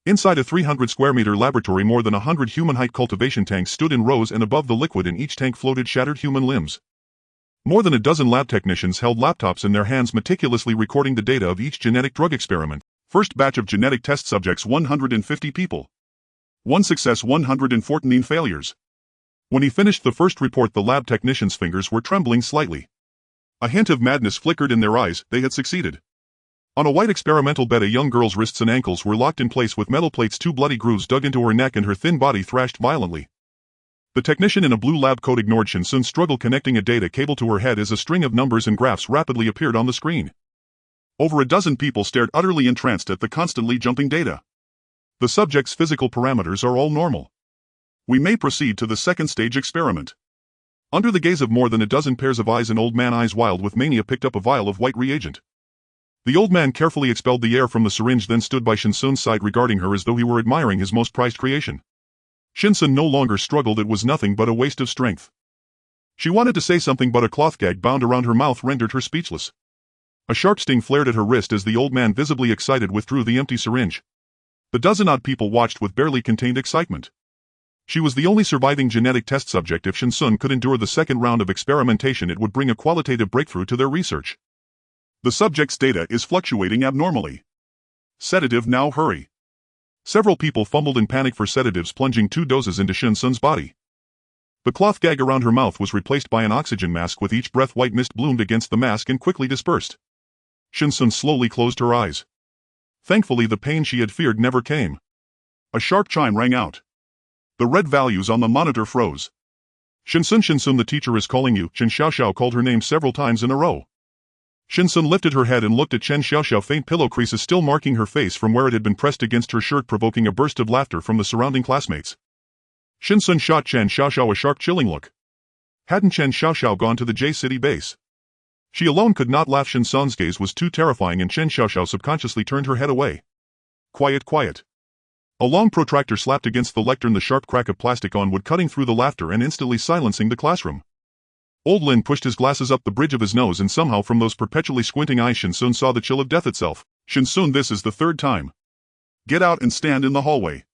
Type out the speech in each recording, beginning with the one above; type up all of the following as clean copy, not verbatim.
Inside a 300 square meter laboratory, more than 100 human-height cultivation tanks stood in rows, and above the liquid in each tank floated shattered human limbs. More than a dozen lab technicians held laptops in their hands, meticulously recording the data of each genetic drug experiment. First batch of genetic test subjects, 150 people. 1 success, 114 failures. When he finished the first report, the lab technicians' fingers were trembling slightly. A hint of madness flickered in their eyes. They had succeeded. On a white experimental bed, a young girl's wrists and ankles were locked in place with metal plates, 2 bloody grooves dug into her neck, and her thin body thrashed violently. The technician in a blue lab coat ignored Shen Xun's struggle, connecting a data cable to her head as a string of numbers and graphs rapidly appeared on the screen. Over a dozen people stared, utterly entranced at the constantly jumping data. The subject's physical parameters are all normal. We may proceed to the second stage experiment. Under the gaze of more than a dozen pairs of eyes, an old man, eyes wild with mania, picked up a vial of white reagent. The old man carefully expelled the air from the syringe, then stood by Shen Xun's side, regarding her as though he were admiring his most prized creation. Shen Xun no longer struggled. It was nothing but a waste of strength. She wanted to say something, but a cloth gag bound around her mouth rendered her speechless. A sharp sting flared at her wrist as the old man, visibly excited, withdrew the empty syringe. The dozen-odd people watched with barely contained excitement. She was the only surviving genetic test subject. If Shen Xun could endure the second round of experimentation, it would bring a qualitative breakthrough to their research. The subject's data is fluctuating abnormally. Sedative now, hurry. Several people fumbled in panic for sedatives, plunging 2 doses into Shen Xun's body. The cloth gag around her mouth was replaced by an oxygen mask. With each breath, white mist bloomed against the mask and quickly dispersed. Shen Xun slowly closed her eyes. Thankfully, the pain she had feared never came. A sharp chime rang out. The red values on the monitor froze. Shen Xun, the teacher is calling you. Chen Xiaoxiao called her name several times in a row. Shen Xun lifted her head and looked at Chen Xiaoxiao, faint pillow creases still marking her face from where it had been pressed against her shirt, provoking a burst of laughter from the surrounding classmates. Shen Xun shot Chen Xiaoxiao a sharp, chilling look. Hadn't Chen Xiaoxiao gone to the J-City base? She alone could not laugh. Shen Xun's gaze was too terrifying, and Chen Xiaoxiao subconsciously turned her head away. Quiet, quiet. A long protractor slapped against the lectern, the sharp crack of plastic on wood cutting through the laughter and instantly silencing the classroom. Old Lin pushed his glasses up the bridge of his nose, and somehow from those perpetually squinting eyes Shen Xun saw the chill of death itself. Shen Xun, this is the 3rd time. Get out and stand in the hallway.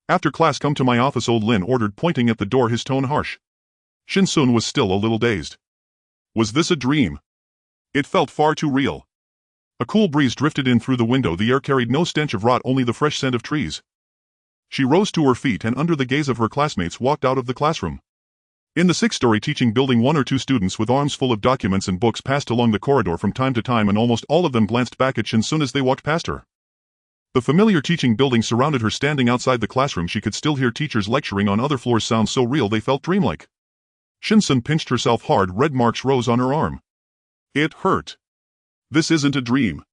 After class, come to my office, Old Lin ordered, pointing at the door, his tone harsh. Shen Xun was still a little dazed. Was this a dream? It felt far too real. A cool breeze drifted in through the window. The air carried no stench of rot, only the fresh scent of trees. She rose to her feet and, under the gaze of her classmates, walked out of the classroom. In the 6th-story teaching building, 1 or 2 students with arms full of documents and books passed along the corridor from time to time, and almost all of them glanced back at Shen Xun as they walked past her. The familiar teaching building surrounded her. Standing outside the classroom, she could still hear teachers lecturing on other floors, sounds so real they felt dreamlike. Shen Xun pinched herself hard. Red marks rose on her arm. It hurt. This isn't a dream.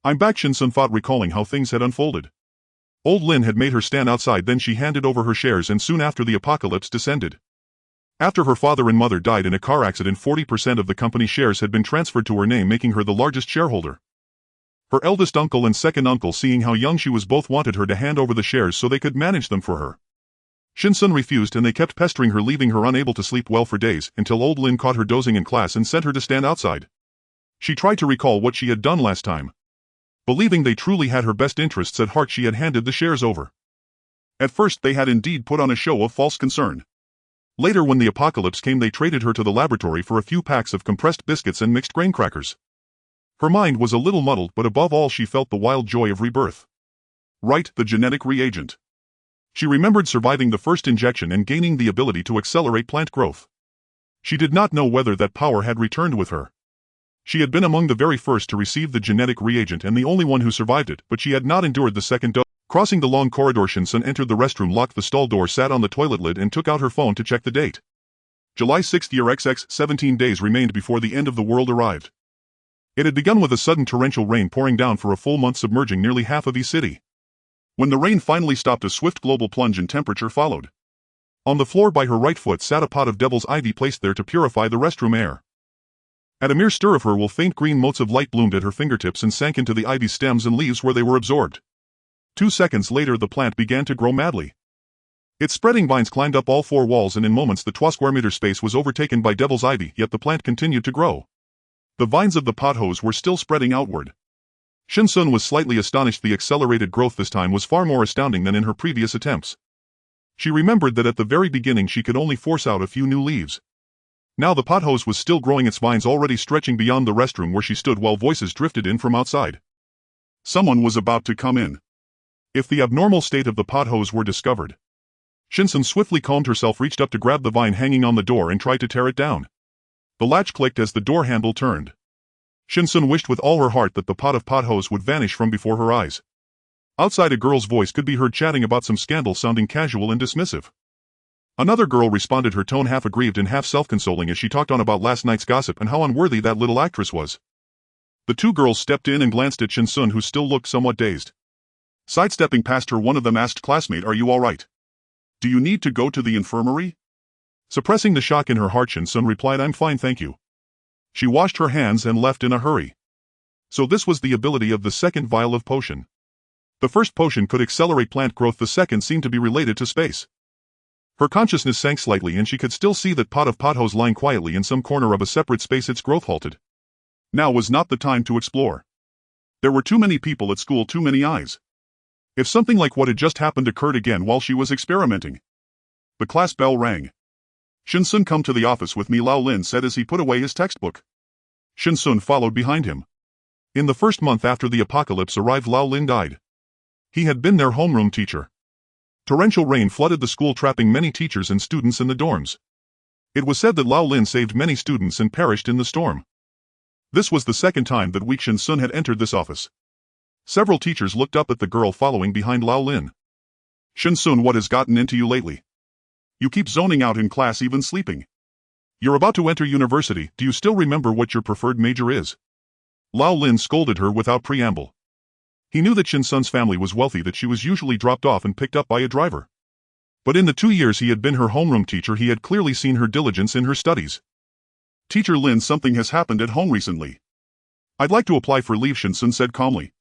I'm back, Shen Xun thought, recalling how things had unfolded. Old Lin had made her stand outside, then she handed over her shares, and soon after the apocalypse descended. After her father and mother died in a car accident, 40% of the company shares had been transferred to her name, making her the largest shareholder. Her eldest uncle and second uncle, seeing how young she was, both wanted her to hand over the shares so they could manage them for her. Shen Xun refused, and they kept pestering her, leaving her unable to sleep well for days, until Old Lin caught her dozing in class and sent her to stand outside. She tried to recall what she had done last time. Believing they truly had her best interests at heart, she had handed the shares over. At first they had indeed put on a show of false concern. Later, when the apocalypse came, they traded her to the laboratory for a few packs of compressed biscuits and mixed grain crackers. Her mind was a little muddled, but above all she felt the wild joy of rebirth. Right, the genetic reagent. She remembered surviving the first injection and gaining the ability to accelerate plant growth. She did not know whether that power had returned with her. She had been among the very first to receive the genetic reagent and the only one who survived it, but she had not endured the second dose. Crossing the long corridor, Shen Xun entered the restroom, locked the stall door, sat on the toilet lid, and took out her phone to check the date. July 6th, year XX, 17 days remained before the end of the world arrived. It had begun with a sudden torrential rain pouring down for a full month, submerging nearly half of East City. When the rain finally stopped, a swift global plunge in temperature followed. On the floor by her right foot sat a pot of devil's ivy placed there to purify the restroom air. At a mere stir of her will, faint green motes of light bloomed at her fingertips and sank into the ivy's stems and leaves where they were absorbed. 2 seconds later the plant began to grow madly. Its spreading vines climbed up all 4 walls, and in moments the 2 square meter space was overtaken by devil's ivy, yet the plant continued to grow. The vines of the pothose were still spreading outward. Shen Xun was slightly astonished. The accelerated growth this time was far more astounding than in her previous attempts. She remembered that at the very beginning she could only force out a few new leaves. Now the pothose was still growing, its vines already stretching beyond the restroom where she stood while voices drifted in from outside. Someone was about to come in. If the abnormal state of the pothose were discovered. Shen Xun swiftly calmed herself, reached up to grab the vine hanging on the door and tried to tear it down. The latch clicked as the door handle turned. Shen Xun wished with all her heart that the pot of pothose would vanish from before her eyes. Outside, a girl's voice could be heard chatting about some scandal, sounding casual and dismissive. Another girl responded, her tone half aggrieved and half self-consoling as she talked on about last night's gossip and how unworthy that little actress was. The two girls stepped in and glanced at Shen Xun, who still looked somewhat dazed. Sidestepping past her, one of them asked, "Classmate, are you all right? Do you need to go to the infirmary?" Suppressing the shock in her heart, Shen Xun replied, "I'm fine, thank you." She washed her hands and left in a hurry. So this was the ability of the second vial of potion. The first potion could accelerate plant growth, the second seemed to be related to space. Her consciousness sank slightly and she could still see that pot of pothose lying quietly in some corner of a separate space, its growth halted. Now was not the time to explore. There were too many people at school, too many eyes. If something like what had just happened occurred again while she was experimenting. The class bell rang. "Shen Xun, come to the office with me," Lao Lin said as he put away his textbook. Shen Xun followed behind him. In the first month after the apocalypse arrived, Lao Lin died. He had been their homeroom teacher. Torrential rain flooded the school, trapping many teachers and students in the dorms. It was said that Lao Lin saved many students and perished in the storm. This was the second time that weak Shen Xun had entered this office. Several teachers looked up at the girl following behind Lao Lin. "Shen Xun, what has gotten into you lately? You keep zoning out in class, even sleeping. You're about to enter university, do you still remember what your preferred major is?" Lao Lin scolded her without preamble. He knew that Shen Xun's family was wealthy, that she was usually dropped off and picked up by a driver. But in the 2 years he had been her homeroom teacher, he had clearly seen her diligence in her studies. "Teacher Lin, something has happened at home recently. I'd like to apply for leave," Shen Xun said calmly.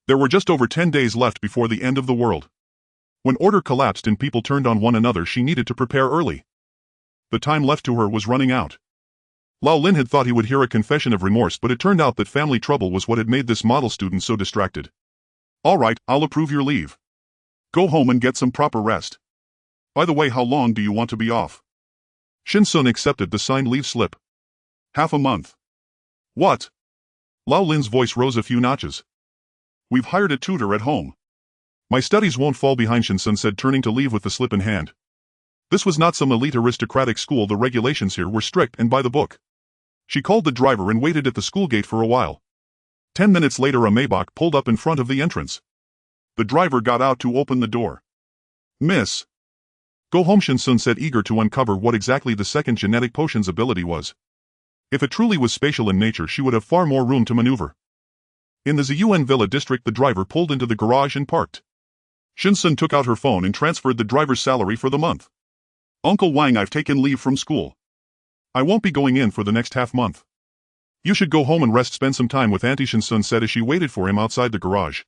There were just over 10 days left before the end of the world. When order collapsed and people turned on one another, she needed to prepare early. The time left to her was running out. Lao Lin had thought he would hear a confession of remorse, but it turned out that family trouble was what had made this model student so distracted. "All right, I'll approve your leave. Go home and get some proper rest. By the way, how long do you want to be off?" Shen Xun accepted the signed leave slip. "Half a month." "What?" Lao Lin's voice rose a few notches. "We've hired a tutor at home." "My studies won't fall behind," Shen Xun said, turning to leave with the slip in hand. This was not some elite aristocratic school, the regulations here were strict and by the book. She called the driver and waited at the school gate for a while. 10 minutes later a Maybach pulled up in front of the entrance. The driver got out to open the door. "Miss." "Go home," Shen Xun said, eager to uncover what exactly the second genetic potion's ability was. If it truly was spatial in nature, she would have far more room to maneuver. In the Ziyuan Villa district, the driver pulled into the garage and parked. Shen Xun took out her phone and transferred the driver's salary for the month. "Uncle Wang, I've taken leave from school. I won't be going in for the next half month. You should go home and rest, spend some time with Auntie," Shen Xun said as she waited for him outside the garage.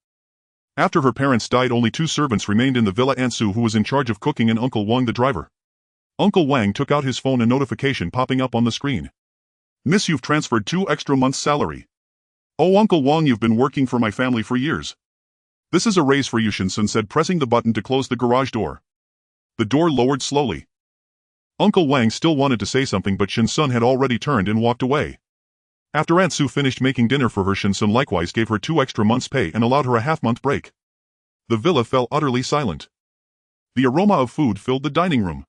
After her parents died, only 2 servants remained in the villa: Aunt Su, who was in charge of cooking, and Uncle Wang, the driver. Uncle Wang took out his phone, a notification popping up on the screen. "Miss, you've transferred 2 extra months' salary." "Oh, Uncle Wang, you've been working for my family for years. This is a raise for you," Shen Xun said, pressing the button to close the garage door. The door lowered slowly. Uncle Wang still wanted to say something, but Shen Xun had already turned and walked away. After Aunt Su finished making dinner for her, Shen Xun likewise gave her 2 extra months' pay and allowed her a half-month break. The villa fell utterly silent. The aroma of food filled the dining room.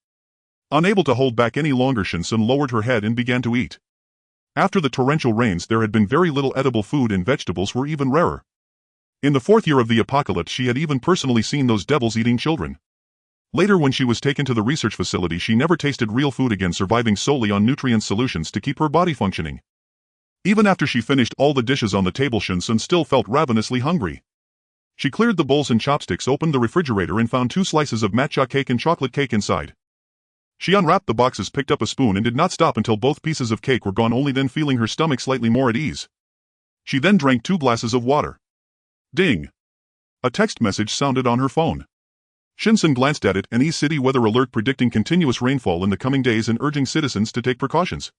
Unable to hold back any longer, Shen Xun lowered her head and began to eat. After the torrential rains, there had been very little edible food, and vegetables were even rarer. In the 4th year of the apocalypse, she had even personally seen those devils eating children. Later, when she was taken to the research facility, she never tasted real food again, surviving solely on nutrient solutions to keep her body functioning. Even after she finished all the dishes on the table, Shen Xun still felt ravenously hungry. She cleared the bowls and chopsticks, opened the refrigerator, and found 2 slices of matcha cake and chocolate cake inside. She unwrapped the boxes, picked up a spoon, and did not stop until both pieces of cake were gone, only then feeling her stomach slightly more at ease. She then drank 2 glasses of water. Ding! A text message sounded on her phone. Shen Xun glanced at it: an East City weather alert predicting continuous rainfall in the coming days and urging citizens to take precautions.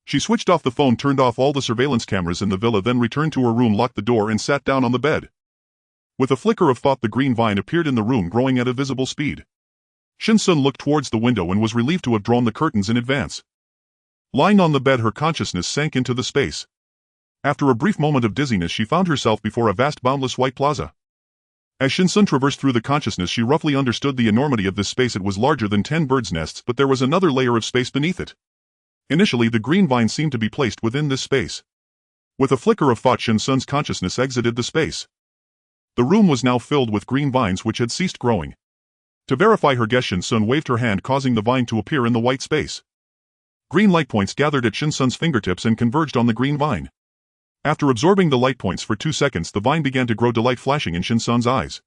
She switched off the phone, turned off all the surveillance cameras in the villa, then returned to her room, locked the door and sat down on the bed. With a flicker of thought, the green vine appeared in the room, growing at a visible speed. Shen Xun looked towards the window and was relieved to have drawn the curtains in advance. Lying on the bed, her consciousness sank into the space. After a brief moment of dizziness, she found herself before a vast, boundless white plaza. As Shen Xun traversed through the consciousness, she roughly understood the enormity of this space. It was larger than 10 birds' nests, but there was another layer of space beneath it. Initially, the green vine seemed to be placed within this space. With a flicker of thought, Shen Xun's consciousness exited the space. The room was now filled with green vines which had ceased growing. To verify her guess, Shen Xun waved her hand, causing the vine to appear in the white space. Green light points gathered at Shen Xun's fingertips and converged on the green vine. After absorbing the light points for 2 seconds, the vine began to grow, delight flashing in Shen Xun's eyes.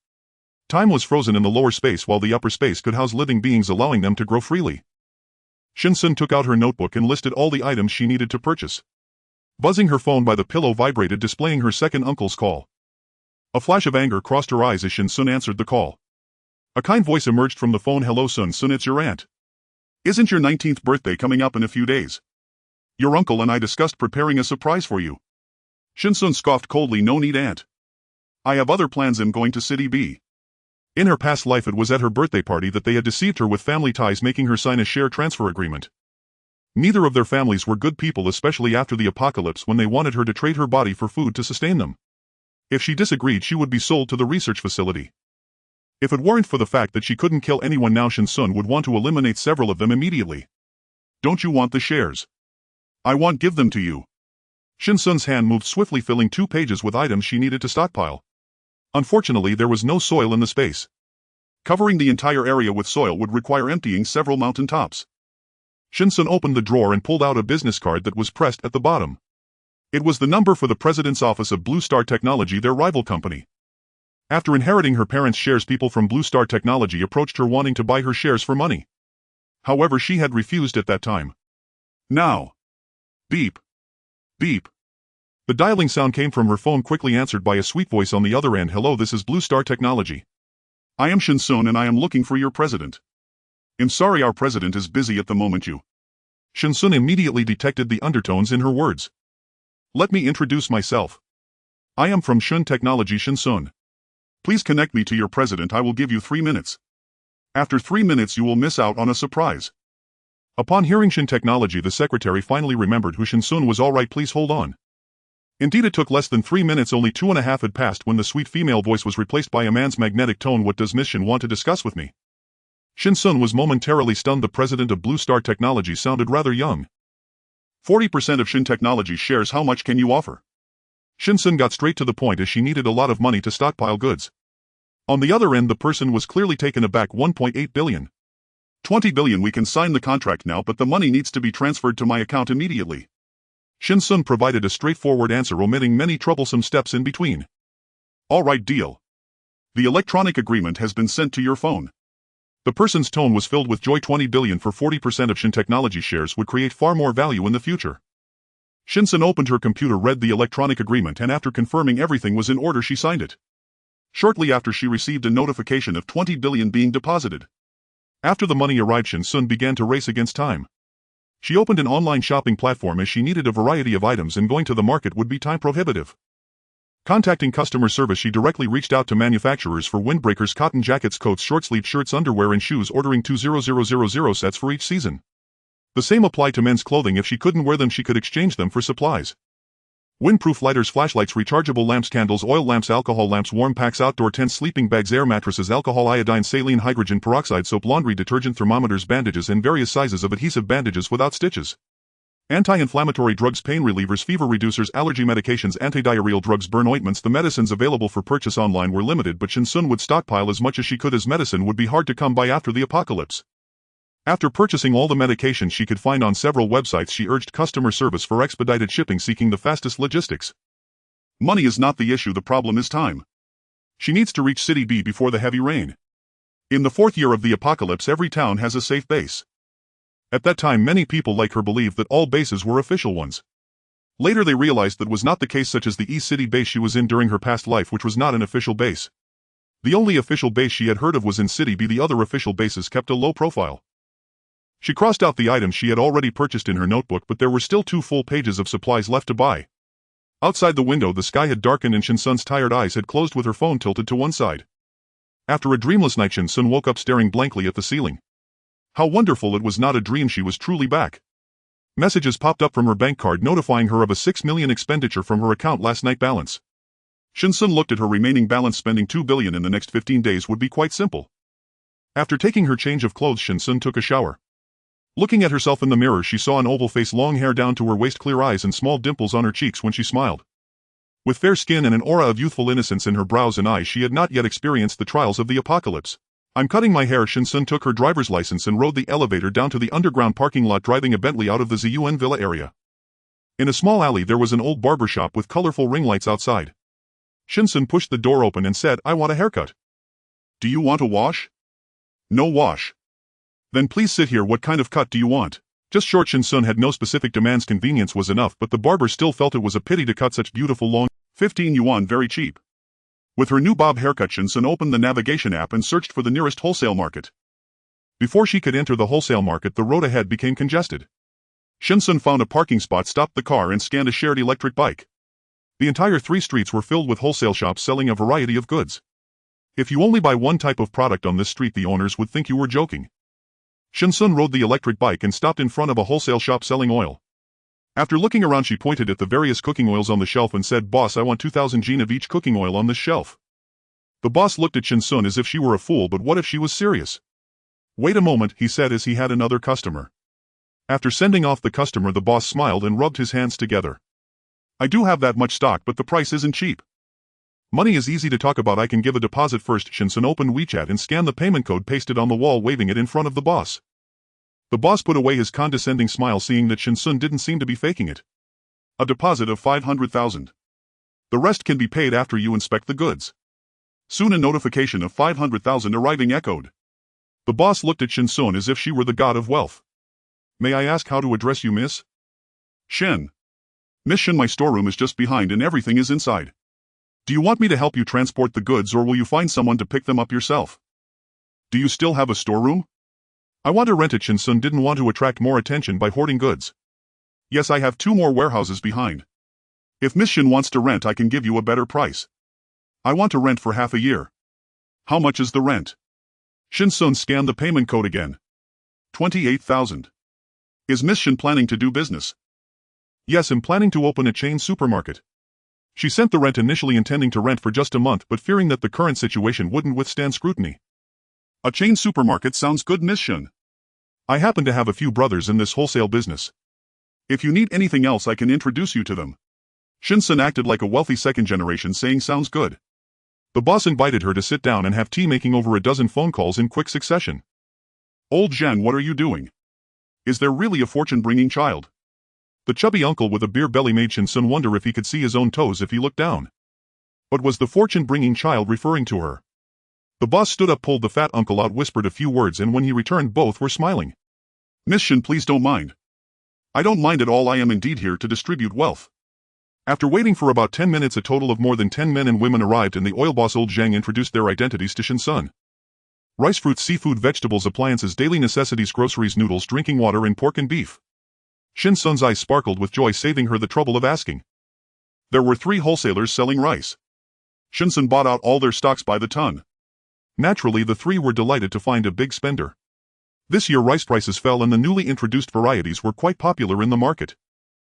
Time was frozen in the lower space while the upper space could house living beings, allowing them to grow freely. Shen Xun took out her notebook and listed all the items she needed to purchase. Buzzing, her phone by the pillow vibrated, displaying her second uncle's call. A flash of anger crossed her eyes as Shen Xun answered the call. A kind voice emerged from the phone. "Hello, Xun, it's your aunt. Isn't your 19th birthday coming up in a few days? Your uncle and I discussed preparing a surprise for you." Shen Xun scoffed coldly. "No need, aunt. I have other plans. I'm going to City B." In her past life, it was at her birthday party that they had deceived her with family ties, making her sign a share transfer agreement. Neither of their families were good people, especially after the apocalypse, when they wanted her to trade her body for food to sustain them. If she disagreed, she would be sold to the research facility. If it weren't for the fact that she couldn't kill anyone now, Shen Xun would want to eliminate several of them immediately. "Don't you want the shares? I want give them to you." Shen Xun's hand moved swiftly, filling 2 pages with items she needed to stockpile. Unfortunately, there was no soil in the space. Covering the entire area with soil would require emptying several mountain tops. Shen Xun opened the drawer and pulled out a business card that was pressed at the bottom. It was the number for the president's office of Blue Star Technology, their rival company. After inheriting her parents' shares, people from Blue Star Technology approached her wanting to buy her shares for money. However, she had refused at that time. Now. Beep. Beep. The dialing sound came from her phone, quickly answered by a sweet voice on the other end. "Hello, this is Blue Star Technology. I am Shen Xun and I am looking for your president." "I'm sorry, our president is busy at the moment." Shen Xun immediately detected the undertones in her words. "Let me introduce myself. I am from Shun Technology, Shen Xun. Please connect me to your president. I will give you 3 minutes. After 3 minutes you will miss out on a surprise." Upon hearing Shen Technology, the secretary finally remembered who Shen Xun was. "All right, please hold on." Indeed, it took less than 3 minutes, only 2.5 had passed when the sweet female voice was replaced by a man's magnetic tone. "What does Miss Shen want to discuss with me?" Shen Xun was momentarily stunned. The president of Blue Star Technology sounded rather young. 40% of Shen Technology shares. How much can you offer?" Shen Xun got straight to the point, as she needed a lot of money to stockpile goods. On the other end, the person was clearly taken aback. 1.8 billion. 20 billion. We can sign the contract now, but the money needs to be transferred to my account immediately. Shen Xun provided a straightforward answer, omitting many troublesome steps in between. "All right, deal. The electronic agreement has been sent to your phone." The person's tone was filled with joy. 20 billion for 40% of Shen Technology shares would create far more value in the future. Shen Xun opened her computer, read the electronic agreement, and after confirming everything was in order, she signed it. Shortly after, she received a notification of 20 billion being deposited. After the money arrived, Shen Xun began to race against time. She opened an online shopping platform as she needed a variety of items and going to the market would be time prohibitive. Contacting customer service, she directly reached out to manufacturers for windbreakers, cotton jackets, coats, short-sleeved shirts, underwear and shoes, ordering 20000 sets for each season. The same applied to men's clothing. If she couldn't wear them, she could exchange them for supplies. Windproof lighters, flashlights, rechargeable lamps, candles, oil lamps, alcohol lamps, warm packs, outdoor tents, sleeping bags, air mattresses, alcohol, iodine, saline, hydrogen peroxide, soap, laundry detergent, thermometers, bandages, and various sizes of adhesive bandages without stitches. Anti-inflammatory drugs, pain relievers, fever reducers, allergy medications, antidiarrheal drugs, burn ointments. The medicines available for purchase online were limited, but Shen Xun would stockpile as much as she could, as medicine would be hard to come by after the apocalypse. After purchasing all the medications she could find on several websites, she urged customer service for expedited shipping, seeking the fastest logistics. Money is not the issue, the problem is time. She needs to reach City B before the heavy rain. In the 4th year of the apocalypse, every town has a safe base. At that time, many people like her believed that all bases were official ones. Later they realized that was not the case, such as the East City base she was in during her past life, which was not an official base. The only official base she had heard of was in City B. The other official bases kept a low profile. She crossed out the items she had already purchased in her notebook, but there were still 2 full pages of supplies left to buy. Outside the window the sky had darkened and Shen Xun's tired eyes had closed with her phone tilted to one side. After a dreamless night, Shen Xun woke up staring blankly at the ceiling. How wonderful it was not a dream, she was truly back. Messages popped up from her bank card notifying her of a 6 million expenditure from her account last night balance. Shen Xun looked at her remaining balance. Spending 2 billion in the next 15 days would be quite simple. After taking her change of clothes, Shen Xun took a shower. Looking at herself in the mirror, she saw an oval face, long hair down to her waist, clear eyes and small dimples on her cheeks when she smiled. With fair skin and an aura of youthful innocence in her brows and eyes, she had not yet experienced the trials of the apocalypse. I'm cutting my hair. Shen Xun took her driver's license and rode the elevator down to the underground parking lot, driving a Bentley out of the Zun Villa area. In a small alley there was an old barber shop with colorful ring lights outside. Shen Xun pushed the door open and said, I want a haircut. Do you want a wash? No wash. Then please sit here. What kind of cut do you want? Just short. Shen Xun had no specific demands. Convenience was enough, but the barber still felt it was a pity to cut such beautiful long 15 yuan, very cheap. With her new bob haircut, Shen Xun opened the navigation app and searched for the nearest wholesale market. Before she could enter the wholesale market, the road ahead became congested. Shen Xun found a parking spot, stopped the car and scanned a shared electric bike. The entire 3 streets were filled with wholesale shops selling a variety of goods. If you only buy one type of product on this street, the owners would think you were joking. Shen Xun rode the electric bike and stopped in front of a wholesale shop selling oil. After looking around, she pointed at the various cooking oils on the shelf and said, Boss, I want 2,000 jin of each cooking oil on this shelf. The boss looked at Shen Xun as if she were a fool, but what if she was serious? Wait a moment, he said as he had another customer. After sending off the customer, the boss smiled and rubbed his hands together. I do have that much stock, but the price isn't cheap. Money is easy to talk about. I can give a deposit first. Shen Xun opened WeChat and scanned the payment code pasted on the wall, waving it in front of the boss. The boss put away his condescending smile, seeing that Shen Xun didn't seem to be faking it. A deposit of 500,000. The rest can be paid after you inspect the goods. Soon a notification of 500,000 arriving echoed. The boss looked at Shen Xun as if she were the god of wealth. May I ask how to address you, miss? Shen. Miss Shen, my storeroom is just behind and everything is inside. Do you want me to help you transport the goods, or will you find someone to pick them up yourself? Do you still have a storeroom? I want to rent it. Shen Xun didn't want to attract more attention by hoarding goods. Yes, I have 2 more warehouses behind. If Miss Shen wants to rent, I can give you a better price. I want to rent for half a year. How much is the rent? Shen Xun scanned the payment code again. 28,000. Is Miss Shen planning to do business? Yes, I'm planning to open a chain supermarket. She sent the rent, initially intending to rent for just a month, but fearing that the current situation wouldn't withstand scrutiny. A chain supermarket sounds good, Miss Shen. I happen to have a few brothers in this wholesale business. If you need anything else, I can introduce you to them. Shen Xun acted like a wealthy second generation, saying sounds good. The boss invited her to sit down and have tea, making over a dozen phone calls in quick succession. Old Zhan, what are you doing? Is there really a fortune-bringing child? The chubby uncle with a beer belly made Shen Xun wonder if he could see his own toes if he looked down. But was the fortune-bringing child referring to her? The boss stood up, pulled the fat uncle out, whispered a few words, and when he returned, both were smiling. Miss Shen, please don't mind. I don't mind at all. I am indeed here to distribute wealth. After waiting for about 10 minutes, a total of more than 10 men and women arrived, and the oil boss old Zhang introduced their identities to Shen Xun. Rice, fruits, seafood, vegetables, appliances, daily necessities, groceries, noodles, drinking water, and pork and beef. Shen Xun's eyes sparkled with joy, saving her the trouble of asking. There were 3 wholesalers selling rice. Shen Xun bought out all their stocks by the ton. Naturally, the 3 were delighted to find a big spender. This year rice prices fell and the newly introduced varieties were quite popular in the market.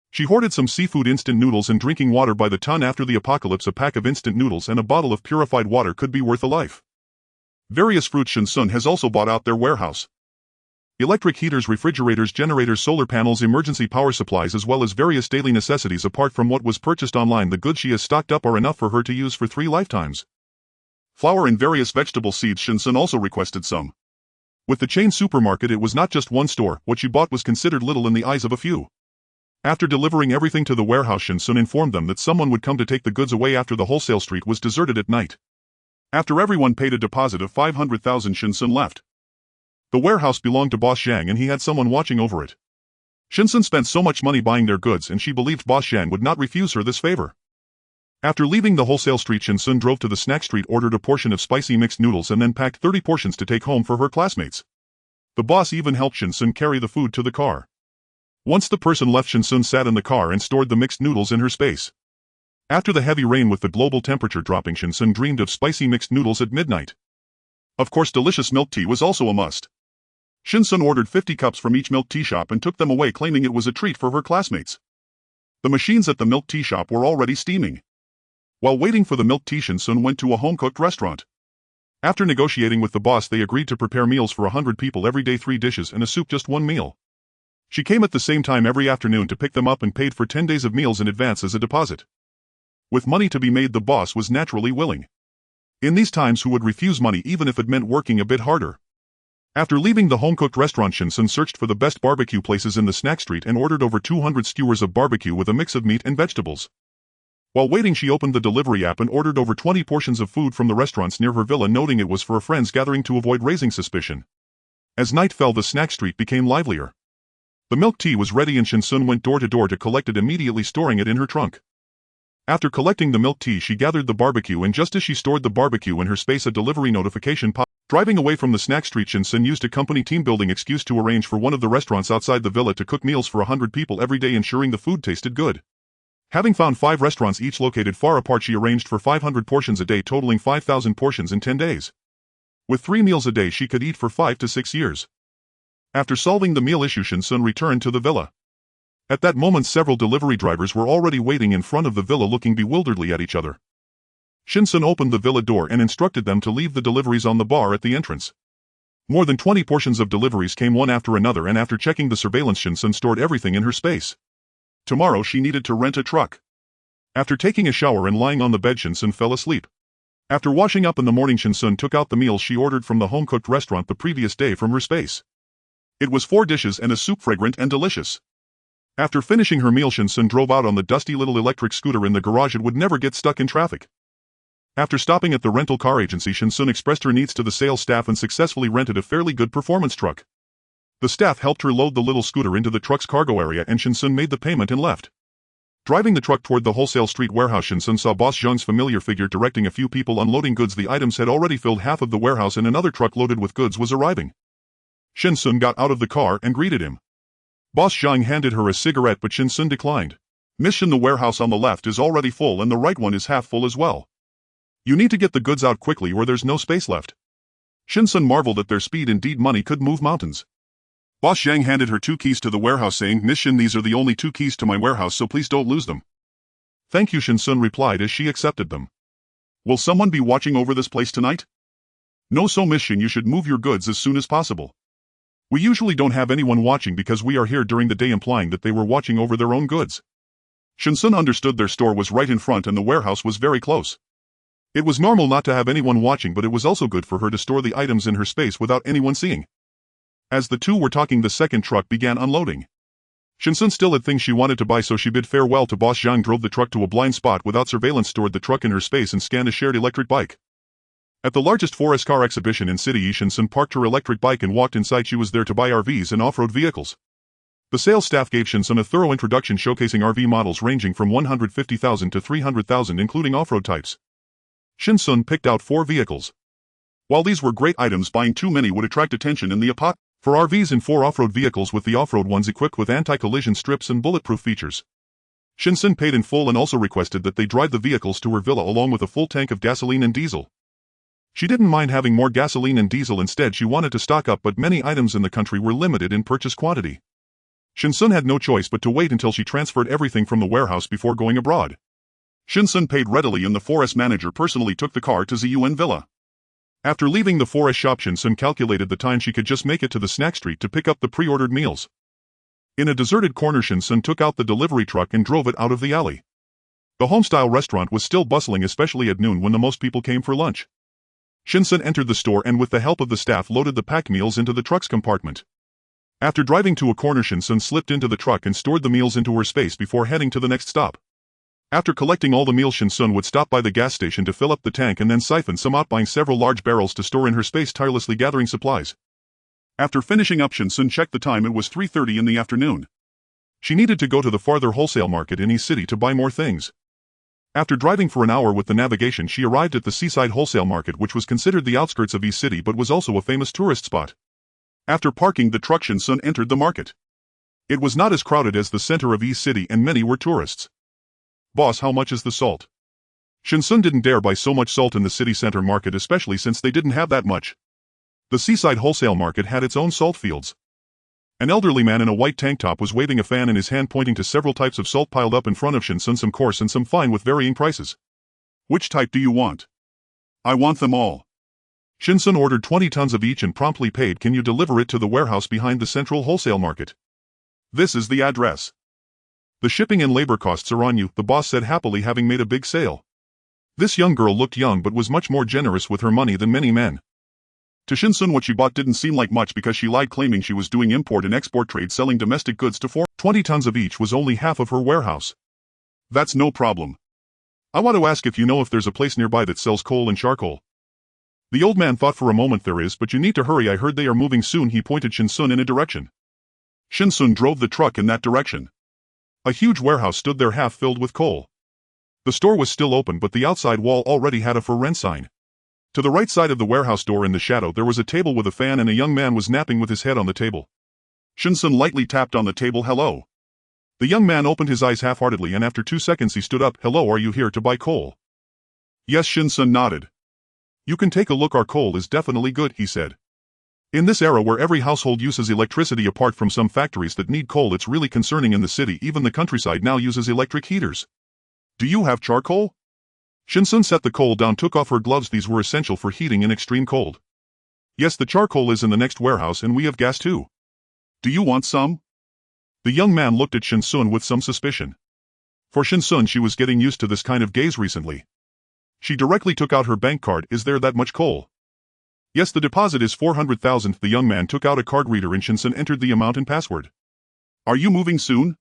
She hoarded some seafood, instant noodles, and drinking water by the ton. After the apocalypse, a pack of instant noodles and a bottle of purified water could be worth a life. Various fruits. Shen Xun has also bought out their warehouse. Electric heaters, refrigerators, generators, solar panels, emergency power supplies, as well as various daily necessities. Apart from what was purchased online, the goods she has stocked up are enough for her to use for 3 lifetimes. Flour and various vegetable seeds. Shen Xun also requested some. With the chain supermarket, it was not just one store. What she bought was considered little in the eyes of a few. After delivering everything to the warehouse, Shen Xun informed them that someone would come to take the goods away after the wholesale street was deserted at night. After everyone paid a deposit of 500,000, Shen Xun left. The warehouse belonged to Boss Zhang and he had someone watching over it. Shen Xun spent so much money buying their goods and she believed Boss Zhang would not refuse her this favor. After leaving the wholesale street, Shen Xun drove to the snack street, ordered a portion of spicy mixed noodles, and then packed 30 portions to take home for her classmates. The boss even helped Shen Xun carry the food to the car. Once the person left, Shen Xun sat in the car and stored the mixed noodles in her space. After the heavy rain with the global temperature dropping, Shen Xun dreamed of spicy mixed noodles at midnight. Of course, delicious milk tea was also a must. Shen Xun ordered 50 cups from each milk tea shop and took them away, claiming it was a treat for her classmates. The machines at the milk tea shop were already steaming. While waiting for the milk tea, Shen Xun went to a home-cooked restaurant. After negotiating with the boss, they agreed to prepare meals for 100 people every day, 3 dishes and a soup, just 1 meal. She came at the same time every afternoon to pick them up and paid for 10 days of meals in advance as a deposit. With money to be made, the boss was naturally willing. In these times, who would refuse money even if it meant working a bit harder? After leaving the home-cooked restaurant, Shen Xun searched for the best barbecue places in the snack street and ordered over 200 skewers of barbecue with a mix of meat and vegetables. While waiting, she opened the delivery app and ordered over 20 portions of food from the restaurants near her villa, noting it was for a friend's gathering to avoid raising suspicion. As night fell, the snack street became livelier. The milk tea was ready and Shen Xun went door to door to collect it, immediately storing it in her trunk. After collecting the milk tea, she gathered the barbecue, and just as she stored the barbecue in her space, a delivery notification popped. Driving away from the snack street, Shen Xun used a company team-building excuse to arrange for one of the restaurants outside the villa to cook meals for 100 people every day, ensuring the food tasted good. Having found 5 restaurants, each located far apart, she arranged for 500 portions a day, totaling 5,000 portions in 10 days. With 3 meals a day, she could eat for 5 to 6 years. After solving the meal issue, Shen Xun returned to the villa. At that moment, several delivery drivers were already waiting in front of the villa, looking bewilderedly at each other. Shen Xun opened the villa door and instructed them to leave the deliveries on the bar at the entrance. More than 20 portions of deliveries came one after another, and after checking the surveillance, Shen Xun stored everything in her space. Tomorrow she needed to rent a truck. After taking a shower and lying on the bed, Shen Xun fell asleep. After washing up in the morning, Shen Xun took out the meals she ordered from the home-cooked restaurant the previous day from her space. It was 4 dishes and a soup, fragrant and delicious. After finishing her meal, Shen Xun drove out on the dusty little electric scooter in the garage. It would never get stuck in traffic. After stopping at the rental car agency, Shen Xun expressed her needs to the sales staff and successfully rented a fairly good performance truck. The staff helped her load the little scooter into the truck's cargo area, and Shen Xun made the payment and left. Driving the truck toward the wholesale street warehouse, Shen Xun saw Boss Zhang's familiar figure directing a few people unloading goods. The items had already filled half of the warehouse and another truck loaded with goods was arriving. Shen Xun got out of the car and greeted him. Boss Zhang handed her a cigarette, but Shen Xun declined. "Miss Shen, the warehouse on the left is already full and the right one is half full as well. You need to get the goods out quickly or there's no space left." Shen Xun marveled at their speed. Indeed, money could move mountains. Boss Zhang handed her 2 keys to the warehouse, saying, "Miss Shen, these are the only 2 keys to my warehouse, so please don't lose them." "Thank you," Shen Xun replied as she accepted them. "Will someone be watching over this place tonight?" "No, so Miss Shen, you should move your goods as soon as possible. We usually don't have anyone watching because we are here during the day," implying that they were watching over their own goods. Shen Xun understood their store was right in front and the warehouse was very close. It was normal not to have anyone watching, but it was also good for her to store the items in her space without anyone seeing. As the two were talking, the second truck began unloading. Shen Xun still had things she wanted to buy, so she bid farewell to Boss Zhang, drove the truck to a blind spot without surveillance, stored the truck in her space, and scanned a shared electric bike. At the largest forest car exhibition in City, Shen Xun parked her electric bike and walked inside. She was there to buy RVs and off-road vehicles. The sales staff gave Shen Xun a thorough introduction showcasing RV models ranging from 150,000 to 300,000, including off-road types. Shen Xun picked out 4 vehicles. While these were great items, buying too many would attract attention in the apocalypse. For RVs and 4 off-road vehicles, with the off-road ones equipped with anti-collision strips and bulletproof features. Shen Xun paid in full and also requested that they drive the vehicles to her villa along with a full tank of gasoline and diesel. She didn't mind having more gasoline and diesel. Instead, she wanted to stock up, but many items in the country were limited in purchase quantity. Shen Xun had no choice but to wait until she transferred everything from the warehouse before going abroad. Shen Xun paid readily and the forest manager personally took the car to Ziyuan Villa. After leaving the forest shop, Shen Xun calculated the time she could just make it to the snack street to pick up the pre-ordered meals. In a deserted corner, Shen Xun took out the delivery truck and drove it out of the alley. The home-style restaurant was still bustling, especially at noon when the most people came for lunch. Shen Xun entered the store and with the help of the staff loaded the packed meals into the truck's compartment. After driving to a corner, Shen Xun slipped into the truck and stored the meals into her space before heading to the next stop. After collecting all the meals, Shen Xun would stop by the gas station to fill up the tank and then siphon some out, buying several large barrels to store in her space, tirelessly gathering supplies. After finishing up, Shen Xun checked the time. It was 3:30 in the afternoon. She needed to go to the farther wholesale market in East City to buy more things. After driving for an hour with the navigation, she arrived at the seaside wholesale market, which was considered the outskirts of East City but was also a famous tourist spot. After parking the truck, Shen Xun entered the market. It was not as crowded as the center of East City and many were tourists. "Boss, how much is the salt?" Shen Xun didn't dare buy so much salt in the city center market, especially since they didn't have that much. The seaside wholesale market had its own salt fields. An elderly man in a white tank top was waving a fan in his hand, pointing to several types of salt piled up in front of Shen Xun, some coarse and some fine with varying prices. "Which type do you want?" "I want them all." Shen Xun ordered 20 tons of each and promptly paid. "Can you deliver it to the warehouse behind the central wholesale market?" "This is the address." "The shipping and labor costs are on you," the boss said happily, having made a big sale. This young girl looked young but was much more generous with her money than many men. To Shen Xun, what she bought didn't seem like much because she lied, claiming she was doing import and export trade, selling domestic goods to 20 tons of each was only half of her warehouse. "That's no problem. I want to ask if you know if there's a place nearby that sells coal and charcoal." The old man thought for a moment. "There is, but you need to hurry. I heard they are moving soon." He pointed Shen Xun in a direction. Shen Xun drove the truck in that direction. A huge warehouse stood there, half filled with coal. The store was still open, but the outside wall already had a "for rent" sign. To the right side of the warehouse door in the shadow there was a table with a fan and a young man was napping with his head on the table. Shen Xun lightly tapped on the table. "Hello." The young man opened his eyes half-heartedly and after 2 seconds he stood up. "Hello, are you here to buy coal?" "Yes," Shen Xun nodded. "You can take a look. Our coal is definitely good," he said. In this era where every household uses electricity apart from some factories that need coal, it's really concerning in the city. Even the countryside now uses electric heaters. "Do you have charcoal?" Shen Xun set the coal down, took off her gloves. These were essential for heating in extreme cold. "Yes, the charcoal is in the next warehouse and we have gas too. Do you want some?" The young man looked at Shen Xun with some suspicion. For Shen Xun, she was getting used to this kind of gaze recently. She directly took out her bank card. "Is there that much coal?" "Yes, the deposit is 400,000. The young man took out a card reader and Shen Xun entered the amount and password. "Are you moving soon?"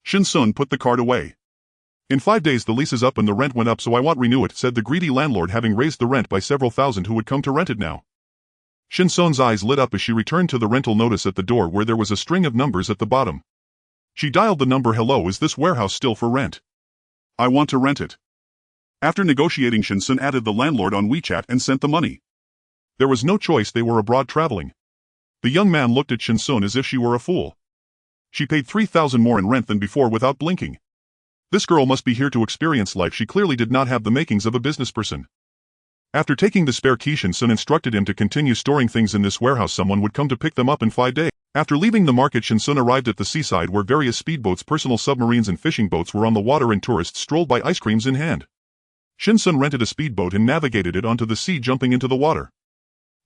Shen Xun put the card away. "In 5 days the lease is up and the rent went up, so I want renew it," said the greedy landlord, having raised the rent by several thousand. "Who would come to rent it now?" Shen Xun's eyes lit up as she returned to the rental notice at the door where there was a string of numbers at the bottom. She dialed the number. "Hello, is this warehouse still for rent?" "I want to rent it." After negotiating, Shen Xun added the landlord on WeChat and sent the money. There was no choice, they were abroad traveling. The young man looked at Shen Xun as if she were a fool. She paid 3,000 more in rent than before without blinking. This girl must be here to experience life. She clearly did not have the makings of a business person. After taking the spare key, Shen Xun instructed him to continue storing things in this warehouse. Someone would come to pick them up in 5 days. After leaving the market, Shen Xun arrived at the seaside where various speedboats, personal submarines and fishing boats were on the water and tourists strolled by, ice creams in hand. Shen Xun rented a speedboat and navigated it onto the sea, jumping into the water.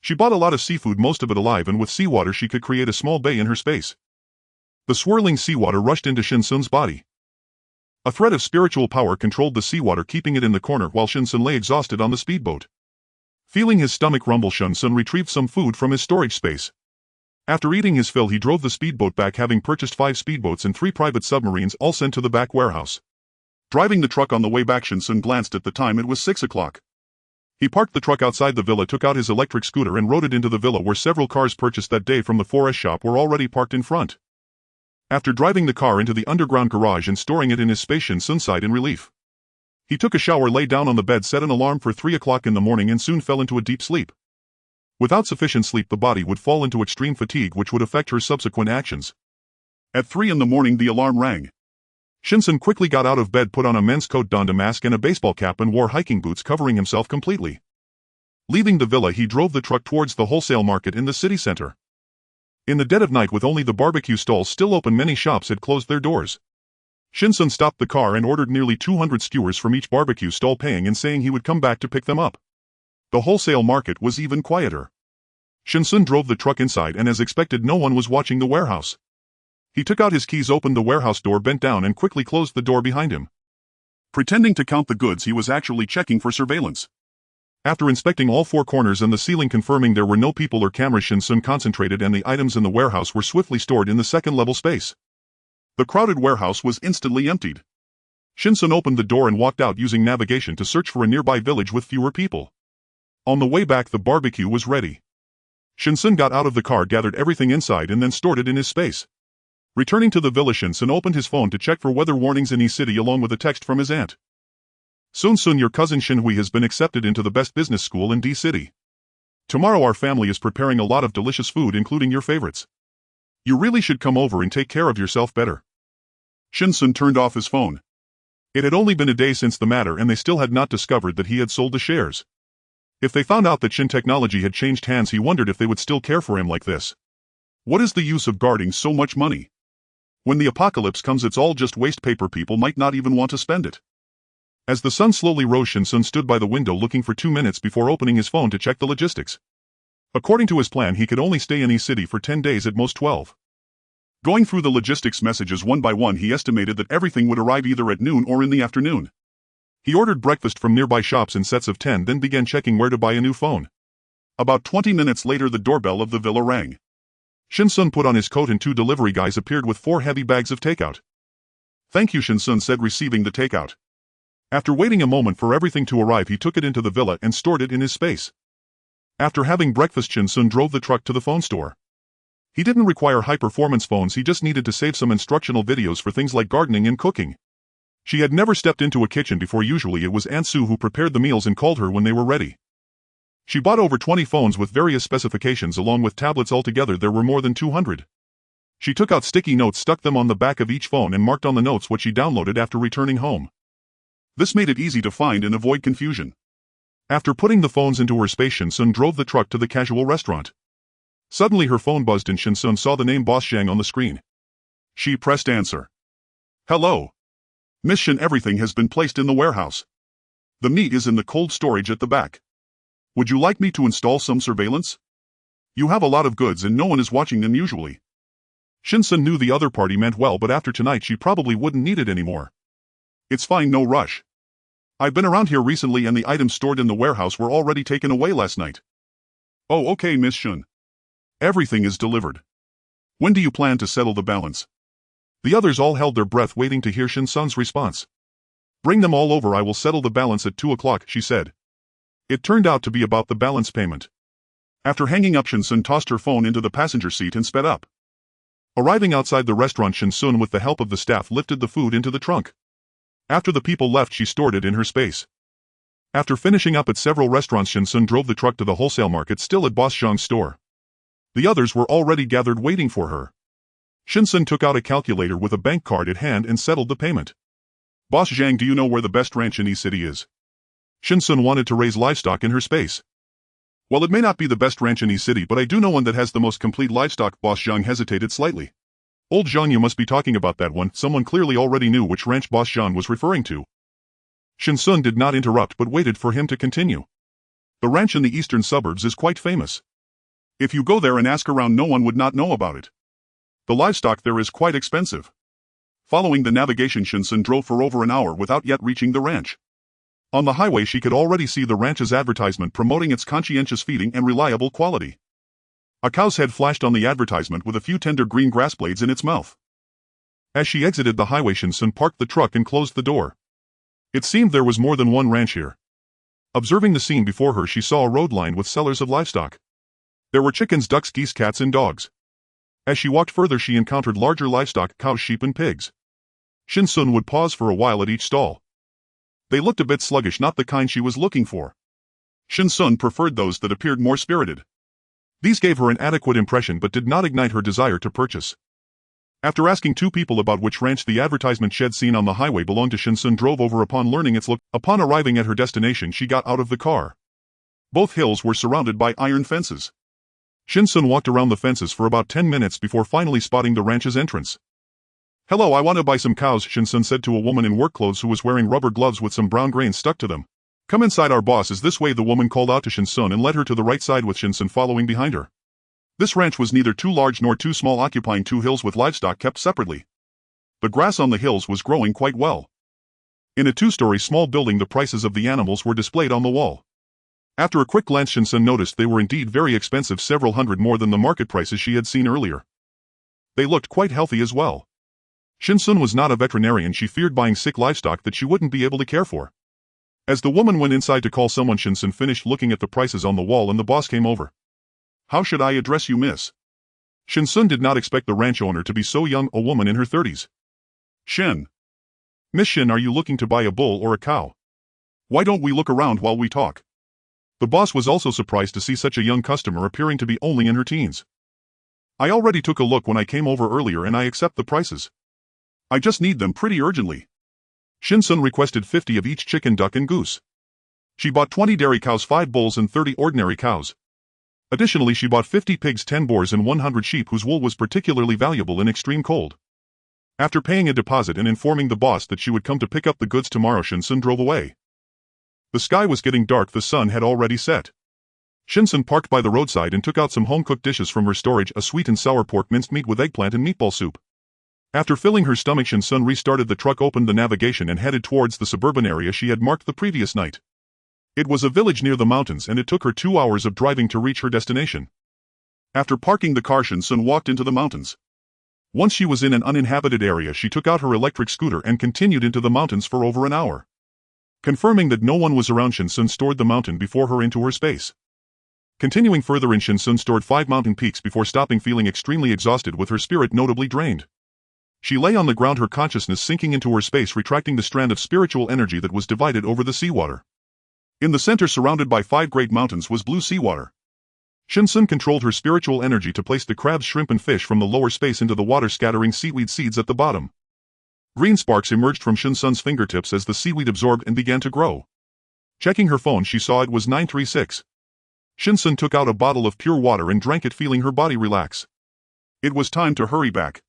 She bought a lot of seafood, most of it alive, and with seawater she could create a small bay in her space. The swirling seawater rushed into Shen Xun's body. A thread of spiritual power controlled the seawater, keeping it in the corner while Shen Xun lay exhausted on the speedboat. Feeling his stomach rumble, Shen Xun retrieved some food from his storage space. After eating his fill, he drove the speedboat back, having purchased 5 speedboats and 3 private submarines, all sent to the back warehouse. Driving the truck on the way back, Shen Xun glanced at the time. It was 6 o'clock. He parked the truck outside the villa, took out his electric scooter and rode it into the villa where several cars purchased that day from the forest shop were already parked in front. After driving the car into the underground garage and storing it in his space, Shen Xun sighed in relief. He took a shower, lay down on the bed, set an alarm for 3 o'clock in the morning and soon fell into a deep sleep. Without sufficient sleep, the body would fall into extreme fatigue, which would affect her subsequent actions. At 3 in the morning the alarm rang. Shen Xun quickly got out of bed, put on a men's coat, donned a mask and a baseball cap and wore hiking boots, covering himself completely. Leaving the villa, he drove the truck towards the wholesale market in the city center. In the dead of night, with only the barbecue stalls still open, many shops had closed their doors. Shen Xun stopped the car and ordered nearly 200 skewers from each barbecue stall, paying and saying he would come back to pick them up. The wholesale market was even quieter. Shen Xun drove the truck inside and, as expected, no one was watching the warehouse. He took out his keys, opened the warehouse door, bent down and quickly closed the door behind him. Pretending to count the goods, he was actually checking for surveillance. After inspecting all 4 corners and the ceiling, confirming there were no people or cameras, Shen Xun concentrated and the items in the warehouse were swiftly stored in the second-level space. The crowded warehouse was instantly emptied. Shen Xun opened the door and walked out, using navigation to search for a nearby village with fewer people. On the way back, the barbecue was ready. Shen Xun got out of the car, gathered everything inside and then stored it in his space. Returning to the villa, Shen Xun opened his phone to check for weather warnings in East City along with a text from his aunt. "Xun, your cousin Shen Hui has been accepted into the best business school in D City. Tomorrow our family is preparing a lot of delicious food including your favorites. You really should come over and take care of yourself better. Shen Xun turned off his phone. It had only been a day since the matter and they still had not discovered that he had sold the shares. If they found out that Shen Technology had changed hands, he wondered if they would still care for him like this. What is the use of guarding so much money? When the apocalypse comes, it's all just waste paper. People might not even want to spend it. As the sun slowly rose, Shen Xun stood by the window looking for 2 minutes before opening his phone to check the logistics. According to his plan, he could only stay in his city for 10 days, at most 12. Going through the logistics messages one by one, he estimated that everything would arrive either at noon or in the afternoon. He ordered breakfast from nearby shops in sets of 10, then began checking where to buy a new phone. About 20 minutes later, the doorbell of the villa rang. Shen Xun put on his coat and 2 delivery guys appeared with 4 heavy bags of takeout. "Thank you," Shen Xun said, receiving the takeout. After waiting a moment for everything to arrive, he took it into the villa and stored it in his space. After having breakfast, Shen Xun drove the truck to the phone store. He didn't require high-performance phones, he just needed to save some instructional videos for things like gardening and cooking. She had never stepped into a kitchen before. Usually it was Aunt Sue who prepared the meals and called her when they were ready. She bought over 20 phones with various specifications along with tablets. Altogether there were more than 200. She took out sticky notes, stuck them on the back of each phone and marked on the notes what she downloaded after returning home. This made it easy to find and avoid confusion. After putting the phones into her space, Shen Xun drove the truck to the casual restaurant. Suddenly her phone buzzed and Shen Xun saw the name Boss Zhang on the screen. She pressed answer. "Hello. Miss Shen, everything has been placed in the warehouse. The meat is in the cold storage at the back. Would you like me to install some surveillance? You have a lot of goods and no one is watching them usually." Shen Xun knew the other party meant well, but after tonight she probably wouldn't need it anymore. "It's fine, no rush. I've been around here recently and the items stored in the warehouse were already taken away last night." "Oh, okay, Miss Shen. Everything is delivered. When do you plan to settle the balance?" The others all held their breath waiting to hear Shen Xun's response. "Bring them all over, I will settle the balance at 2 o'clock, she said. It turned out to be about the balance payment. After hanging up, Shen Xun tossed her phone into the passenger seat and sped up. Arriving outside the restaurant, Shen Xun with the help of the staff lifted the food into the trunk. After the people left, she stored it in her space. After finishing up at several restaurants, Shen Xun drove the truck to the wholesale market, still at Boss Zhang's store. The others were already gathered waiting for her. Shen Xun took out a calculator with a bank card at hand and settled the payment. "Boss Zhang, do you know where the best ranch in East City is?" Shen Xun wanted to raise livestock in her space. "Well, it may not be the best ranch in East City, but I do know one that has the most complete livestock." Boss Zhang hesitated slightly. "Old Zhang, you must be talking about that one." Someone clearly already knew which ranch Boss Zhang was referring to. Shen Xun did not interrupt but waited for him to continue. "The ranch in the eastern suburbs is quite famous. If you go there and ask around, no one would not know about it. The livestock there is quite expensive." Following the navigation, Shen Xun drove for over an hour without yet reaching the ranch. On the highway she could already see the ranch's advertisement promoting its conscientious feeding and reliable quality. A cow's head flashed on the advertisement with a few tender green grass blades in its mouth. As she exited the highway, Shen Xun parked the truck and closed the door. It seemed there was more than one ranch here. Observing the scene before her, she saw a road lined with sellers of livestock. There were chickens, ducks, geese, cats, and dogs. As she walked further, she encountered larger livestock, cows, sheep, and pigs. Shen Xun would pause for a while at each stall. They looked a bit sluggish, not the kind she was looking for. Shen Xun preferred those that appeared more spirited. These gave her an adequate impression but did not ignite her desire to purchase. After asking 2 people about which ranch the advertisement shed seen on the highway belonged to, Shen Xun drove over upon learning its look. Upon arriving at her destination, she got out of the car. Both hills were surrounded by iron fences. Shen Xun walked around the fences for about 10 minutes before finally spotting the ranch's entrance. "Hello, I want to buy some cows," Shen Xun said to a woman in work clothes who was wearing rubber gloves with some brown grains stuck to them. "Come inside, our boss is this way," the woman called out to Shen Xun and led her to the right side with Shen Xun following behind her. This ranch was neither too large nor too small, occupying 2 hills with livestock kept separately. The grass on the hills was growing quite well. In a 2-story small building, the prices of the animals were displayed on the wall. After a quick glance, Shen Xun noticed they were indeed very expensive, several hundred more than the market prices she had seen earlier. They looked quite healthy as well. Shen Xun was not a veterinarian, she feared buying sick livestock that she wouldn't be able to care for. As the woman went inside to call someone, Shen Xun finished looking at the prices on the wall and the boss came over. "How should I address you, miss?" Shen Xun did not expect the ranch owner to be so young, a woman in her 30s. "Shen." "Miss Shen, are you looking to buy a bull or a cow? Why don't we look around while we talk?" The boss was also surprised to see such a young customer appearing to be only in her teens. I already took a look when I came over earlier and I accept the prices. I just need them pretty urgently. Shen Xun requested 50 of each chicken, duck and goose. She bought 20 dairy cows, 5 bulls and 30 ordinary cows. Additionally, she bought 50 pigs, 10 boars and 100 sheep whose wool was particularly valuable in extreme cold. After paying a deposit and informing the boss that she would come to pick up the goods tomorrow, Shen Xun drove away. The sky was getting dark, the sun had already set. Shen Xun parked by the roadside and took out some home-cooked dishes from her storage, a sweet and sour pork minced meat with eggplant and meatball soup. After filling her stomach, Shen Xun restarted the truck, opened the navigation and headed towards the suburban area she had marked the previous night. It was a village near the mountains and it took her 2 hours of driving to reach her destination. After parking the car, Shen Xun walked into the mountains. Once she was in an uninhabited area, she took out her electric scooter and continued into the mountains for over an hour. Confirming that no one was around, Shen Xun stored the mountain before her into her space. Continuing further in, Shen Xun stored 5 mountain peaks before stopping, feeling extremely exhausted with her spirit notably drained. She lay on the ground, her consciousness sinking into her space, retracting the strand of spiritual energy that was divided over the seawater. In the center, surrounded by 5 great mountains, was blue seawater. Shen Xun controlled her spiritual energy to place the crabs, shrimp and fish from the lower space into the water, scattering seaweed seeds at the bottom. Green sparks emerged from Shen Xun's fingertips as the seaweed absorbed and began to grow. Checking her phone, she saw it was 9:36. Shen Xun took out a bottle of pure water and drank it, feeling her body relax. It was time to hurry back.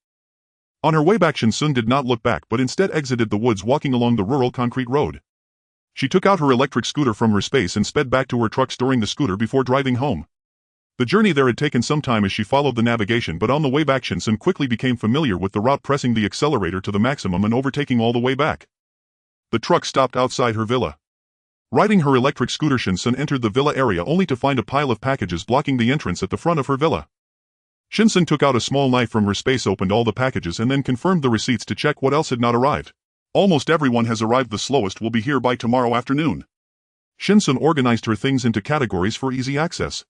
On her way back, Shen Xun did not look back but instead exited the woods, walking along the rural concrete road. She took out her electric scooter from her space and sped back to her truck, storing the scooter before driving home. The journey there had taken some time as she followed the navigation, but on the way back Shen Xun quickly became familiar with the route, pressing the accelerator to the maximum and overtaking all the way back. The truck stopped outside her villa. Riding her electric scooter, Shen Xun entered the villa area only to find a pile of packages blocking the entrance at the front of her villa. Shen Xun took out a small knife from her space, opened all the packages and then confirmed the receipts to check what else had not arrived. Almost everyone has arrived, the slowest will be here by tomorrow afternoon. Shen Xun organized her things into categories for easy access.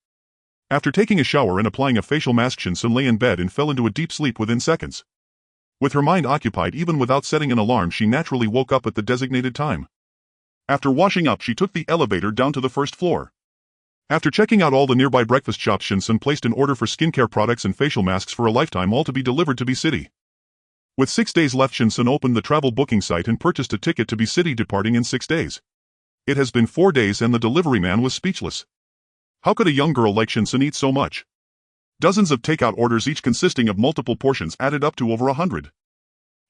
After taking a shower and applying a facial mask, Shen Xun lay in bed and fell into a deep sleep within seconds. With her mind occupied, even without setting an alarm, she naturally woke up at the designated time. After washing up, she took the elevator down to the first floor. After checking out all the nearby breakfast shops, Shen Xun placed an order for skincare products and facial masks for a lifetime, all to be delivered to B City. With 6 days left, Shen Xun opened the travel booking site and purchased a ticket to B City, departing in 6 days. It has been 4 days and the delivery man was speechless. How could a young girl like Shen Xun eat so much? Dozens of takeout orders, each consisting of multiple portions, added up to over 100.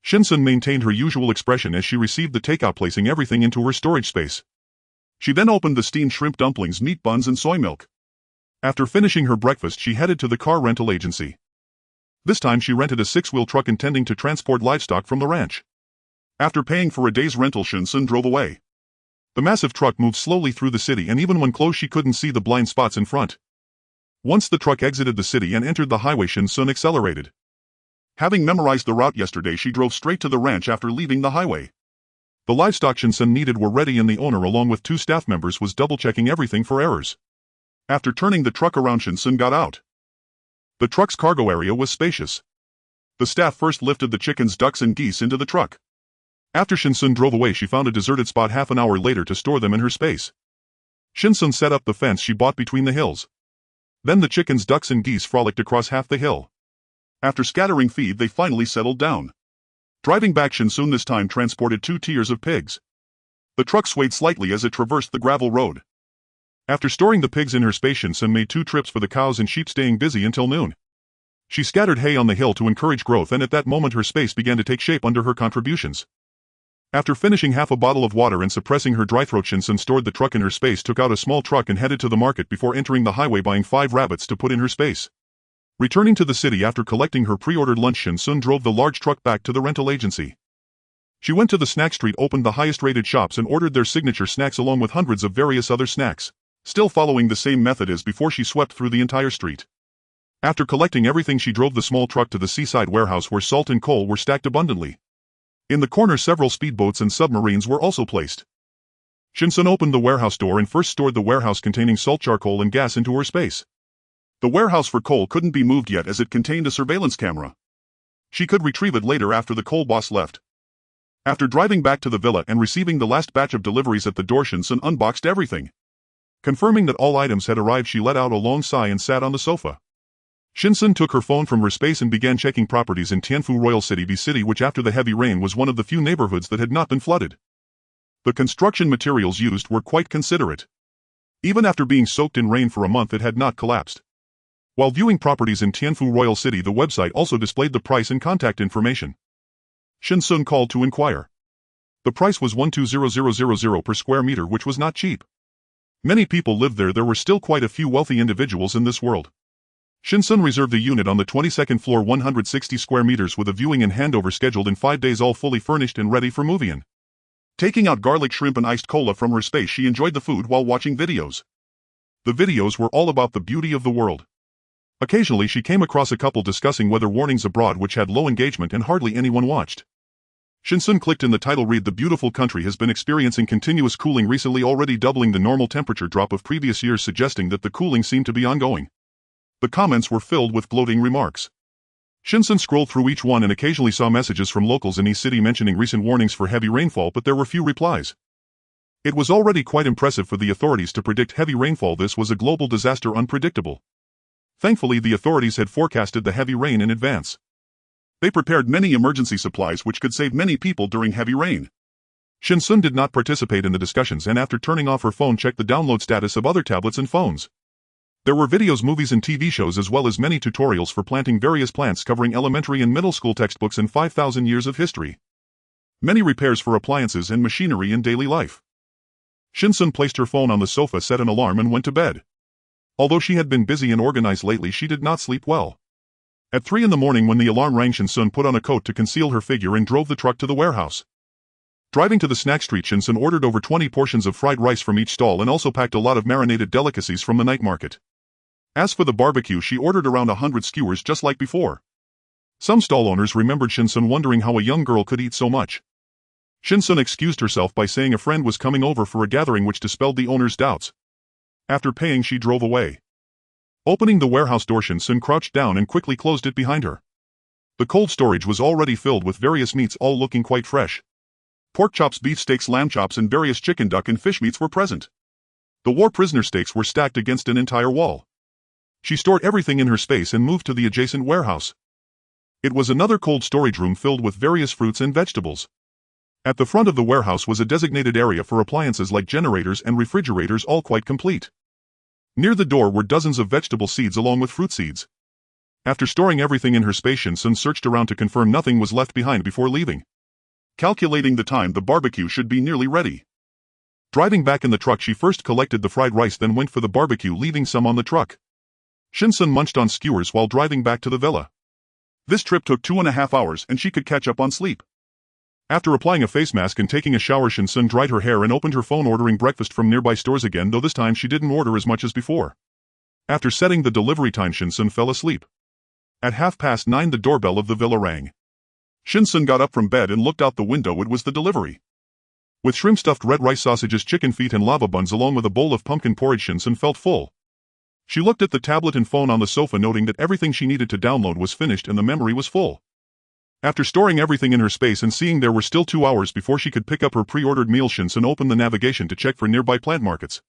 Shen Xun maintained her usual expression as she received the takeout, placing everything into her storage space. She then opened the steamed shrimp dumplings, meat buns and soy milk. After finishing her breakfast, she headed to the car rental agency. This time she rented a 6-wheel truck intending to transport livestock from the ranch. After paying for a day's rental, Shen Xun drove away. The massive truck moved slowly through the city, and even when close she couldn't see the blind spots in front. Once the truck exited the city and entered the highway, Shen Xun accelerated. Having memorized the route yesterday, she drove straight to the ranch after leaving the highway. The livestock Shen Xun needed were ready and the owner, along with 2 staff members, was double-checking everything for errors. After turning the truck around, Shen Xun got out. The truck's cargo area was spacious. The staff first lifted the chickens, ducks and geese into the truck. After Shen Xun drove away, she found a deserted spot half an hour later to store them in her space. Shen Xun set up the fence she bought between the hills. Then the chickens, ducks and geese frolicked across half the hill. After scattering feed, they finally settled down. Driving back, Shen Xun this time transported 2 tiers of pigs. The truck swayed slightly as it traversed the gravel road. After storing the pigs in her space, Shen Xun made 2 trips for the cows and sheep, staying busy until noon. She scattered hay on the hill to encourage growth, and at that moment her space began to take shape under her contributions. After finishing half a bottle of water and suppressing her dry throat, Shen Xun stored the truck in her space, took out a small truck and headed to the market before entering the highway, buying 5 rabbits to put in her space. Returning to the city after collecting her pre-ordered lunch, Shen Xun drove the large truck back to the rental agency. She went to the snack street, opened the highest-rated shops and ordered their signature snacks along with hundreds of various other snacks, still following the same method as before. She swept through the entire street. After collecting everything, she drove the small truck to the seaside warehouse where salt and coal were stacked abundantly. In the corner, several speedboats and submarines were also placed. Shen Xun opened the warehouse door and first stored the warehouse containing salt, charcoal and gas into her space. The warehouse for coal couldn't be moved yet as it contained a surveillance camera. She could retrieve it later after the coal boss left. After driving back to the villa and receiving the last batch of deliveries at the door, Shen Xun unboxed everything. Confirming that all items had arrived, she let out a long sigh and sat on the sofa. Shen Xun took her phone from her space and began checking properties in Tianfu Royal City B City, which after the heavy rain was one of the few neighborhoods that had not been flooded. The construction materials used were quite considerate. Even after being soaked in rain for a month, it had not collapsed. While viewing properties in Tianfu Royal City, the website also displayed the price and contact information. Shen Xun called to inquire. The price was 120000 per square meter, which was not cheap. Many people lived there. There were still quite a few wealthy individuals in this world. Shen Xun reserved a unit on the 22nd floor, 160 square meters, with a viewing and handover scheduled in 5 days, all fully furnished and ready for move-in. Taking out garlic shrimp and iced cola from her space, she enjoyed the food while watching videos. The videos were all about the beauty of the world. Occasionally she came across a couple discussing weather warnings abroad which had low engagement and hardly anyone watched. Shen Xun clicked in the title. Read: the beautiful country has been experiencing continuous cooling recently, already doubling the normal temperature drop of previous years, suggesting that the cooling seemed to be ongoing. The comments were filled with gloating remarks. Shen Xun scrolled through each one and occasionally saw messages from locals in East City mentioning recent warnings for heavy rainfall, but there were few replies. It was already quite impressive for the authorities to predict heavy rainfall. This was a global disaster, unpredictable. Thankfully, the authorities had forecasted the heavy rain in advance. They prepared many emergency supplies which could save many people during heavy rain. Shen Xun did not participate in the discussions, and after turning off her phone, checked the download status of other tablets and phones. There were videos, movies and TV shows, as well as many tutorials for planting various plants covering elementary and middle school textbooks and 5,000 years of history. Many repairs for appliances and machinery in daily life. Shen Xun placed her phone on the sofa, set an alarm and went to bed. Although she had been busy and organized lately, she did not sleep well. At 3 in the morning, when the alarm rang, Shen Xun put on a coat to conceal her figure and drove the truck to the warehouse. Driving to the snack street, Shen Xun ordered over 20 portions of fried rice from each stall and also packed a lot of marinated delicacies from the night market. As for the barbecue, she ordered around 100 skewers just like before. Some stall owners remembered Shen Xun, wondering how a young girl could eat so much. Shen Xun excused herself by saying a friend was coming over for a gathering, which dispelled the owner's doubts. After paying, she drove away. Opening the warehouse door, Shen Xun crouched down and quickly closed it behind her. The cold storage was already filled with various meats, all looking quite fresh. Pork chops, beef steaks, lamb chops and various chicken, duck and fish meats were present. The war prisoner steaks were stacked against an entire wall. She stored everything in her space and moved to the adjacent warehouse. It was another cold storage room filled with various fruits and vegetables. At the front of the warehouse was a designated area for appliances like generators and refrigerators, all quite complete. Near the door were dozens of vegetable seeds along with fruit seeds. After storing everything in her space, Shen Xun searched around to confirm nothing was left behind before leaving. Calculating the time, the barbecue should be nearly ready. Driving back in the truck, she first collected the fried rice, then went for the barbecue, leaving some on the truck. Shen Xun munched on skewers while driving back to the villa. This trip took 2.5 hours and she could catch up on sleep. After applying a face mask and taking a shower, Shen Xun dried her hair and opened her phone, ordering breakfast from nearby stores again, though this time she didn't order as much as before. After setting the delivery time, Shen Xun fell asleep. At 9:30, the doorbell of the villa rang. Shen Xun got up from bed and looked out the window. It was the delivery. With shrimp, stuffed red rice, sausages, chicken feet and lava buns along with a bowl of pumpkin porridge, Shen Xun felt full. She looked at the tablet and phone on the sofa, noting that everything she needed to download was finished and the memory was full. After storing everything in her space and seeing there were still 2 hours before she could pick up her pre-ordered meal, Shen Xun opened the navigation to check for nearby plant markets.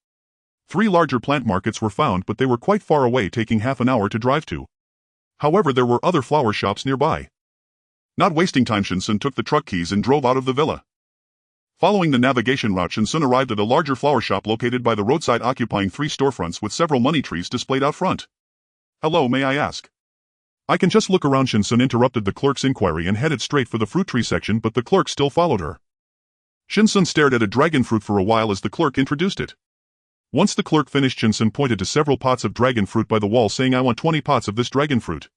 3 larger plant markets were found, but they were quite far away, taking half an hour to drive to. However, there were other flower shops nearby. Not wasting time, Shen Xun took the truck keys and drove out of the villa. Following the navigation route, Shen Xun arrived at a larger flower shop located by the roadside, occupying 3 storefronts with several money trees displayed out front. "Hello, may I ask?" "I can just look around," Shen Xun interrupted the clerk's inquiry and headed straight for the fruit tree section, but the clerk still followed her. Shen Xun stared at a dragon fruit for a while as the clerk introduced it. Once the clerk finished, Shen Xun pointed to several pots of dragon fruit by the wall, saying, "I want 20 pots of this dragon fruit."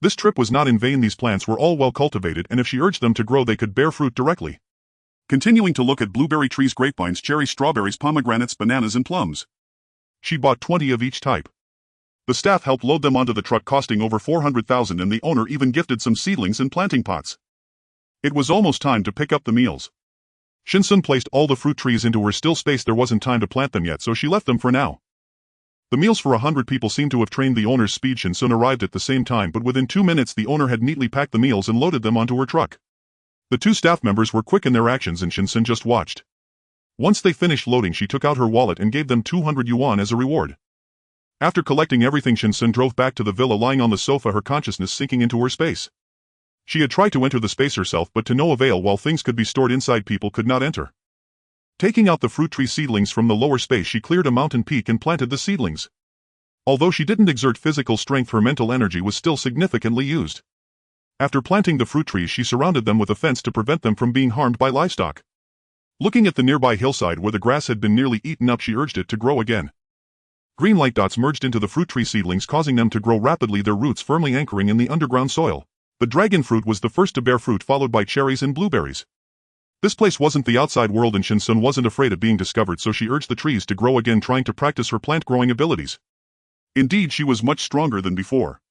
This trip was not in vain. These plants were all well cultivated, and if she urged them to grow, they could bear fruit directly. Continuing to look at blueberry trees, grapevines, cherries, strawberries, pomegranates, bananas and plums. She bought 20 of each type. The staff helped load them onto the truck, costing over 400,000, and the owner even gifted some seedlings and planting pots. It was almost time to pick up the meals. Shen Xun placed all the fruit trees into her still space. There wasn't time to plant them yet, so she left them for now. The meals for 100 people seemed to have trained the owner's speed. Shen Xun arrived at the same time, but within 2 minutes the owner had neatly packed the meals and loaded them onto her truck. The 2 staff members were quick in their actions, and Shen Xun just watched. Once they finished loading, she took out her wallet and gave them 200 yuan as a reward. After collecting everything, Shen Xun drove back to the villa, lying on the sofa, her consciousness sinking into her space. She had tried to enter the space herself, but to no avail. While things could be stored inside, people could not enter. Taking out the fruit tree seedlings from the lower space, she cleared a mountain peak and planted the seedlings. Although she didn't exert physical strength, her mental energy was still significantly used. After planting the fruit trees, she surrounded them with a fence to prevent them from being harmed by livestock. Looking at the nearby hillside where the grass had been nearly eaten up, she urged it to grow again. Green light dots merged into the fruit tree seedlings, causing them to grow rapidly, their roots firmly anchoring in the underground soil. The dragon fruit was the first to bear fruit, followed by cherries and blueberries. This place wasn't the outside world, and Shen Xun wasn't afraid of being discovered, so she urged the trees to grow again, trying to practice her plant-growing abilities. Indeed, she was much stronger than before.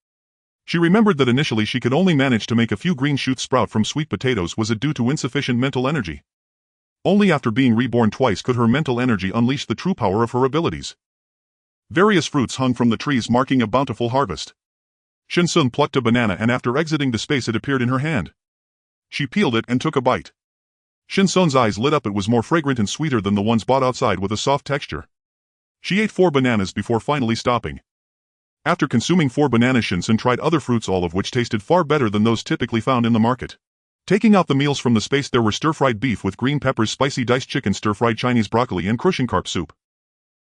She remembered that initially she could only manage to make a few green shoots sprout from sweet potatoes. Was it due to insufficient mental energy? Only after being reborn twice could her mental energy unleash the true power of her abilities. Various fruits hung from the trees, marking a bountiful harvest. Shen Xun plucked a banana, and after exiting the space it appeared in her hand. She peeled it and took a bite. Shen Xun's eyes lit up. It was more fragrant and sweeter than the ones bought outside, with a soft texture. She ate 4 bananas before finally stopping. After consuming 4 bananas, Shen Xun tried other fruits, all of which tasted far better than those typically found in the market. Taking out the meals from the space, there were stir-fried beef with green peppers, spicy diced chicken, stir-fried Chinese broccoli, and crucian carp soup.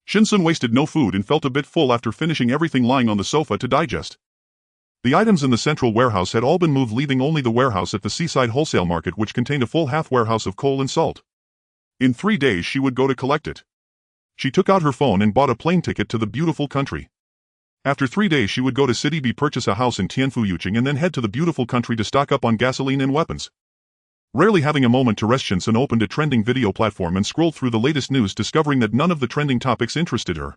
Shen Xun wasted no food and felt a bit full after finishing everything lying on the sofa to digest. The items in the central warehouse had all been moved, leaving only the warehouse at the seaside wholesale market, which contained a full half warehouse of coal and salt. In 3 days she would go to collect it. She took out her phone and bought a plane ticket to the beautiful country. After 3 days she would go to City B, purchase a house in Tianfu Yuqing, and then head to the beautiful country to stock up on gasoline and weapons. Rarely having a moment to rest, Shen Xun opened a trending video platform and scrolled through the latest news, discovering that none of the trending topics interested her.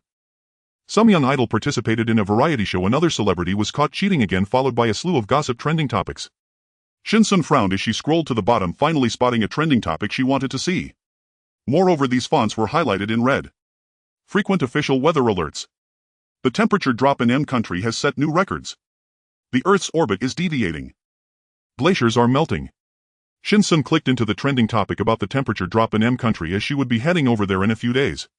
Some young idol participated in a variety show, another celebrity was caught cheating again, followed by a slew of gossip trending topics. Shen Xun frowned as she scrolled to the bottom, finally spotting a trending topic she wanted to see. Moreover, these fonts were highlighted in red. Frequent official weather alerts. The temperature drop in M country has set new records. The Earth's orbit is deviating. Glaciers are melting. Shen Xun clicked into the trending topic about the temperature drop in M country, as she would be heading over there in a few days.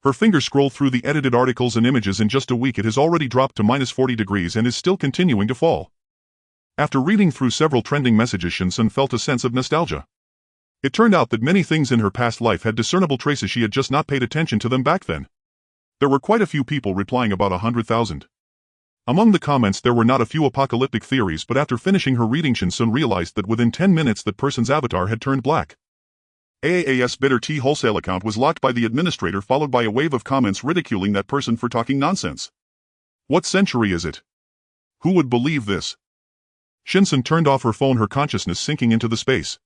Her fingers scrolled through the edited articles and images. In just a week it has already dropped to -40 degrees and is still continuing to fall. After reading through several trending messages, Shen Xun felt a sense of nostalgia. It turned out that many things in her past life had discernible traces, she had just not paid attention to them back then. There were quite a few people replying, about 100,000. Among the comments there were not a few apocalyptic theories, but after finishing her reading, Shen Xun realized that within 10 minutes that person's avatar had turned black. AAA's bitter tea wholesale account was locked by the administrator, followed by a wave of comments ridiculing that person for talking nonsense. What century is it? Who would believe this? Shen Xun turned off her phone, her consciousness sinking into the space.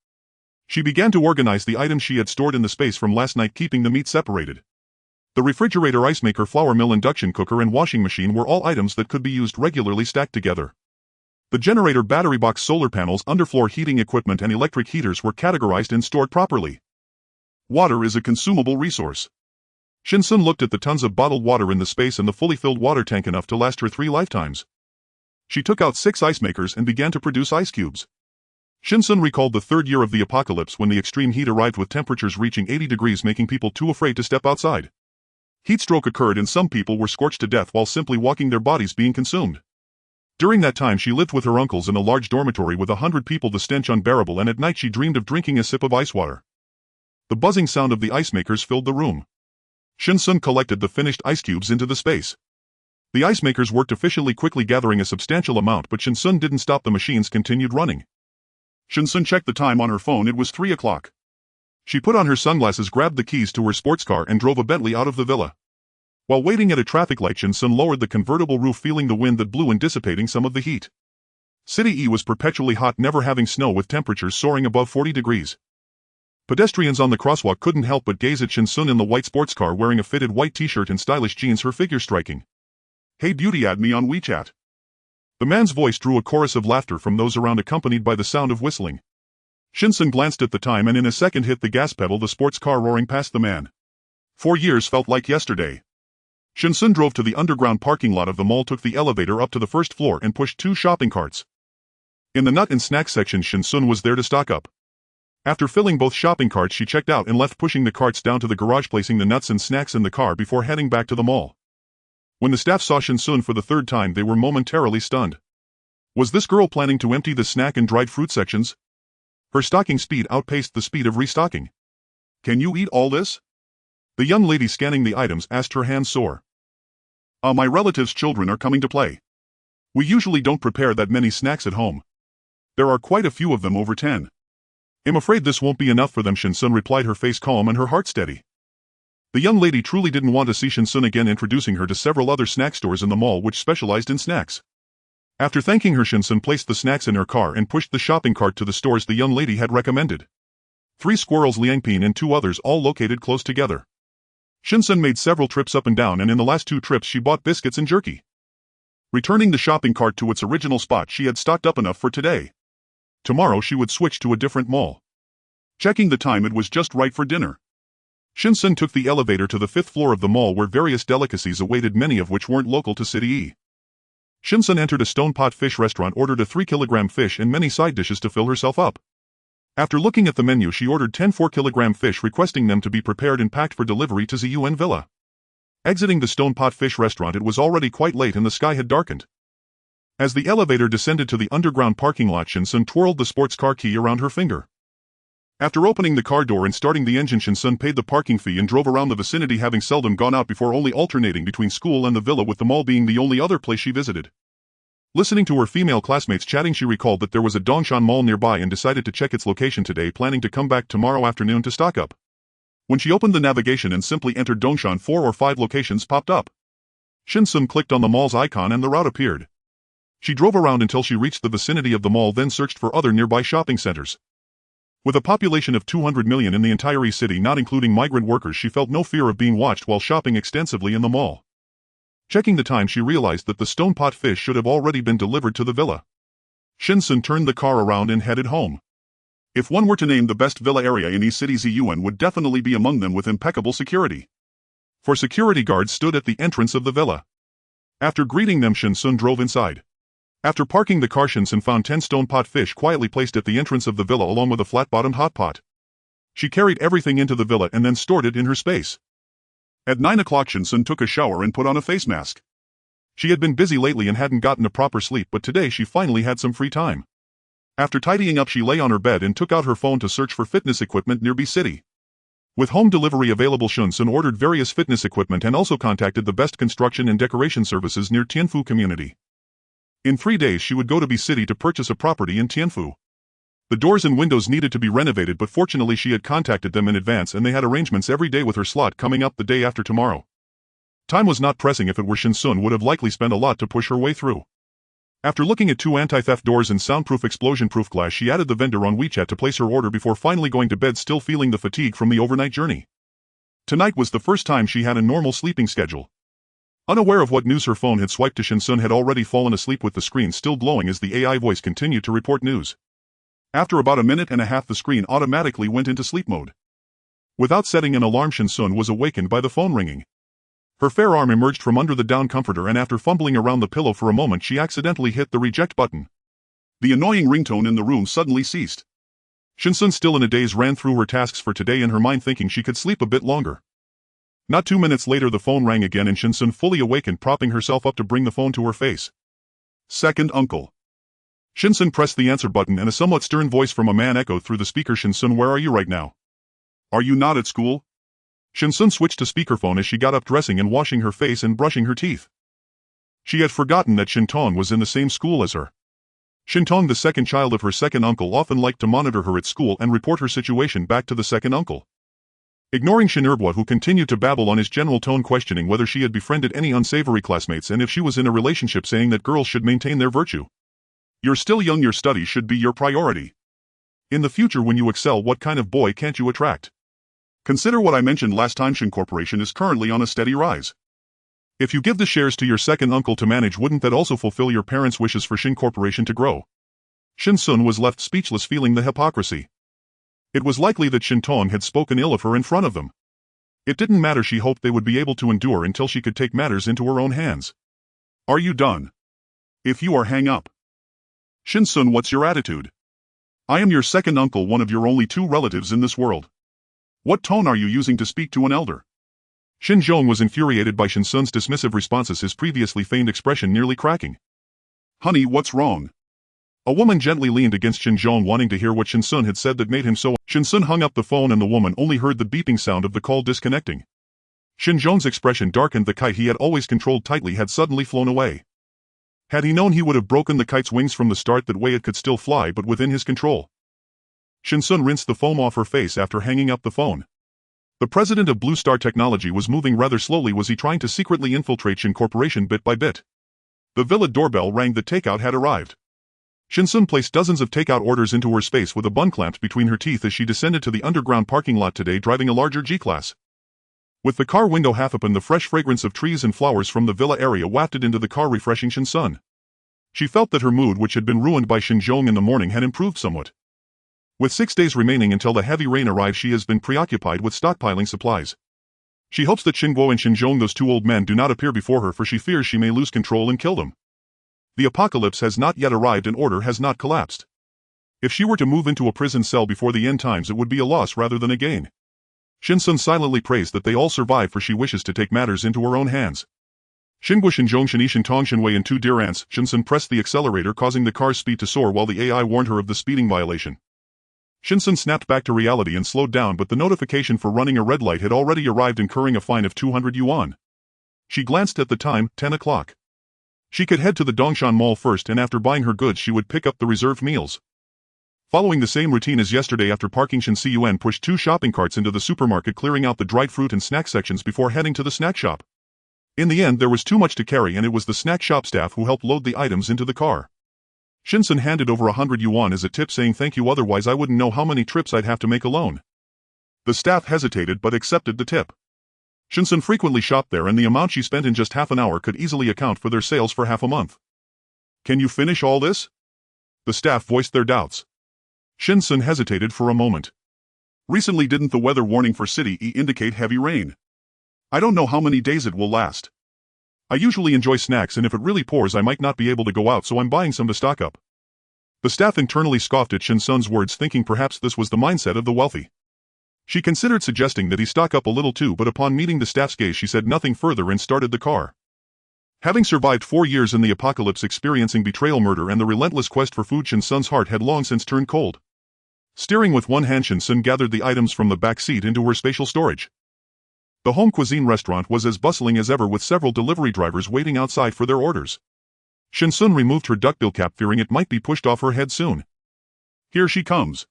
She began to organize the items she had stored in the space from last night, keeping the meat separated. The refrigerator, ice maker, flour mill, induction cooker, and washing machine were all items that could be used regularly, stacked together. The generator, battery box, solar panels, underfloor heating equipment, and electric heaters were categorized and stored properly. Water is a consumable resource. Shen Xun looked at the tons of bottled water in the space and the fully filled water tank, enough to last her 3 lifetimes. She took out 6 ice makers and began to produce ice cubes. Shen Xun recalled the 3rd year of the apocalypse, when the extreme heat arrived, with temperatures reaching 80 degrees, making people too afraid to step outside. Heatstroke occurred and some people were scorched to death while simply walking, their bodies being consumed. During that time she lived with her uncles in a large dormitory with 100 people, the stench unbearable, and at night she dreamed of drinking a sip of ice water. The buzzing sound of the ice makers filled the room. Shen Xun collected the finished ice cubes into the space. The ice makers worked efficiently, quickly gathering a substantial amount, but Shen Xun didn't stop, the machines continued running. Shen Xun checked the time on her phone, it was 3 o'clock. She put on her sunglasses, grabbed the keys to her sports car, and drove a Bentley out of the villa. While waiting at a traffic light, Shen Xun lowered the convertible roof, feeling the wind that blew and dissipating some of the heat. City E was perpetually hot, never having snow, with temperatures soaring above 40 degrees. Pedestrians on the crosswalk couldn't help but gaze at Shen Xun in the white sports car, wearing a fitted white t-shirt and stylish jeans, her figure striking. "Hey beauty, add me on WeChat." The man's voice drew a chorus of laughter from those around, accompanied by the sound of whistling. Shen Xun glanced at the time and in a second hit the gas pedal, the sports car roaring past the man. 4 years felt like yesterday. Shen Xun drove to the underground parking lot of the mall, took the elevator up to the 1st floor, and pushed 2 shopping carts. In the nut and snack section, Shen Xun was there to stock up. After filling both shopping carts, she checked out and left, pushing the carts down to the garage, placing the nuts and snacks in the car before heading back to the mall. When the staff saw Shen Xun for the third time, they were momentarily stunned. Was this girl planning to empty the snack and dried fruit sections? Her stocking speed outpaced the speed of restocking. "Can you eat all this?" The young lady scanning the items asked, her hands sore. My relatives' children are coming to play. We usually don't prepare that many snacks at home. There are quite a few of them, over 10. I'm afraid this won't be enough for them, Shen Xun replied, her face calm and her heart steady. The young lady truly didn't want to see Shen Xun again, introducing her to several other snack stores in the mall which specialized in snacks. After thanking her, Shen Xun placed the snacks in her car and pushed the shopping cart to the stores the young lady had recommended. 3 squirrels, Liangpin and 2 others, all located close together. Shen Xun made several trips up and down, and in the last 2 trips she bought biscuits and jerky. Returning the shopping cart to its original spot, she had stocked up enough for today. Tomorrow she would switch to a different mall. Checking the time, it was just right for dinner. Shen Xun took the elevator to the 5th floor of the mall, where various delicacies awaited, many of which weren't local to City E. Shen Xun entered a stone pot fish restaurant, ordered a 3-kilogram fish and many side dishes to fill herself up. After looking at the menu, she ordered 10 4-kilogram fish, requesting them to be prepared and packed for delivery to Ziyuan Villa. Exiting the stone pot fish restaurant, it was already quite late and the sky had darkened. As the elevator descended to the underground parking lot, Shen Xun twirled the sports car key around her finger. After opening the car door and starting the engine, Shen Xun paid the parking fee and drove around the vicinity, having seldom gone out before, only alternating between school and the villa, with the mall being the only other place she visited. Listening to her female classmates chatting, she recalled that there was a Dongshan mall nearby and decided to check its location today, planning to come back tomorrow afternoon to stock up. When she opened the navigation and simply entered Dongshan, 4 or 5 locations popped up. Shen Xun clicked on the mall's icon and the route appeared. She drove around until she reached the vicinity of the mall, then searched for other nearby shopping centers. With a population of 200 million in the entire city, not including migrant workers, she felt no fear of being watched while shopping extensively in the mall. Checking the time, she realized that the stone pot fish should have already been delivered to the villa. Shen Xun turned the car around and headed home. If one were to name the best villa area in East City, Ziyuan would definitely be among them, with impeccable security. 4 security guards stood at the entrance of the villa. After greeting them, Shen Xun drove inside. After parking the car, Shen Xun found 10 stone pot fish quietly placed at the entrance of the villa, along with a flat-bottomed hot pot. She carried everything into the villa and then stored it in her space. At 9 o'clock, Shen Xun took a shower and put on a face mask. She had been busy lately and hadn't gotten a proper sleep, but today she finally had some free time. After tidying up, she lay on her bed and took out her phone to search for fitness equipment near B City. With home delivery available, Shen Xun ordered various fitness equipment and also contacted the best construction and decoration services near Tianfu community. In 3 days she would go to B City to purchase a property in Tianfu. The doors and windows needed to be renovated, but fortunately she had contacted them in advance and they had arrangements every day, with her slot coming up the day after tomorrow. Time was not pressing. If it were, Shen Xun would have likely spent a lot to push her way through. After looking at 2 anti-theft doors and soundproof explosion-proof glass, she added the vendor on WeChat to place her order before finally going to bed, still feeling the fatigue from the overnight journey. Tonight was the first time she had a normal sleeping schedule. Unaware of what news her phone had swiped to, Shen Xun had already fallen asleep with the screen still glowing as the AI voice continued to report news. After about a minute and a half, the screen automatically went into sleep mode. Without setting an alarm, Shen Xun was awakened by the phone ringing. Her fair arm emerged from under the down comforter, and after fumbling around the pillow for a moment, she accidentally hit the reject button. The annoying ringtone in the room suddenly ceased. Shen Xun, still in a daze, ran through her tasks for today in her mind, thinking she could sleep a bit longer. Not 2 minutes later, the phone rang again and Shen Xun fully awakened, propping herself up to bring the phone to her face. "Second uncle." Shen Xun pressed the answer button and a somewhat stern voice from a man echoed through the speaker. "Shen Xun, where are you right now? Are you not at school?" Shen Xun switched to speakerphone as she got up, dressing and washing her face and brushing her teeth. She had forgotten that Shen Tong was in the same school as her. Shen Tong, the second child of her second uncle, often liked to monitor her at school and report her situation back to the second uncle. Ignoring Shen Erbwa, who continued to babble on his general tone, questioning whether she had befriended any unsavory classmates and if she was in a relationship, saying that girls should maintain their virtue. "You're still young, your studies should be your priority. In the future, when you excel, what kind of boy can't you attract? Consider what I mentioned last time. Shen Corporation is currently on a steady rise. If you give the shares to your second uncle to manage, wouldn't that also fulfill your parents' wishes for Shen Corporation to grow?" Shen Xun was left speechless, feeling the hypocrisy. It was likely that Shen Tong had spoken ill of her in front of them. It didn't matter. She hoped they would be able to endure until she could take matters into her own hands. "Are you done? If you are, hang up." "Shen Xun, what's your attitude? I am your second uncle, one of your only two relatives in this world. What tone are you using to speak to an elder? Shen Xun was infuriated by Shen Xun's dismissive responses, his previously feigned expression nearly cracking. Honey, what's wrong? A woman gently leaned against Shen Xun, wanting to hear what Shen Xun had said that made him so. Shen Xun hung up the phone and the woman only heard the beeping sound of the call disconnecting. Shen Xun's expression darkened. The kite he had always controlled tightly had suddenly flown away. Had he known, he would have broken the kite's wings from the start. That way it could still fly, but within his control. Shen Xun rinsed the foam off her face after hanging up the phone. The president of Blue Star Technology was moving rather slowly. Was he trying to secretly infiltrate Shen Corporation bit by bit? The villa doorbell rang. The takeout had arrived. Shen Xun placed dozens of takeout orders into her space with a bun clamped between her teeth as she descended to the underground parking lot today, driving a larger G-Class. With the car window half open, the fresh fragrance of trees and flowers from the villa area wafted into the car, refreshing Shen Xun. She felt that her mood, which had been ruined by Shen Zhong in the morning, had improved somewhat. With 6 days remaining until the heavy rain arrives, she has been preoccupied with stockpiling supplies. She hopes that Shen Guo and Shen Zhong, those two old men, do not appear before her, for she fears she may lose control and kill them. The apocalypse has not yet arrived and order has not collapsed. If she were to move into a prison cell before the end times, it would be a loss rather than a gain. Shen Xun silently prays that they all survive, for she wishes to take matters into her own hands. Shen Guo, Shen Zhong, Shen Yi, Shen Tong, Shen Wei and two dear aunts. Shen Xun pressed the accelerator, causing the car's speed to soar while the AI warned her of the speeding violation. Shen Xun snapped back to reality and slowed down, but the notification for running a red light had already arrived, incurring a fine of 200 yuan. She glanced at the time, 10 o'clock. She could head to the Dongshan Mall first, and after buying her goods she would pick up the reserved meals. Following the same routine as yesterday, after parking, Shen Xun pushed 2 shopping carts into the supermarket, clearing out the dried fruit and snack sections before heading to the snack shop. In the end, there was too much to carry, and it was the snack shop staff who helped load the items into the car. Shen Xun handed over 100 yuan as a tip, saying thank you, otherwise I wouldn't know how many trips I'd have to make alone. The staff hesitated but accepted the tip. Shen Xun frequently shopped there, and the amount she spent in just half an hour could easily account for their sales for half a month. Can you finish all this? The staff voiced their doubts. Shen Xun hesitated for a moment. Recently, didn't the weather warning for City E indicate heavy rain? I don't know how many days it will last. I usually enjoy snacks, and if it really pours I might not be able to go out, so I'm buying some to stock up. The staff internally scoffed at Shen Xun's words, thinking perhaps this was the mindset of the wealthy. She considered suggesting that he stock up a little too, but upon meeting the staff's gaze she said nothing further and started the car. Having survived 4 years in the apocalypse, experiencing betrayal, murder and the relentless quest for food, Shen Xun's heart had long since turned cold. Steering with one hand, Shen Xun gathered the items from the back seat into her spatial storage. The home cuisine restaurant was as bustling as ever, with several delivery drivers waiting outside for their orders. Shen Xun removed her duckbill cap, fearing it might be pushed off her head soon. Here she comes.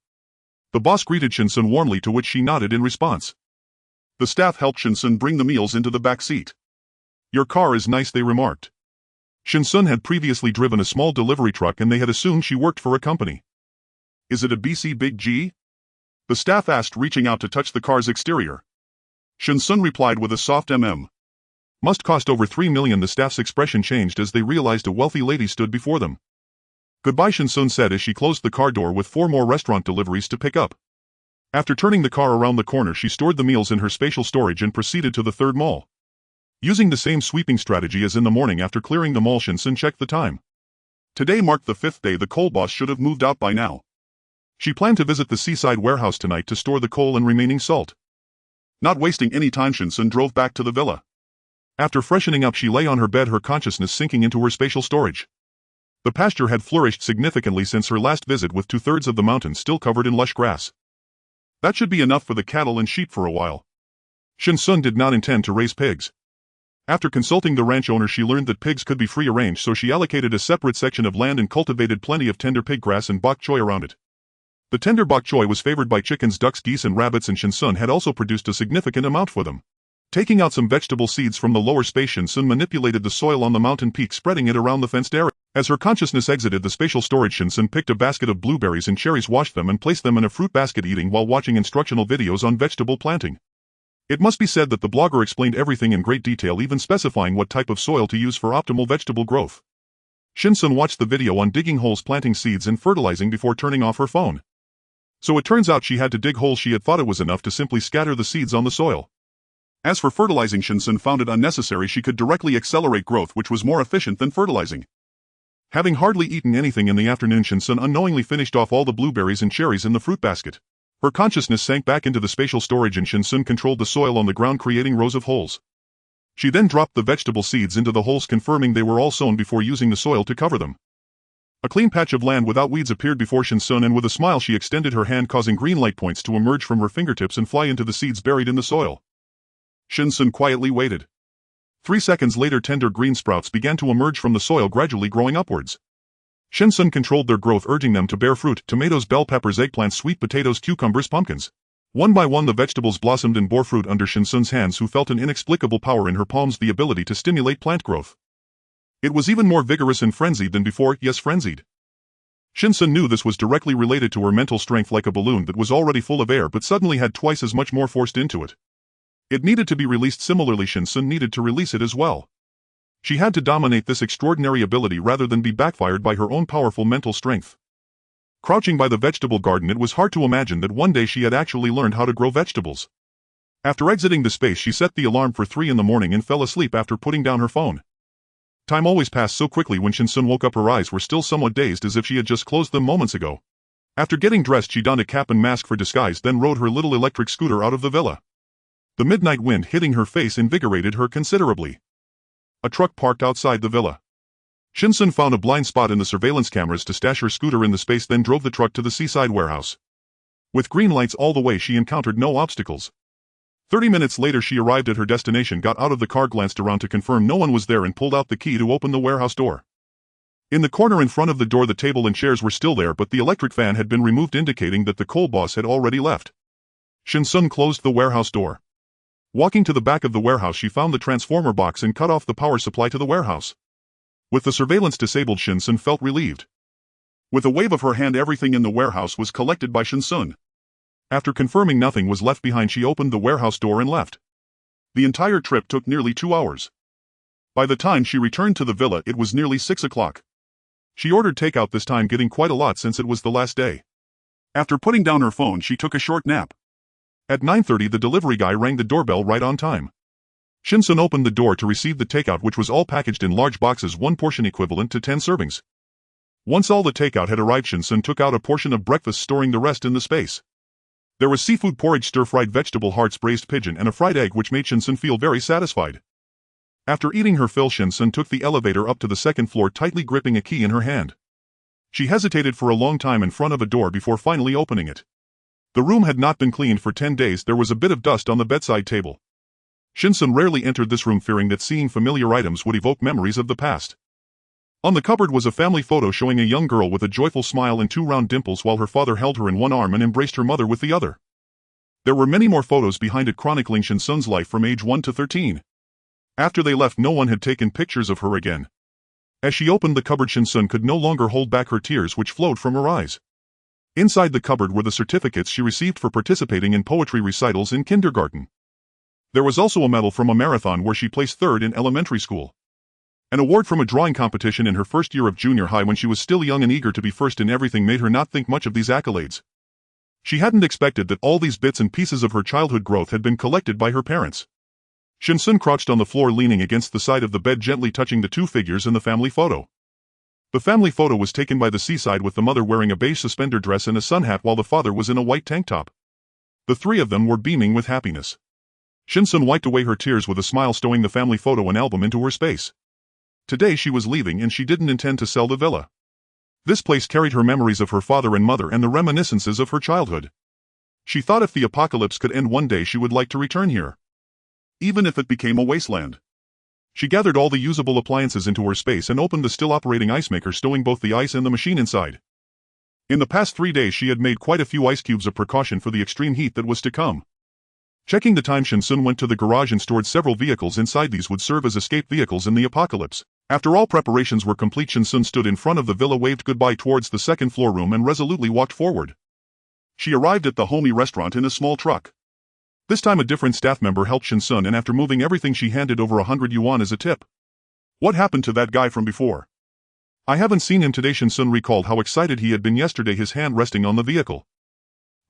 The boss greeted Shen Xun warmly, to which she nodded in response. The staff helped Shen Xun bring the meals into the back seat. Your car is nice, they remarked. Shen Xun had previously driven a small delivery truck, and they had assumed she worked for a company. Is it a BC Big G? The staff asked, reaching out to touch the car's exterior. Shen Xun replied with a soft Must cost over 3 million. The staff's expression changed as they realized a wealthy lady stood before them. Goodbye, Shen Xun said as she closed the car door, with 4 more restaurant deliveries to pick up. After turning the car around the corner, she stored the meals in her spatial storage and proceeded to the third mall. Using the same sweeping strategy as in the morning, after clearing the mall, Shen Xun checked the time. Today marked the 5th day. The coal boss should have moved out by now. She planned to visit the seaside warehouse tonight to store the coal and remaining salt. Not wasting any time, Shen Xun drove back to the villa. After freshening up, she lay on her bed, her consciousness sinking into her spatial storage. The pasture had flourished significantly since her last visit, with 2/3 of the mountain still covered in lush grass. That should be enough for the cattle and sheep for a while. Shen Xun did not intend to raise pigs. After consulting the ranch owner, she learned that pigs could be free range, so she allocated a separate section of land and cultivated plenty of tender pig grass and bok choy around it. The tender bok choy was favored by chickens, ducks, geese and rabbits, and Shen Xun had also produced a significant amount for them. Taking out some vegetable seeds from the lower space, Shen Xun manipulated the soil on the mountain peak, spreading it around the fenced area. As her consciousness exited the spatial storage, Shen Xun picked a basket of blueberries and cherries, washed them and placed them in a fruit basket, eating while watching instructional videos on vegetable planting. It must be said that the blogger explained everything in great detail, even specifying what type of soil to use for optimal vegetable growth. Shen Xun watched the video on digging holes, planting seeds and fertilizing before turning off her phone. So it turns out she had to dig holes. She had thought it was enough to simply scatter the seeds on the soil. As for fertilizing, Shen Xun found it unnecessary. She could directly accelerate growth, which was more efficient than fertilizing. Having hardly eaten anything in the afternoon, Shen Xun unknowingly finished off all the blueberries and cherries in the fruit basket. Her consciousness sank back into the spatial storage and Shen Xun controlled the soil on the ground, creating rows of holes. She then dropped the vegetable seeds into the holes, confirming they were all sown before using the soil to cover them. A clean patch of land without weeds appeared before Shen Xun, and with a smile she extended her hand, causing green light points to emerge from her fingertips and fly into the seeds buried in the soil. Shen Xun quietly waited. 3 seconds later, tender green sprouts began to emerge from the soil, gradually growing upwards. Shen Xun controlled their growth, urging them to bear fruit: tomatoes, bell peppers, eggplants, sweet potatoes, cucumbers, pumpkins. One by one the vegetables blossomed and bore fruit under Shen Xun's hands, who felt an inexplicable power in her palms, the ability to stimulate plant growth. It was even more vigorous and frenzied than before, yes, frenzied. Shen Xun knew this was directly related to her mental strength, like a balloon that was already full of air but suddenly had twice as much more forced into it. It needed to be released. Similarly, Shen Xun needed to release it as well. She had to dominate this extraordinary ability rather than be backfired by her own powerful mental strength. Crouching by the vegetable garden, it was hard to imagine that one day she had actually learned how to grow vegetables. After exiting the space, she set the alarm for 3 in the morning and fell asleep after putting down her phone. Time always passed so quickly. When Shen Xun woke up, her eyes were still somewhat dazed, as if she had just closed them moments ago. After getting dressed, she donned a cap and mask for disguise, then rode her little electric scooter out of the villa. The midnight wind hitting her face invigorated her considerably. A truck parked outside the villa. Shen Xun found a blind spot in the surveillance cameras to stash her scooter in the space, then drove the truck to the seaside warehouse. With green lights all the way, she encountered no obstacles. 30 minutes later she arrived at her destination, got out of the car, glanced around to confirm no one was there, and pulled out the key to open the warehouse door. In the corner in front of the door, the table and chairs were still there, but the electric fan had been removed, indicating that the coal boss had already left. Shen Xun closed the warehouse door. Walking to the back of the warehouse, she found the transformer box and cut off the power supply to the warehouse. With the surveillance disabled, Shen Xun felt relieved. With a wave of her hand, everything in the warehouse was collected by Shen Xun. After confirming nothing was left behind, she opened the warehouse door and left. The entire trip took nearly 2 hours. By the time she returned to the villa, it was nearly 6 o'clock. She ordered takeout this time, getting quite a lot since it was the last day. After putting down her phone, she took a short nap. At 9:30 the delivery guy rang the doorbell right on time. Shen Xun opened the door to receive the takeout, which was all packaged in large boxes, 1 portion equivalent to 10 servings. Once all the takeout had arrived, Shen Xun took out a portion of breakfast, storing the rest in the space. There was seafood porridge, stir-fried vegetable hearts, braised pigeon, and a fried egg, which made Shen Xun feel very satisfied. After eating her fill, Shen Xun took the elevator up to the second floor, tightly gripping a key in her hand. She hesitated for a long time in front of a door before finally opening it. The room had not been cleaned for 10 days. There was a bit of dust on the bedside table. Shen Xun rarely entered this room, fearing that seeing familiar items would evoke memories of the past. On the cupboard was a family photo showing a young girl with a joyful smile and 2 round dimples, while her father held her in one arm and embraced her mother with the other. There were many more photos behind it, chronicling Shen Xun's life from age 1 to 13. After they left, no one had taken pictures of her again. As she opened the cupboard, Shen Xun could no longer hold back her tears, which flowed from her eyes. Inside the cupboard were the certificates she received for participating in poetry recitals in kindergarten. There was also a medal from a marathon where she placed 3rd in elementary school. An award from a drawing competition in her first year of junior high, when she was still young and eager to be first in everything, made her not think much of these accolades. She hadn't expected that all these bits and pieces of her childhood growth had been collected by her parents. Shen Xun crouched on the floor, leaning against the side of the bed, gently touching the 2 figures in the family photo. The family photo was taken by the seaside, with the mother wearing a beige suspender dress and a sun hat, while the father was in a white tank top. The 3 of them were beaming with happiness. Shen Xun wiped away her tears with a smile, stowing the family photo and album into her space. Today she was leaving, and she didn't intend to sell the villa. This place carried her memories of her father and mother and the reminiscences of her childhood. She thought if the apocalypse could end one day, she would like to return here. Even if it became a wasteland. She gathered all the usable appliances into her space and opened the still operating ice maker, stowing both the ice and the machine inside. In the past 3 days she had made quite a few ice cubes, a precaution for the extreme heat that was to come. Checking the time, Shen Xun went to the garage and stored several vehicles inside. These would serve as escape vehicles in the apocalypse. After all preparations were complete, Shen Xun stood in front of the villa, waved goodbye towards the second floor room, and resolutely walked forward. She arrived at the homey restaurant in a small truck. This time a different staff member helped Shen Xun, and after moving everything she handed over 100 yuan as a tip. What happened to that guy from before? I haven't seen him today. Shen Xun recalled how excited he had been yesterday, his hand resting on the vehicle.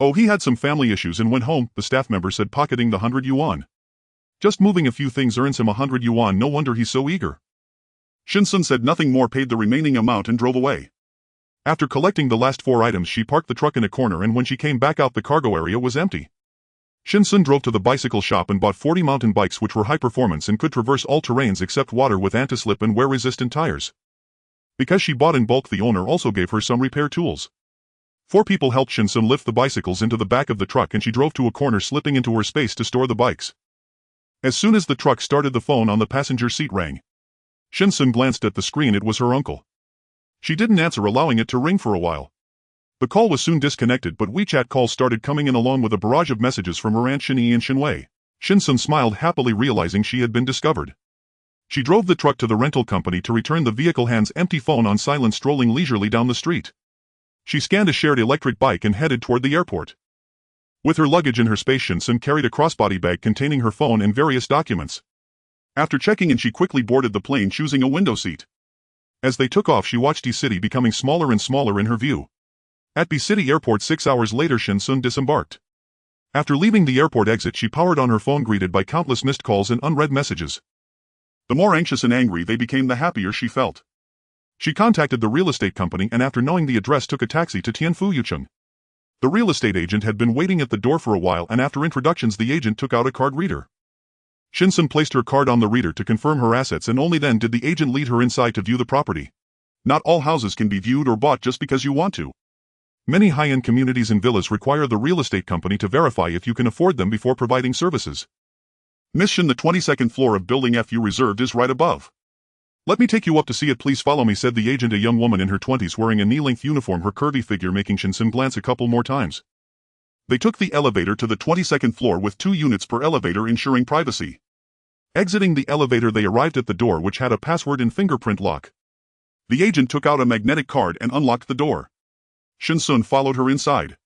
Oh, he had some family issues and went home, the staff member said, pocketing the 100 yuan. Just moving a few things earns him 100 yuan, no wonder he's so eager. Shen Xun said nothing more, paid the remaining amount and drove away. After collecting the last 4 items, she parked the truck in a corner, and when she came back out, the cargo area was empty. Shen Xun drove to the bicycle shop and bought 40 mountain bikes which were high performance and could traverse all terrains except water with anti-slip and wear-resistant tires. Because she bought in bulk, the owner also gave her some repair tools. 4 people helped Shen Xun lift the bicycles into the back of the truck, and she drove to a corner, slipping into her space to store the bikes. As soon as the truck started, the phone on the passenger seat rang. Shen Xun glanced at the screen. It was her uncle. She didn't answer, allowing it to ring for a while. The call was soon disconnected, but WeChat calls started coming in along with a barrage of messages from her Aunt Shen and Shen Wei. Shen Xun smiled happily, realizing she had been discovered. She drove the truck to the rental company to return the vehicle, hands empty, phone on silent, strolling leisurely down the street. She scanned a shared electric bike and headed toward the airport. With her luggage in her space, Shen Xun carried a crossbody bag containing her phone and various documents. After checking in, she quickly boarded the plane, choosing a window seat. As they took off, she watched D-City becoming smaller and smaller in her view. At B-City Airport 6 hours later, Shen Xun disembarked. After leaving the airport exit, she powered on her phone, greeted by countless missed calls and unread messages. The more anxious and angry they became, the happier she felt. She contacted the real estate company and, after knowing the address, took a taxi to Tianfu Yucheng. The real estate agent had been waiting at the door for a while, and after introductions, the agent took out a card reader. Shen Xun placed her card on the reader to confirm her assets, and only then did the agent lead her inside to view the property. Not all houses can be viewed or bought just because you want to. Many high-end communities and villas require the real estate company to verify if you can afford them before providing services. Miss Shen, the 22nd floor of Building F you reserved is right above. Let me take you up to see it, please follow me, said the agent, a young woman in her 20s wearing a knee-length uniform, her curvy figure making Shen Xun glance a couple more times. They took the elevator to the 22nd floor with 2 units per elevator, ensuring privacy. Exiting the elevator, they arrived at the door, which had a password and fingerprint lock. The agent took out a magnetic card and unlocked the door. Shen Xun followed her inside.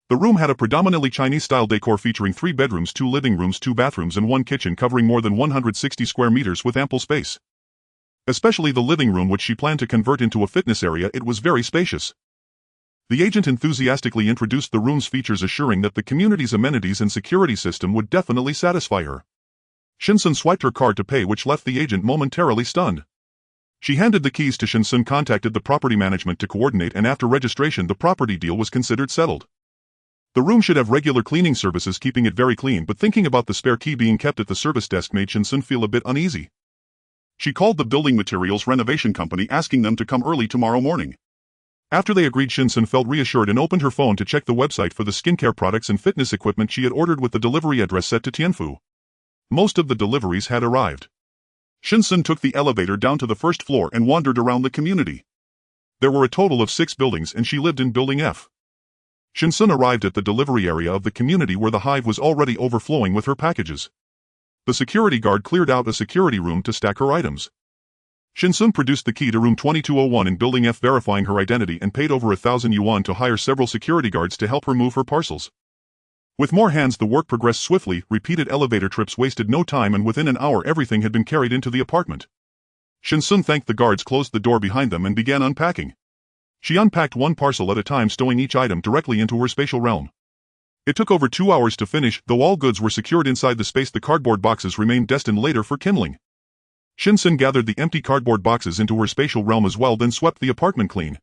The room had a predominantly Chinese-style decor featuring 3 bedrooms, 2 living rooms, 2 bathrooms and 1 kitchen, covering more than 160 square meters with ample space. Especially the living room, which she planned to convert into a fitness area, it was very spacious. The agent enthusiastically introduced the room's features, assuring that the community's amenities and security system would definitely satisfy her. Shen Xun swiped her card to pay, which left the agent momentarily stunned. She handed the keys to Shen Xun, contacted the property management to coordinate, and after registration, the property deal was considered settled. The room should have regular cleaning services, keeping it very clean, but thinking about the spare key being kept at the service desk made Shen Xun feel a bit uneasy. She called the building materials renovation company, asking them to come early tomorrow morning. After they agreed, Shen Xun felt reassured and opened her phone to check the website for the skincare products and fitness equipment she had ordered, with the delivery address set to Tianfu. Most of the deliveries had arrived. Shen Xun took the elevator down to the 1st floor and wandered around the community. There were a total of 6 buildings, and she lived in Building F. Shen Xun arrived at the delivery area of the community, where the hive was already overflowing with her packages. The security guard cleared out a security room to stack her items. Shen Xun produced the key to room 2201 in Building F, verifying her identity, and paid over 1,000 yuan to hire several security guards to help her move her parcels. With more hands, the work progressed swiftly. Repeated elevator trips wasted no time, and within an hour everything had been carried into the apartment. Shen Xun thanked the guards, closed the door behind them, and began unpacking. She unpacked 1 parcel at a time, stowing each item directly into her spatial realm. It took over 2 hours to finish. Though all goods were secured inside the space, the cardboard boxes remained destined later for kindling. Shen Xun gathered the empty cardboard boxes into her spatial realm as well, then swept the apartment clean.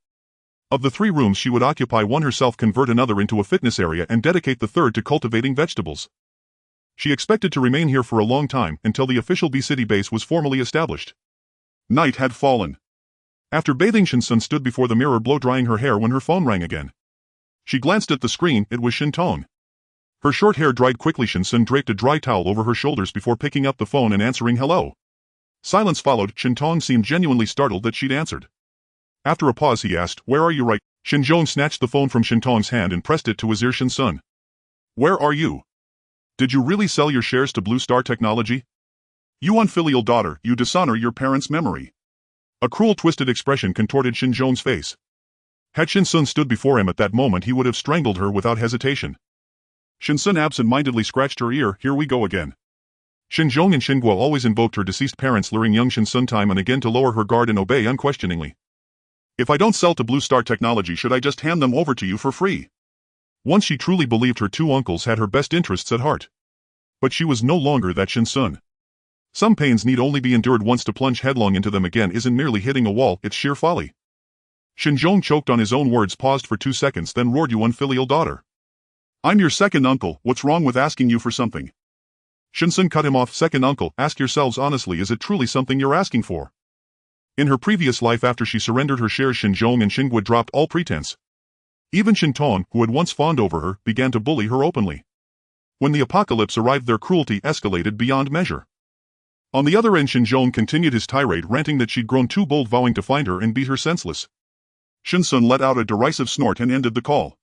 Of the 3 rooms, she would occupy 1 herself, convert another into a fitness area, and dedicate the 3rd to cultivating vegetables. She expected to remain here for a long time, until the official B-City base was formally established. Night had fallen. After bathing, Shen Xun stood before the mirror, blow-drying her hair, when her phone rang again. She glanced at the screen. It was Shen Tong. Her short hair dried quickly. Shen Xun draped a dry towel over her shoulders before picking up the phone and answering hello. Silence followed. Shen Tong seemed genuinely startled that she'd answered. After a pause, he asked, "Where are you right?" Shen Zhong snatched the phone from Shen Tong's hand and pressed it to his ear. "Shen Xun. Where are you? Did you really sell your shares to Blue Star Technology? You unfilial daughter, you dishonor your parents' memory." A cruel, twisted expression contorted Shen Zhong's face. Had Shen Xun stood before him at that moment, he would have strangled her without hesitation. Shen Xun absent-mindedly scratched her ear. "Here we go again." Shen Zhong and Shen Guo always invoked her deceased parents, luring young Shen Xun time and again to lower her guard and obey unquestioningly. "If I don't sell to Blue Star Technology, should I just hand them over to you for free?" Once she truly believed her 2 uncles had her best interests at heart. But she was no longer that Shen Xun. Some pains need only be endured once. To plunge headlong into them again isn't merely hitting a wall, it's sheer folly. Shen Xun choked on his own words, paused for 2 seconds, then roared, "You unfilial daughter. I'm your second uncle, what's wrong with asking you for something?" Shen Xun cut him off. "Second uncle, ask yourselves honestly, is it truly something you're asking for?" In her previous life, after she surrendered her shares, Shen Zhong and Xingguo dropped all pretense. Even Shen Tong, who had once fawned over her, began to bully her openly. When the apocalypse arrived, their cruelty escalated beyond measure. On the other end, Shen Zhong continued his tirade, ranting that she'd grown too bold, vowing to find her and beat her senseless. Shen Xun let out a derisive snort and ended the call.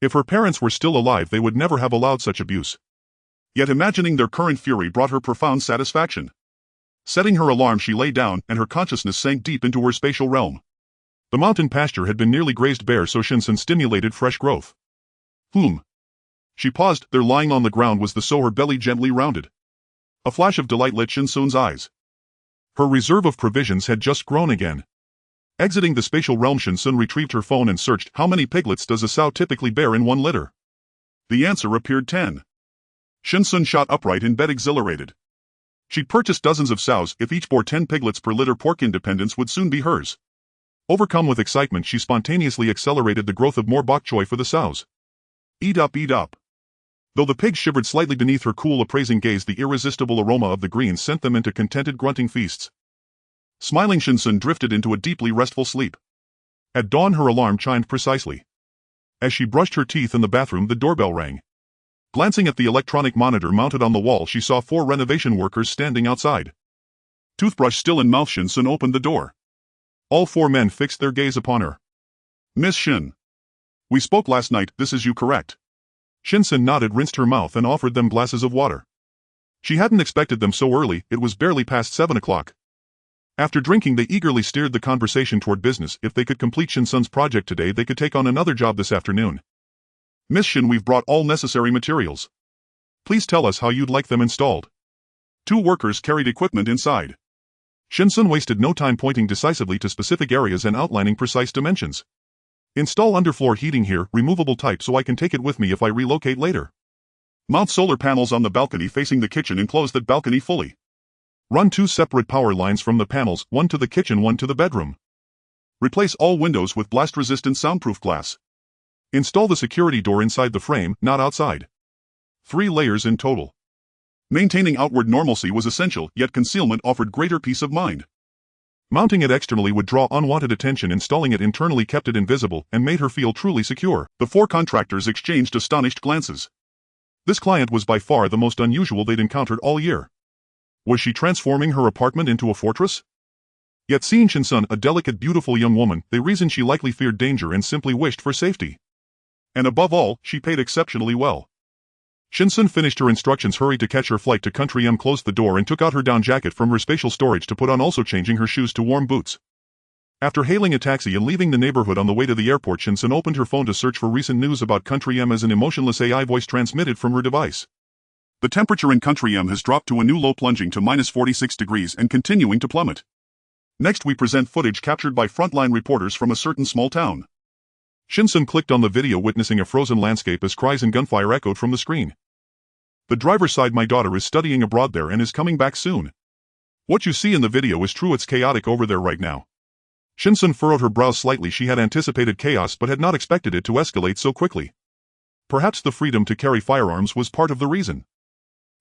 If her parents were still alive, they would never have allowed such abuse. Yet imagining their current fury brought her profound satisfaction. Setting her alarm, she lay down, and her consciousness sank deep into her spatial realm. The mountain pasture had been nearly grazed bare, so Shen Xun stimulated fresh growth. She paused. There, lying on the ground, was the sow, her belly gently rounded. A flash of delight lit Shen Xun's eyes. Her reserve of provisions had just grown again. Exiting the spatial realm, Shen Xun retrieved her phone and searched, "How many piglets does a sow typically bear in one litter?" The answer appeared: 10. Shen Xun shot upright in bed, exhilarated. She'd purchased dozens of sows. If each bore 10 piglets per litter, pork independence would soon be hers. Overcome with excitement, she spontaneously accelerated the growth of more bok choy for the sows. Eat up, eat up. Though the pigs shivered slightly beneath her cool, appraising gaze, the irresistible aroma of the greens sent them into contented, grunting feasts. Smiling, Shen Xun drifted into a deeply restful sleep. At dawn, her alarm chimed precisely. As she brushed her teeth in the bathroom, the doorbell rang. Glancing at the electronic monitor mounted on the wall, she saw 4 renovation workers standing outside. Toothbrush still in mouth, Shen Xun opened the door. All 4 men fixed their gaze upon her. "Miss Shen. We spoke last night, this is you, correct?" Shen Xun nodded, rinsed her mouth, and offered them glasses of water. She hadn't expected them so early. It was barely past 7 o'clock. After drinking, they eagerly steered the conversation toward business. If they could complete Shen Xun's project today, they could take on another job this afternoon. "Miss Shen, we've brought all necessary materials. Please tell us how you'd like them installed." 2 workers carried equipment inside. Shen Xun wasted no time pointing decisively to specific areas and outlining precise dimensions. "Install underfloor heating here, removable type, so I can take it with me if I relocate later. Mount solar panels on the balcony facing the kitchen, enclose that balcony fully. Run 2 separate power lines from the panels, one to the kitchen, one to the bedroom. Replace all windows with blast-resistant soundproof glass. Install the security door inside the frame, not outside. 3 layers in total." Maintaining outward normalcy was essential, yet concealment offered greater peace of mind. Mounting it externally would draw unwanted attention. Installing it internally kept it invisible and made her feel truly secure. The 4 contractors exchanged astonished glances. This client was by far the most unusual they'd encountered all year. Was she transforming her apartment into a fortress? Yet seeing Shen Xun, a delicate, beautiful young woman, they reasoned she likely feared danger and simply wished for safety. And above all, she paid exceptionally well. Shen Xun finished her instructions, hurried to catch her flight to Country M, closed the door, and took out her down jacket from her spatial storage to put on, also changing her shoes to warm boots. After hailing a taxi and leaving the neighborhood on the way to the airport, Shen Xun opened her phone to search for recent news about Country M as an emotionless AI voice transmitted from her device. The temperature in Country M has dropped to a new low, plunging to -46 degrees and continuing to plummet. Next, we present footage captured by frontline reporters from a certain small town. Shen Xun clicked on the video, witnessing a frozen landscape as cries and gunfire echoed from the screen. The driver sighed. "My daughter is studying abroad there and is coming back soon. What you see in the video is true. It's chaotic over there right now." Shen Xun furrowed her brows slightly. She had anticipated chaos but had not expected it to escalate so quickly. Perhaps the freedom to carry firearms was part of the reason.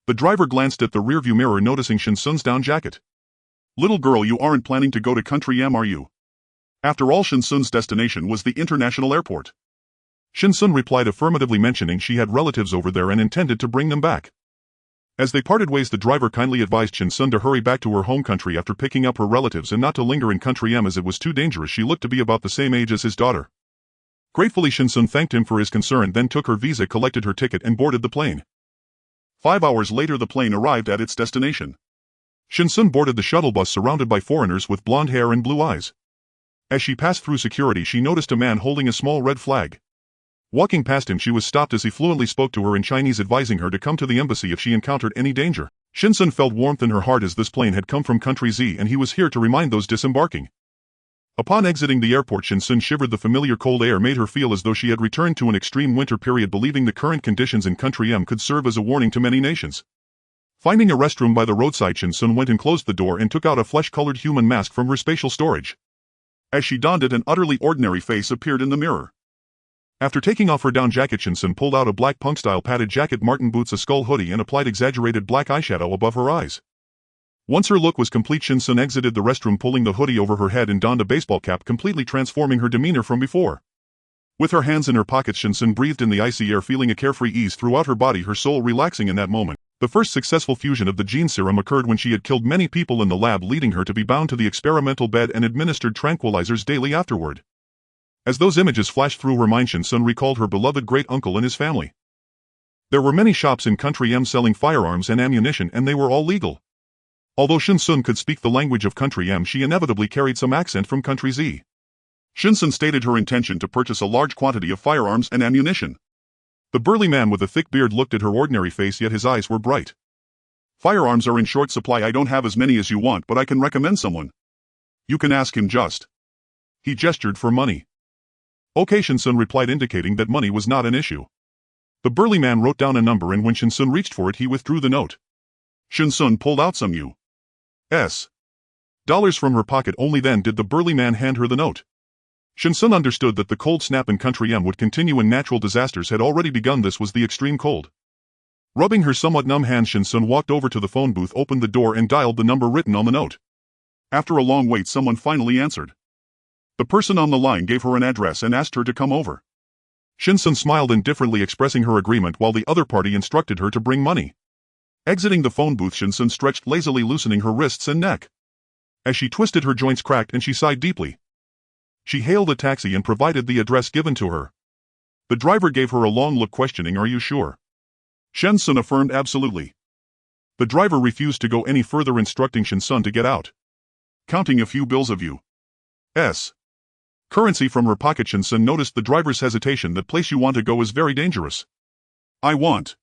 The driver glanced at the rearview mirror, noticing Shen Xun's down jacket. "Little girl, you aren't planning to go to Country M, are you?" After all, Shen Xun's destination was the international airport. Shen Xun replied affirmatively, mentioning she had relatives over there and intended to bring them back. As they parted ways, the driver kindly advised Shen Xun to hurry back to her home country after picking up her relatives and not to linger in Country M as it was too dangerous. She looked to be about the same age as his daughter. Gratefully, Shen Xun thanked him for his concern, then took her visa, collected her ticket, and boarded the plane. 5 hours later, the plane arrived at its destination. Shen Xun boarded the shuttle bus surrounded by foreigners with blonde hair and blue eyes. As she passed through security, she noticed a man holding a small red flag. Walking past him, she was stopped as he fluently spoke to her in Chinese, advising her to come to the embassy if she encountered any danger. Shen Xun felt warmth in her heart as this plane had come from Country Z and he was here to remind those disembarking. Upon exiting the airport, Shen Xun shivered. The familiar cold air made her feel as though she had returned to an extreme winter period, believing the current conditions in Country M could serve as a warning to many nations. Finding a restroom by the roadside, Shen Xun went and closed the door and took out a flesh-colored human mask from her spatial storage. As she donned it, an utterly ordinary face appeared in the mirror. After taking off her down jacket, Shen Xun pulled out a black punk-style padded jacket, Martin boots, a skull hoodie, and applied exaggerated black eyeshadow above her eyes. Once her look was complete, Shen Xun exited the restroom pulling the hoodie over her head and donned a baseball cap, completely transforming her demeanor from before. With her hands in her pockets, Shen Xun breathed in the icy air, feeling a carefree ease throughout her body, her soul relaxing in that moment. The first successful fusion of the gene serum occurred when she had killed many people in the lab, leading her to be bound to the experimental bed and administered tranquilizers daily afterward. As those images flashed through her mind, Shen Xun recalled her beloved great-uncle and his family. There were many shops in Country M selling firearms and ammunition, and they were all legal. Although Shen Xun could speak the language of Country M, she inevitably carried some accent from Country Z. Shen Xun stated her intention to purchase a large quantity of firearms and ammunition. The burly man with a thick beard looked at her ordinary face, yet his eyes were bright. Firearms are in short supply. I don't have as many as you want, but I can recommend someone. You can ask him just. He gestured for money. Okay, Shen Xun replied, indicating that money was not an issue. The burly man wrote down a number, and when Shen Xun reached for it, he withdrew the note. Shen Xun pulled out some U.S. dollars from her pocket. Only then did the burly man hand her the note. Shen Xun understood that the cold snap in Country M would continue and natural disasters had already begun. This was the extreme cold. Rubbing her somewhat numb hands, Shen Xun walked over to the phone booth, opened the door, and dialed the number written on the note. After a long wait, someone finally answered. The person on the line gave her an address and asked her to come over. Shen Xun smiled indifferently, expressing her agreement, while the other party instructed her to bring money. Exiting the phone booth, Shen Xun stretched lazily, loosening her wrists and neck. As she twisted, her joints cracked and she sighed deeply. She hailed a taxi and provided the address given to her. The driver gave her a long look, questioning, "Are you sure?" Shen Xun affirmed, "Absolutely." The driver refused to go any further, instructing Shen Xun to get out. Counting a few bills of U.S. currency from her pocket, Shen Xun noticed the driver's hesitation. "That place you want to go is very dangerous." "I want.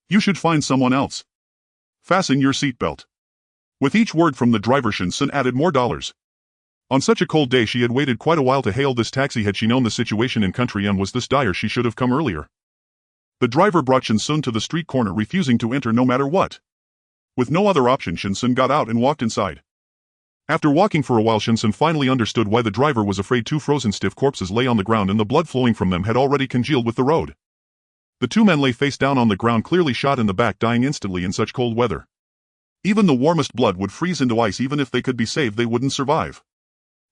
You should find someone else. Fasten your seatbelt." With each word from the driver, Shen Xun added more dollars. On such a cold day, she had waited quite a while to hail this taxi. Had she known the situation in Country M was this dire, she should have come earlier. The driver brought Shen Xun to the street corner, refusing to enter no matter what. With no other option, Shen Xun got out and walked inside. After walking for a while, Shen Xun finally understood why the driver was afraid. Two frozen stiff corpses lay on the ground, and the blood flowing from them had already congealed with the road. The two men lay face down on the ground, clearly shot in the back, dying instantly in such cold weather. Even the warmest blood would freeze into ice. Even if they could be saved, they wouldn't survive.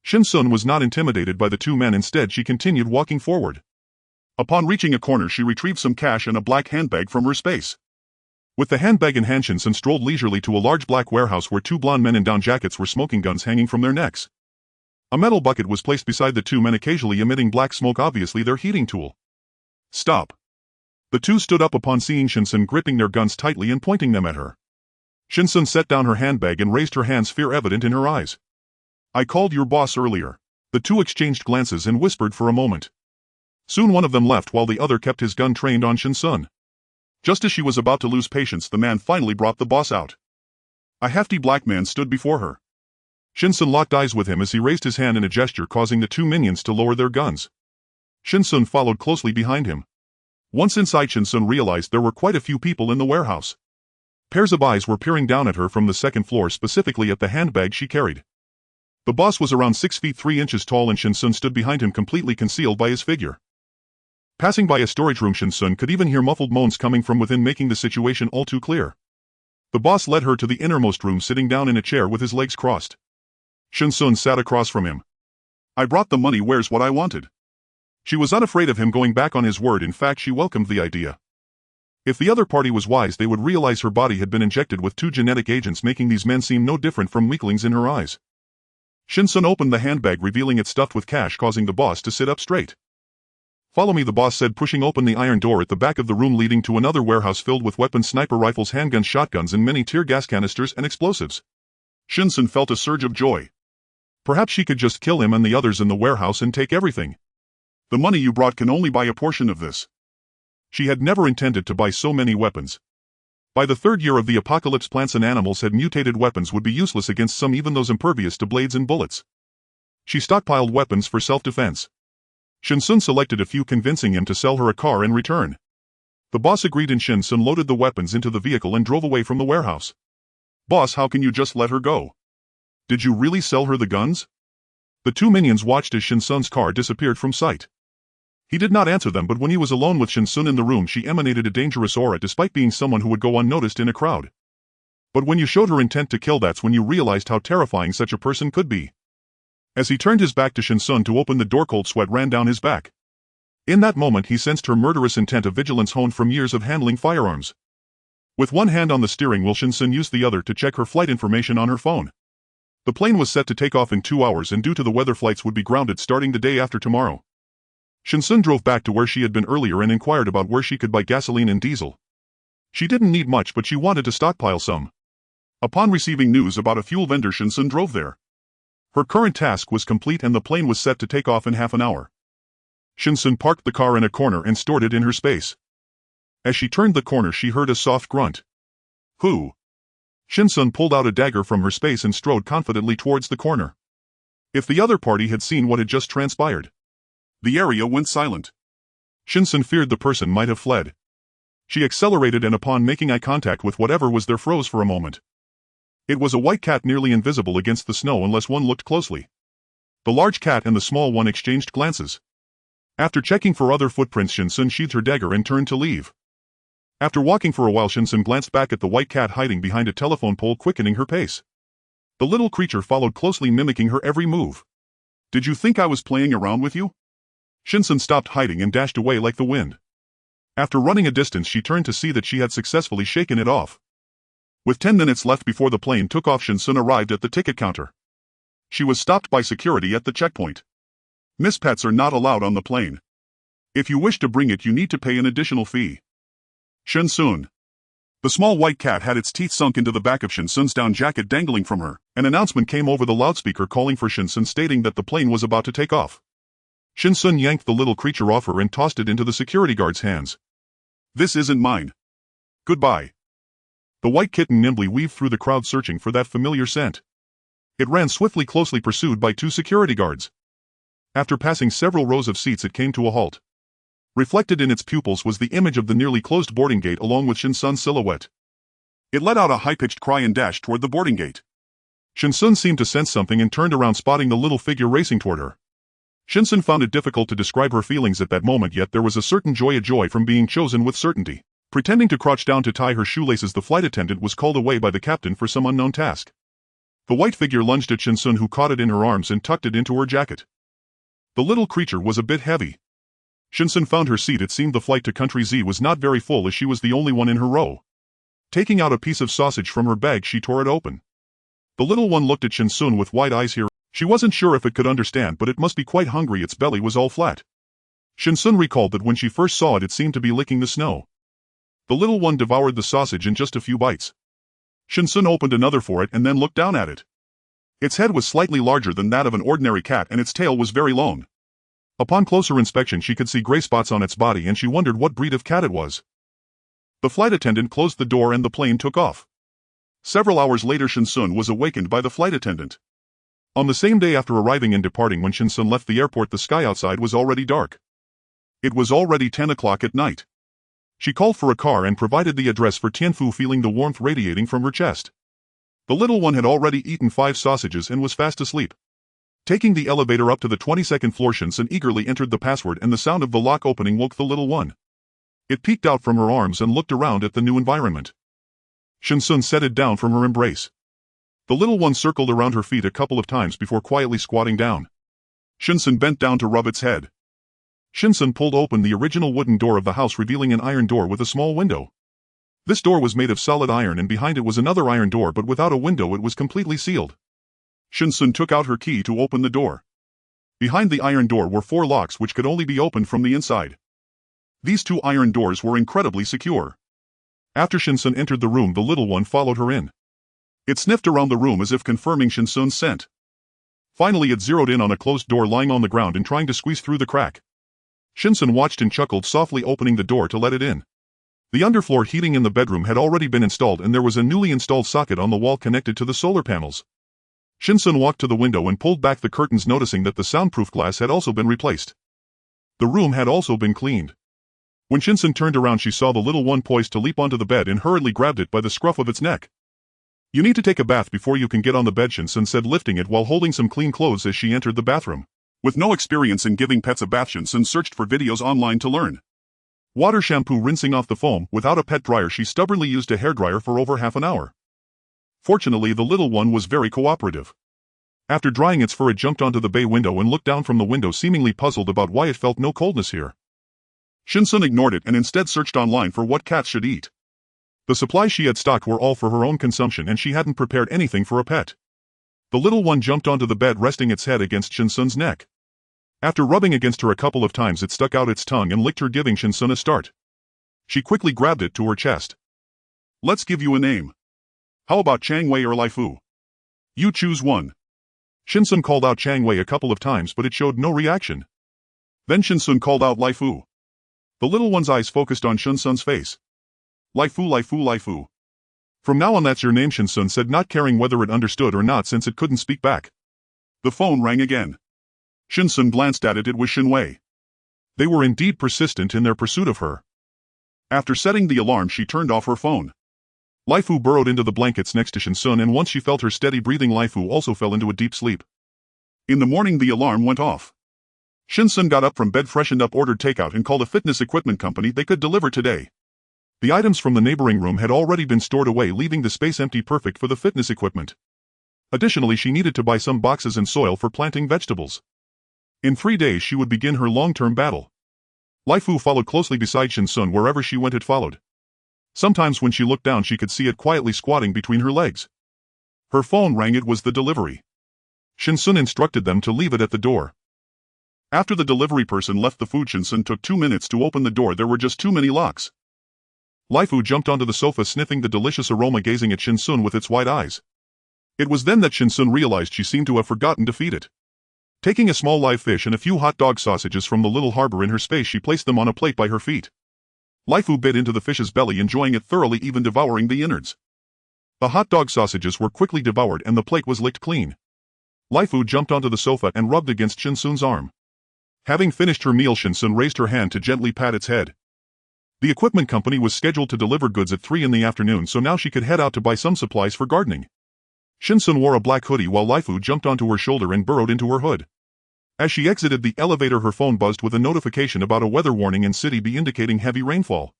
Shen Xun was not intimidated by the two men. Instead, she continued walking forward. Upon reaching a corner, she retrieved some cash and a black handbag from her space. With the handbag in hand, Shen Xun strolled leisurely to a large black warehouse where two blond men in down jackets were smoking guns hanging from their necks. A metal bucket was placed beside the two men, occasionally emitting black smoke, obviously their heating tool. "Stop." The two stood up upon seeing Shen Xun, gripping their guns tightly and pointing them at her. Shen Xun set down her handbag and raised her hands, fear evident in her eyes. "I called your boss earlier." The two exchanged glances and whispered for a moment. Soon one of them left while the other kept his gun trained on Shen Xun. Just as she was about to lose patience, the man finally brought the boss out. A hefty black man stood before her. Shen Xun locked eyes with him as he raised his hand in a gesture, causing the two minions to lower their guns. Shen Xun followed closely behind him. Once inside, Shen Xun realized there were quite a few people in the warehouse. Pairs of eyes were peering down at her from the second floor, specifically at the handbag she carried. The boss was around 6 feet 3 inches tall, and Shen Xun stood behind him, completely concealed by his figure. Passing by a storage room, Shen Xun could even hear muffled moans coming from within, making the situation all too clear. The boss led her to the innermost room, sitting down in a chair with his legs crossed. Shen Xun sat across from him. "I brought the money. Where's what I wanted?" She was unafraid of him going back on his word. In fact, she welcomed the idea. If the other party was wise, they would realize her body had been injected with 2 genetic agents, making these men seem no different from weaklings in her eyes. Shen Xun opened the handbag, revealing it stuffed with cash, causing the boss to sit up straight. "Follow me," the boss said, pushing open the iron door at the back of the room leading to another warehouse filled with weapons, sniper rifles, handguns, shotguns, and many tear gas canisters and explosives. Shen Xun felt a surge of joy. Perhaps she could just kill him and the others in the warehouse and take everything. "The money you brought can only buy a portion of this." She had never intended to buy so many weapons. By the 3rd year of the apocalypse, plants and animals had mutated. Weapons would be useless against some, even those impervious to blades and bullets. She stockpiled weapons for self-defense. Shen Xun selected a few, convincing him to sell her a car in return. The boss agreed and Shen Xun loaded the weapons into the vehicle and drove away from the warehouse. "Boss, how can you just let her go? Did you really sell her the guns?" The two minions watched as Shen Xun's car disappeared from sight. He did not answer them, but when he was alone with Shen Xun in the room, she emanated a dangerous aura despite being someone who would go unnoticed in a crowd. But when you showed her intent to kill, that's when you realized how terrifying such a person could be. As he turned his back to Shen Xun to open the door, cold sweat ran down his back. In that moment he sensed her murderous intent, a vigilance honed from years of handling firearms. With one hand on the steering wheel, Shen Xun used the other to check her flight information on her phone. The plane was set to take off in 2 hours, and due to the weather, flights would be grounded starting the day after tomorrow. Shen Xun drove back to where she had been earlier and inquired about where she could buy gasoline and diesel. She didn't need much, but she wanted to stockpile some. Upon receiving news about a fuel vendor, Shen Xun drove there. Her current task was complete and the plane was set to take off in half an hour. Shen Xun parked the car in a corner and stored it in her space. As she turned the corner, she heard a soft grunt. "Who?" Shen Xun pulled out a dagger from her space and strode confidently towards the corner. If the other party had seen what had just transpired, the area went silent. Shen Xun feared the person might have fled. She accelerated and upon making eye contact with whatever was there, froze for a moment. It was a white cat, nearly invisible against the snow unless one looked closely. The large cat and the small one exchanged glances. After checking for other footprints, Shen Xun sheathed her dagger and turned to leave. After walking for a while, Shen Xun glanced back at the white cat hiding behind a telephone pole, quickening her pace. The little creature followed closely, mimicking her every move. "Did you think I was playing around with you?" Shen Xun stopped hiding and dashed away like the wind. After running a distance, she turned to see that she had successfully shaken it off. With 10 minutes left before the plane took off, Shen Xun arrived at the ticket counter. She was stopped by security at the checkpoint. "Miss, pets are not allowed on the plane. If you wish to bring it, you need to pay an additional fee." Shen Xun. The small white cat had its teeth sunk into the back of Shen Xun's down jacket, dangling from her. An announcement came over the loudspeaker calling for Shen Xun, stating that the plane was about to take off. Shen Xun yanked the little creature off her and tossed it into the security guard's hands. "This isn't mine. Goodbye." The white kitten nimbly weaved through the crowd, searching for that familiar scent. It ran swiftly, closely pursued by 2 security guards. After passing several rows of seats, it came to a halt. Reflected in its pupils was the image of the nearly closed boarding gate along with Shen Xun's silhouette. It let out a high-pitched cry and dashed toward the boarding gate. Shen Xun seemed to sense something and turned around, spotting the little figure racing toward her. Shen Xun found it difficult to describe her feelings at that moment, yet there was a certain joy from being chosen with certainty. Pretending to crouch down to tie her shoelaces, the flight attendant was called away by the captain for some unknown task. The white figure lunged at Shen Xun, who caught it in her arms and tucked it into her jacket. The little creature was a bit heavy. Shen Xun found her seat. It seemed the flight to Country Z was not very full, as she was the only one in her row. Taking out a piece of sausage from her bag, she tore it open. The little one looked at Shen Xun with wide eyes here. She wasn't sure if it could understand, but it must be quite hungry. Its belly was all flat. Shen Xun recalled that when she first saw it, it seemed to be licking the snow. The little one devoured the sausage in just a few bites. Shen Xun opened another for it and then looked down at it. Its head was slightly larger than that of an ordinary cat and its tail was very long. Upon closer inspection, she could see gray spots on its body and she wondered what breed of cat it was. The flight attendant closed the door and the plane took off. Several hours later, Shen Xun was awakened by the flight attendant. On the same day after arriving and departing, when Shen Xun left the airport, the sky outside was already dark. It was already 10 o'clock at night. She called for a car and provided the address for Tianfu, feeling the warmth radiating from her chest. The little one had already eaten 5 sausages and was fast asleep. Taking the elevator up to the 22nd floor, Shen Xun eagerly entered the password and the sound of the lock opening woke the little one. It peeked out from her arms and looked around at the new environment. Shen Xun set it down from her embrace. The little one circled around her feet a couple of times before quietly squatting down. Shen Xun bent down to rub its head. Shen Xun pulled open the original wooden door of the house, revealing an iron door with a small window. This door was made of solid iron and behind it was another iron door, but without a window. It was completely sealed. Shen Xun took out her key to open the door. Behind the iron door were 4 locks which could only be opened from the inside. These 2 iron doors were incredibly secure. After Shen Xun entered the room, the little one followed her in. It sniffed around the room as if confirming Shen Xun's scent. Finally, it zeroed in on a closed door lying on the ground and trying to squeeze through the crack. Shen Xun watched and chuckled, softly opening the door to let it in. The underfloor heating in the bedroom had already been installed and there was a newly installed socket on the wall connected to the solar panels. Shen Xun walked to the window and pulled back the curtains, noticing that the soundproof glass had also been replaced. The room had also been cleaned. When Shen Xun turned around she saw the little one poised to leap onto the bed and hurriedly grabbed it by the scruff of its neck. "You need to take a bath before you can get on the bed," Shen Xun said, lifting it while holding some clean clothes as she entered the bathroom. With no experience in giving pets a bath, Shen Xun searched for videos online to learn. Water shampoo rinsing off the foam. Without a pet dryer she stubbornly used a hairdryer for over half an hour. Fortunately the little one was very cooperative. After drying its fur it jumped onto the bay window and looked down from the window, seemingly puzzled about why it felt no coldness here. Shen Xun ignored it and instead searched online for what cats should eat. The supplies she had stocked were all for her own consumption and she hadn't prepared anything for a pet. The little one jumped onto the bed, resting its head against Shen Xun's neck. After rubbing against her a couple of times it stuck out its tongue and licked her, giving Shen Xun a start. She quickly grabbed it to her chest. "Let's give you a name. How about Chang Wei or Lai Fu? You choose one." Shen Xun called out Chang Wei a couple of times but it showed no reaction. Then Shen Xun called out Lai Fu. The little one's eyes focused on Shen Xun's face. "Lai Fu, Lai Fu, Lai Fu. From now on that's your name," Shen Xun said, not caring whether it understood or not since it couldn't speak back. The phone rang again. Shen Xun glanced at it. It was Shen Wei. They were indeed persistent in their pursuit of her. After setting the alarm she turned off her phone. Lai Fu burrowed into the blankets next to Shen Xun, and once she felt her steady breathing Lai Fu also fell into a deep sleep. In the morning the alarm went off. Shen Xun got up from bed, freshened up, ordered takeout and called a fitness equipment company they could deliver today. The items from the neighboring room had already been stored away, leaving the space empty, perfect for the fitness equipment. Additionally she needed to buy some boxes and soil for planting vegetables. In 3 days she would begin her long-term battle. Lai Fu followed closely beside Shen Xun. Wherever she went it followed. Sometimes when she looked down she could see it quietly squatting between her legs. Her phone rang. It was the delivery. Shen Xun instructed them to leave it at the door. After the delivery person left the food, Shen Xun took 2 minutes to open the door. There were just too many locks. Lai Fu jumped onto the sofa, sniffing the delicious aroma, gazing at Shen Xun with its wide eyes. It was then that Shen Xun realized she seemed to have forgotten to feed it. Taking a small live fish and a few hot dog sausages from the little harbor in her space, she placed them on a plate by her feet. Lai Fu bit into the fish's belly, enjoying it thoroughly, even devouring the innards. The hot dog sausages were quickly devoured and the plate was licked clean. Lai Fu jumped onto the sofa and rubbed against Shen Xun's arm. Having finished her meal, Shen Xun raised her hand to gently pat its head. The equipment company was scheduled to deliver goods at 3 in the afternoon, so now she could head out to buy some supplies for gardening. Shen Xun wore a black hoodie while Lai Fu jumped onto her shoulder and burrowed into her hood. As she exited the elevator her phone buzzed with a notification about a weather warning in City B indicating heavy rainfall.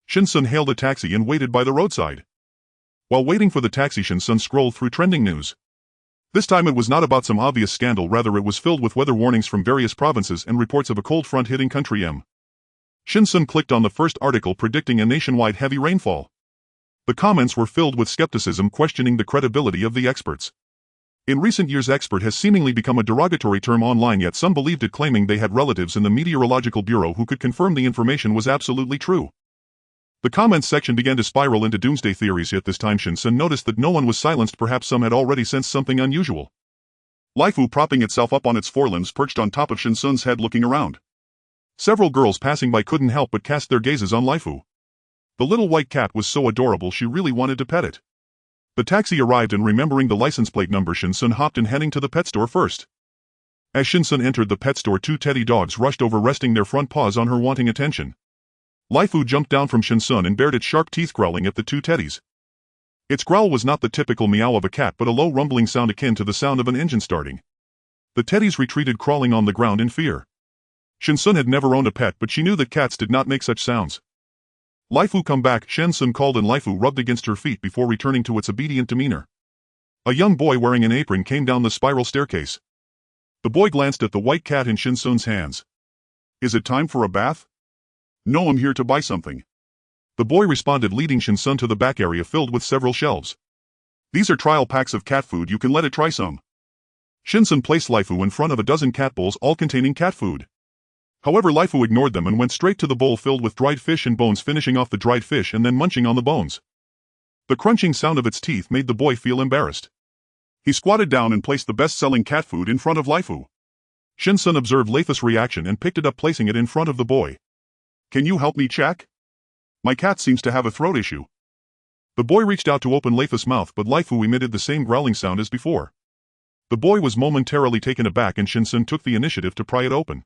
Shen Xun hailed a taxi and waited by the roadside. While waiting for the taxi, Shen Xun scrolled through trending news. This time it was not about some obvious scandal, rather it was filled with weather warnings from various provinces and reports of a cold front hitting country M. Shen Xun clicked on the first article predicting a nationwide heavy rainfall. The comments were filled with skepticism, questioning the credibility of the experts. In recent years, expert has seemingly become a derogatory term online, yet some believed it, claiming they had relatives in the Meteorological Bureau who could confirm the information was absolutely true. The comments section began to spiral into doomsday theories, yet this time Shen Xun noticed that no one was silenced. Perhaps some had already sensed something unusual. Lai Fu, propping itself up on its forelimbs, perched on top of Shen Xun's head looking around. Several girls passing by couldn't help but cast their gazes on Lai Fu. The little white cat was so adorable she really wanted to pet it. The taxi arrived, and remembering the license plate number, Shen Xun hopped in, heading to the pet store first. As Shen Xun entered the pet store, 2 teddy dogs rushed over, resting their front paws on her, wanting attention. Lai Fu jumped down from Shen Xun and bared its sharp teeth, growling at the 2 teddies. Its growl was not the typical meow of a cat, but a low rumbling sound akin to the sound of an engine starting. The teddies retreated, crawling on the ground in fear. Shen Xun had never owned a pet, but she knew that cats did not make such sounds. Lai Fu, come back, Shen Xun called, and Lai Fu rubbed against her feet before returning to its obedient demeanor. A young boy wearing an apron came down the spiral staircase. The boy glanced at the white cat in Shen Xun's hands. Is it time for a bath? No, I'm here to buy something. The boy responded, leading Shen Xun to the back area filled with several shelves. These are trial packs of cat food, you can let it try some. Shen Xun placed Lai Fu in front of a dozen cat bowls, all containing cat food. However, Lai Fu ignored them and went straight to the bowl filled with dried fish and bones, finishing off the dried fish and then munching on the bones. The crunching sound of its teeth made the boy feel embarrassed. He squatted down and placed the best-selling cat food in front of Lai Fu. Shen Xun observed Lai Fu's reaction and picked it up, placing it in front of the boy. Can you help me check? My cat seems to have a throat issue. The boy reached out to open Lai Fu's mouth, but Lai Fu emitted the same growling sound as before. The boy was momentarily taken aback, and Shen Xun took the initiative to pry it open.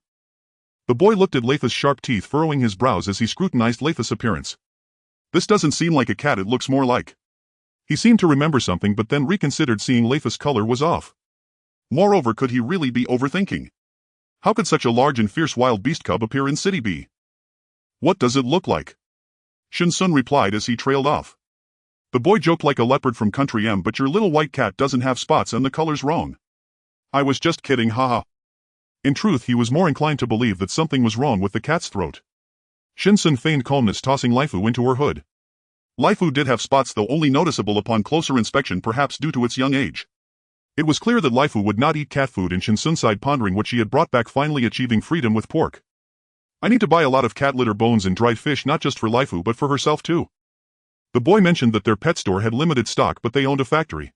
The boy looked at Leif's sharp teeth, furrowing his brows as he scrutinized Leif's appearance. This doesn't seem like a cat, it looks more like... He seemed to remember something but then reconsidered, seeing Leif's color was off. Moreover, could he really be overthinking? How could such a large and fierce wild beast cub appear in City B? What does it look like? Shen Xun replied as he trailed off. The boy joked like a leopard from Country M, but your little white cat doesn't have spots and the color's wrong. I was just kidding, haha. In truth, he was more inclined to believe that something was wrong with the cat's throat. Shen Xun feigned calmness, tossing Leifu into her hood. Leifu did have spots, though only noticeable upon closer inspection, perhaps due to its young age. It was clear that Leifu would not eat cat food, and Shen Xun sighed, pondering what she had brought back, finally achieving freedom with pork. I need to buy a lot of cat litter, bones and dried fish, not just for Leifu but for herself too. The boy mentioned that their pet store had limited stock, but they owned a factory.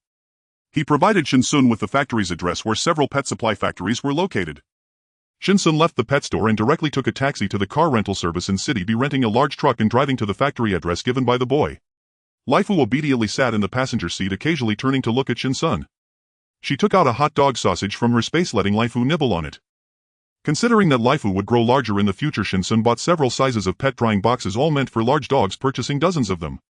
He provided Shen Xun with the factory's address, where several pet supply factories were located. Shen Xun left the pet store and directly took a taxi to the car rental service in City B, renting a large truck and driving to the factory address given by the boy. Leifu obediently sat in the passenger seat, occasionally turning to look at Shen Xun. She took out a hot dog sausage from her space, letting Leifu nibble on it. Considering that Leifu would grow larger in the future, Shen Xun bought several sizes of pet drying boxes, all meant for large dogs, purchasing dozens of them.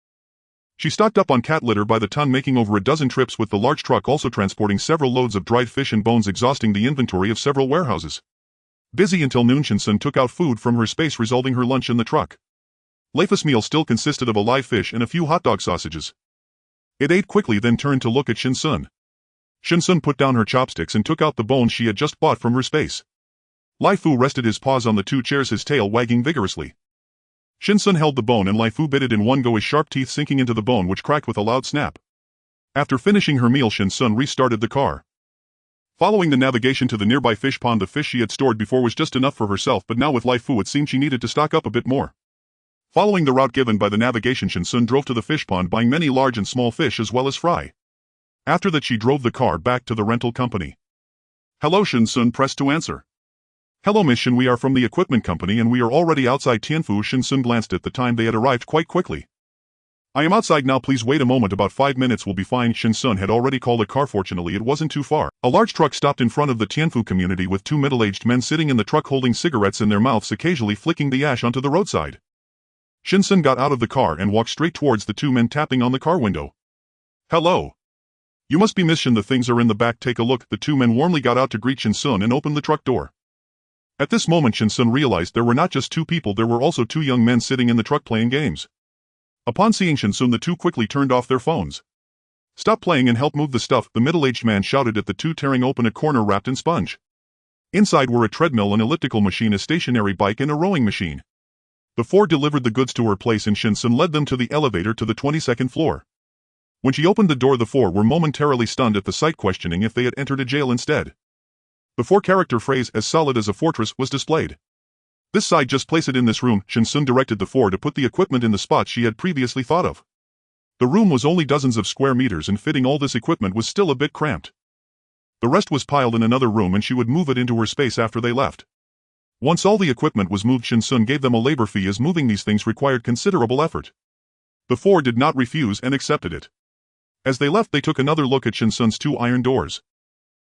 She stocked up on cat litter by the ton, making over a dozen trips with the large truck, also transporting several loads of dried fish and bones, exhausting the inventory of several warehouses. Busy until noon, Shen Xun took out food from her space, resolving her lunch in the truck. Leif's meal still consisted of a live fish and a few hot dog sausages. It ate quickly, then turned to look at Shen Xun. Shen Xun put down her chopsticks and took out the bones she had just bought from her space. Leifu rested his paws on the two chairs, his tail wagging vigorously. Shen Xun held the bone and Leifu bit it in one go, his sharp teeth sinking into the bone, which cracked with a loud snap. After finishing her meal, Shen Xun restarted the car. Following the navigation to the nearby fish pond, the fish she had stored before was just enough for herself, but now with Leifu it seemed she needed to stock up a bit more. Following the route given by the navigation, Shen Xun drove to the fish pond, buying many large and small fish as well as fry. After that, she drove the car back to the rental company. Hello, Shen Xun pressed to answer. Hello, Miss Shen, we are from the equipment company and we are already outside Tianfu. Shen Xun glanced at the time. They had arrived quite quickly. I am outside now, please wait a moment, about 5 minutes will be fine. Shen Xun had already called a car, fortunately it wasn't too far. A large truck stopped in front of the Tianfu community with two middle-aged men sitting in the truck holding cigarettes in their mouths, occasionally flicking the ash onto the roadside. Shen Xun got out of the car and walked straight towards the two men, tapping on the car window. Hello. You must be Miss Shen, the things are in the back, take a look. The two men warmly got out to greet Shen Xun and opened the truck door. At this moment, Shen Xun realized there were not just two people, there were also two young men sitting in the truck playing games. Upon seeing Shen Xun, the two quickly turned off their phones. Stop playing and help move the stuff, the middle-aged man shouted at the two, tearing open a corner wrapped in sponge. Inside were a treadmill, an elliptical machine, a stationary bike and a rowing machine. The four delivered the goods to her place and Shen Xun led them to the elevator to the 22nd floor. When she opened the door, the four were momentarily stunned at the sight, questioning if they had entered a jail instead. The four-character phrase, as solid as a fortress, was displayed. This side, just place it in this room. Shen Xun directed the four to put the equipment in the spots she had previously thought of. The room was only dozens of square meters and fitting all this equipment was still a bit cramped. The rest was piled in another room and she would move it into her space after they left. Once all the equipment was moved, Shen Xun gave them a labor fee, as moving these things required considerable effort. The four did not refuse and accepted it. As they left, they took another look at Shen Xun's two iron doors.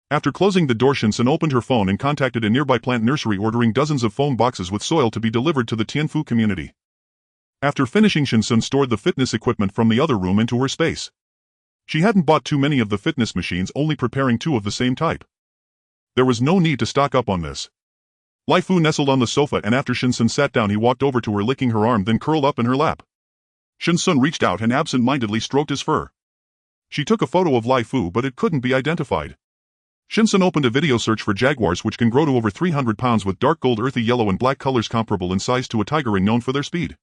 After closing the door, Shen Xun opened her phone and contacted a nearby plant nursery, ordering dozens of foam boxes with soil to be delivered to the Tianfu community. After finishing, Shen Xun stored the fitness equipment from the other room into her space. She hadn't bought too many of the fitness machines, only preparing two of the same type. There was no need to stock up on this. Leifu nestled on the sofa and after Shen Xun sat down, he walked over to her, licking her arm, then curled up in her lap. Shen Xun reached out and absent-mindedly stroked his fur. She took a photo of Leifu, but it couldn't be identified. Shen Xun opened a video search for jaguars, which can grow to over 300 pounds with dark gold, earthy yellow and black colors comparable in size to a tiger and known for their speed.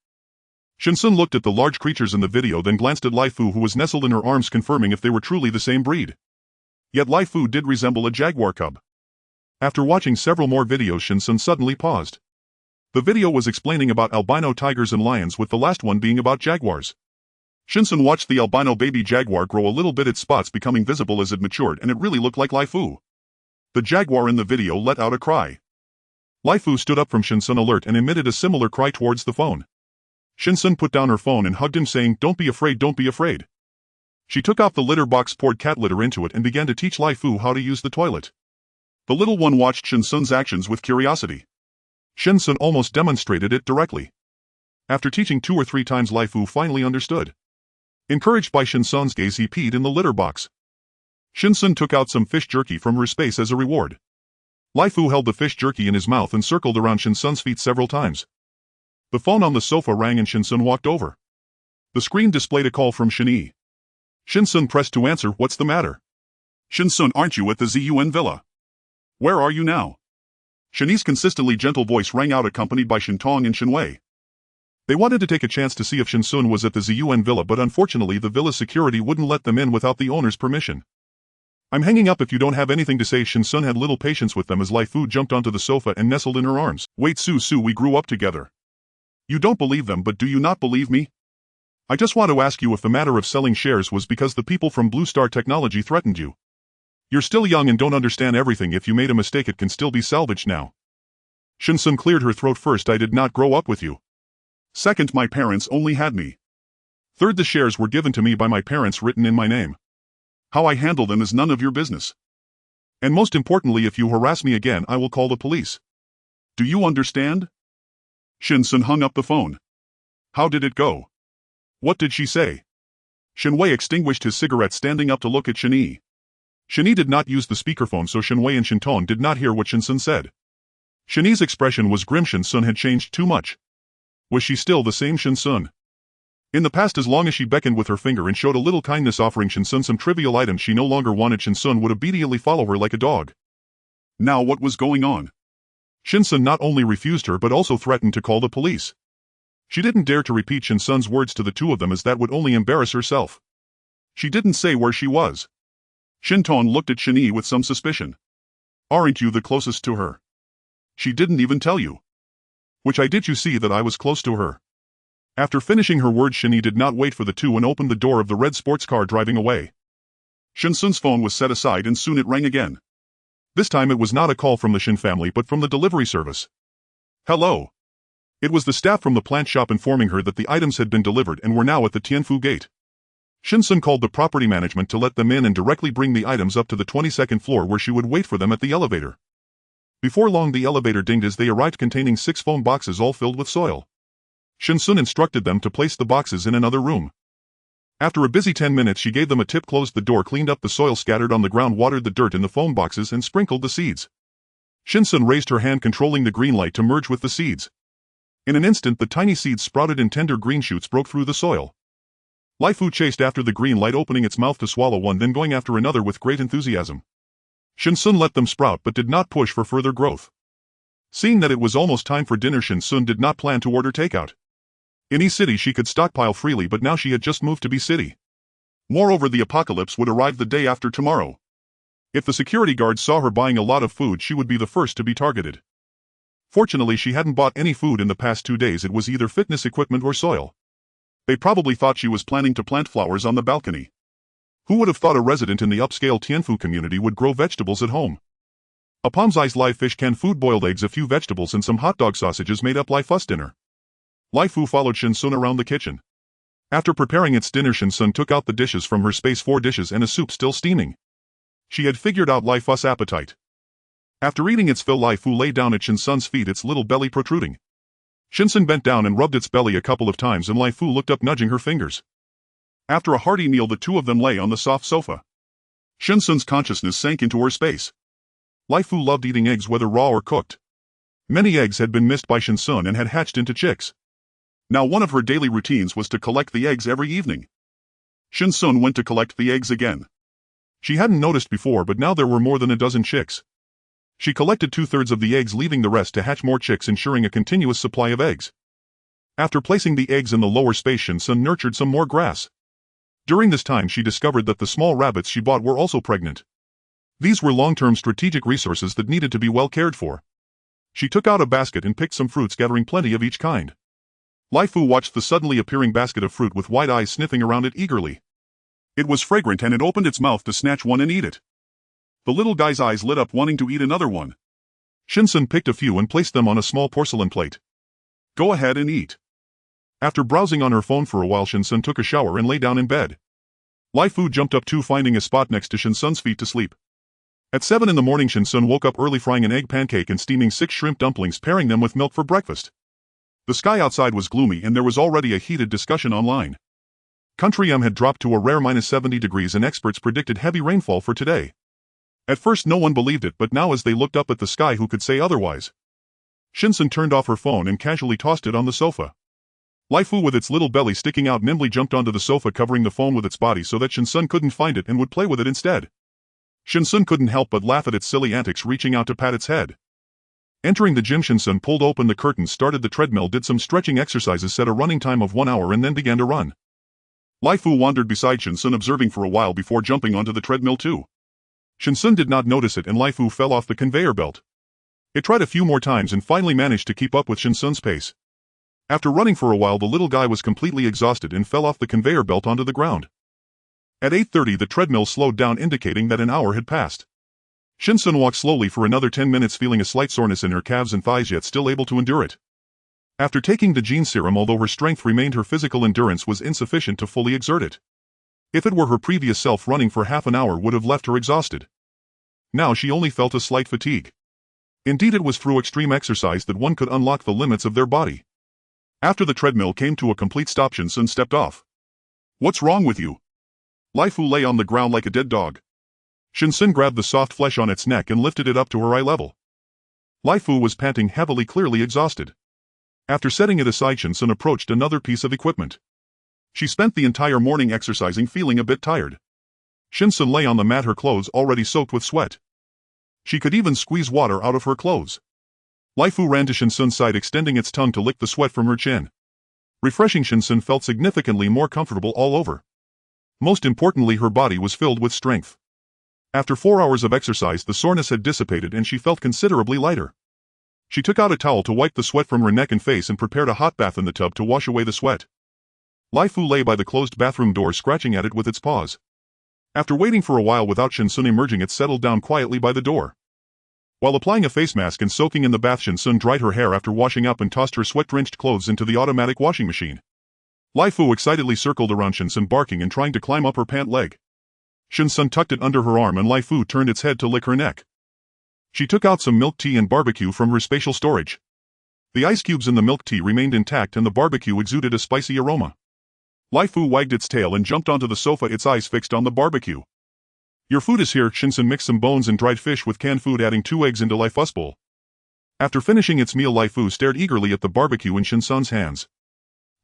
Shen Xun looked at the large creatures in the video, then glanced at Leifu, who was nestled in her arms, confirming if they were truly the same breed. Yet Leifu did resemble a jaguar cub. After watching several more videos, Shen Xun suddenly paused. The video was explaining about albino tigers and lions, with the last one being about jaguars. Shen Xun watched the albino baby jaguar grow a little bit, its spots becoming visible as it matured, and it really looked like Leifu. The jaguar in the video let out a cry. Leifu stood up from Shen Xun, alert, and emitted a similar cry towards the phone. Shen Xun put down her phone and hugged him, saying, "Don't be afraid, don't be afraid." She took out the litter box, poured cat litter into it, and began to teach Leifu how to use the toilet. The little one watched Shen Xun's actions with curiosity. Shen Xun almost demonstrated it directly. After teaching 2 or 3 times, Lai Fu finally understood. Encouraged by Shen Xun's gaze, he peed in the litter box. Shen Xun took out some fish jerky from her space as a reward. Lai Fu held the fish jerky in his mouth and circled around Shen Xun's feet several times. The phone on the sofa rang and Shen Xun walked over. The screen displayed a call from Shen Yi. Shen Xun pressed to answer. What's the matter? Shen Xun, aren't you at the Zun villa? Where are you now? Shen Yi's consistently gentle voice rang out, accompanied by Shen Tong and Shen Wei. They wanted to take a chance to see if Shen Xun was at the Zun villa, but unfortunately the villa's security wouldn't let them in without the owner's permission. I'm hanging up if you don't have anything to say. Shen Xun had little patience with them as Lai Fu jumped onto the sofa and nestled in her arms. Wait, Su, we grew up together. You don't believe them, but do you not believe me? I just want to ask you if the matter of selling shares was because the people from Blue Star Technology threatened you. You're still young and don't understand everything. If you made a mistake, it can still be salvaged now. Shen Xun cleared her throat. First, I did not grow up with you. Second, my parents only had me. Third, the shares were given to me by my parents, written in my name. How I handle them is none of your business. And most importantly, if you harass me again, I will call the police. Do you understand? Shen Xun hung up the phone. How did it go? What did she say? Shen Wei extinguished his cigarette, standing up to look at Shen Yi. Shen Yi did not use the speakerphone, so Shen Wei and Shen Tong did not hear what Shen Xun said. Shen Yi's expression was grim. Shen Xun had changed too much. Was she still the same Shen Xun? In the past, as long as she beckoned with her finger and showed a little kindness, offering Shen Xun some trivial items she no longer wanted, Shen Xun would obediently follow her like a dog. Now what was going on? Shen Xun not only refused her but also threatened to call the police. She didn't dare to repeat Shen Xun's words to the two of them, as that would only embarrass herself. She didn't say where she was. Shen Tong looked at Shen Yi with some suspicion. Aren't you the closest to her? She didn't even tell you. Which I did. You see that I was close to her. After finishing her words, Shen Yi did not wait for the two and opened the door of the red sports car, driving away. Shen Xun's phone was set aside and soon it rang again. This time it was not a call from the Shen family but from the delivery service. Hello. It was the staff from the plant shop informing her that the items had been delivered and were now at the Tianfu gate. Shen Xun called the property management to let them in and directly bring the items up to the 22nd floor, where she would wait for them at the elevator. Before long, the elevator dinged as they arrived, containing 6 foam boxes all filled with soil. Shen Xun instructed them to place the boxes in another room. After a busy 10 minutes, she gave them a tip, closed the door, cleaned up the soil scattered on the ground, watered the dirt in the foam boxes, and sprinkled the seeds. Shen Xun raised her hand, controlling the green light to merge with the seeds. In an instant, the tiny seeds sprouted and tender green shoots broke through the soil. Lai Fu chased after the green light, opening its mouth to swallow one, then going after another with great enthusiasm. Shen Xun let them sprout but did not push for further growth. Seeing that it was almost time for dinner, Shen Xun did not plan to order takeout. In E City she could stockpile freely, but now she had just moved to B City. Moreover, the apocalypse would arrive the day after tomorrow. If the security guards saw her buying a lot of food, she would be the first to be targeted. Fortunately, she hadn't bought any food in the past 2 days. It was either fitness equipment or soil. They probably thought she was planning to plant flowers on the balcony. Who would have thought a resident in the upscale Tianfu community would grow vegetables at home? A palm-sized live fish, canned food, boiled eggs, a few vegetables, and some hot dog sausages made up Lai Fu's dinner. Lai Fu followed Shen Xun around the kitchen. After preparing its dinner, Shen Xun took out the dishes from her space, 4 dishes and a soup still steaming. She had figured out Lai Fu's appetite. After eating its fill, Lai Fu lay down at Shen Xun's feet, its little belly protruding. Shen Xun bent down and rubbed its belly a couple of times, and Lai Fu looked up, nudging her fingers. After a hearty meal, the two of them lay on the soft sofa. Shen Xun's consciousness sank into her space. Lai Fu loved eating eggs, whether raw or cooked. Many eggs had been missed by Shen Xun and had hatched into chicks. Now one of her daily routines was to collect the eggs every evening. Shen Xun went to collect the eggs again. She hadn't noticed before, but now there were more than a dozen chicks. She collected 2/3 of the eggs, leaving the rest to hatch more chicks, ensuring a continuous supply of eggs. After placing the eggs in the lower space, Shen Xun nurtured some more grass. During this time, she discovered that the small rabbits she bought were also pregnant. These were long-term strategic resources that needed to be well cared for. She took out a basket and picked some fruits, gathering plenty of each kind. Lai Fu watched the suddenly appearing basket of fruit with wide eyes, sniffing around it eagerly. It was fragrant and it opened its mouth to snatch one and eat it. The little guy's eyes lit up, wanting to eat another one. Shen Xun picked a few and placed them on a small porcelain plate. Go ahead and eat. After browsing on her phone for a while, Shen Xun took a shower and lay down in bed. Lai Fu jumped up too, finding a spot next to Shen Xun's feet to sleep. At 7 in the morning, Shen Xun woke up early, frying an egg pancake and steaming 6 shrimp dumplings, pairing them with milk for breakfast. The sky outside was gloomy and there was already a heated discussion online. Country had dropped to a rare -70 degrees and experts predicted heavy rainfall for today. At first no one believed it, but now as they looked up at the sky, who could say otherwise? Shen Xun turned off her phone and casually tossed it on the sofa. Lai Fu, with its little belly sticking out, nimbly jumped onto the sofa, covering the phone with its body so that Shen Xun couldn't find it and would play with it instead. Shen Xun couldn't help but laugh at its silly antics, reaching out to pat its head. Entering the gym, Shen Xun pulled open the curtains, started the treadmill, did some stretching exercises, set a running time of 1 hour and then began to run. Lai Fu wandered beside Shen Xun, observing for a while before jumping onto the treadmill too. Shen Xun did not notice it and Lai Fu fell off the conveyor belt. It tried a few more times and finally managed to keep up with Shen Xun's pace. After running for a while, the little guy was completely exhausted and fell off the conveyor belt onto the ground. At 8:30 the treadmill slowed down, indicating that an hour had passed. Shen Xun walked slowly for another 10 minutes, feeling a slight soreness in her calves and thighs, yet still able to endure it. After taking the gene serum, although her strength remained, her physical endurance was insufficient to fully exert it. If it were her previous self, running for half an hour would have left her exhausted. Now she only felt a slight fatigue. Indeed, it was through extreme exercise that one could unlock the limits of their body. After the treadmill came to a complete stop, Shen Xun stepped off. "What's wrong with you?" Lai Fu lay on the ground like a dead dog. Shen Xun grabbed the soft flesh on its neck and lifted it up to her eye level. Lai Fu was panting heavily, clearly exhausted. After setting it aside, Shen Xun approached another piece of equipment. She spent the entire morning exercising, feeling a bit tired. Shen Xun lay on the mat, her clothes already soaked with sweat. She could even squeeze water out of her clothes. Lai Fu ran to Shen Xun's side, extending its tongue to lick the sweat from her chin. Refreshing, Shen Xun felt significantly more comfortable all over. Most importantly, her body was filled with strength. After 4 hours of exercise, the soreness had dissipated and she felt considerably lighter. She took out a towel to wipe the sweat from her neck and face and prepared a hot bath in the tub to wash away the sweat. Lai Fu lay by the closed bathroom door, scratching at it with its paws. After waiting for a while without Shen Xun emerging, it settled down quietly by the door. While applying a face mask and soaking in the bath, Shen Xun dried her hair after washing up and tossed her sweat-drenched clothes into the automatic washing machine. Lai Fu excitedly circled around Shen Xun, barking and trying to climb up her pant leg. Shen Xun tucked it under her arm and Lai Fu turned its head to lick her neck. She took out some milk tea and barbecue from her spatial storage. The ice cubes in the milk tea remained intact and the barbecue exuded a spicy aroma. Lai Fu wagged its tail and jumped onto the sofa, its eyes fixed on the barbecue. "Your food is here." Shen Xun mixed some bones and dried fish with canned food, adding 2 eggs into Lai Fu's bowl. After finishing its meal, Lai Fu stared eagerly at the barbecue in Shen Xun's hands.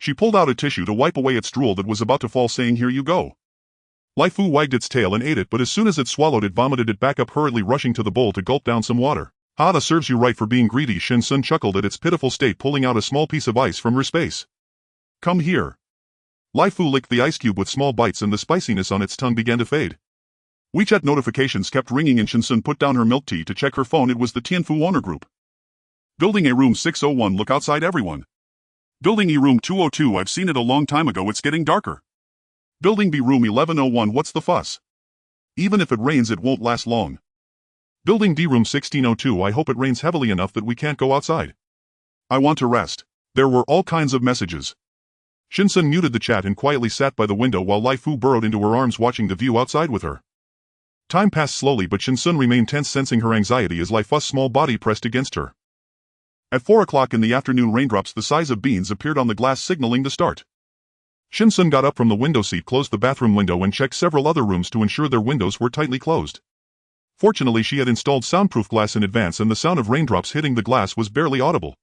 She pulled out a tissue to wipe away its drool that was about to fall, saying, "Here you go." Lai Fu wagged its tail and ate it, but as soon as it swallowed it, vomited it back up, hurriedly rushing to the bowl to gulp down some water. "Ah, that serves you right for being greedy." Shen Xun chuckled at its pitiful state, pulling out a small piece of ice from her space. "Come here." Lai Fu licked the ice cube with small bites and the spiciness on its tongue began to fade. WeChat notifications kept ringing and Shen Xun put down her milk tea to check her phone. It was the Tianfu owner group. "Building A room 601, look outside everyone." "Building E room 202, I've seen it a long time ago, it's getting darker." "Building B room 1101, what's the fuss? Even if it rains it won't last long." "Building D room 1602, I hope it rains heavily enough that we can't go outside. I want to rest." There were all kinds of messages. Shen Xun muted the chat and quietly sat by the window while Lai Fu burrowed into her arms, watching the view outside with her. Time passed slowly, but Shen Xun remained tense, sensing her anxiety as Lai Fu's small body pressed against her. At 4 o'clock in the afternoon, raindrops the size of beans appeared on the glass, signaling the start. Shen Xun got up from the window seat, closed the bathroom window and checked several other rooms to ensure their windows were tightly closed. Fortunately, she had installed soundproof glass in advance and the sound of raindrops hitting the glass was barely audible.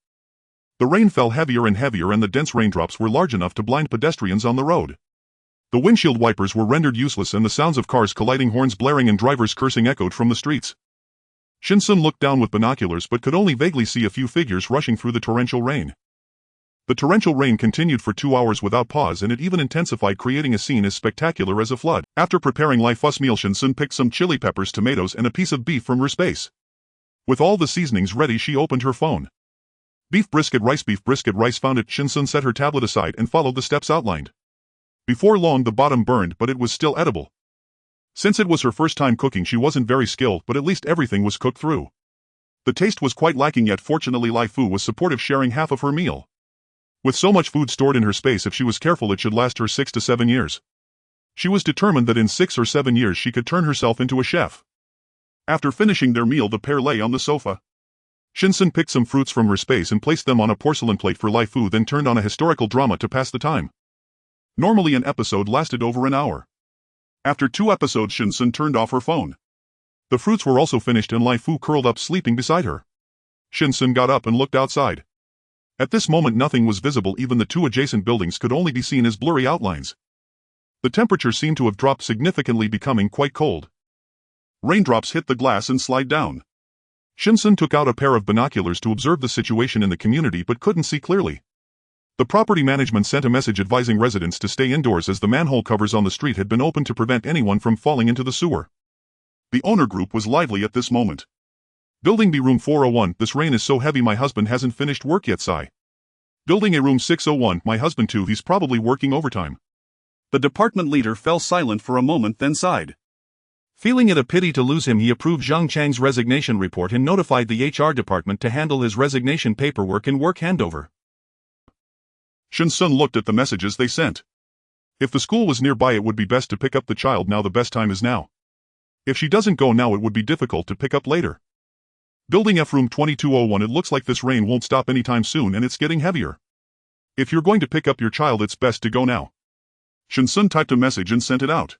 The rain fell heavier and heavier and the dense raindrops were large enough to blind pedestrians on the road. The windshield wipers were rendered useless and the sounds of cars colliding, horns blaring and drivers cursing echoed from the streets. Shen Xun looked down with binoculars but could only vaguely see a few figures rushing through the torrential rain. The torrential rain continued for 2 hours without pause and it even intensified, creating a scene as spectacular as a flood. After preparing Lai Fu's meal, Shen Xun picked some chili peppers, tomatoes and a piece of beef from her space. With all the seasonings ready, she opened her phone. Beef brisket rice, found it. Shen Xun set her tablet aside and followed the steps outlined. Before long the bottom burned, but it was still edible. Since it was her first time cooking, she wasn't very skilled, but at least everything was cooked through. The taste was quite lacking, yet fortunately Lai Fu was supportive, sharing half of her meal. With so much food stored in her space, if she was careful it should last her 6 to 7 years. She was determined that in 6 or 7 years she could turn herself into a chef. After finishing their meal, the pair lay on the sofa. Shen Xun picked some fruits from her space and placed them on a porcelain plate for Lai Fu, then turned on a historical drama to pass the time. Normally an episode lasted over an hour. After 2 episodes, Shen Xun turned off her phone. The fruits were also finished and Lai Fu curled up sleeping beside her. Shen Xun got up and looked outside. At this moment nothing was visible, even the 2 adjacent buildings could only be seen as blurry outlines. The temperature seemed to have dropped significantly, becoming quite cold. Raindrops hit the glass and slide down. Shen Xun took out a pair of binoculars to observe the situation in the community but couldn't see clearly. The property management sent a message advising residents to stay indoors as the manhole covers on the street had been opened to prevent anyone from falling into the sewer. The owner group was lively at this moment. Building B room 401, this rain is so heavy my husband hasn't finished work yet, sigh. Building A room 601, my husband too, he's probably working overtime. The department leader fell silent for a moment, then sighed. Feeling it a pity to lose him, he approved Zhang Chang's resignation report and notified the HR department to handle his resignation paperwork and work handover. Shen Xun looked at the messages they sent. If the school was nearby, it would be best to pick up the child now. The best time is now. If she doesn't go now, it would be difficult to pick up later. Building F room 2201, it looks like this rain won't stop anytime soon and it's getting heavier. If you're going to pick up your child, it's best to go now. Shen Xun typed a message and sent it out.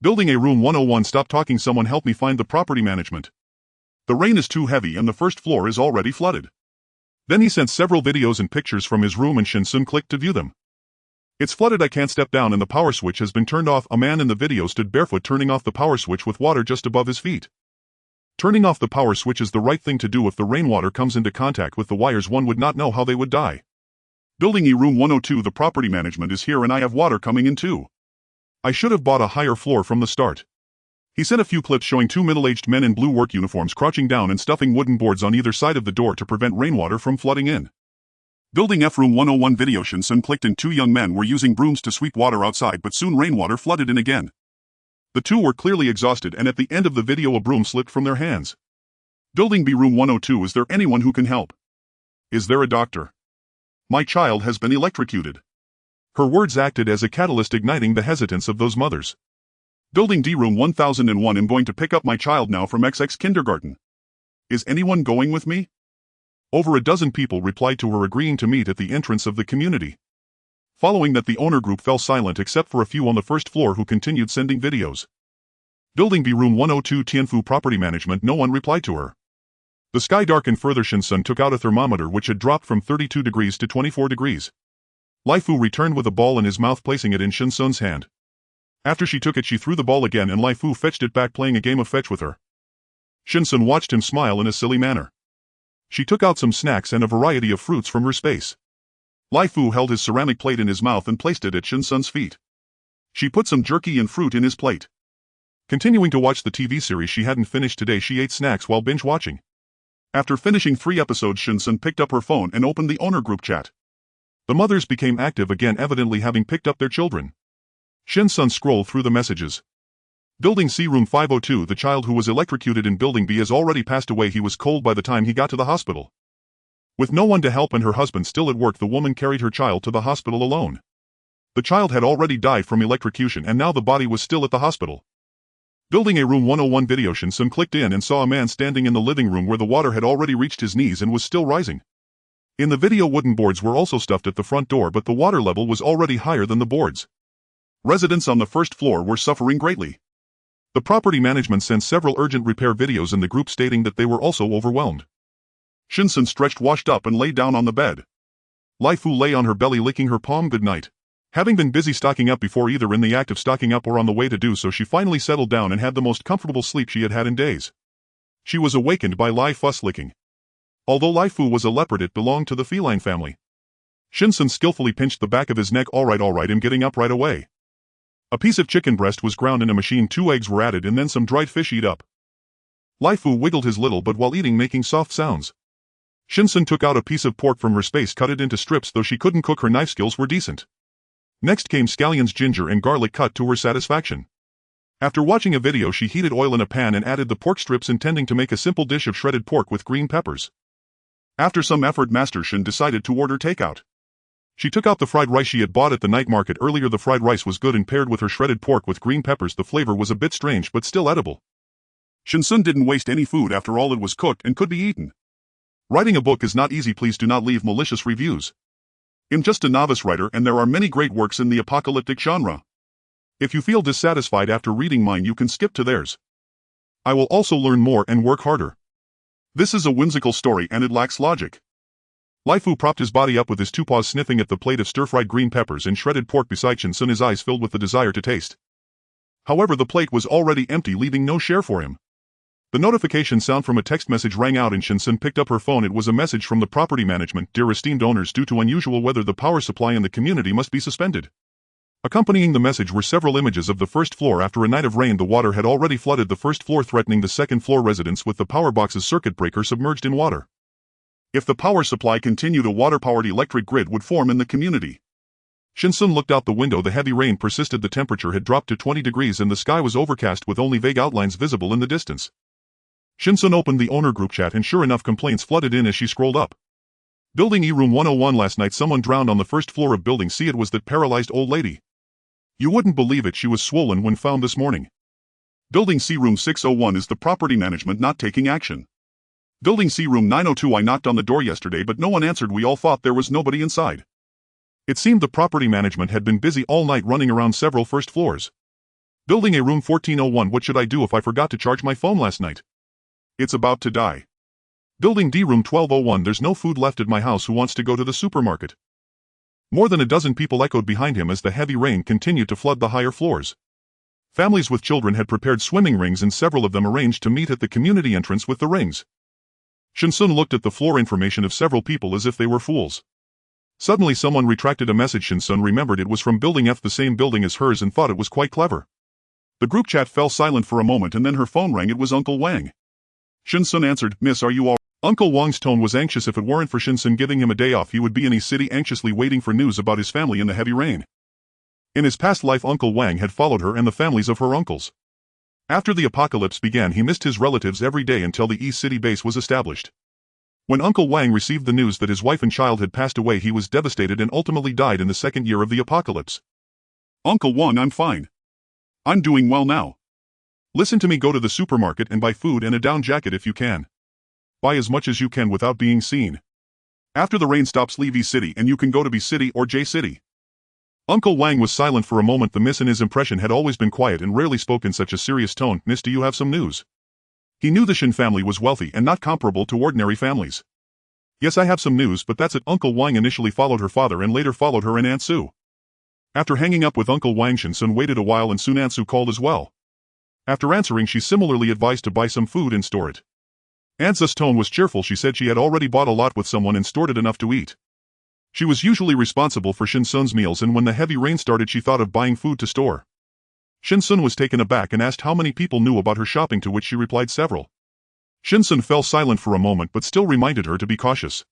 Building A room 101, stop talking, someone help me find the property management. The rain is too heavy and the first floor is already flooded. Then he sent several videos and pictures from his room and Shen Xun clicked to view them. It's flooded, I can't step down and the power switch has been turned off. A man in the video stood barefoot turning off the power switch with water just above his feet. Turning off the power switch is the right thing to do. If the rainwater comes into contact with the wires, one would not know how they would die. Building E room 102, the property management is here and I have water coming in too. I should have bought a higher floor from the start. He sent a few clips showing 2 middle-aged men in blue work uniforms crouching down and stuffing wooden boards on either side of the door to prevent rainwater from flooding in. Building F room 101 video, Shen Xun clicked and 2 young men were using brooms to sweep water outside, but soon rainwater flooded in again. The 2 were clearly exhausted and at the end of the video a broom slipped from their hands. Building B room 102, is there anyone who can help? Is there a doctor? My child has been electrocuted. Her words acted as a catalyst, igniting the hesitance of those mothers. Building D room 1001, I'm going to pick up my child now from XX kindergarten. Is anyone going with me? Over a dozen people replied to her, agreeing to meet at the entrance of the community. Following that, the owner group fell silent except for a few on the first floor who continued sending videos. Building B room 102, Tianfu property management, no one replied to her. The sky darkened further. Shen Xun took out a thermometer which had dropped from 32 degrees to 24 degrees. Lai Fu returned with a ball in his mouth, placing it in Shen Xun's hand. After she took it, she threw the ball again and Lai Fu fetched it back, playing a game of fetch with her. Shen Xun watched him smile in a silly manner. She took out some snacks and a variety of fruits from her space. Lai Fu held his ceramic plate in his mouth and placed it at Shen Xun's feet. She put some jerky and fruit in his plate. Continuing to watch the TV series she hadn't finished today, she ate snacks while binge watching. After finishing 3 episodes, Shen Xun picked up her phone and opened the owner group chat. The mothers became active again, evidently having picked up their children. Shen Xun scrolled through the messages. Building C room 502, the child who was electrocuted in Building B has already passed away. He was cold by the time he got to the hospital. With no one to help and her husband still at work, the woman carried her child to the hospital alone. The child had already died from electrocution and now the body was still at the hospital. Building A room 101 video, Shen Xun clicked in and saw a man standing in the living room where the water had already reached his knees and was still rising. In the video, wooden boards were also stuffed at the front door, but the water level was already higher than the boards. Residents on the first floor were suffering greatly. The property management sent several urgent repair videos in the group stating that they were also overwhelmed. Shen Xun stretched, washed up and lay down on the bed. Lai Fu lay on her belly licking her palm goodnight. Having been busy stocking up before, either in the act of stocking up or on the way to do so, she finally settled down and had the most comfortable sleep she had had in days. She was awakened by Lai fuss licking. Although Lai Fu was a leopard, it belonged to the feline family. Shen Xun skillfully pinched the back of his neck. All right, I'm getting up right away. A piece of chicken breast was ground in a machine, 2 eggs were added and then some dried fish. Eat up. Lai Fu wiggled his little butt while eating, making soft sounds. Shen Xun took out a piece of pork from her space, cut it into strips. Though she couldn't cook, her knife skills were decent. Next came scallions, ginger and garlic cut to her satisfaction. After watching a video, she heated oil in a pan and added the pork strips, intending to make a simple dish of shredded pork with green peppers. After some effort, Master Shen decided to order takeout. She took out the fried rice she had bought at the night market earlier. The fried rice was good and paired with her shredded pork with green peppers. The flavor was a bit strange but still edible. Shen Xun didn't waste any food after all, it was cooked and could be eaten. Writing a book is not easy, please do not leave malicious reviews. I'm just a novice writer and there are many great works in the apocalyptic genre. If you feel dissatisfied after reading mine you can skip to theirs. I will also learn more and work harder. This is a whimsical story and it lacks logic. Lai Fu propped his body up with his two paws, sniffing at the plate of stir-fried green peppers and shredded pork beside Shen Xun, his eyes filled with the desire to taste. However, the plate was already empty, leaving no share for him. The notification sound from a text message rang out and Shen Xun picked up her phone. It was a message from the property management. Dear esteemed owners, due to unusual weather the power supply in the community must be suspended. Accompanying the message were several images of the first floor. After a night of rain the water had already flooded the first floor, threatening the second floor residents with the power box's circuit breaker submerged in water. If the power supply continued, a water-powered electric grid would form in the community. Shen Xun looked out the window. The heavy rain persisted. The temperature had dropped to 20 degrees and the sky was overcast with only vague outlines visible in the distance. Shen Xun opened the owner group chat and sure enough complaints flooded in as she scrolled up. Building E room 101, last night someone drowned on the first floor of building C. It was that paralyzed old lady. You wouldn't believe it, she was swollen when found this morning. Building C room 601 is the property management not taking action. Building C room 902, I knocked on the door yesterday but no one answered. We all thought there was nobody inside. It seemed the property management had been busy all night running around several first floors. Building A room 1401, what should I do if I forgot to charge my phone last night? It's about to die. Building D room 1201, there's no food left at my house. Who wants to go to the supermarket? More than a dozen people echoed behind him as the heavy rain continued to flood the higher floors. Families with children had prepared swimming rings and several of them arranged to meet at the community entrance with the rings. Shen Xun looked at the floor information of several people as if they were fools. Suddenly someone retracted a message. Shen Xun remembered it was from Building F, the same building as hers, and thought it was quite clever. The group chat fell silent for a moment and then her phone rang. It was Uncle Wang. Shen Xun answered, Miss, are you all? Uncle Wang's tone was anxious. If it weren't for Shen Xun giving him a day off he would be in his city anxiously waiting for news about his family in the heavy rain. In his past life Uncle Wang had followed her and the families of her uncles. After the apocalypse began he missed his relatives every day until the East City base was established. When Uncle Wang received the news that his wife and child had passed away he was devastated and ultimately died in the second year of the apocalypse. Uncle Wang, I'm fine. I'm doing well now. Listen to me, go to the supermarket and buy food and a down jacket if you can. Buy as much as you can without being seen. After the rain stops leave E City and you can go to B City or J City. Uncle Wang was silent for a moment. The miss in his impression had always been quiet and rarely spoke in such a serious tone. Miss, do you have some news? He knew the Shen family was wealthy and not comparable to ordinary families. Yes, I have some news, but that's it. Uncle Wang initially followed her father and later followed her and Aunt Su. After hanging up with Uncle Wang, Shen Xun waited a while and soon Aunt Su called as well. After answering she similarly advised to buy some food and store it. Aunt Su's tone was cheerful. She said she had already bought a lot with someone and stored it enough to eat. She was usually responsible for Shen Xun's meals and when the heavy rain started she thought of buying food to store. Shen Xun was taken aback and asked how many people knew about her shopping, to which she replied several. Shen Xun fell silent for a moment but still reminded her to be cautious.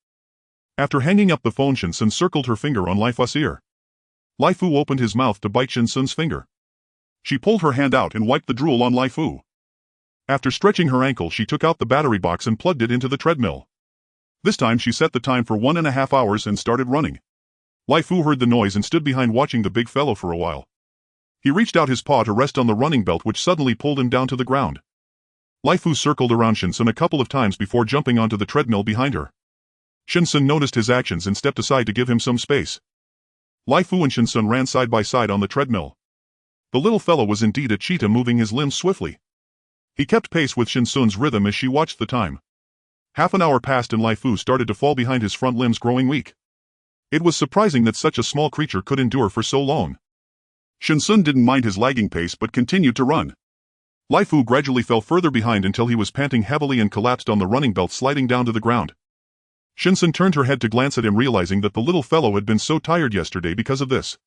After hanging up the phone Shen Xun circled her finger on Lai Fu's ear. Lai Fu opened his mouth to bite Shen Xun's finger. She pulled her hand out and wiped the drool on Lai Fu. After stretching her ankle she took out the battery box and plugged it into the treadmill. This time she set the time for 1.5 hours and started running. Lai Fu heard the noise and stood behind watching the big fellow for a while. He reached out his paw to rest on the running belt which suddenly pulled him down to the ground. Lai Fu circled around Shen Xun a couple of times before jumping onto the treadmill behind her. Shen Xun noticed his actions and stepped aside to give him some space. Lai Fu and Shen Xun ran side by side on the treadmill. The little fellow was indeed a cheetah, moving his limbs swiftly. He kept pace with Shen Xun's rhythm as she watched the time. Half an hour passed and Lai Fu started to fall behind, his front limbs growing weak. It was surprising that such a small creature could endure for so long. Shen Xun didn't mind his lagging pace but continued to run. Lai Fu gradually fell further behind until he was panting heavily and collapsed on the running belt, sliding down to the ground. Shen Xun turned her head to glance at him, realizing that the little fellow had been so tired yesterday because of this.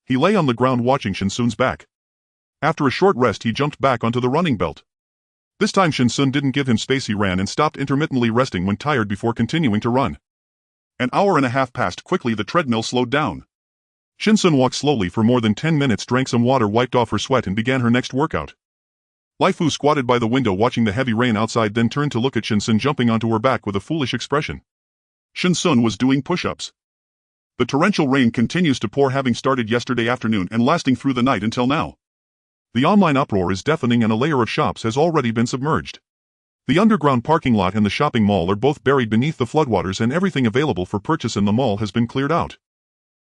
He lay on the ground watching Shen Xun's back. After a short rest he jumped back onto the running belt. This time Shen Xun didn't give him space, he ran and stopped intermittently resting when tired before continuing to run. An hour and a half passed quickly. The treadmill slowed down. Shen Xun walked slowly for more than 10 minutes, drank some water, wiped off her sweat and began her next workout. Lai Fu squatted by the window watching the heavy rain outside, then turned to look at Shen Xun jumping onto her back with a foolish expression. Shen Xun was doing push-ups. The torrential rain continues to pour, having started yesterday afternoon and lasting through the night until now. The online uproar is deafening and a layer of shops has already been submerged. The underground parking lot and the shopping mall are both buried beneath the floodwaters and everything available for purchase in the mall has been cleared out.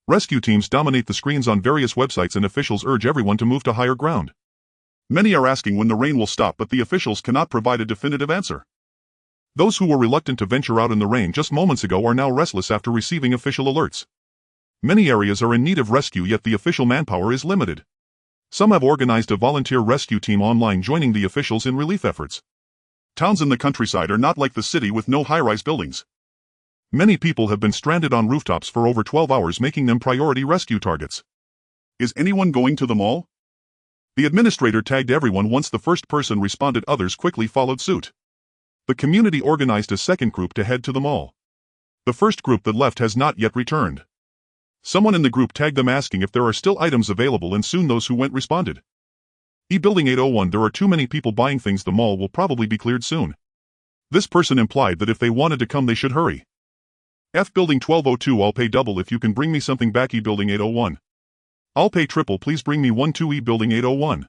Rescue teams dominate the screens on various websites and officials urge everyone to move to higher ground. Many are asking when the rain will stop, but the officials cannot provide a definitive answer. Those who were reluctant to venture out in the rain just moments ago are now restless after receiving official alerts. Many areas are in need of rescue, yet the official manpower is limited. Some have organized a volunteer rescue team online, joining the officials in relief efforts. Towns in the countryside are not like the city with no high-rise buildings. Many people have been stranded on rooftops for over 12 hours, making them priority rescue targets. Is anyone going to the mall? The administrator tagged everyone once the first person responded. Others quickly followed suit. The community organized a second group to head to the mall. The first group that left has not yet returned. Someone in the group tagged them asking if there are still items available, and soon those who went responded. Building 801, there are too many people buying things, the mall will probably be cleared soon. This person implied that if they wanted to come they should hurry. Building 1202, I'll pay double if you can bring me something back. Building 801. I'll pay triple, please bring me one too. Building 801.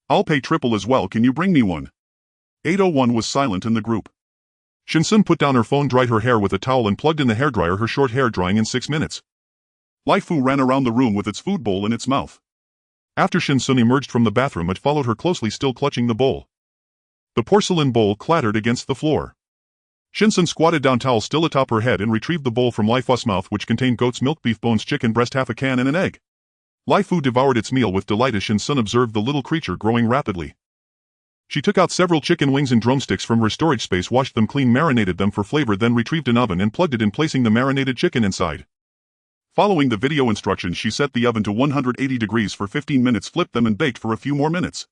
I'll pay triple as well, can you bring me one? 801 was silent in the group. Shen Xun put down her phone, dried her hair with a towel and plugged in the hairdryer, her short hair drying in 6 minutes. Lai Fu ran around the room with its food bowl in its mouth. After Shen Xun emerged from the bathroom, it followed her closely, still clutching the bowl. The porcelain bowl clattered against the floor. Shen Xun squatted down, towel still atop her head, and retrieved the bowl from Lai Fu's mouth, which contained goat's milk, beef bones, chicken breast, half a can, and an egg. Lai Fu devoured its meal with delight as Shen Xun observed the little creature growing rapidly. She took out several chicken wings and drumsticks from her storage space, washed them clean, marinated them for flavor, then retrieved an oven and plugged it in, placing the marinated chicken inside. Following the video instructions, she set the oven to 180 degrees for 15 minutes, flipped them and baked for a few more minutes.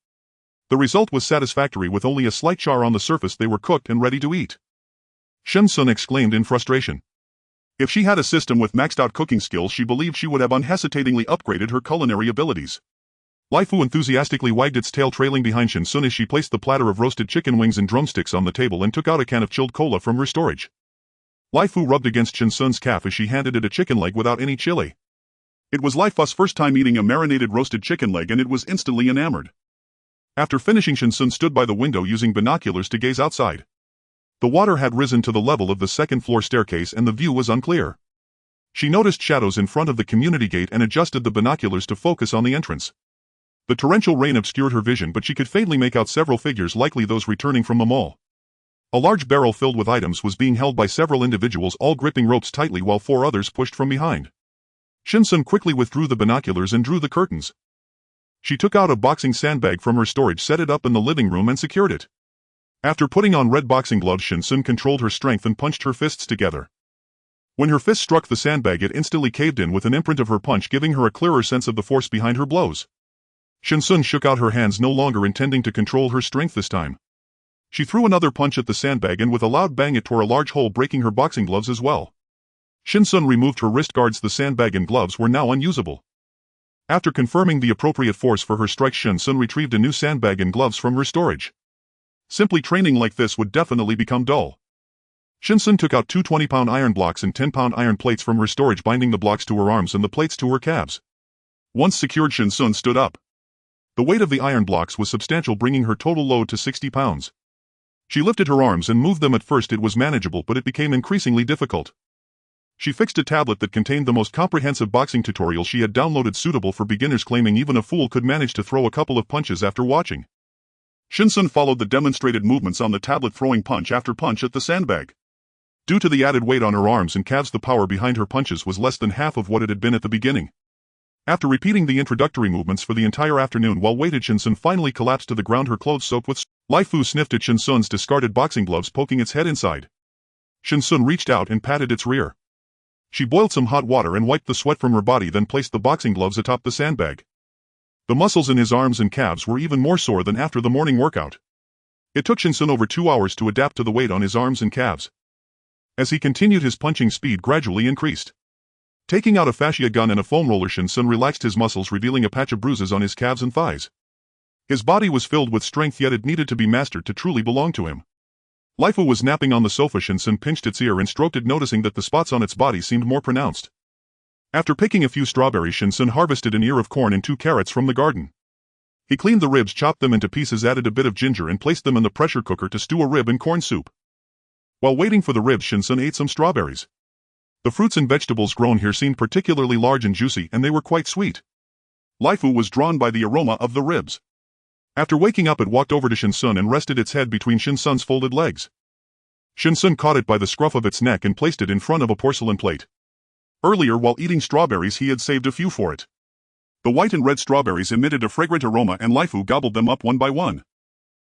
The result was satisfactory. With only a slight char on the surface, they were cooked and ready to eat. Shen Xun exclaimed in frustration. If she had a system with maxed-out cooking skills, she believed she would have unhesitatingly upgraded her culinary abilities. Lai Fu enthusiastically wagged its tail, trailing behind Shen Xun as she placed the platter of roasted chicken wings and drumsticks on the table and took out a can of chilled cola from her storage. Lai Fu rubbed against Shen Xun's calf as she handed it a chicken leg without any chili. It was Lai Fu's first time eating a marinated roasted chicken leg, and it was instantly enamored. After finishing, Shen Xun stood by the window using binoculars to gaze outside. The water had risen to the level of the second-floor staircase and the view was unclear. She noticed shadows in front of the community gate and adjusted the binoculars to focus on the entrance. The torrential rain obscured her vision, but she could faintly make out several figures, likely those returning from the mall. A large barrel filled with items was being held by several individuals, all gripping ropes tightly while 4 others pushed from behind. Shen Xun quickly withdrew the binoculars and drew the curtains. She took out a boxing sandbag from her storage, set it up in the living room and secured it. After putting on red boxing gloves, Shen Xun controlled her strength and punched her fists together. When her fist struck the sandbag, it instantly caved in with an imprint of her punch, giving her a clearer sense of the force behind her blows. Shen Xun shook out her hands, no longer intending to control her strength this time. She threw another punch at the sandbag and with a loud bang it tore a large hole, breaking her boxing gloves as well. Shen Xun removed her wrist guards. The sandbag and gloves were now unusable. After confirming the appropriate force for her strikes, Shen Xun retrieved a new sandbag and gloves from her storage. Simply training like this would definitely become dull. Shen Xun took out 2 20-pound iron blocks and 10-pound iron plates from her storage, binding the blocks to her arms and the plates to her calves. Once secured, Shen Xun stood up. The weight of the iron blocks was substantial, bringing her total load to 60 pounds. She lifted her arms and moved them. At first it was manageable, but it became increasingly difficult. She fixed a tablet that contained the most comprehensive boxing tutorial she had downloaded, suitable for beginners, claiming even a fool could manage to throw a couple of punches after watching. Shen Xun followed the demonstrated movements on the tablet, throwing punch after punch at the sandbag. Due to the added weight on her arms and calves, the power behind her punches was less than half of what it had been at the beginning. After repeating the introductory movements for the entire afternoon while weighted, Shen Xun finally collapsed to the ground, her clothes soaked with sweat. Lai Fu sniffed at Shen Xun's discarded boxing gloves, poking its head inside. Shen Xun reached out and patted its rear. She boiled some hot water and wiped the sweat from her body, then placed the boxing gloves atop the sandbag. The muscles in his arms and calves were even more sore than after the morning workout. It took Shen Xun over 2 hours to adapt to the weight on his arms and calves. As he continued, his punching speed gradually increased. Taking out a fascia gun and a foam roller, Shen Xun relaxed his muscles, revealing a patch of bruises on his calves and thighs. His body was filled with strength, yet it needed to be mastered to truly belong to him. Lai Fu was napping on the sofa. Shen Xun pinched its ear and stroked it, noticing that the spots on its body seemed more pronounced. After picking a few strawberries, Shen Xun harvested an ear of corn and 2 carrots from the garden. He cleaned the ribs, chopped them into pieces, added a bit of ginger and placed them in the pressure cooker to stew a rib and corn soup. While waiting for the ribs, Shen Xun ate some strawberries. The fruits and vegetables grown here seemed particularly large and juicy, and they were quite sweet. Laifu was drawn by the aroma of the ribs. After waking up, it walked over to Shen Xun and rested its head between Shen Xun's folded legs. Shen Xun caught it by the scruff of its neck and placed it in front of a porcelain plate. Earlier, while eating strawberries, he had saved a few for it. The white and red strawberries emitted a fragrant aroma, and Laifu gobbled them up one by one.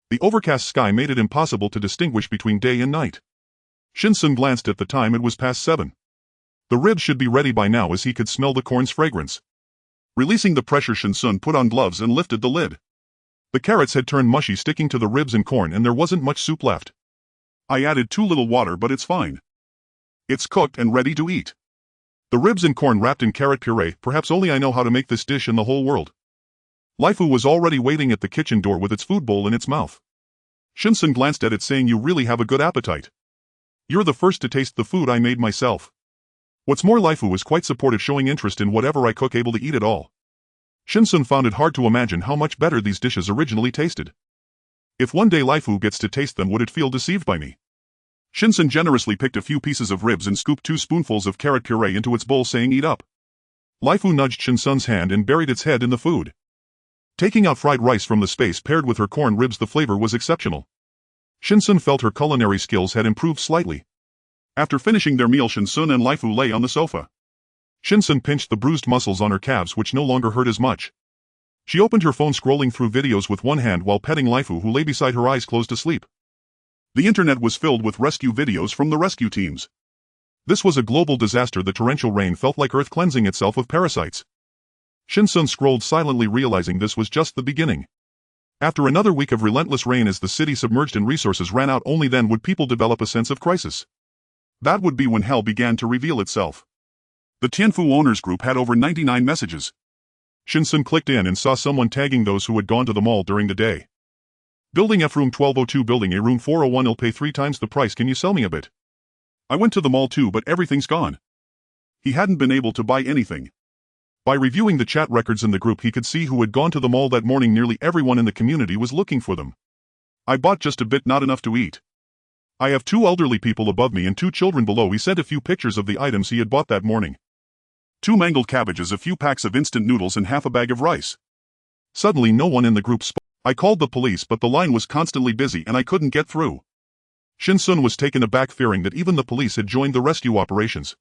The overcast sky made it impossible to distinguish between day and night. Shen Xun glanced at the time. It was past 7. The ribs should be ready by now, as he could smell the corn's fragrance. Releasing the pressure, Shen Xun put on gloves and lifted the lid. The carrots had turned mushy, sticking to the ribs and corn, and there wasn't much soup left. I added too little water, but it's fine. It's cooked and ready to eat. The ribs and corn wrapped in carrot puree, perhaps only I know how to make this dish in the whole world. Laifu was already waiting at the kitchen door with its food bowl in its mouth. Shen Xun glanced at it, saying, "You really have a good appetite. You're the first to taste the food I made myself." What's more, Laifu was quite supportive, showing interest in whatever I cook, able to eat it all. Shen Xun found it hard to imagine how much better these dishes originally tasted. If one day Laifu gets to taste them, would it feel deceived by me? Shen Xun generously picked a few pieces of ribs and scooped 2 spoonfuls of carrot puree into its bowl, saying, "Eat up." Laifu nudged Shen Xun's hand and buried its head in the food. Taking out fried rice from the space paired with her corn ribs, the flavor was exceptional. Shen Xun felt her culinary skills had improved slightly. After finishing their meal, Shen Xun and Laifu lay on the sofa. Shen Xun pinched the bruised muscles on her calves, which no longer hurt as much. She opened her phone, scrolling through videos with one hand while petting Laifu, who lay beside her, eyes closed, asleep. The internet was filled with rescue videos from the rescue teams. This was a global disaster. The torrential rain felt like Earth cleansing itself of parasites. Shen Xun scrolled silently, realizing this was just the beginning. After another week of relentless rain, as the city submerged and resources ran out, only then would people develop a sense of crisis. That would be when hell began to reveal itself. The Tianfu owners group had over 99 messages. Shen Xun clicked in and saw someone tagging those who had gone to the mall during the day. Building F room 1202, building A room 401, I'll pay 3 times the price, can you sell me a bit? I went to the mall too, but everything's gone. He hadn't been able to buy anything. By reviewing the chat records in the group, he could see who had gone to the mall that morning. Nearly everyone in the community was looking for them. I bought just a bit, not enough to eat. I have 2 elderly people above me and 2 children below. He sent a few pictures of the items he had bought that morning. 2 mangled cabbages, a few packs of instant noodles, and half a bag of rice. Suddenly no one in the group spoke. I called the police, but the line was constantly busy and I couldn't get through. Shen Xun was taken aback, fearing that even the police had joined the rescue operations.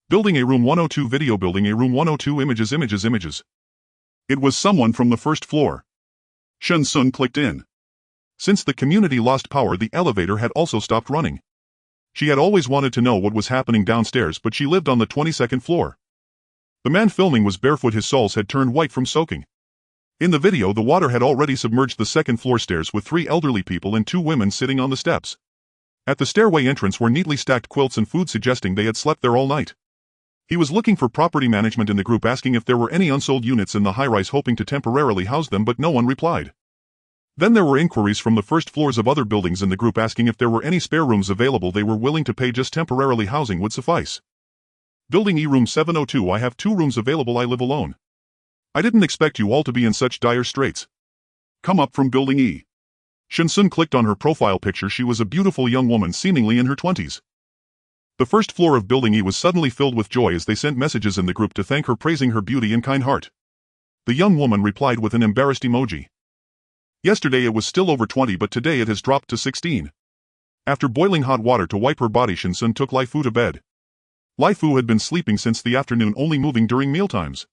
Building A room 102 video, building A room 102 images. It was someone from the first floor. Shen Xun clicked in. Since the community lost power, the elevator had also stopped running. She had always wanted to know what was happening downstairs, but she lived on the 22nd floor. The man filming was barefoot, his soles had turned white from soaking. In the video, the water had already submerged the 2nd floor stairs, with 3 elderly people and 2 women sitting on the steps. At the stairway entrance were neatly stacked quilts and food, suggesting they had slept there all night. He was looking for property management in the group, asking if there were any unsold units in the high-rise, hoping to temporarily house them, but no one replied. Then there were inquiries from the first floors of other buildings in the group, asking if there were any spare rooms available. They were willing to pay, just temporarily housing would suffice. Building E room 702, I have 2 rooms available, I live alone. I didn't expect you all to be in such dire straits. Come up from building E. Shen Xun clicked on her profile picture. She was a beautiful young woman, seemingly in her 20s. The first floor of building E was suddenly filled with joy as they sent messages in the group to thank her, praising her beauty and kind heart. The young woman replied with an embarrassed emoji. Yesterday it was still over 20, but today it has dropped to 16. After boiling hot water to wipe her body, Shen Xun took Laifu to bed. Laifu had been sleeping since the afternoon, only moving during mealtimes.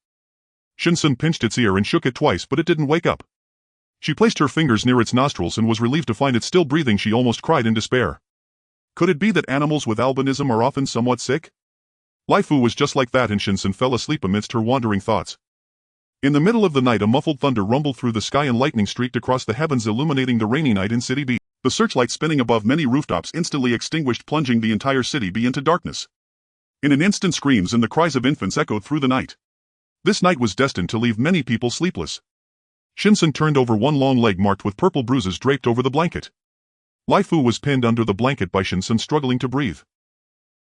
Shen Xun pinched its ear and shook it twice, but it didn't wake up. She placed her fingers near its nostrils and was relieved to find it still breathing. She almost cried in despair. Could it be that animals with albinism are often somewhat sick? Laifu was just like that, and Shen Xun fell asleep amidst her wandering thoughts. In the middle of the night, a muffled thunder rumbled through the sky and lightning streaked across the heavens, illuminating the rainy night in City B. The searchlight spinning above many rooftops instantly extinguished, plunging the entire City B into darkness. In an instant, screams and the cries of infants echoed through the night. This night was destined to leave many people sleepless. Shen Xun turned over, one long leg marked with purple bruises draped over the blanket. Laifu was pinned under the blanket by Shen Xun, struggling to breathe.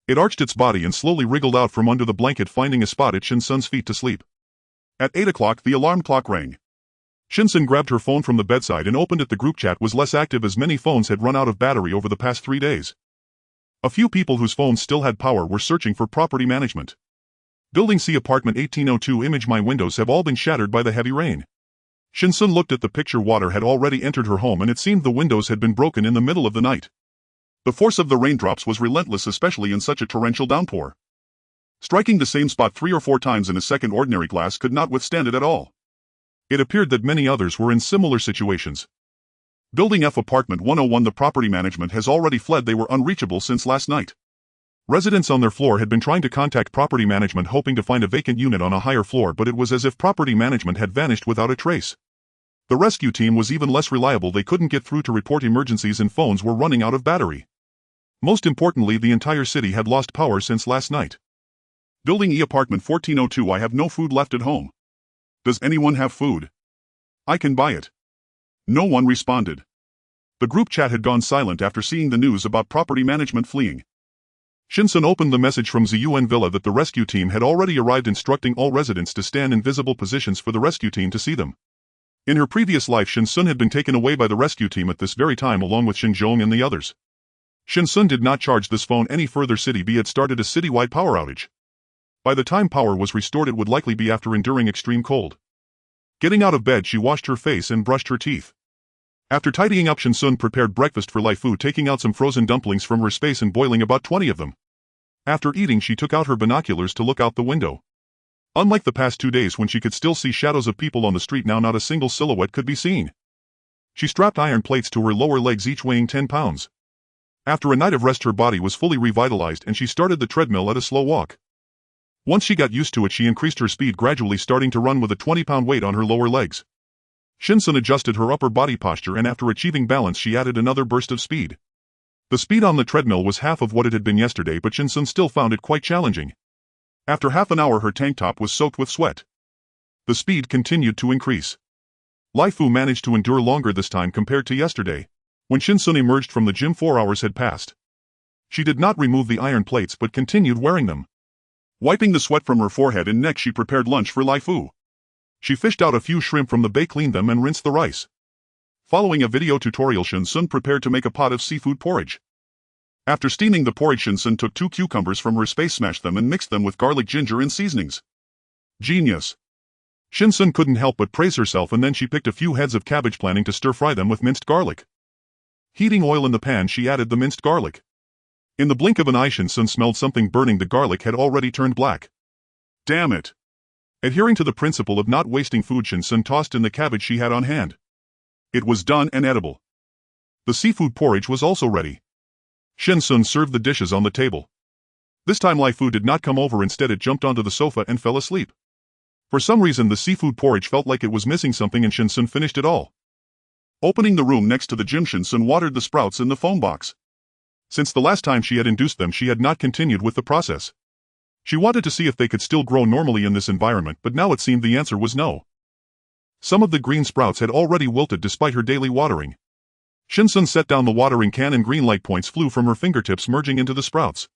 It arched its body and slowly wriggled out from under the blanket, finding a spot at Shen Xun's feet to sleep. At 8 o'clock, the alarm clock rang. Shen Xun grabbed her phone from the bedside and opened it. The group chat was less active as many phones had run out of battery over the past 3 days. A few people whose phones still had power were searching for property management. Building C apartment 1802 image. My windows have all been shattered by the heavy rain. Shen Xun looked at the picture. Water had already entered her home and it seemed the windows had been broken in the middle of the night. The force of the raindrops was relentless, especially in such a torrential downpour. Striking the same spot 3 or 4 times in a second, ordinary glass could not withstand it at all. It appeared that many others were in similar situations. Building F apartment 101. The property management has already fled. They were unreachable since last night. Residents on their floor had been trying to contact property management hoping to find a vacant unit on a higher floor, but it was as if property management had vanished without a trace. The rescue team was even less reliable. They couldn't get through to report emergencies and phones were running out of battery. Most importantly, the entire city had lost power since last night. Building E apartment 1402. I have no food left at home. Does anyone have food? I can buy it. No one responded. The group chat had gone silent after seeing the news about property management fleeing. Shen Xun opened the message from Ziyuan Villa that the rescue team had already arrived, instructing all residents to stand in visible positions for the rescue team to see them. In her previous life, Shen Xun had been taken away by the rescue team at this very time along with Shen Zhong and the others. Shen Xun did not charge this phone any further. City B had started a citywide power outage. By the time power was restored, it would likely be after enduring extreme cold. Getting out of bed, she washed her face and brushed her teeth. After tidying up, Shen Xun prepared breakfast for Lai Fu, taking out some frozen dumplings from her space and boiling about 20 of them. After eating, she took out her binoculars to look out the window. Unlike the past 2 days when she could still see shadows of people on the street, now not a single silhouette could be seen. She strapped iron plates to her lower legs, each weighing 10 pounds. After a night of rest, her body was fully revitalized and she started the treadmill at a slow walk. Once she got used to it, she increased her speed gradually, starting to run with a 20-pound weight on her lower legs. Shen Xun adjusted her upper body posture and after achieving balance, she added another burst of speed. The speed on the treadmill was half of what it had been yesterday, but Shen Xun still found it quite challenging. After half an hour, her tank top was soaked with sweat. The speed continued to increase. Lai Fu managed to endure longer this time compared to yesterday. When Shen Xun emerged from the gym, 4 hours had passed. She did not remove the iron plates but continued wearing them. Wiping the sweat from her forehead and neck, she prepared lunch for Lai Fu. She fished out a few shrimp from the bay, cleaned them and rinsed the rice. Following a video tutorial, Shen Xun prepared to make a pot of seafood porridge. After steaming the porridge, Shen Xun took 2 cucumbers from her space, smashed them and mixed them with garlic, ginger and seasonings. Genius! Shen Xun couldn't help but praise herself, and then she picked a few heads of cabbage, planning to stir-fry them with minced garlic. Heating oil in the pan, she added the minced garlic. In the blink of an eye, Shen Xun smelled something burning. The garlic had already turned black. Damn it! Adhering to the principle of not wasting food, Shen Xun tossed in the cabbage she had on hand. It was done and edible. The seafood porridge was also ready. Shen Xun served the dishes on the table. This time Lai Fu did not come over, instead it jumped onto the sofa and fell asleep. For some reason the seafood porridge felt like it was missing something and Shen Xun finished it all. Opening the room next to the gym, Shen Xun watered the sprouts in the foam box. Since the last time she had induced them, she had not continued with the process. She wanted to see if they could still grow normally in this environment, but now it seemed the answer was no. Some of the green sprouts had already wilted despite her daily watering. Shen Xun set down the watering can and green light points flew from her fingertips, merging into the sprouts.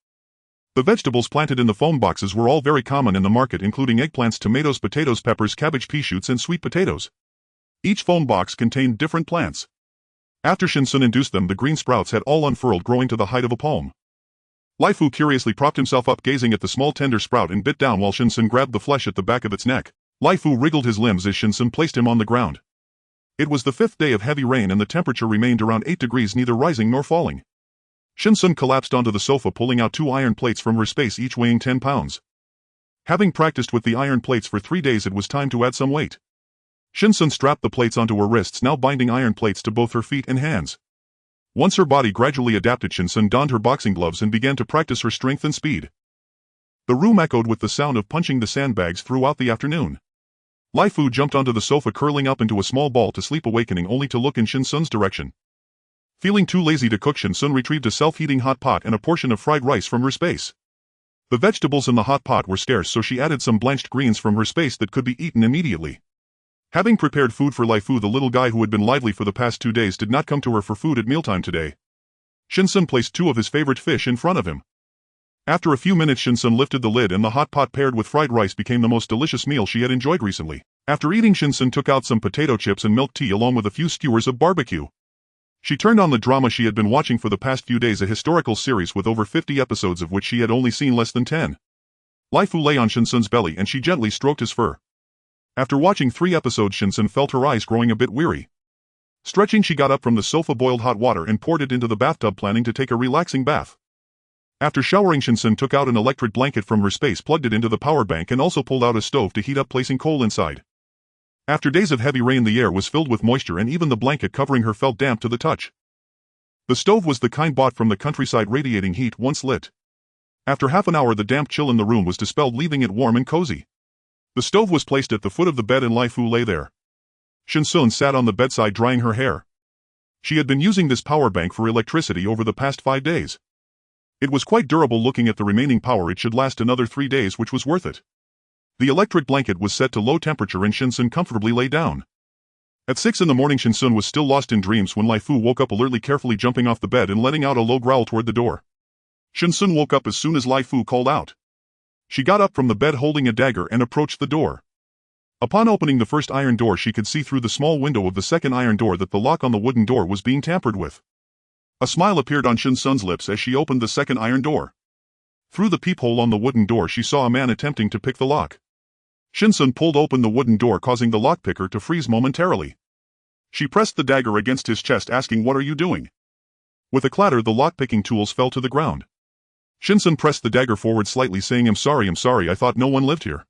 The vegetables planted in the foam boxes were all very common in the market, including eggplants, tomatoes, potatoes, peppers, cabbage, pea shoots and sweet potatoes. Each foam box contained different plants. After Shen Xun induced them, the green sprouts had all unfurled, growing to the height of a palm. Lai Fu curiously propped himself up, gazing at the small tender sprout, and bit down while Shen Xun grabbed the flesh at the back of its neck. Lai Fu wriggled his limbs as Shen Xun placed him on the ground. It was the 5th day of heavy rain and the temperature remained around 8 degrees, neither rising nor falling. Shen Xun collapsed onto the sofa, pulling out 2 iron plates from her space, each weighing 10 pounds. Having practiced with the iron plates for 3 days, it was time to add some weight. Shen Xun strapped the plates onto her wrists, now binding iron plates to both her feet and hands. Once her body gradually adapted, Shen Xun donned her boxing gloves and began to practice her strength and speed. The room echoed with the sound of punching the sandbags throughout the afternoon. Lai Fu jumped onto the sofa, curling up into a small ball to sleep, awakening only to look in Shen Xun's direction. Feeling too lazy to cook, Shen Xun retrieved a self-heating hot pot and a portion of fried rice from her space. The vegetables in the hot pot were scarce, so she added some blanched greens from her space that could be eaten immediately. Having prepared food for Lai Fu, the little guy who had been lively for the past 2 days did not come to her for food at mealtime today. Shen Xun placed 2 of his favorite fish in front of him. After a few minutes, Shen Xun lifted the lid and the hot pot paired with fried rice became the most delicious meal she had enjoyed recently. After eating, Shen Xun took out some potato chips and milk tea along with a few skewers of barbecue. She turned on the drama she had been watching for the past few days, a historical series with over 50 episodes of which she had only seen less than 10. Lai Fu lay on Shen Xun's belly and she gently stroked his fur. After watching 3 episodes, Shen Xun felt her eyes growing a bit weary. Stretching, she got up from the sofa, boiled hot water and poured it into the bathtub, planning to take a relaxing bath. After showering, Shen Xun took out an electric blanket from her space, plugged it into the power bank and also pulled out a stove to heat up, placing coal inside. After days of heavy rain, the air was filled with moisture and even the blanket covering her felt damp to the touch. The stove was the kind bought from the countryside, radiating heat once lit. After half an hour, the damp chill in the room was dispelled, leaving it warm and cozy. The stove was placed at the foot of the bed and Lai Fu lay there. Shen Xun sat on the bedside drying her hair. She had been using this power bank for electricity over the past 5 days. It was quite durable. Looking at the remaining power, it should last another 3 days, which was worth it. The electric blanket was set to low temperature and Shen Xun comfortably lay down. At 6 in the morning, Shen Xun was still lost in dreams when Lai Fu woke up alertly, carefully jumping off the bed and letting out a low growl toward the door. Shen Xun woke up as soon as Lai Fu called out. She got up from the bed holding a dagger and approached the door. Upon opening the first iron door, she could see through the small window of the second iron door that the lock on the wooden door was being tampered with. A smile appeared on Shen Xun's lips as she opened the second iron door. Through the peephole on the wooden door, she saw a man attempting to pick the lock. Shen Xun pulled open the wooden door, causing the lockpicker to freeze momentarily. She pressed the dagger against his chest, asking, "What are you doing?" With a clatter, the lockpicking tools fell to the ground. Shen Xun pressed the dagger forward slightly, saying, I'm sorry, I thought no one lived here."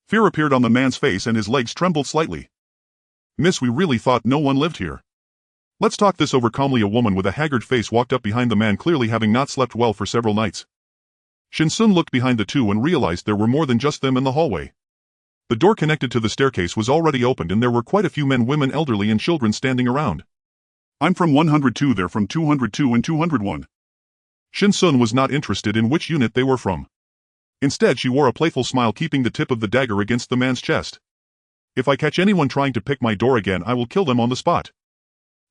Fear appeared on the man's face and his legs trembled slightly. "Miss, we really thought no one lived here. Let's talk this over calmly." A woman with a haggard face walked up behind the man, clearly having not slept well for several nights. Shen Xun looked behind the two and realized there were more than just them in the hallway. The door connected to the staircase was already opened and there were quite a few men, women, elderly and children standing around. "I'm from 102, they're from 202 and 201. Shen Xun was not interested in which unit they were from. Instead, she wore a playful smile, keeping the tip of the dagger against the man's chest. "If I catch anyone trying to pick my door again, I will kill them on the spot."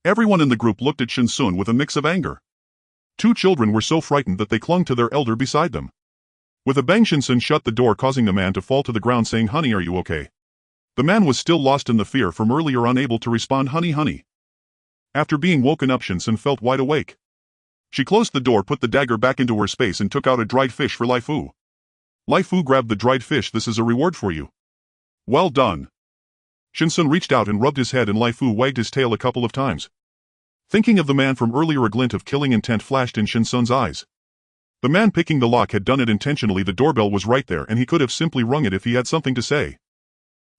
Everyone in the group looked at Shen Xun with a mix of anger. 2 children were so frightened that they clung to their elder beside them. With a bang, Shen Xun shut the door, causing the man to fall to the ground, saying, "Honey, are you okay?" The man was still lost in the fear from earlier, unable to respond, "Honey, honey." After being woken up, Shen Xun felt wide awake. She closed the door, put the dagger back into her space and took out a dried fish for Lai Fu. Lai Fu grabbed the dried fish. "This is a reward for you." "Well done." Shen Xun reached out and rubbed his head and Lai Fu wagged his tail a couple of times. Thinking of the man from earlier, a glint of killing intent flashed in Shen Xun's eyes. The man picking the lock had done it intentionally. The doorbell was right there and he could have simply rung it if he had something to say.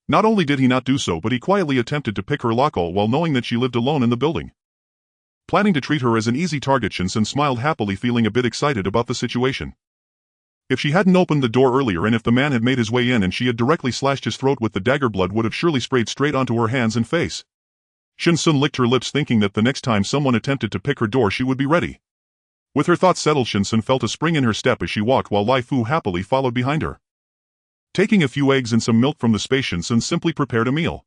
Not only did he not do so, but he quietly attempted to pick her lock, all while knowing that she lived alone in the building. Planning to treat her as an easy target, Shen Xun smiled happily, feeling a bit excited about the situation. If she hadn't opened the door earlier and if the man had made his way in and she had directly slashed his throat with the dagger, blood would have surely sprayed straight onto her hands and face. Shen Xun licked her lips, thinking that the next time someone attempted to pick her door she would be ready. With her thoughts settled, Shen Xun felt a spring in her step as she walked, while Lai Fu happily followed behind her. Taking a few eggs and some milk from the space, Shen Xun simply prepared a meal.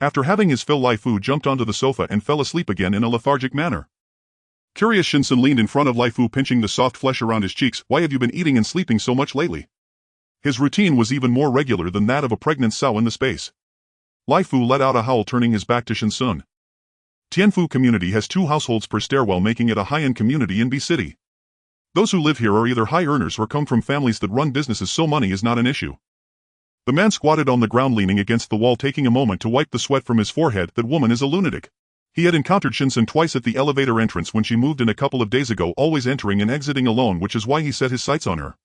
After having his fill, Lai Fu jumped onto the sofa and fell asleep again in a lethargic manner. Curious, Shen Xun leaned in front of Lai Fu, pinching the soft flesh around his cheeks. "Why have you been eating and sleeping so much lately?" His routine was even more regular than that of a pregnant sow in the space. Lai Fu let out a howl, turning his back to Shen Xun. Tianfu community has 2 households per stairwell, making it a high-end community in B City. Those who live here are either high earners or come from families that run businesses, so money is not an issue. The man squatted on the ground, leaning against the wall, taking a moment to wipe the sweat from his forehead. That woman is a lunatic. He had encountered Shen Xun twice at the elevator entrance when she moved in a couple of days ago, always entering and exiting alone, which is why he set his sights on her.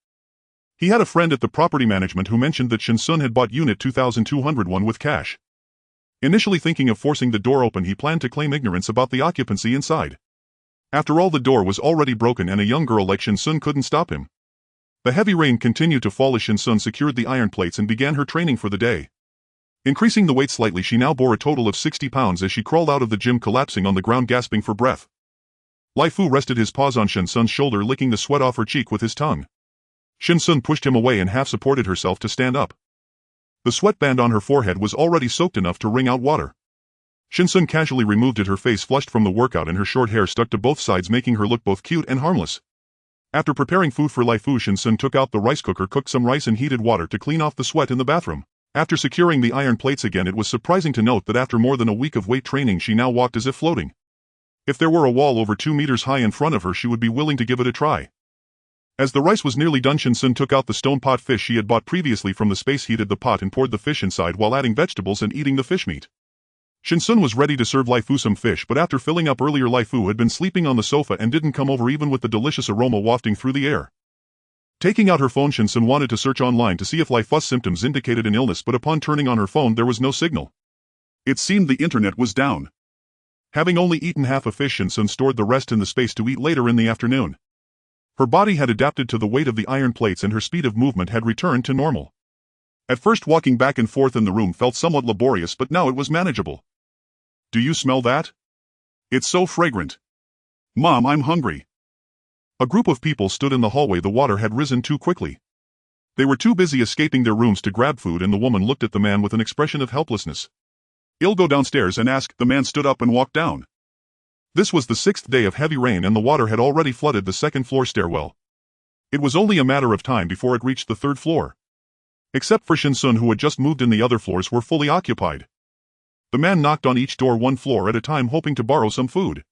He had a friend at the property management who mentioned that Shen Xun had bought Unit 2201 with cash. Initially thinking of forcing the door open, he planned to claim ignorance about the occupancy inside. After all, the door was already broken and a young girl like Shen Xun couldn't stop him. The heavy rain continued to fall as Shen Xun secured the iron plates and began her training for the day. Increasing the weight slightly, she now bore a total of 60 pounds as she crawled out of the gym, collapsing on the ground, gasping for breath. Lai Fu rested his paws on Shen Xun's shoulder, licking the sweat off her cheek with his tongue. Shen Xun pushed him away and half supported herself to stand up. The sweatband on her forehead was already soaked enough to wring out water. Shen Xun casually removed it, her face flushed from the workout and her short hair stuck to both sides, making her look both cute and harmless. After preparing food for Lai Fu, Shen Xun took out the rice cooker, cooked some rice in heated water to clean off the sweat in the bathroom. After securing the iron plates again, it was surprising to note that after more than a week of weight training she now walked as if floating. If there were a wall over 2 meters high in front of her, she would be willing to give it a try. As the rice was nearly done, Shen Xun took out the stone pot fish she had bought previously from the space, heated the pot and poured the fish inside while adding vegetables and eating the fish meat. Shen Xun was ready to serve Lai Fu some fish, but after filling up earlier, Lai Fu had been sleeping on the sofa and didn't come over even with the delicious aroma wafting through the air. Taking out her phone, Shen Xun wanted to search online to see if Lai Fu's symptoms indicated an illness, but upon turning on her phone there was no signal. It seemed the internet was down. Having only eaten half a fish, Shen Xun stored the rest in the space to eat later in the afternoon. Her body had adapted to the weight of the iron plates and her speed of movement had returned to normal. At first, walking back and forth in the room felt somewhat laborious, but now it was manageable. "Do you smell that? It's so fragrant. Mom, I'm hungry." A group of people stood in the hallway. The water had risen too quickly. They were too busy escaping their rooms to grab food, and the woman looked at the man with an expression of helplessness. "I'll go downstairs and ask." The man stood up and walked down. This was the 6th day of heavy rain and the water had already flooded the second-floor stairwell. It was only a matter of time before it reached the 3rd floor. Except for Shen Xun, who had just moved in, the other floors were fully occupied. The man knocked on each door one floor at a time, hoping to borrow some food.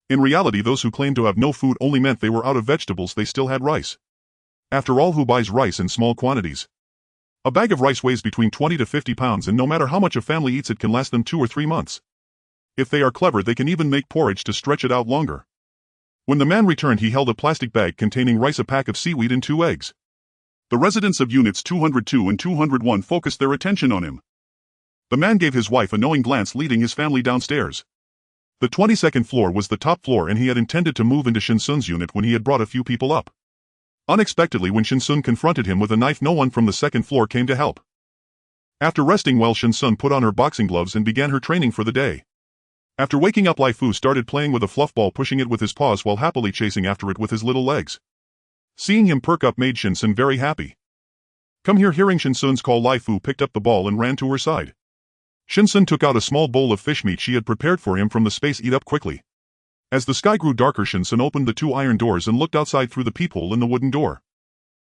In reality, those who claimed to have no food only meant they were out of vegetables. They still had rice. After all, who buys rice in small quantities? A bag of rice weighs between 20 to 50 pounds, and no matter how much a family eats, it can last them 2 or 3 months. If they are clever, they can even make porridge to stretch it out longer. When the man returned, he held a plastic bag containing rice, a pack of seaweed, and 2 eggs. The residents of Units 202 and 201 focused their attention on him. The man gave his wife a knowing glance, leading his family downstairs. The 22nd floor was the top floor, and he had intended to move into Shen Xun's unit when he had brought a few people up. Unexpectedly, when Shen Xun confronted him with a knife, no one from the 2nd floor came to help. After resting well, Shen Xun put on her boxing gloves and began her training for the day. After waking up, Lai Fu started playing with a fluff ball, pushing it with his paws while happily chasing after it with his little legs. Seeing him perk up made Shen Xun very happy. "Come here." Hearing Shen Xun's call, Lai Fu picked up the ball and ran to her side. Shen Xun took out a small bowl of fish meat she had prepared for him from the space. "Eat up quickly." As the sky grew darker, Shen Xun opened the 2 iron doors and looked outside through the peephole in the wooden door.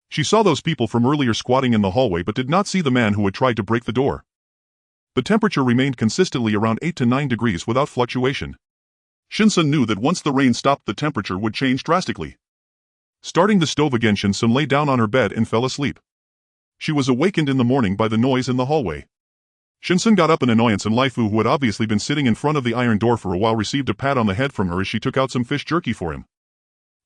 She saw those people from earlier squatting in the hallway, but did not see the man who had tried to break the door. The temperature remained consistently around 8 to 9 degrees without fluctuation. Shen Xun knew that once the rain stopped, the temperature would change drastically. Starting the stove again, Shen Xun lay down on her bed and fell asleep. She was awakened in the morning by the noise in the hallway. Shen Xun got up in annoyance, and Lai Fu, who had obviously been sitting in front of the iron door for a while, received a pat on the head from her as she took out some fish jerky for him.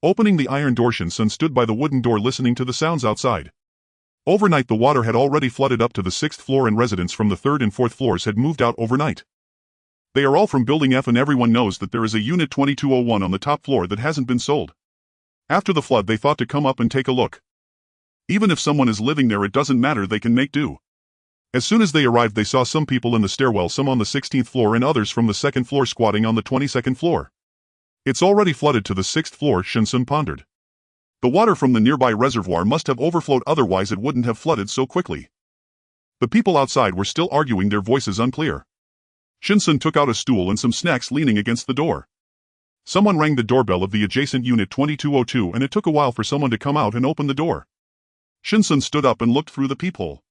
Opening the iron door, Shen Xun stood by the wooden door listening to the sounds outside. Overnight, the water had already flooded up to the 6th floor, and residents from the 3rd and 4th floors had moved out overnight. They are all from Building F, and everyone knows that there is a Unit 2201 on the top floor that hasn't been sold. After the flood, they thought to come up and take a look. Even if someone is living there, it doesn't matter, they can make do. As soon as they arrived, they saw some people in the stairwell, some on the 16th floor and others from the 2nd floor squatting on the 22nd floor. "It's already flooded to the 6th floor," Shen Xun pondered. The water from the nearby reservoir must have overflowed, otherwise it wouldn't have flooded so quickly. The people outside were still arguing, their voices unclear. Shen Xun took out a stool and some snacks, leaning against the door. Someone rang the doorbell of the adjacent Unit 2202, and it took a while for someone to come out and open the door. Shen Xun stood up and looked through the peephole.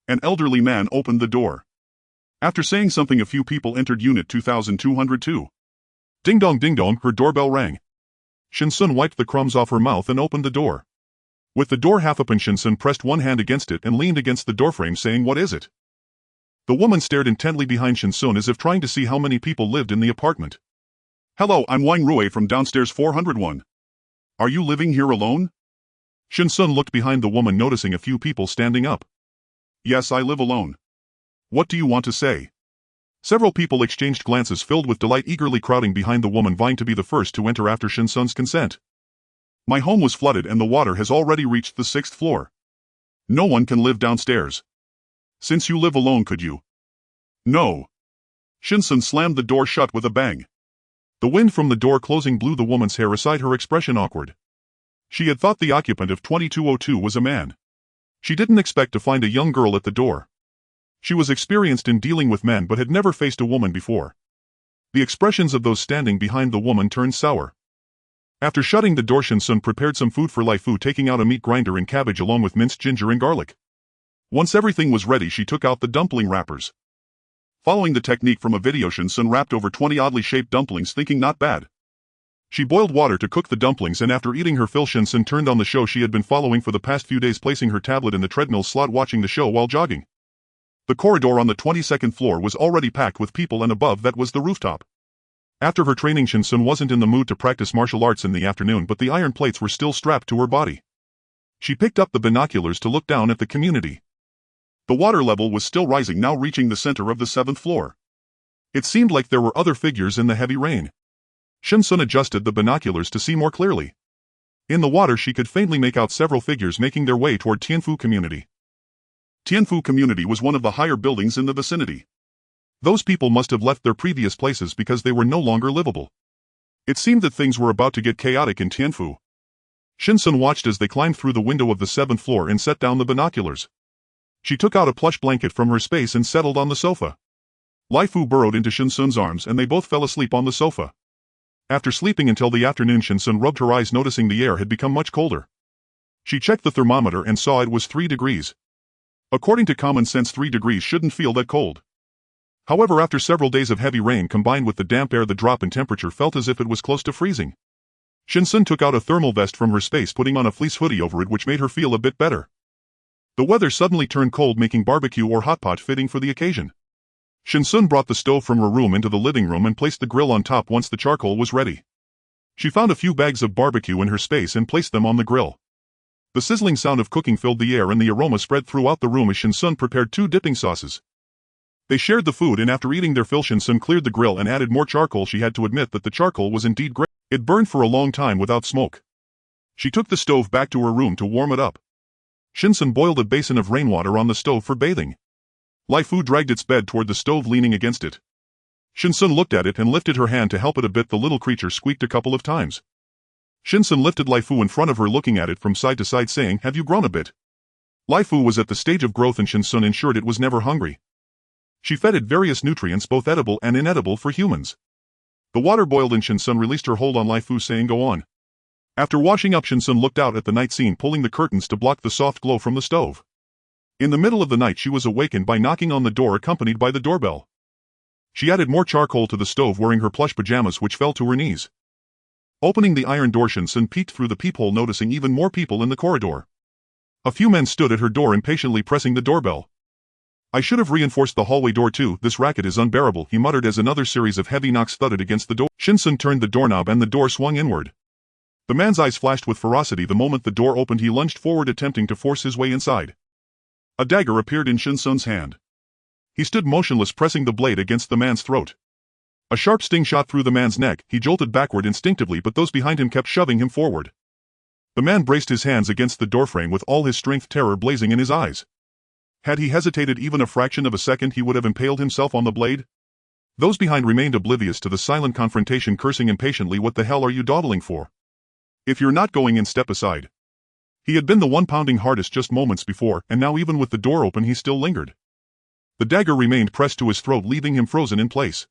An elderly man opened the door. After saying something, a few people entered Unit 2202. Ding dong, her doorbell rang. Shen Xun wiped the crumbs off her mouth and opened the door. With the door half open, Shen Xun pressed one hand against it and leaned against the doorframe, saying, "What is it?" The woman stared intently behind Shen Xun as if trying to see how many people lived in the apartment. "Hello, I'm Wang Rui from downstairs 401. Are you living here alone?" Shen Xun looked behind the woman, noticing a few people standing up. "Yes, I live alone. What do you want to say?" Several people exchanged glances filled with delight, eagerly crowding behind the woman, vying to be the first to enter after Shen Xun's consent. "My home was flooded and the water has already reached the 6th floor. No one can live downstairs. Since you live alone, could you?" "No." Shen Xun slammed the door shut with a bang. The wind from the door closing blew the woman's hair aside, her expression awkward. She had thought the occupant of 2202 was a man. She didn't expect to find a young girl at the door. She was experienced in dealing with men but had never faced a woman before. The expressions of those standing behind the woman turned sour. After shutting the door, Shen Xun prepared some food for Lai Fu, taking out a meat grinder and cabbage along with minced ginger and garlic. Once everything was ready, she took out the dumpling wrappers. Following the technique from a video, Shen Xun wrapped over 20 oddly shaped dumplings, thinking not bad. She boiled water to cook the dumplings, and after eating her fill, Shen Xun turned on the show she had been following for the past few days, placing her tablet in the treadmill slot, watching the show while jogging. The corridor on the 22nd floor was already packed with people, and above that was the rooftop. After her training, Shen Xun wasn't in the mood to practice martial arts in the afternoon, but the iron plates were still strapped to her body. She picked up the binoculars to look down at the community. The water level was still rising, now reaching the center of the 7th floor. It seemed like there were other figures in the heavy rain. Shen Xun adjusted the binoculars to see more clearly. In the water she could faintly make out several figures making their way toward Tianfu Community. Tianfu Community was one of the higher buildings in the vicinity. Those people must have left their previous places because they were no longer livable. It seemed that things were about to get chaotic in Tianfu. Shen Xun watched as they climbed through the window of the 7th floor and set down the binoculars. She took out a plush blanket from her space and settled on the sofa. Lai Fu burrowed into Shen Xun's arms and they both fell asleep on the sofa. After sleeping until the afternoon, Shen Xun rubbed her eyes, noticing the air had become much colder. She checked the thermometer and saw it was 3 degrees. According to common sense, 3 degrees shouldn't feel that cold. However, after several days of heavy rain combined with the damp air, the drop in temperature felt as if it was close to freezing. Shen Xun took out a thermal vest from her space, putting on a fleece hoodie over it, which made her feel a bit better. The weather suddenly turned cold, making barbecue or hot pot fitting for the occasion. Shen Xun brought the stove from her room into the living room and placed the grill on top once the charcoal was ready. She found a few bags of barbecue in her space and placed them on the grill. The sizzling sound of cooking filled the air and the aroma spread throughout the room as Shen Xun prepared 2 dipping sauces. They shared the food, and after eating their fill, Shen Xun cleared the grill and added more charcoal. She had to admit that the charcoal was indeed great. It burned for a long time without smoke. She took the stove back to her room to warm it up. Shen Xun boiled a basin of rainwater on the stove for bathing. Lai Fu dragged its bed toward the stove, leaning against it. Shen Xun looked at it and lifted her hand to help it a bit. The little creature squeaked a couple of times. Shen Xun lifted Lai Fu in front of her, looking at it from side to side, saying, "Have you grown a bit?" Lai Fu was at the stage of growth and Shen Xun ensured it was never hungry. She fed it various nutrients, both edible and inedible, for humans. The water boiled and Shen Xun released her hold on Lai Fu, saying, "Go on." After washing up, Shen Xun looked out at the night scene, pulling the curtains to block the soft glow from the stove. In the middle of the night she was awakened by knocking on the door, accompanied by the doorbell. She added more charcoal to the stove, wearing her plush pajamas, which fell to her knees. Opening the iron door, Shen Xun peeked through the peephole, noticing even more people in the corridor. A few men stood at her door, impatiently pressing the doorbell. "I should have reinforced the hallway door too, this racket is unbearable," he muttered as another series of heavy knocks thudded against the door. Shen Xun turned the doorknob and the door swung inward. The man's eyes flashed with ferocity. The moment the door opened, he lunged forward, attempting to force his way inside. A dagger appeared in Shen Xun's hand. He stood motionless, pressing the blade against the man's throat. A sharp sting shot through the man's neck. He jolted backward instinctively, but those behind him kept shoving him forward. The man braced his hands against the doorframe with all his strength, terror blazing in his eyes. Had he hesitated even a fraction of a second, he would have impaled himself on the blade. Those behind remained oblivious to the silent confrontation, cursing impatiently, "What the hell are you dawdling for? If you're not going in, step aside." He had been the one pounding hardest just moments before, and now even with the door open he still lingered. The dagger remained pressed to his throat, leaving him frozen in place.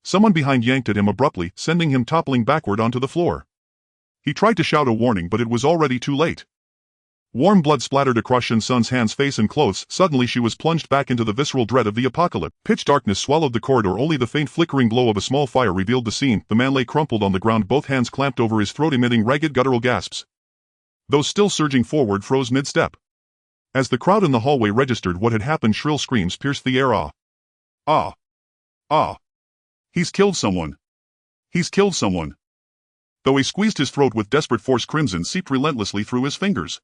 Someone behind yanked at him abruptly, sending him toppling backward onto the floor. He tried to shout a warning, but it was already too late. Warm blood splattered across Shen Xun's hands, face, and clothes. Suddenly she was plunged back into the visceral dread of the apocalypse. Pitch darkness swallowed the corridor. Only the faint flickering glow of a small fire revealed the scene. The man lay crumpled on the ground, both hands clamped over his throat, emitting ragged guttural gasps. Those still surging forward froze mid-step. As the crowd in the hallway registered what had happened, shrill screams pierced the air. "Ah! Ah! Ah! He's killed someone! He's killed someone!" Though he squeezed his throat with desperate force, crimson seeped relentlessly through his fingers.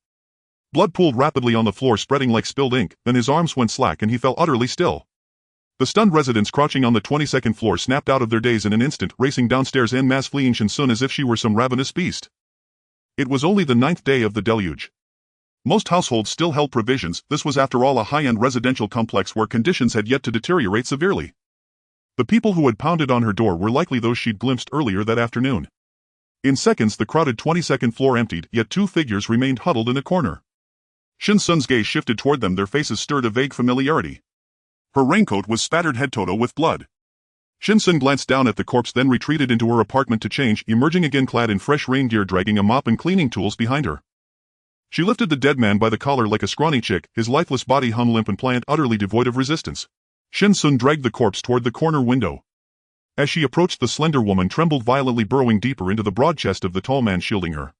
Blood pooled rapidly on the floor, spreading like spilled ink. Then his arms went slack and he fell utterly still. The stunned residents crouching on the 22nd floor snapped out of their daze in an instant, racing downstairs en masse, fleeing Shen Xun as if she were some ravenous beast. It was only the 9th day of the deluge. Most households still held provisions. This was, after all, a high-end residential complex where conditions had yet to deteriorate severely. The people who had pounded on her door were likely those she'd glimpsed earlier that afternoon. In seconds the crowded 22nd floor emptied, yet 2 figures remained huddled in a corner. Shen Xun's gaze shifted toward them, their faces stirred a vague familiarity. Her raincoat was spattered head-to-toe with blood. Shen Xun glanced down at the corpse, then retreated into her apartment to change, emerging again clad in fresh rain gear, dragging a mop and cleaning tools behind her. She lifted the dead man by the collar like a scrawny chick, his lifeless body hung limp and pliant, utterly devoid of resistance. Shen Xun dragged the corpse toward the corner window. As she approached, the slender woman trembled violently, burrowing deeper into the broad chest of the tall man shielding her.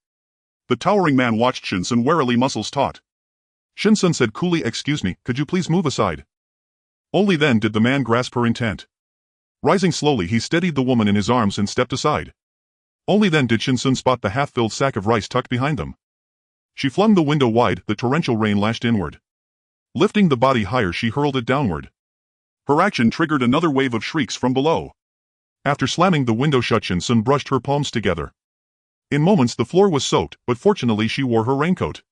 The towering man watched Shen Xun warily, muscles taut. Shen Xun said coolly, "Excuse me, could you please move aside?" Only then did the man grasp her intent. Rising slowly, he steadied the woman in his arms and stepped aside. Only then did Shen Xun spot the half-filled sack of rice tucked behind them. She flung the window wide, the torrential rain lashed inward. Lifting the body higher, she hurled it downward. Her action triggered another wave of shrieks from below. After slamming the window shut, Shen Xun brushed her palms together. In moments the floor was soaked, but fortunately she wore her raincoat.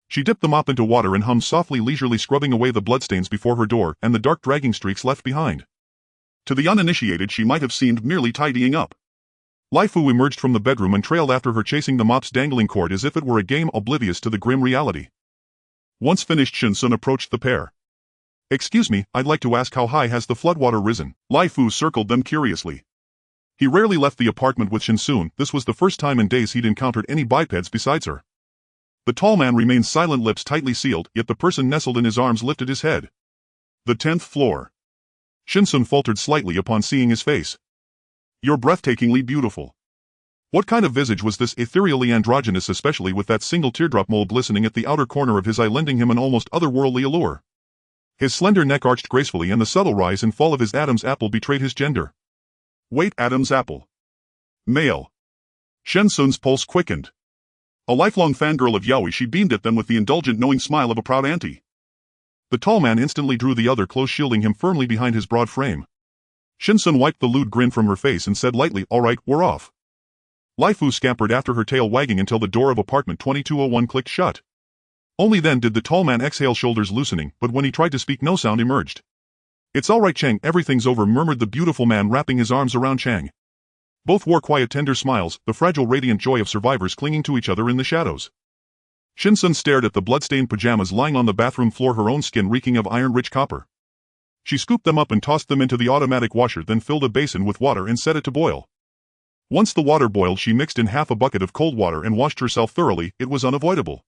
She dipped the mop into water and hummed softly, leisurely scrubbing away the bloodstains before her door and the dark dragging streaks left behind. To the uninitiated she might have seemed merely tidying up. Lai Fu emerged from the bedroom and trailed after her, chasing the mop's dangling cord as if it were a game, oblivious to the grim reality. Once finished, Shen Xun approached the pair. "Excuse me, I'd like to ask how high has the floodwater risen?" Lai Fu circled them curiously. He rarely left the apartment with Shen Xun. This was the first time in days he'd encountered any bipeds besides her. The tall man remained silent, lips tightly sealed, yet the person nestled in his arms lifted his head. "The 10th floor." Shen Xun faltered slightly upon seeing his face. "You're breathtakingly beautiful." What kind of visage was this, ethereally androgynous, especially with that single teardrop mole glistening at the outer corner of his eye, lending him an almost otherworldly allure? His slender neck arched gracefully and the subtle rise and fall of his Adam's apple betrayed his gender. Wait, Adam's apple. Male. Shen Xun's pulse quickened. A lifelong fangirl of yaoi, she beamed at them with the indulgent, knowing smile of a proud auntie. The tall man instantly drew the other close, shielding him firmly behind his broad frame. Shen Xun wiped the lewd grin from her face and said lightly, "All right, we're off." Lai Fu scampered after her, tail wagging, until the door of apartment 2201 clicked shut. Only then did the tall man exhale, shoulders loosening, but when he tried to speak no sound emerged. "It's all right, Chang, everything's over," murmured the beautiful man, wrapping his arms around Chang. Both wore quiet, tender smiles, the fragile, radiant joy of survivors clinging to each other in the shadows. Shen Xun stared at the blood-stained pajamas lying on the bathroom floor, her own skin reeking of iron-rich copper. She scooped them up and tossed them into the automatic washer, then filled a basin with water and set it to boil. Once the water boiled, she mixed in half a bucket of cold water and washed herself thoroughly. It was unavoidable.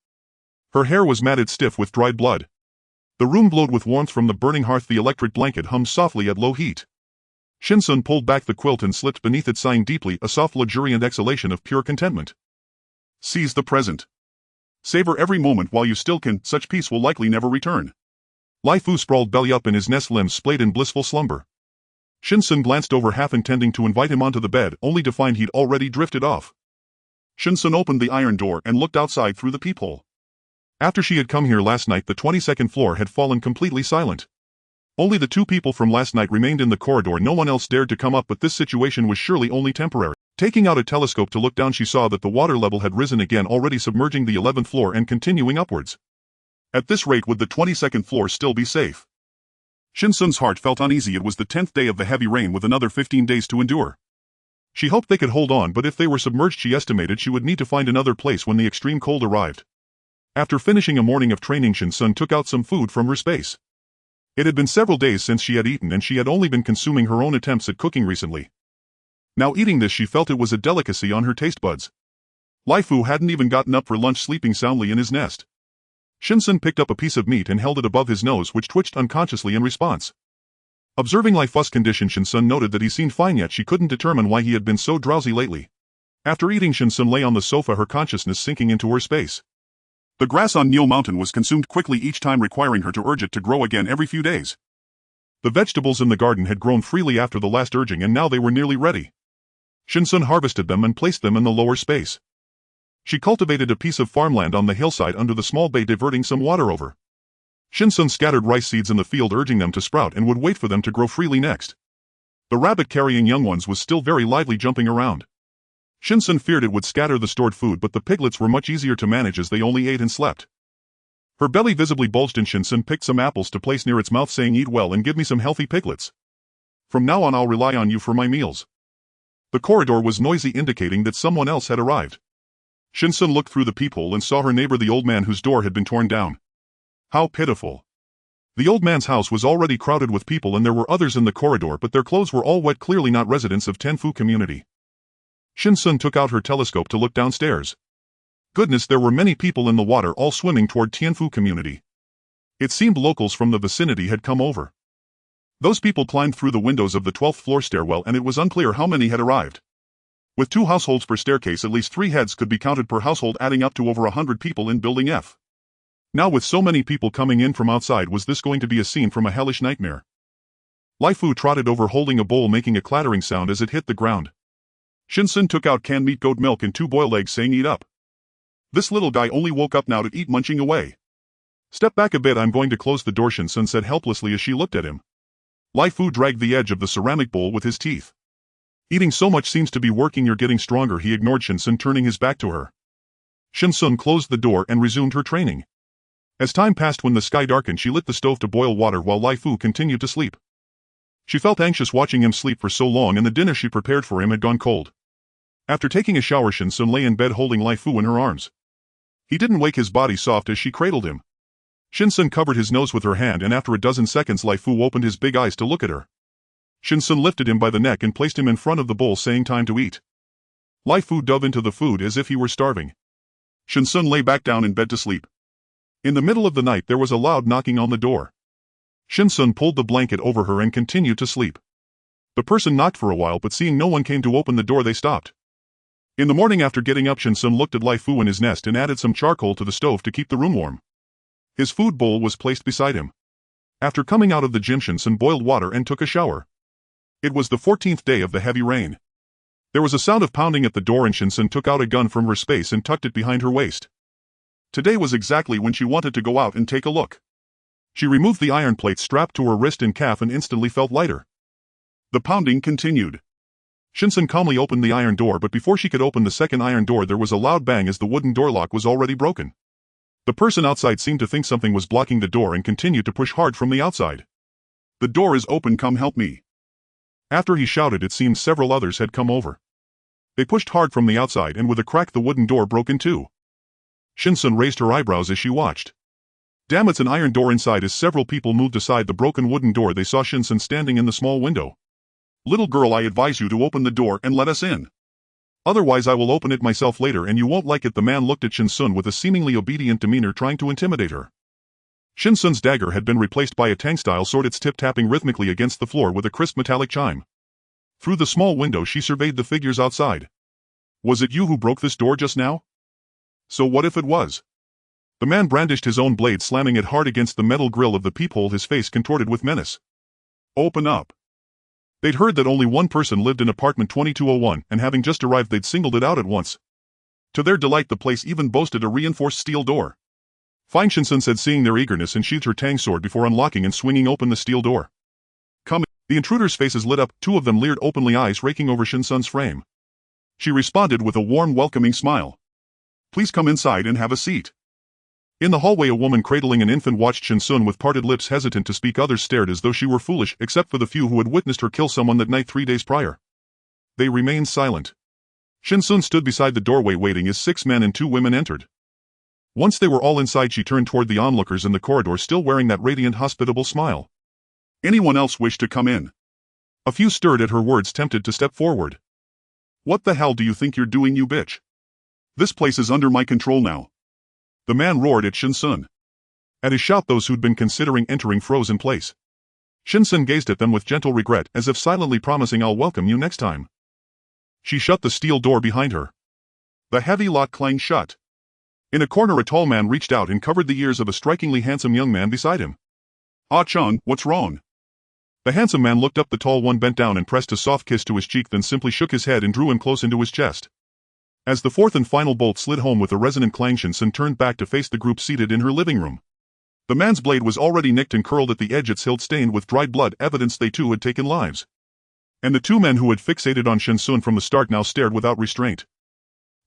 Her hair was matted stiff with dried blood. The room glowed with warmth from the burning hearth, the electric blanket hummed softly at low heat. Shen Xun pulled back the quilt and slipped beneath it, sighing deeply, a soft luxuriant exhalation of pure contentment. Seize the present. Savor every moment while you still can, such peace will likely never return. Lai Fu sprawled belly up in his nest, limbs splayed in blissful slumber. Shen Xun glanced over, half intending to invite him onto the bed, only to find he'd already drifted off. Shen Xun opened the iron door and looked outside through the peephole. After she had come here last night, the 22nd floor had fallen completely silent. Only the two people from last night remained in the corridor. No one else dared to come up, but this situation was surely only temporary. Taking out a telescope to look down, she saw that the water level had risen again, already submerging the 11th floor and continuing upwards. At this rate, would the 22nd floor still be safe? Shen Xun's heart felt uneasy. It was the 10th day of the heavy rain, with another 15 days to endure. She hoped they could hold on, but if they were submerged, she estimated she would need to find another place when the extreme cold arrived. After finishing a morning of training, Shen Xun took out some food from her space. It had been several days since she had eaten, and she had only been consuming her own attempts at cooking recently. Now eating this, she felt it was a delicacy on her taste buds. Lai Fu hadn't even gotten up for lunch, sleeping soundly in his nest. Shen Xun picked up a piece of meat and held it above his nose, which twitched unconsciously in response. Observing Lai Fu's condition, Shen Xun noted that he seemed fine, yet she couldn't determine why he had been so drowsy lately. After eating, Shen Xun lay on the sofa, her consciousness sinking into her space. The grass on Nil Mountain was consumed quickly each time, requiring her to urge it to grow again every few days. The vegetables in the garden had grown freely after the last urging, and now they were nearly ready. Shen Xun harvested them and placed them in the lower space. She cultivated a piece of farmland on the hillside under the small bay, diverting some water over. Shen Xun scattered rice seeds in the field, urging them to sprout, and would wait for them to grow freely next. The rabbit carrying young ones was still very lively, jumping around. Shen Xun feared it would scatter the stored food, but the piglets were much easier to manage as they only ate and slept. Her belly visibly bulged, and Shen Xun picked some apples to place near its mouth, saying, "Eat well and give me some healthy piglets. From now on I'll rely on you for my meals." The corridor was noisy, indicating that someone else had arrived. Shen Xun looked through the peephole and saw her neighbor, the old man whose door had been torn down. How pitiful. The old man's house was already crowded with people, and there were others in the corridor, but their clothes were all wet, clearly not residents of Tenfu community. Shen Xun took out her telescope to look downstairs. Goodness, there were many people in the water, all swimming toward Tianfu community. It seemed locals from the vicinity had come over. Those people climbed through the windows of the 12th floor stairwell, and it was unclear how many had arrived. With 2 households per staircase, at least 3 heads could be counted per household, adding up to over 100 people in Building F. Now, with so many people coming in from outside, was this going to be a scene from a hellish nightmare? Lai Fu trotted over holding a bowl, making a clattering sound as it hit the ground. Shen Xun took out canned meat, goat milk, and 2 boiled eggs, saying, "Eat up." This little guy only woke up now to eat, munching away. "Step back a bit, I'm going to close the door," Shen Xun said helplessly as she looked at him. Lai Fu dragged the edge of the ceramic bowl with his teeth. "Eating so much seems to be working, you're getting stronger," he ignored Shen Xun, turning his back to her. Shen Xun closed the door and resumed her training. As time passed, when the sky darkened, she lit the stove to boil water while Lai Fu continued to sleep. She felt anxious watching him sleep for so long, and the dinner she prepared for him had gone cold. After taking a shower, Shen Xun lay in bed holding Lai Fu in her arms. He didn't wake, his body soft as she cradled him. Shen Xun covered his nose with her hand, and after a dozen seconds Lai Fu opened his big eyes to look at her. Shen Xun lifted him by the neck and placed him in front of the bowl, saying, "Time to eat." Lai Fu dove into the food as if he were starving. Shen Xun lay back down in bed to sleep. In the middle of the night there was a loud knocking on the door. Shen Xun pulled the blanket over her and continued to sleep. The person knocked for a while, but seeing no one came to open the door, they stopped. In the morning, after getting up, Shen Xun looked at Lai Fu in his nest and added some charcoal to the stove to keep the room warm. His food bowl was placed beside him. After coming out of the gym, Shen Xun boiled water and took a shower. It was the 14th day of the heavy rain. There was a sound of pounding at the door, and Shen Xun took out a gun from her space and tucked it behind her waist. Today was exactly when she wanted to go out and take a look. She removed the iron plate strapped to her wrist and calf and instantly felt lighter. The pounding continued. Shen Xun calmly opened the iron door, but before she could open the second iron door there was a loud bang as the wooden door lock was already broken. The person outside seemed to think something was blocking the door and continued to push hard from the outside. "The door is open, come help me." After he shouted, it seemed several others had come over. They pushed hard from the outside, and with a crack the wooden door broke in two. Shen Xun raised her eyebrows as she watched. "Damn, it's an iron door inside." As several people moved aside the broken wooden door, they saw Shen Xun standing in the small window. "Little girl, I advise you to open the door and let us in. Otherwise I will open it myself later and you won't like it." The man looked at Shen Xun with a seemingly obedient demeanor, trying to intimidate her. Shen Xun's dagger had been replaced by a tang-style sword, its tip tapping rhythmically against the floor with a crisp metallic chime. Through the small window she surveyed the figures outside. "Was it you who broke this door just now?" "So what if it was?" The man brandished his own blade, slamming it hard against the metal grill of the peephole, his face contorted with menace. "Open up." They'd heard that only one person lived in apartment 2201, and having just arrived they'd singled it out at once. To their delight the place even boasted a reinforced steel door. "Fine," Shen Xun said, seeing their eagerness, and sheathed her tang sword before unlocking and swinging open the steel door. "Come in." The intruders' faces lit up, two of them leered openly, eyes raking over Shen Xun's frame. She responded with a warm, welcoming smile. "Please come inside and have a seat." In the hallway a woman cradling an infant watched Shen Xun with parted lips, hesitant to speak. Others stared as though she were foolish, except for the few who had witnessed her kill someone that night 3 days prior. They remained silent. Shen Xun stood beside the doorway waiting as 6 men and 2 women entered. Once they were all inside she turned toward the onlookers in the corridor, still wearing that radiant, hospitable smile. "Anyone else wish to come in?" A few stirred at her words, tempted to step forward. "What the hell do you think you're doing, you bitch? This place is under my control now." The man roared at Shen Xun. At his shout those who'd been considering entering froze in place. Shen Xun gazed at them with gentle regret, as if silently promising, "I'll welcome you next time." She shut the steel door behind her. The heavy lock clanged shut. In a corner a tall man reached out and covered the ears of a strikingly handsome young man beside him. "Ah Chang, what's wrong?" The handsome man looked up. The tall one bent down and pressed a soft kiss to his cheek, then simply shook his head and drew him close into his chest. As the fourth and final bolt slid home with a resonant clang, Shen Xun turned back to face the group seated in her living room. The man's blade was already nicked and curled at the edge, its hilt stained with dried blood, evidence they too had taken lives. And the 2 men who had fixated on Shen Xun from the start now stared without restraint.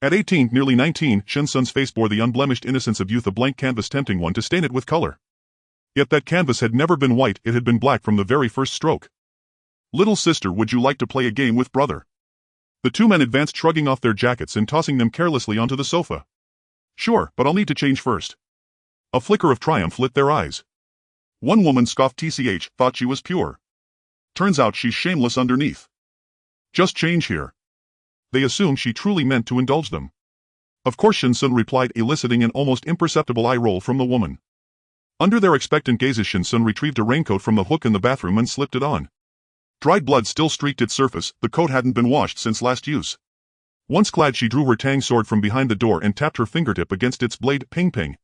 At 18, nearly 19, Shen Xun's face bore the unblemished innocence of youth, a blank canvas tempting one to stain it with color. Yet that canvas had never been white, it had been black from the very first stroke. "Little sister, would you like to play a game with brother?" The 2 men advanced, shrugging off their jackets and tossing them carelessly onto the sofa. "Sure, but I'll need to change first." A flicker of triumph lit their eyes. One woman scoffed, "TCH, thought she was pure. Turns out she's shameless underneath. Just change here." They assumed she truly meant to indulge them. Of course, Shen Xun replied, eliciting an almost imperceptible eye roll from the woman. Under their expectant gazes, Shen Xun retrieved a raincoat from the hook in the bathroom and slipped it on. Dried blood still streaked its surface, the coat hadn't been washed since last use. Once clad, she drew her tang sword from behind the door and tapped her fingertip against its blade. Ping ping.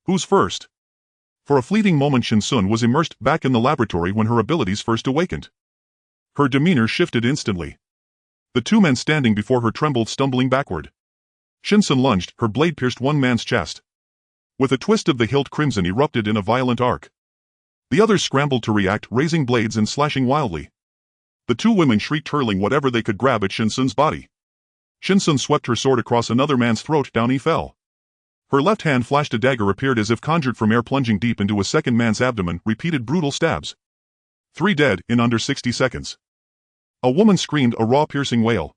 Who's first? For a fleeting moment, Shen Xun was immersed back in the laboratory when her abilities first awakened. Her demeanor shifted instantly. The two men standing before her trembled, stumbling backward. Shen Xun lunged, her blade pierced one man's chest. With a twist of the hilt, crimson erupted in a violent arc. The others scrambled to react, raising blades and slashing wildly. The two women shrieked, hurling whatever they could grab at Shen Xun's body. Shen Xun swept her sword across another man's throat, down he fell. Her left hand flashed, a dagger appeared as if conjured from air, plunging deep into a second man's abdomen, repeated brutal stabs. 3 dead, in under 60 seconds. A woman screamed, a raw, piercing wail.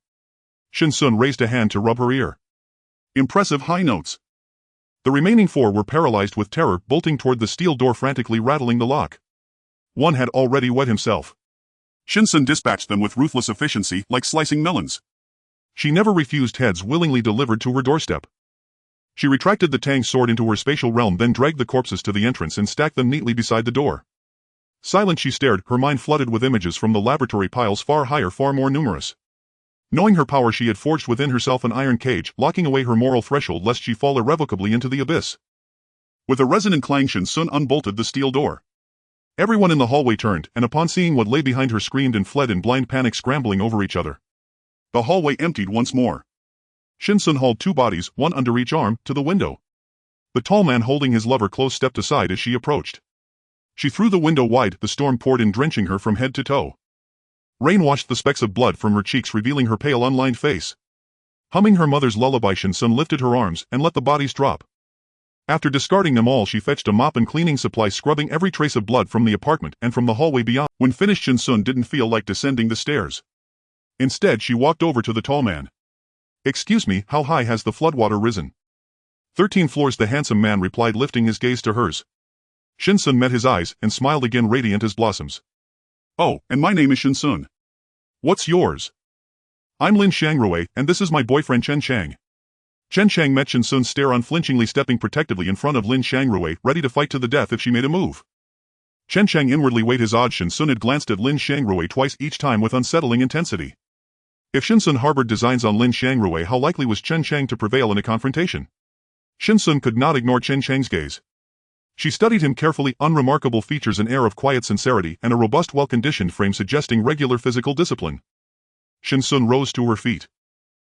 Shen Xun raised a hand to rub her ear. Impressive high notes. The remaining 4 were paralyzed with terror, bolting toward the steel door, frantically rattling the lock. One had already wet himself. Shen Xun dispatched them with ruthless efficiency, like slicing melons. She never refused heads willingly delivered to her doorstep. She retracted the tang sword into her spatial realm, then dragged the corpses to the entrance and stacked them neatly beside the door. Silent she stared, her mind flooded with images from the laboratory piles, far higher, far more numerous. Knowing her power, she had forged within herself an iron cage, locking away her moral threshold lest she fall irrevocably into the abyss. With a resonant clang, Shen Xun unbolted the steel door. Everyone in the hallway turned, and upon seeing what lay behind her, screamed and fled in blind panic, scrambling over each other. The hallway emptied once more. Shen Xun hauled 2 bodies, one under each arm, to the window. The tall man holding his lover close stepped aside as she approached. She threw the window wide, the storm poured in, drenching her from head to toe. Rain washed the specks of blood from her cheeks, revealing her pale, unlined face. Humming her mother's lullaby, Shen Xun lifted her arms and let the bodies drop. After discarding them all, she fetched a mop and cleaning supply, scrubbing every trace of blood from the apartment and from the hallway beyond. When finished, Shen Xun didn't feel like descending the stairs. Instead, she walked over to the tall man. Excuse me, how high has the floodwater risen? 13 floors, the handsome man replied, lifting his gaze to hers. Shen Xun met his eyes and smiled again, radiant as blossoms. Oh, and my name is Shen Xun. What's yours? I'm Lin Shangrui, and this is my boyfriend Chen Chang. Chen Chang met Shen Xun's stare, unflinchingly stepping protectively in front of Lin Shangrui, ready to fight to the death if she made a move. Chen Chang inwardly weighed his odds. Shen Xun had glanced at Lin Shangrui twice, each time with unsettling intensity. If Shen Xun harbored designs on Lin Shangrui, how likely was Chen Chang to prevail in a confrontation? Shen Xun could not ignore Chen Chang's gaze. She studied him carefully, unremarkable features, an air of quiet sincerity, and a robust, well-conditioned frame suggesting regular physical discipline. Shen Xun rose to her feet.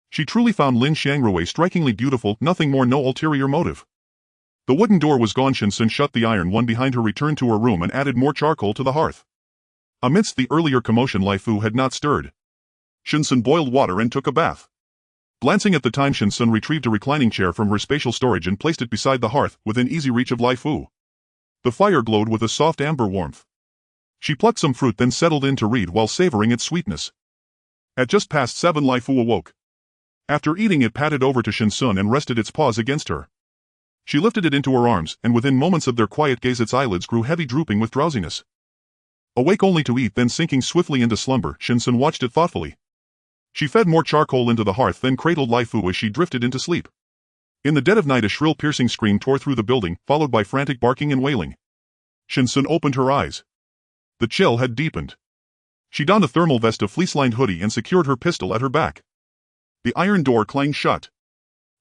She truly found Lin Shangrui strikingly beautiful, nothing more, no ulterior motive. The wooden door was gone. Shen Xun shut the iron one behind her, returned to her room and added more charcoal to the hearth. Amidst the earlier commotion, Lai Fu had not stirred. Shen Xun boiled water and took a bath. Glancing at the time, Shen Xun retrieved a reclining chair from her spatial storage and placed it beside the hearth, within easy reach of Lai Fu. The fire glowed with a soft amber warmth. She plucked some fruit, then settled in to read while savoring its sweetness. At just past 7, Lai Fu awoke. After eating, it padded over to Shen Xun and rested its paws against her. She lifted it into her arms, and within moments of their quiet gaze its eyelids grew heavy, drooping with drowsiness. Awake only to eat, then sinking swiftly into slumber, Shen Xun watched it thoughtfully. She fed more charcoal into the hearth, then cradled Lai Fu as she drifted into sleep. In the dead of night, a shrill, piercing scream tore through the building, followed by frantic barking and wailing. Shen Xun opened her eyes. The chill had deepened. She donned a thermal vest, a fleece-lined hoodie, and secured her pistol at her back. The iron door clanged shut.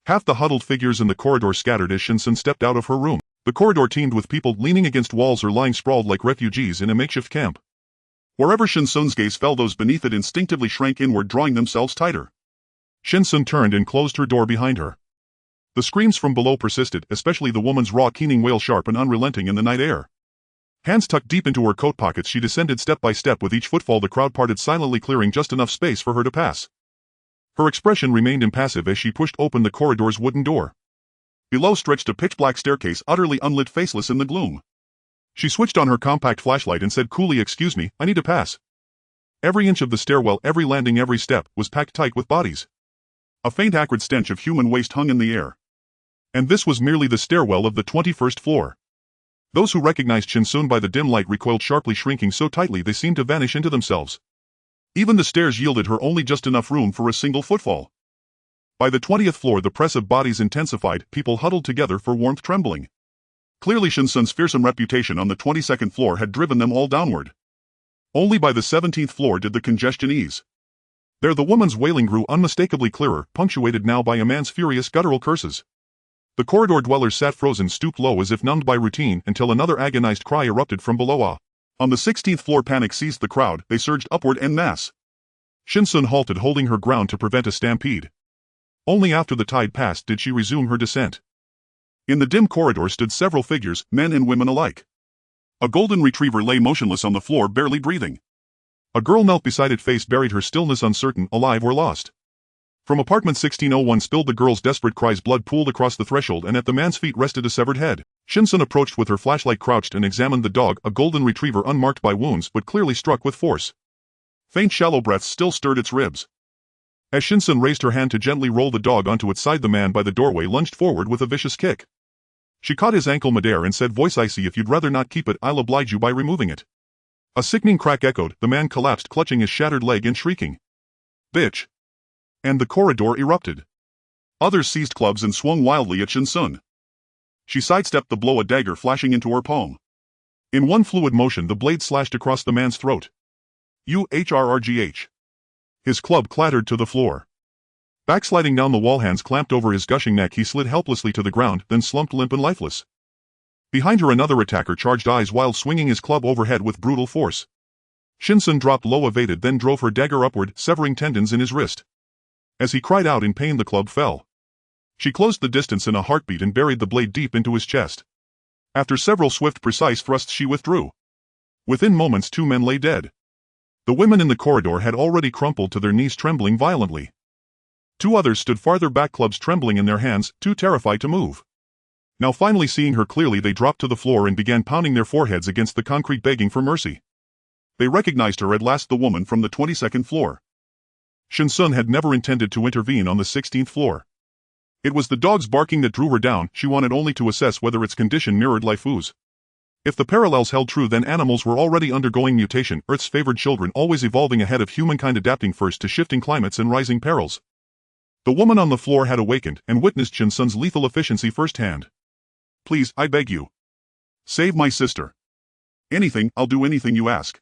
Half the huddled figures in the corridor scattered as Shen Xun stepped out of her room. The corridor teemed with people leaning against walls or lying sprawled like refugees in a makeshift camp. Wherever Shen Xun's gaze fell, those beneath it instinctively shrank inward, drawing themselves tighter. Shen Xun turned and closed her door behind her. The screams from below persisted, especially the woman's raw, keening wail, sharp and unrelenting in the night air. Hands tucked deep into her coat pockets, she descended step by step. With each footfall, the crowd parted silently, clearing just enough space for her to pass. Her expression remained impassive as she pushed open the corridor's wooden door. Below stretched a pitch-black staircase, utterly unlit, faceless in the gloom. She switched on her compact flashlight and said coolly, "Excuse me, I need to pass." Every inch of the stairwell, every landing, every step, was packed tight with bodies. A faint, acrid stench of human waste hung in the air. And this was merely the stairwell of the 21st floor. Those who recognized Shen Xun by the dim light recoiled sharply, shrinking so tightly they seemed to vanish into themselves. Even the stairs yielded her only just enough room for a single footfall. By the 20th floor the press of bodies intensified, people huddled together for warmth trembling. Clearly Shen Xun's fearsome reputation on the 22nd floor had driven them all downward. Only by the 17th floor did the congestion ease. There the woman's wailing grew unmistakably clearer, punctuated now by a man's furious guttural curses. The corridor dwellers sat frozen, stooped low as if numbed by routine, until another agonized cry erupted from below. On the 16th floor panic seized the crowd, they surged upward en masse. Shen Xun halted, holding her ground to prevent a stampede. Only after the tide passed did she resume her descent. In the dim corridor stood several figures, men and women alike. A golden retriever lay motionless on the floor, barely breathing. A girl knelt beside it, face buried, her stillness uncertain, alive or lost. From apartment 1601 spilled the girl's desperate cries, blood pooled across the threshold, and at the man's feet rested a severed head. Shen Xun approached with her flashlight, crouched and examined the dog, a golden retriever unmarked by wounds but clearly struck with force. Faint shallow breaths still stirred its ribs. As Shen Xun raised her hand to gently roll the dog onto its side, the man by the doorway lunged forward with a vicious kick. She caught his ankle midair and said, voice icy, if you'd rather not keep it, I'll oblige you by removing it. A sickening crack echoed, the man collapsed, clutching his shattered leg and shrieking, "Bitch!" And the corridor erupted. Others seized clubs and swung wildly at Shen Xun. She sidestepped the blow, a dagger flashing into her palm. In one fluid motion the blade slashed across the man's throat. UHRRGH. His club clattered to the floor. Backsliding down the wall, hands clamped over his gushing neck, he slid helplessly to the ground, then slumped limp and lifeless. Behind her another attacker charged, eyes wild, swinging his club overhead with brutal force. Shen Xun dropped low, evaded, then drove her dagger upward, severing tendons in his wrist. As he cried out in pain, the club fell. She closed the distance in a heartbeat and buried the blade deep into his chest. After several swift, precise thrusts she withdrew. Within moments 2 men lay dead. The women in the corridor had already crumpled to their knees, trembling violently. 2 others stood farther back, clubs trembling in their hands, too terrified to move. Now finally seeing her clearly, they dropped to the floor and began pounding their foreheads against the concrete, begging for mercy. They recognized her at last, the woman from the 22nd floor. Shen Xun had never intended to intervene on the 16th floor. It was the dog's barking that drew her down, she wanted only to assess whether its condition mirrored Laifu's. If the parallels held true, then animals were already undergoing mutation, Earth's favored children, always evolving ahead of humankind, adapting first to shifting climates and rising perils. The woman on the floor had awakened and witnessed Shen Xun's lethal efficiency firsthand. Please, I beg you. Save my sister. Anything, I'll do anything you ask.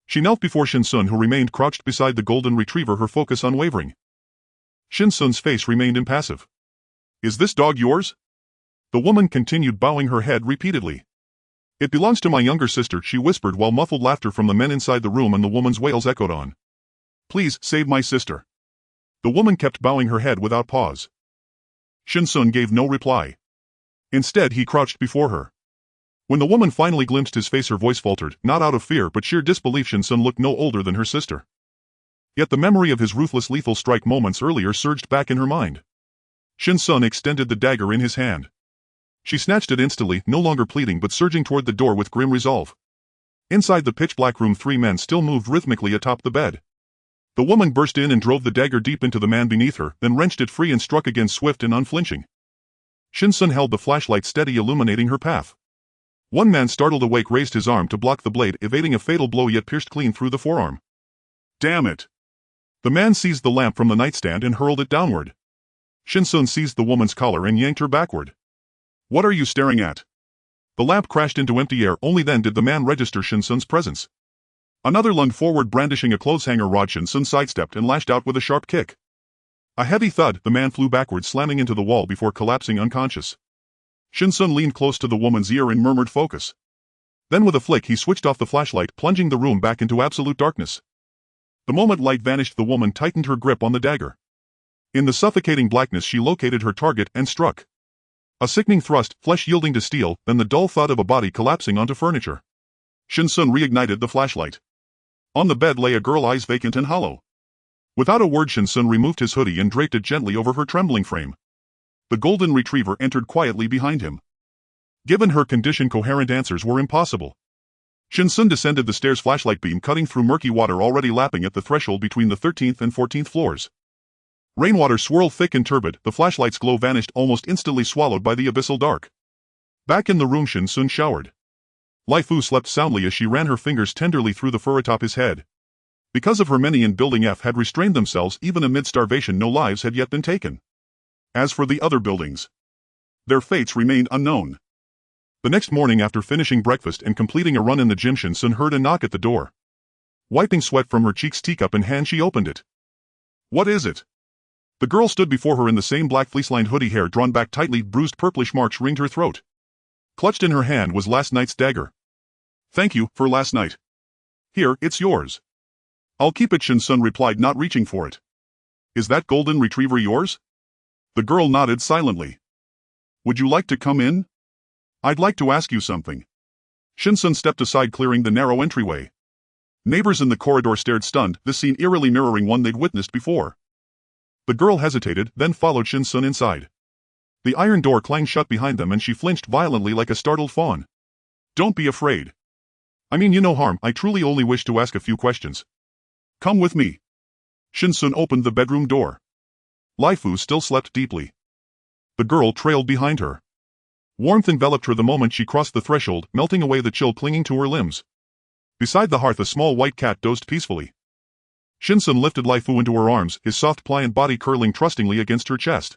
She knelt before Shen Xun, who remained crouched beside the golden retriever, her focus unwavering. Shen Xun's face remained impassive. Is this dog yours? The woman continued, bowing her head repeatedly. It belongs to my younger sister, she whispered, while muffled laughter from the men inside the room and the woman's wails echoed on. Please, save my sister. The woman kept bowing her head without pause. Shen Xun gave no reply. Instead he crouched before her. When the woman finally glimpsed his face, her voice faltered, not out of fear but sheer disbelief. Shen Xun looked no older than her sister. Yet the memory of his ruthless lethal strike moments earlier surged back in her mind. Shen Xun extended the dagger in his hand. She snatched it instantly, no longer pleading but surging toward the door with grim resolve. Inside the pitch-black room 3 men still moved rhythmically atop the bed. The woman burst in and drove the dagger deep into the man beneath her, then wrenched it free and struck again, swift and unflinching. Shen Xun held the flashlight steady, illuminating her path. One man, startled awake, raised his arm to block the blade, evading a fatal blow, yet pierced clean through the forearm. Damn it! The man seized the lamp from the nightstand and hurled it downward. Shen Xun seized the woman's collar and yanked her backward. What are you staring at? The lamp crashed into empty air, only then did the man register Shen Xun's presence. Another lunged forward, brandishing a clothes hanger rod. Shen Xun sidestepped and lashed out with a sharp kick. A heavy thud, the man flew backward, slamming into the wall before collapsing unconscious. Shen Xun leaned close to the woman's ear and murmured, focus. Then with a flick he switched off the flashlight, plunging the room back into absolute darkness. The moment light vanished, the woman tightened her grip on the dagger. In the suffocating blackness she located her target and struck. A sickening thrust, flesh yielding to steel, then the dull thud of a body collapsing onto furniture. Shen Xun reignited the flashlight. On the bed lay a girl, eyes vacant and hollow. Without a word Shen Xun removed his hoodie and draped it gently over her trembling frame. The golden retriever entered quietly behind him. Given her condition, coherent answers were impossible. Shen Xun descended the stairs, flashlight beam cutting through murky water already lapping at the threshold between the 13th and 14th floors. Rainwater swirled thick and turbid, the flashlight's glow vanished almost instantly, swallowed by the abyssal dark. Back in the room Shen Xun showered. Laifu slept soundly as she ran her fingers tenderly through the fur atop his head. Because of her many in Building F had restrained themselves even amid starvation, no lives had yet been taken. As for the other buildings, their fates remained unknown. The next morning, after finishing breakfast and completing a run in the gym, Shen Xun heard a knock at the door. Wiping sweat from her cheeks, teacup in hand, she opened it. "What is it?" The girl stood before her in the same black fleece-lined hoodie, hair drawn back tightly, bruised purplish marks ringed her throat. Clutched in her hand was last night's dagger. "Thank you for last night. Here, it's yours." "I'll keep it," Shen Xun replied, not reaching for it. "Is that golden retriever yours?" The girl nodded silently. "Would you like to come in? I'd like to ask you something." Shen Xun stepped aside, clearing the narrow entryway. Neighbors in the corridor stared stunned, this scene eerily mirroring one they'd witnessed before. The girl hesitated, then followed Shen Xun inside. The iron door clanged shut behind them and she flinched violently like a startled fawn. "Don't be afraid. I mean you no harm, I truly only wish to ask a few questions. Come with me." Shen Xun opened the bedroom door. Lai Fu still slept deeply. The girl trailed behind her. Warmth enveloped her the moment she crossed the threshold, melting away the chill clinging to her limbs. Beside the hearth a small white cat dozed peacefully. Shen Xun lifted Lai Fu into her arms, his soft pliant body curling trustingly against her chest.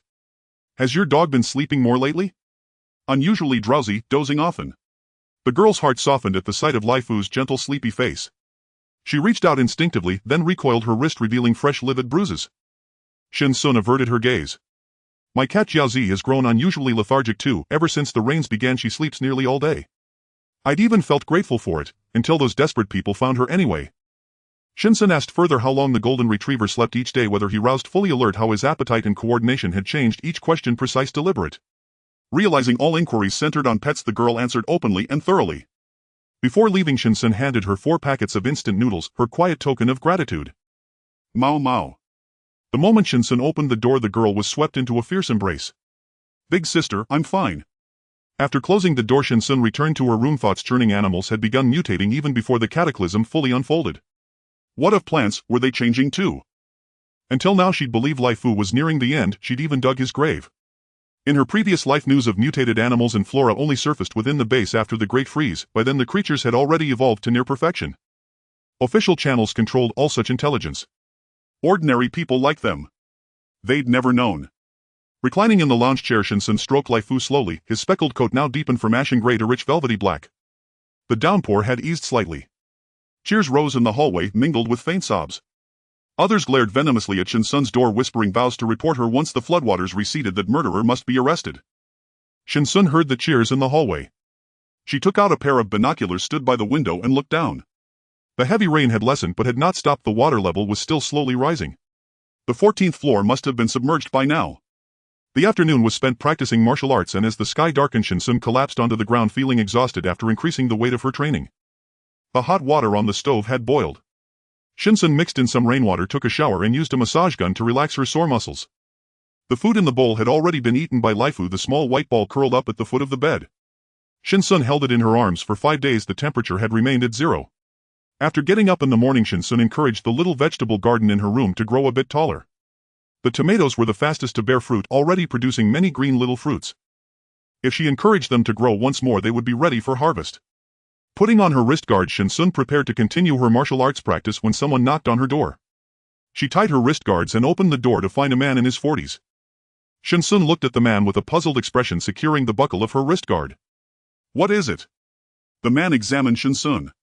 "Has your dog been sleeping more lately?" "Unusually drowsy, dozing often." The girl's heart softened at the sight of Lai Fu's gentle sleepy face. She reached out instinctively, then recoiled, her wrist revealing fresh livid bruises. Shen Xun averted her gaze. "My cat Jiaozi has grown unusually lethargic too. Ever since the rains began she sleeps nearly all day. I'd even felt grateful for it, until those desperate people found her anyway." Shen Xun asked further how long the golden retriever slept each day, whether he roused fully alert, how his appetite and coordination had changed, each question precise, deliberate. Realizing all inquiries centered on pets, the girl answered openly and thoroughly. Before leaving, Shen Xun handed her 4 packets of instant noodles, her quiet token of gratitude. "Mao Mao." The moment Shen Xun opened the door, the girl was swept into a fierce embrace. "Big sister, I'm fine." After closing the door, Shen Xun returned to her room. Thoughts churning. Animals had begun mutating even before the cataclysm fully unfolded. What of plants, were they changing too? Until now she'd believed Lai Fu was nearing the end, she'd even dug his grave. In her previous life, news of mutated animals and flora only surfaced within the base after the Great Freeze. By then the creatures had already evolved to near perfection. Official channels controlled all such intelligence. Ordinary people like them, they'd never known. Reclining in the lounge chair, Shen Xun stroked Lai Fu slowly, his speckled coat now deepened from ashen gray to rich velvety black. The downpour had eased slightly. Cheers rose in the hallway, mingled with faint sobs. Others glared venomously at Shen Xun's door, whispering vows to report her once the floodwaters receded, that murderer must be arrested. Shen Xun heard the cheers in the hallway. She took out a pair of binoculars, stood by the window and looked down. The heavy rain had lessened but had not stopped. The water level was still slowly rising. The 14th floor must have been submerged by now. The afternoon was spent practicing martial arts, and as the sky darkened, Shen Xun collapsed onto the ground, feeling exhausted after increasing the weight of her training. The hot water on the stove had boiled. Shen Xun mixed in some rainwater, took a shower, and used a massage gun to relax her sore muscles. The food in the bowl had already been eaten by Lai Fu, the small white ball curled up at the foot of the bed. Shen Xun held it in her arms. For 5 days the temperature had remained at 0. After getting up in the morning, Shen Xun encouraged the little vegetable garden in her room to grow a bit taller. The tomatoes were the fastest to bear fruit, already producing many green little fruits. If she encouraged them to grow once more, they would be ready for harvest. Putting on her wrist guard, Shen Xun prepared to continue her martial arts practice when someone knocked on her door. She tied her wrist guards and opened the door to find a man in his 40s. Shen Xun looked at the man with a puzzled expression, securing the buckle of her wrist guard. "What is it?" The man examined Shen Xun.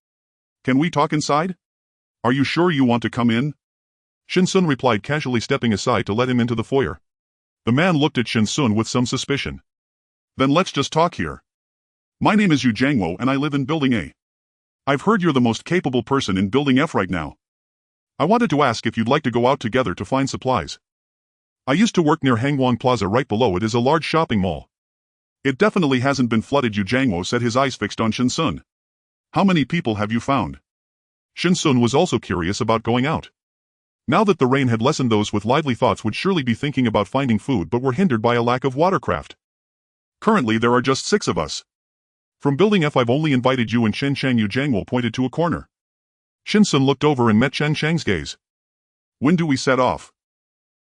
"Can we talk inside? Are you sure you want to come in?" Shen Xun replied, casually stepping aside to let him into the foyer. The man looked at Shen Xun with some suspicion. "Then let's just talk here. My name is Yu Jiangwo and I live in Building A. I've heard you're the most capable person in Building F right now. I wanted to ask if you'd like to go out together to find supplies. I used to work near Hangwang Plaza. Right below it is a large shopping mall. It definitely hasn't been flooded." Yu Jiangwo said, his eyes fixed on Shen Xun. "How many people have you found?" Shen Xun was also curious about going out. Now that the rain had lessened, those with lively thoughts would surely be thinking about finding food, but were hindered by a lack of watercraft. "Currently there are just 6 of us. From Building F I've only invited you and Chen Chang." Yu Jiangwo pointed to a corner. Shen Xun looked over and met Chen Chang's gaze. "When do we set off?"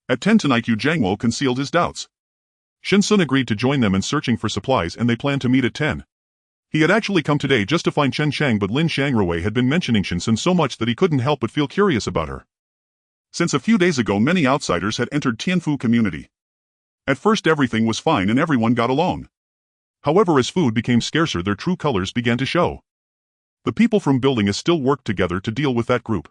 "At 10 tonight." Yu Jiangwo concealed his doubts. Shen Xun agreed to join them in searching for supplies, and they planned to meet at 10. He had actually come today just to find Chen Chang, but Lin Xiangrui had been mentioning Shen Xun so much that he couldn't help but feel curious about her. Since a few days ago many outsiders had entered Tianfu community. At first everything was fine and everyone got along. However, as food became scarcer, their true colors began to show. The people from Building S still worked together to deal with that group.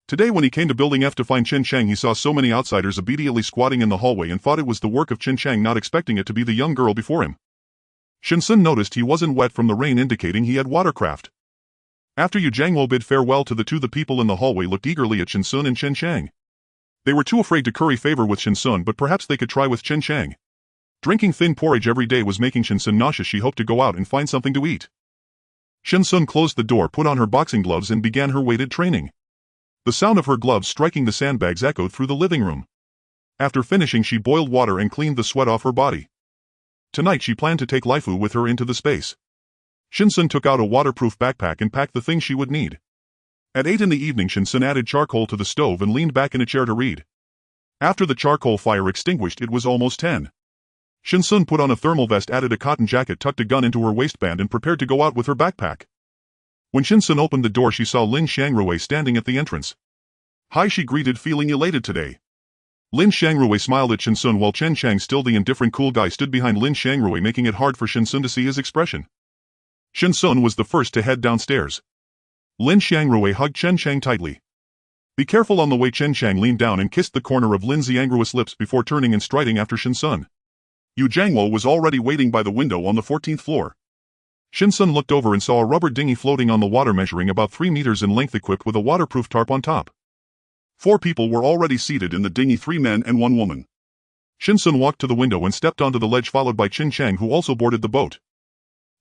Today when he came to Building F to find Chen Chang, he saw so many outsiders immediately squatting in the hallway and thought it was the work of Chen Chang, not expecting it to be the young girl before him. Shen Xun noticed he wasn't wet from the rain, indicating he had watercraft. After Yu Jiangwo bid farewell to the people in the hallway looked eagerly at Shen Xun and Chen Chang. They were too afraid to curry favor with Shen Xun, but perhaps they could try with Chen Chang. Drinking thin porridge every day was making Shen Xun nauseous. She hoped to go out and find something to eat. Shen Xun closed the door, put on her boxing gloves and began her weighted training. The sound of her gloves striking the sandbags echoed through the living room. After finishing, she boiled water and cleaned the sweat off her body. Tonight she planned to take Laifu with her into the space. Shen Xun took out a waterproof backpack and packed the things she would need. At 8 in the evening, Shen Xun added charcoal to the stove and leaned back in a chair to read. After the charcoal fire extinguished, it was almost 10. Shen Xun put on a thermal vest, added a cotton jacket, tucked a gun into her waistband and prepared to go out with her backpack. When Shen Xun opened the door, she saw Lin Xiangrui standing at the entrance. "Hi," she greeted, feeling elated today. Lin Xiangrui smiled at Shen Xun while Chen Chang, still the indifferent cool guy, stood behind Lin Xiangrui, making it hard for Shen Xun to see his expression. Shen Xun was the first to head downstairs. Lin Xiangrui hugged Chen Chang tightly. "Be careful on the way." Chen Chang leaned down and kissed the corner of Lin Xiangrui's lips before turning and striding after Shen Xun. Yu Jiangwo was already waiting by the window on the 14th floor. Shen Xun looked over and saw a rubber dinghy floating on the water, measuring about 3 meters in length, equipped with a waterproof tarp on top. 4 people were already seated in the dinghy, 3 men and 1 woman. Shen Xun walked to the window and stepped onto the ledge, followed by Chen Chang, who also boarded the boat.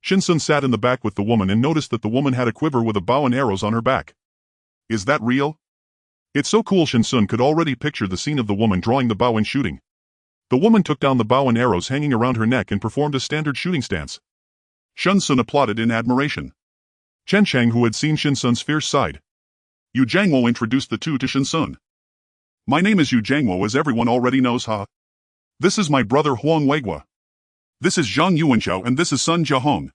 Shen Xun sat in the back with the woman and noticed that the woman had a quiver with a bow and arrows on her back. "Is that real?" "It's so cool." Shen Xun could already picture the scene of the woman drawing the bow and shooting. The woman took down the bow and arrows hanging around her neck and performed a standard shooting stance. Shen Xun applauded in admiration. Chen Chang, who had seen Shen Xun's fierce side. Yu Jiangwo introduced the two to Shen Xun. "My name is Yu Jiangwo, as everyone already knows, huh? This is my brother Huang Weigua. This is Zhang Yuanqiao, and this is Sun Jiahong.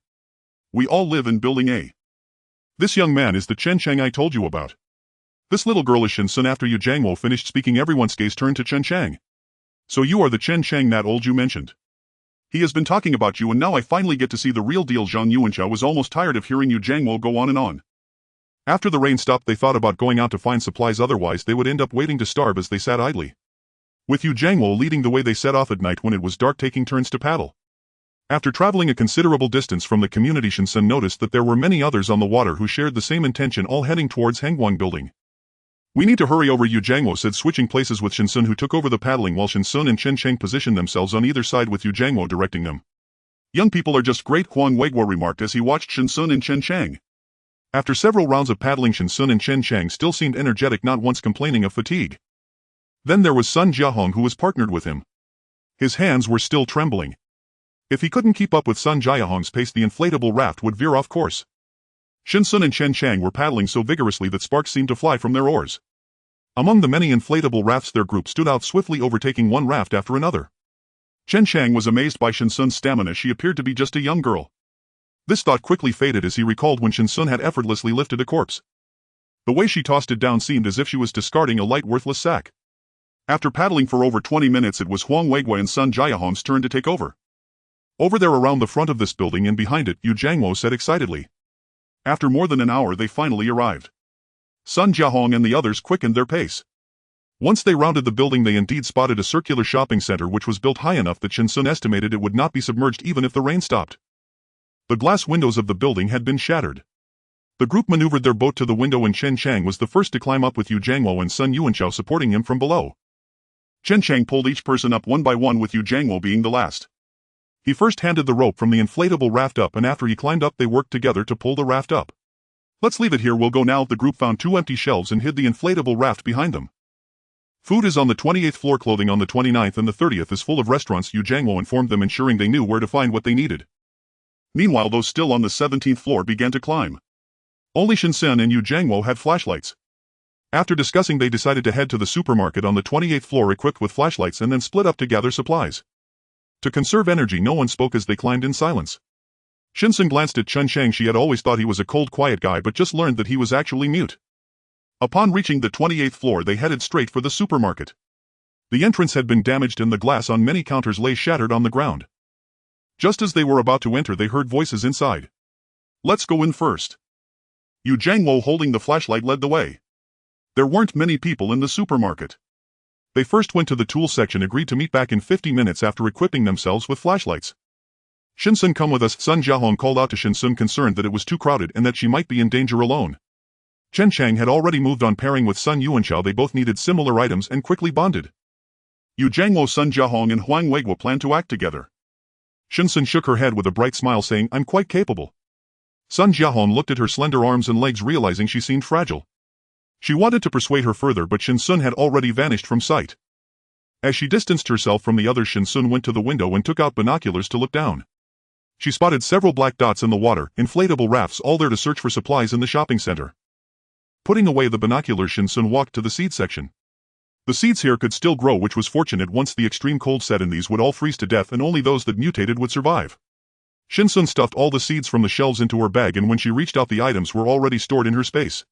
We all live in Building A. This young man is the Chen Chang I told you about. This little girl is Shen Xun." After Yu Jiangwo finished speaking, everyone's gaze turned to Chen Chang. "So you are the Chen Chang that old you mentioned. He has been talking about you, and now I finally get to see the real deal." Zhang Yuanqiao was almost tired of hearing Yu Jiangwo go on and on. After the rain stopped, they thought about going out to find supplies, otherwise they would end up waiting to starve as they sat idly. With Yu Jiangwo leading the way, they set off at night when it was dark, taking turns to paddle. After traveling a considerable distance from the community, Shen Xun noticed that there were many others on the water who shared the same intention, all heading towards Hengguang Building. "We need to hurry over," Yu Jiangwo said, switching places with Shen Xun, who took over the paddling while Shen Xun and Chen Chang positioned themselves on either side with Yu Jiangwo directing them. "Young people are just great," Huang Weigua remarked as he watched Shen Xun and Chen Chang. After several rounds of paddling, Shen Xun and Chen Chang still seemed energetic, not once complaining of fatigue. Then there was Sun Jiahong, who was partnered with him. His hands were still trembling. If he couldn't keep up with Sun Jiahong's pace, the inflatable raft would veer off course. Shen Xun and Chen Chang were paddling so vigorously that sparks seemed to fly from their oars. Among the many inflatable rafts, their group stood out swiftly, overtaking one raft after another. Chen Chang was amazed by Shen Xun's stamina. She appeared to be just a young girl. This thought quickly faded as he recalled when Shen Xun had effortlessly lifted a corpse. The way she tossed it down seemed as if she was discarding a light, worthless sack. After paddling for over 20 minutes, it was Huang Weigua and Sun Jiahong's turn to take over. "Over there around the front of this building and behind it," Yu Jiangwo said excitedly. After more than an hour they finally arrived. Sun Jiahong and the others quickened their pace. Once they rounded the building, they indeed spotted a circular shopping center which was built high enough that Shen Xun estimated it would not be submerged even if the rain stopped. The glass windows of the building had been shattered. The group maneuvered their boat to the window and Chen Chang was the first to climb up with Yu Jiangwo and Sun Yuanqiao supporting him from below. Chen Chang pulled each person up one by one, with Yu Jiangwo being the last. He first handed the rope from the inflatable raft up, and after he climbed up they worked together to pull the raft up. "Let's leave it here, we'll go now." The group found 2 empty shelves and hid the inflatable raft behind them. "Food is on the 28th floor, clothing on the 29th, and the 30th is full of restaurants," Yu Jiangwo informed them, ensuring they knew where to find what they needed. Meanwhile, those still on the 17th floor began to climb. Only Shen Xun and Yu Jiangwo had flashlights. After discussing, they decided to head to the supermarket on the 28th floor equipped with flashlights and then split up to gather supplies. To conserve energy, no one spoke as they climbed in silence. Shen Xun glanced at Chen Chang. She had always thought he was a cold, quiet guy but just learned that he was actually mute. Upon reaching the 28th floor they headed straight for the supermarket. The entrance had been damaged and the glass on many counters lay shattered on the ground. Just as they were about to enter they heard voices inside. "Let's go in first." Yu Jiangwo holding the flashlight led the way. There weren't many people in the supermarket. They first went to the tool section, agreed to meet back in 50 minutes after equipping themselves with flashlights. "Shen Xun, come with us," Sun Jiahong called out to Shen Xun, concerned that it was too crowded and that she might be in danger alone. Chen Chang had already moved on, pairing with Sun Yuanchao. They both needed similar items and quickly bonded. Yu Jiangwo, Sun Jiahong and Huang Weiguo planned to act together. Shen Xun shook her head with a bright smile, saying, "I'm quite capable." Sun Jiahong looked at her slender arms and legs, realizing she seemed fragile. She wanted to persuade her further, but Shen Xun had already vanished from sight. As she distanced herself from the others, Shen Xun went to the window and took out binoculars to look down. She spotted several black dots in the water, inflatable rafts, all there to search for supplies in the shopping center. Putting away the binoculars, Shen Xun walked to the seed section. The seeds here could still grow, which was fortunate. Once the extreme cold set in, these would all freeze to death and only those that mutated would survive. Shen Xun stuffed all the seeds from the shelves into her bag, and when she reached out the items were already stored in her space.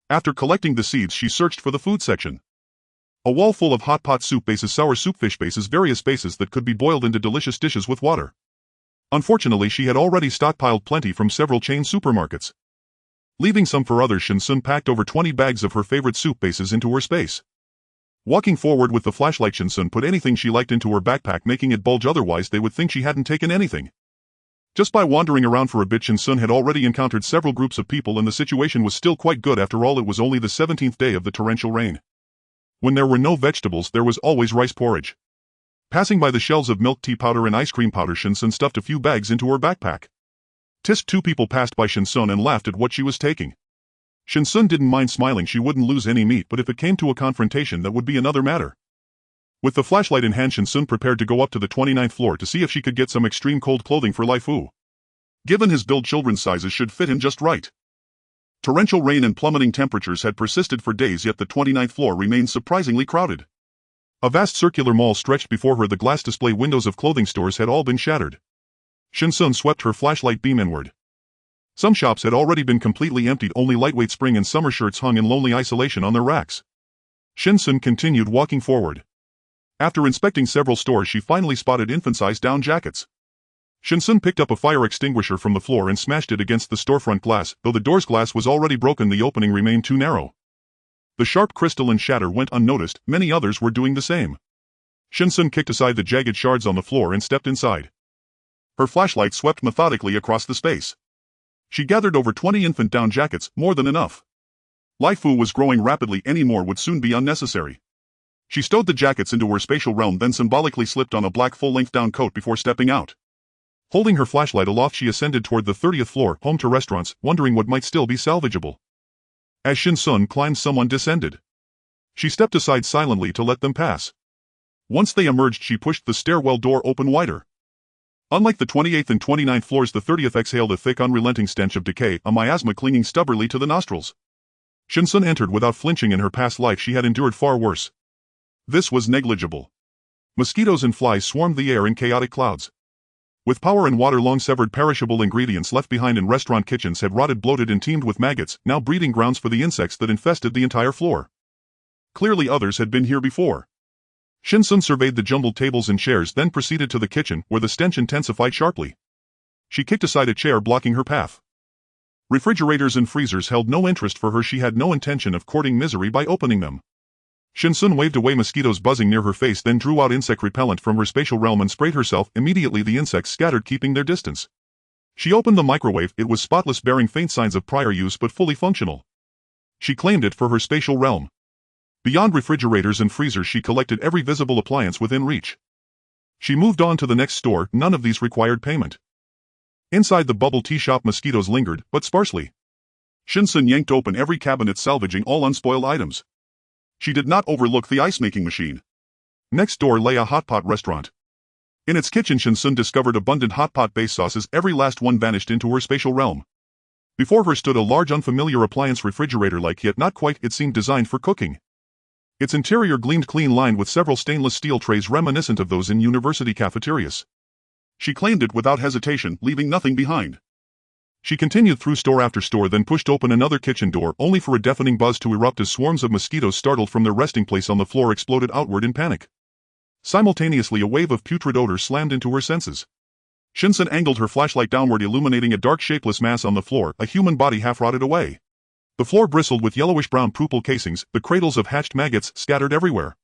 After collecting the seeds she searched for the food section. A wall full of hot pot soup bases, sour soup fish bases, various bases that could be boiled into delicious dishes with water. Unfortunately she had already stockpiled plenty from several chain supermarkets. Leaving some for others, Shen Xun packed over 20 bags of her favorite soup bases into her space. Walking forward with the flashlight, Shen Xun put anything she liked into her backpack, making it bulge, otherwise they would think she hadn't taken anything. Just by wandering around for a bit, Shen Xun had already encountered several groups of people and the situation was still quite good. After all, it was only the 17th day of the torrential rain. When there were no vegetables, there was always rice porridge. Passing by the shelves of milk tea powder and ice cream powder, Shen Xun stuffed a few bags into her backpack. Tisk, 2 people passed by Shen Xun and laughed at what she was taking. Shen Xun didn't mind smiling. She wouldn't lose any meat, but if it came to a confrontation, that would be another matter. With the flashlight in hand, Shen Xun prepared to go up to the 29th floor to see if she could get some extreme cold clothing for Lai Fu. Given his build, children's sizes should fit him just right. Torrential rain and plummeting temperatures had persisted for days, yet the 29th floor remained surprisingly crowded. A vast circular mall stretched before her. The glass display windows of clothing stores had all been shattered. Shen Xun swept her flashlight beam inward. Some shops had already been completely emptied, only lightweight spring and summer shirts hung in lonely isolation on their racks. Shen Xun continued walking forward. After inspecting several stores she finally spotted infant-sized down jackets. Shen Xun picked up a fire extinguisher from the floor and smashed it against the storefront glass. Though the door's glass was already broken, the opening remained too narrow. The sharp crystalline shatter went unnoticed, many others were doing the same. Shen Xun kicked aside the jagged shards on the floor and stepped inside. Her flashlight swept methodically across the space. She gathered over 20 infant down jackets, more than enough. Lai Fu was growing rapidly, any more would soon be unnecessary. She stowed the jackets into her spatial realm, then symbolically slipped on a black full-length down coat before stepping out. Holding her flashlight aloft she ascended toward the 30th floor, home to restaurants, wondering what might still be salvageable. As Shen Xun climbed, someone descended. She stepped aside silently to let them pass. Once they emerged she pushed the stairwell door open wider. Unlike the 28th and 29th floors, the 30th exhaled a thick, unrelenting stench of decay, a miasma clinging stubbornly to the nostrils. Shen Xun entered without flinching. In her past life she had endured far worse. This was negligible. Mosquitoes and flies swarmed the air in chaotic clouds. With power and water long severed, perishable ingredients left behind in restaurant kitchens had rotted, bloated and teemed with maggots, now breeding grounds for the insects that infested the entire floor. Clearly others had been here before. Shen Xun surveyed the jumbled tables and chairs, then proceeded to the kitchen, where the stench intensified sharply. She kicked aside a chair blocking her path. Refrigerators and freezers held no interest for her. She had no intention of courting misery by opening them. Shen Xun waved away mosquitoes buzzing near her face, then drew out insect repellent from her spatial realm and sprayed herself. Immediately the insects scattered, keeping their distance. She opened the microwave. It was spotless, bearing faint signs of prior use but fully functional. She claimed it for her spatial realm. Beyond refrigerators and freezers she collected every visible appliance within reach. She moved on to the next store. None of these required payment. Inside the bubble tea shop mosquitoes lingered, but sparsely. Shen Xun yanked open every cabinet, salvaging all unspoiled items. She did not overlook the ice-making machine. Next door lay a hot pot restaurant. In its kitchen Shen Xun discovered abundant hot pot base sauces. Every last one vanished into her spatial realm. Before her stood a large unfamiliar appliance, refrigerator-like yet not quite. It seemed designed for cooking. Its interior gleamed clean, lined with several stainless steel trays reminiscent of those in university cafeterias. She claimed it without hesitation, leaving nothing behind. She continued through store after store, then pushed open another kitchen door, only for a deafening buzz to erupt as swarms of mosquitoes, startled from their resting place on the floor, exploded outward in panic. Simultaneously, a wave of putrid odor slammed into her senses. Shen Xun angled her flashlight downward, illuminating a dark shapeless mass on the floor, a human body half rotted away. The floor bristled with yellowish-brown pupil casings, the cradles of hatched maggots scattered everywhere.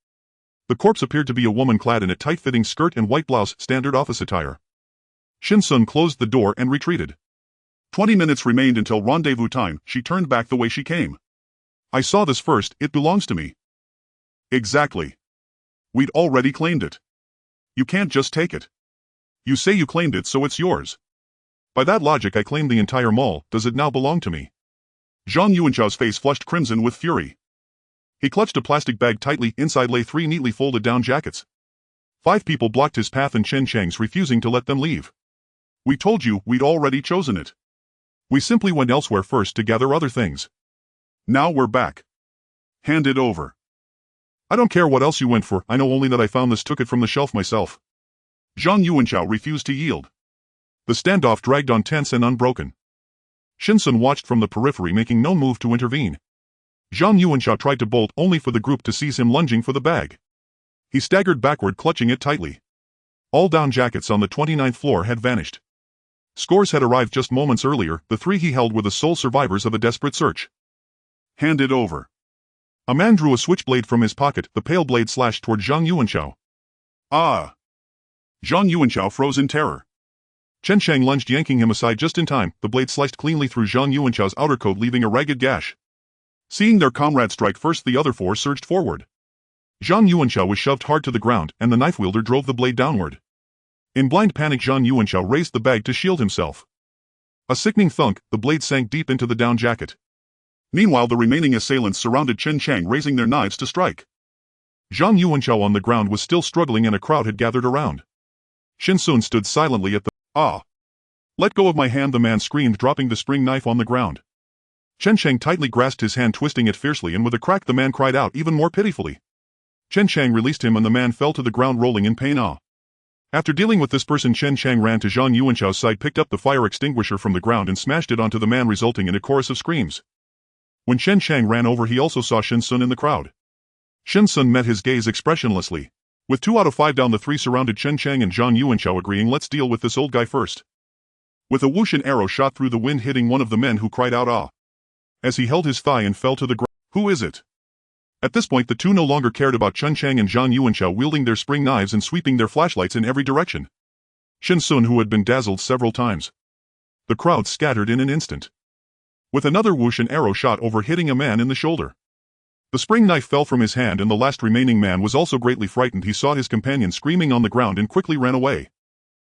The corpse appeared to be a woman clad in a tight-fitting skirt and white blouse, standard office attire. Shen Xun closed the door and retreated. 20 minutes remained until rendezvous time. She turned back the way she came. I saw this first, it belongs to me. Exactly. We'd already claimed it. You can't just take it. You say you claimed it, so it's yours. By that logic, I claimed the entire mall. Does it now belong to me? Zhang Yuanchao's face flushed crimson with fury. He clutched a plastic bag tightly. Inside lay 3 neatly folded down jackets. 5 people blocked his path, and Chen Chang's refusing to let them leave. We told you, we'd already chosen it. We simply went elsewhere first to gather other things. Now we're back. Hand it over. I don't care what else you went for, I know only that I found this, took it from the shelf myself. Zhang Yuanchao refused to yield. The standoff dragged on, tense and unbroken. Shen Xun watched from the periphery, making no move to intervene. Zhang Yuanchao tried to bolt, only for the group to seize him, lunging for the bag. He staggered backward, clutching it tightly. All down jackets on the 29th floor had vanished. Scores had arrived just moments earlier. The 3 he held were the sole survivors of a desperate search. Hand it over. A man drew a switchblade from his pocket. The pale blade slashed toward Zhang Yuanchao. Ah! Zhang Yuanchao froze in terror. Chen Chang lunged, yanking him aside just in time. The blade sliced cleanly through Zhang Yuanchao's outer coat, leaving a ragged gash. Seeing their comrade strike first, the other 4 surged forward. Zhang Yuanchao was shoved hard to the ground, and the knife wielder drove the blade downward. In blind panic, Zhang Yuanchao raised the bag to shield himself. A sickening thunk, the blade sank deep into the down jacket. Meanwhile, the remaining assailants surrounded Chen Chang, raising their knives to strike. Zhang Yuanchao on the ground was still struggling, and a crowd had gathered around. Shen Xun stood silently at the— Ah! Let go of my hand, the man screamed, dropping the spring knife on the ground. Chen Chang tightly grasped his hand, twisting it fiercely, and with a crack the man cried out even more pitifully. Chen Chang released him, and the man fell to the ground, rolling in pain. After dealing with this person, Chen Chang ran to Zhang Yuanchao's side, picked up the fire extinguisher from the ground, and smashed it onto the man, resulting in a chorus of screams. When Chen Chang ran over, he also saw Shen Xun in the crowd. Shen Xun met his gaze expressionlessly. With 2 out of 5 down, the 3 surrounded Chen Chang and Zhang Yuanchao, agreeing, let's deal with this old guy first. With a whoosh, an arrow shot through the wind, hitting one of the men, who cried out ah, as he held his thigh and fell to the ground. Who is it? At this point, the 2 no longer cared about Chen Chang and Zhang Yuanchao, wielding their spring knives and sweeping their flashlights in every direction. Shen Xun, who had been dazzled several times. The crowd scattered in an instant. With another whoosh, an arrow shot over, hitting a man in the shoulder. The spring knife fell from his hand, and the last remaining man was also greatly frightened. He saw his companion screaming on the ground and quickly ran away.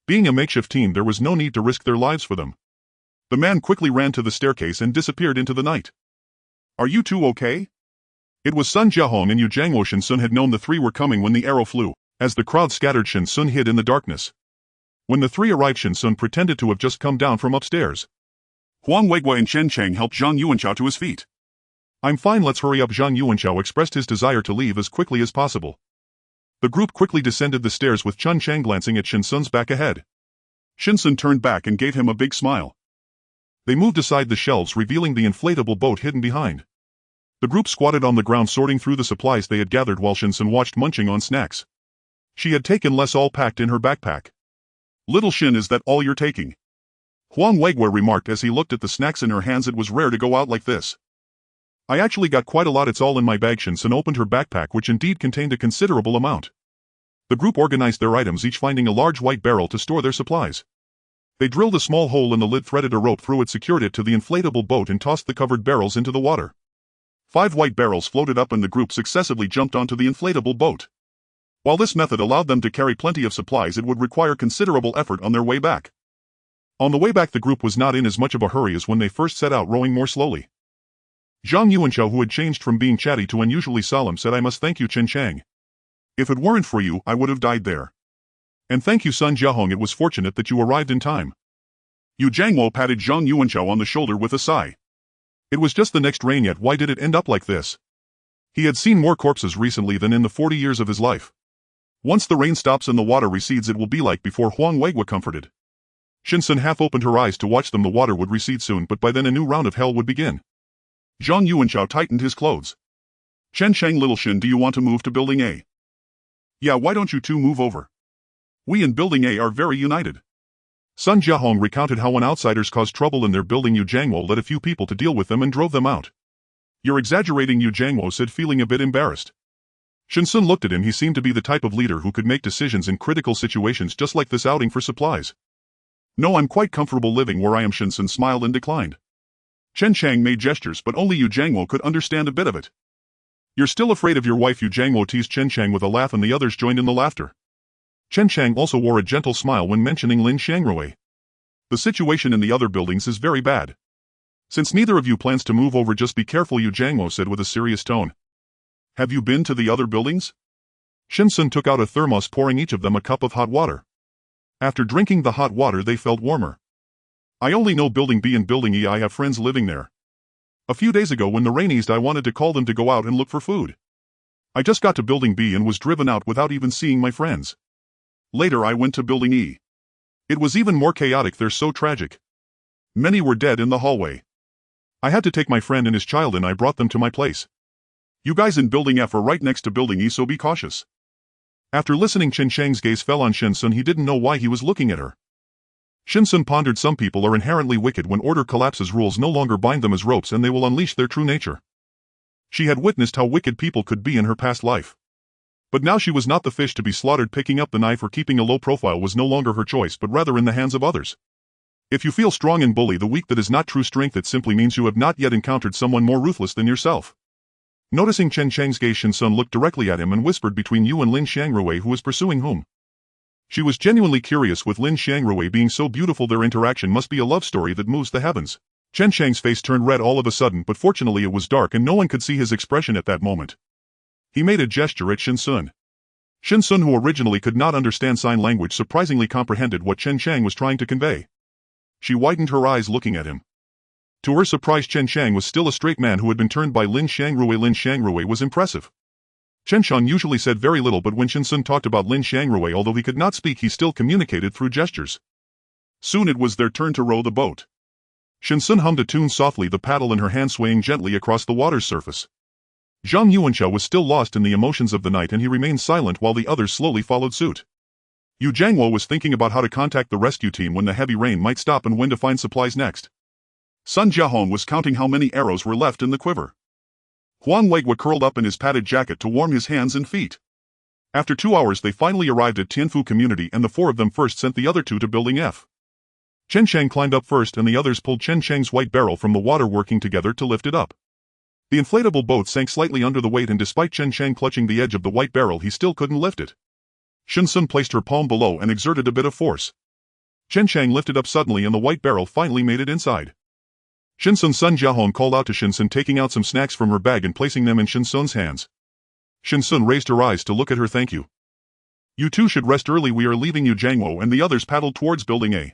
Being a makeshift team, there was no need to risk their lives for them. The man quickly ran to the staircase and disappeared into the night. Are you 2 okay? It was Sun Jiahong and Yu Jiangwo. Shen Xun had known the 3 were coming when the arrow flew. As the crowd scattered, Shen Xun hid in the darkness. When the 3 arrived, Shen Xun pretended to have just come down from upstairs. Huang Weiguo and Chen Chang helped Zhang Yuanchao to his feet. I'm fine, let's hurry up. Zhang Yuanchao expressed his desire to leave as quickly as possible. The group quickly descended the stairs, with Chen Chang glancing at Shen Xun's back ahead. Shen Xun turned back and gave him a big smile. They moved aside the shelves, revealing the inflatable boat hidden behind. The group squatted on the ground, sorting through the supplies they had gathered, while Shen Xun watched, munching on snacks. She had taken less, all packed in her backpack. Little Shen, is that all you're taking? Huang Weiguo remarked as he looked at the snacks in her hands. It was rare to go out like this. I actually got quite a lot, it's all in my bag. Shen Xun opened her backpack, which indeed contained a considerable amount. The group organized their items, each finding a large white barrel to store their supplies. They drilled a small hole in the lid, threaded a rope through it, secured it to the inflatable boat, and tossed the covered barrels into the water. 5 white barrels floated up, and the group successively jumped onto the inflatable boat. While this method allowed them to carry plenty of supplies, it would require considerable effort on their way back. On the way back, the group was not in as much of a hurry as when they first set out, rowing more slowly. Zhang Yuanchao, who had changed from being chatty to unusually solemn, said, I must thank you, Chen Chang. If it weren't for you, I would have died there. And thank you, Sun Jiahong, it was fortunate that you arrived in time. Yu Jiangwo patted Zhang Yuanchao on the shoulder with a sigh. It was just the next rain, yet why did it end up like this? He had seen more corpses recently than in the 40 years of his life. Once the rain stops and the water recedes, it will be like before. Huang Weigua comforted. Shen Xun half opened her eyes to watch them. The water would recede soon, but by then a new round of hell would begin. Zhang Yuanchao tightened his clothes. Chen Chang, little Shen, do you want to move to Building A? Yeah, why don't you two move over? We in Building A are very united. Sun Jiahong recounted how when outsiders caused trouble in their building, Yu Jiangwo led a few people to deal with them and drove them out. You're exaggerating, Yu Jiangwo said, feeling a bit embarrassed. Shen Xun looked at him. He seemed to be the type of leader who could make decisions in critical situations, just like this outing for supplies. No, I'm quite comfortable living where I am. Shen Xun smiled and declined. Chen Chang made gestures, but only Yu Jiangwo could understand a bit of it. You're still afraid of your wife, Yu Jiangwo teased Chen Chang with a laugh, and the others joined in the laughter. Chen Chang also wore a gentle smile when mentioning Lin Xiangrui. The situation in the other buildings is very bad. Since neither of you plans to move over, just be careful, Yu Jiangwo said with a serious tone. Have you been to the other buildings? Shen Xun took out a thermos, pouring each of them a cup of hot water. After drinking the hot water, they felt warmer. I only know Building B and Building E. I have friends living there. A few days ago when the rain eased, I wanted to call them to go out and look for food. I just got to Building B and was driven out without even seeing my friends. Later I went to Building E. It was even more chaotic. They're so tragic. Many were dead in the hallway. I had to take my friend and his child and I brought them to my place. You guys in Building F are right next to Building E, so be cautious. After listening, Chen Chang's gaze fell on Shen Xun. He didn't know why he was looking at her. Shen Xun pondered. Some people are inherently wicked. When order collapses, rules no longer bind them as ropes and they will unleash their true nature. She had witnessed how wicked people could be in her past life. But now she was not the fish to be slaughtered. Picking up the knife or keeping a low profile was no longer her choice, but rather in the hands of others. If you feel strong and bully the weak, that is not true strength. It simply means you have not yet encountered someone more ruthless than yourself. Noticing Chen Chang's gaze, Shen Xun looked directly at him and whispered, between you and Lin Xiangrui, who was pursuing whom? She was genuinely curious. With Lin Xiangrui being so beautiful, their interaction must be a love story that moves the heavens. Chen Chang's face turned red all of a sudden, but fortunately it was dark and no one could see his expression at that moment. He made a gesture at Shen Xun. Shen Xun, who originally could not understand sign language, surprisingly comprehended what Chen Chang was trying to convey. She widened her eyes looking at him. To her surprise, Chen Chang was still a straight man who had been turned by Lin Xiangrui. Lin Xiangrui was impressive. Chen Shan usually said very little, but when Shen Xun talked about Lin Xiangrui, although he could not speak, he still communicated through gestures. Soon it was their turn to row the boat. Shen Xun hummed a tune softly, the paddle in her hand swaying gently across the water's surface. Zhang Yuanchao was still lost in the emotions of the night and he remained silent while the others slowly followed suit. Yu Jiangwo was thinking about how to contact the rescue team when the heavy rain might stop and when to find supplies next. Sun Jiahong was counting how many arrows were left in the quiver. Huang Weigua curled up in his padded jacket to warm his hands and feet. After 2 hours they finally arrived at Tianfu Community, and the 4 of them first sent the other 2 to Building F. Chen Chang climbed up first and the others pulled Chen Chang's white barrel from the water, working together to lift it up. The inflatable boat sank slightly under the weight, and despite Chen Chang clutching the edge of the white barrel, he still couldn't lift it. Shen Xun placed her palm below and exerted a bit of force. Chen Chang lifted up suddenly and the white barrel finally made it inside. Shen Xun's Sun Jiahong called out to Shen Xun, taking out some snacks from her bag and placing them in Shen Xun's hands. Shen Xun raised her eyes to look at her. Thank you. You two should rest early. We are leaving Yu Jiangwo, and the others paddled towards Building A.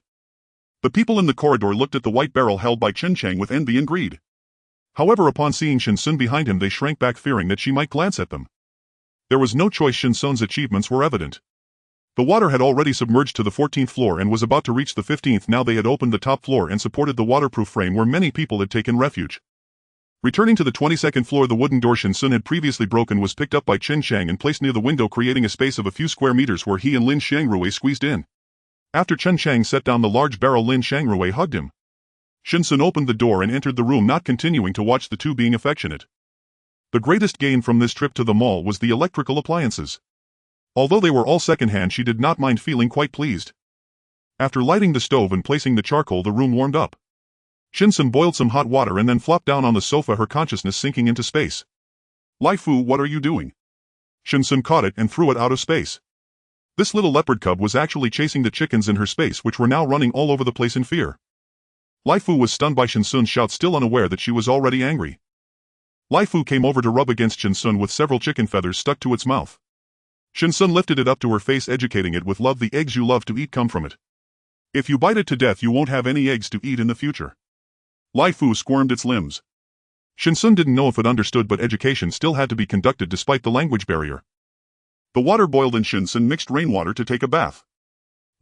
The people in the corridor looked at the white barrel held by Chen Chang with envy and greed. However, upon seeing Shen Xun behind him, they shrank back, fearing that she might glance at them. There was no choice. Shen Xun's achievements were evident. The water had already submerged to the 14th floor and was about to reach the 15th. Now they had opened the top floor and supported the waterproof frame where many people had taken refuge. Returning to the 22nd floor, the wooden door Shen Xun had previously broken was picked up by Chen Chang and placed near the window, creating a space of a few square meters where he and Lin Xiangrui squeezed in. After Chen Chang set down the large barrel, Lin Xiangrui hugged him. Shen Xun opened the door and entered the room, not continuing to watch the two being affectionate. The greatest gain from this trip to the mall was the electrical appliances. Although they were all second-hand, she did not mind, feeling quite pleased. After lighting the stove and placing the charcoal, the room warmed up. Shen Xun boiled some hot water and then flopped down on the sofa, her consciousness sinking into space. Lai Fu, what are you doing? Shen Xun caught it and threw it out of space. This little leopard cub was actually chasing the chickens in her space, which were now running all over the place in fear. Lai Fu was stunned by Shen Xun's shout, still unaware that she was already angry. Lai Fu came over to rub against Shen Xun with several chicken feathers stuck to its mouth. Shen Xun lifted it up to her face, educating it with love. The eggs you love to eat come from it. If you bite it to death, you won't have any eggs to eat in the future. Lai Fu squirmed its limbs. Shen Xun didn't know if it understood, but education still had to be conducted despite the language barrier. The water boiled and Shen Xun mixed rainwater to take a bath.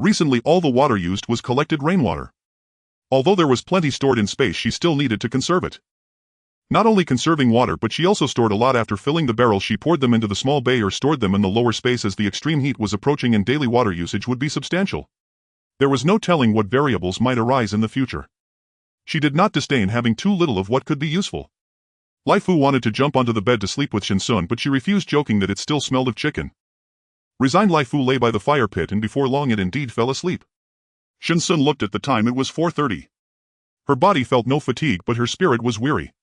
Recently all the water used was collected rainwater. Although there was plenty stored in space, she still needed to conserve it. Not only conserving water, but she also stored a lot. After filling the barrels, she poured them into the small bay or stored them in the lower space as the extreme heat was approaching and daily water usage would be substantial. There was no telling what variables might arise in the future. She did not disdain having too little of what could be useful. Lai Fu wanted to jump onto the bed to sleep with Shen Xun, but she refused, joking that it still smelled of chicken. Resigned, Lai Fu lay by the fire pit, and before long it indeed fell asleep. Shen Xun looked at the time. It was 4:30. Her body felt no fatigue, but her spirit was weary.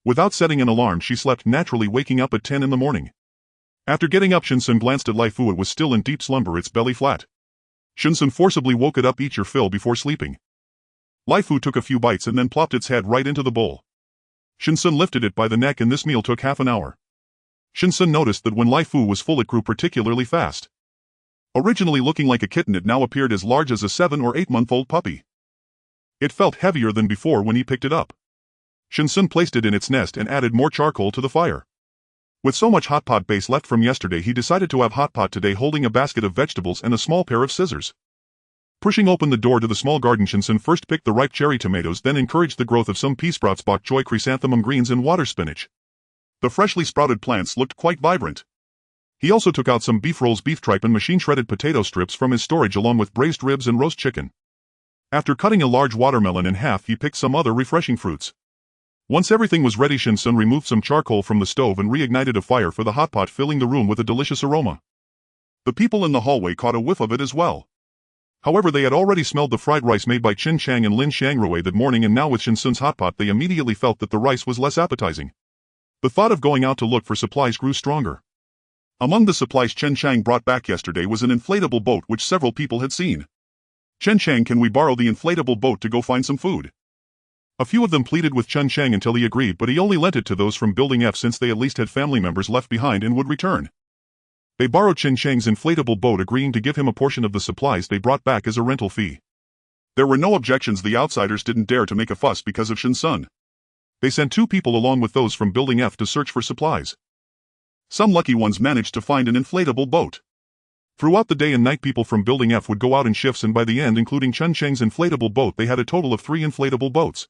Without setting an alarm, she slept naturally, waking up at 10 in the morning. After getting up, Shen Xun glanced at Lai Fu. It was still in deep slumber, its belly flat. Shen Xun forcibly woke it up. Eat your fill before sleeping. Lai Fu took a few bites and then plopped its head right into the bowl. Shen Xun lifted it by the neck, and this meal took half an hour. Shen Xun noticed that when Lai Fu was full it grew particularly fast. Originally looking like a kitten, it now appeared as large as a 7 or 8-month-old puppy. It felt heavier than before when he picked it up. Shen Xun placed it in its nest and added more charcoal to the fire. With so much hot pot base left from yesterday, he decided to have hot pot today, holding a basket of vegetables and a small pair of scissors. Pushing open the door to the small garden, Shen Xun first picked the ripe cherry tomatoes, then encouraged the growth of some pea sprouts, bok choy, chrysanthemum greens and water spinach. The freshly sprouted plants looked quite vibrant. He also took out some beef rolls, beef tripe and machine-shredded potato strips from his storage, along with braised ribs and roast chicken. After cutting a large watermelon in half, he picked some other refreshing fruits. Once everything was ready, Shen Xun removed some charcoal from the stove and reignited a fire for the hot pot, filling the room with a delicious aroma. The people in the hallway caught a whiff of it as well. However, they had already smelled the fried rice made by Qin Chang and Lin Xiangrui that morning, and now with Shen Xun's hot pot they immediately felt that the rice was less appetizing. The thought of going out to look for supplies grew stronger. Among the supplies Chen Chang brought back yesterday was an inflatable boat which several people had seen. "Chen Chang, can we borrow the inflatable boat to go find some food?" A few of them pleaded with Chen Chang until he agreed, but he only lent it to those from Building F since they at least had family members left behind and would return. They borrowed Chen Chang's inflatable boat, agreeing to give him a portion of the supplies they brought back as a rental fee. There were no objections. The outsiders didn't dare to make a fuss because of Shen Xun. They sent 2 people along with those from Building F to search for supplies. Some lucky ones managed to find an inflatable boat. Throughout the day and night, people from Building F would go out in shifts, and by the end, including Chen Chang's inflatable boat, they had a total of 3 inflatable boats.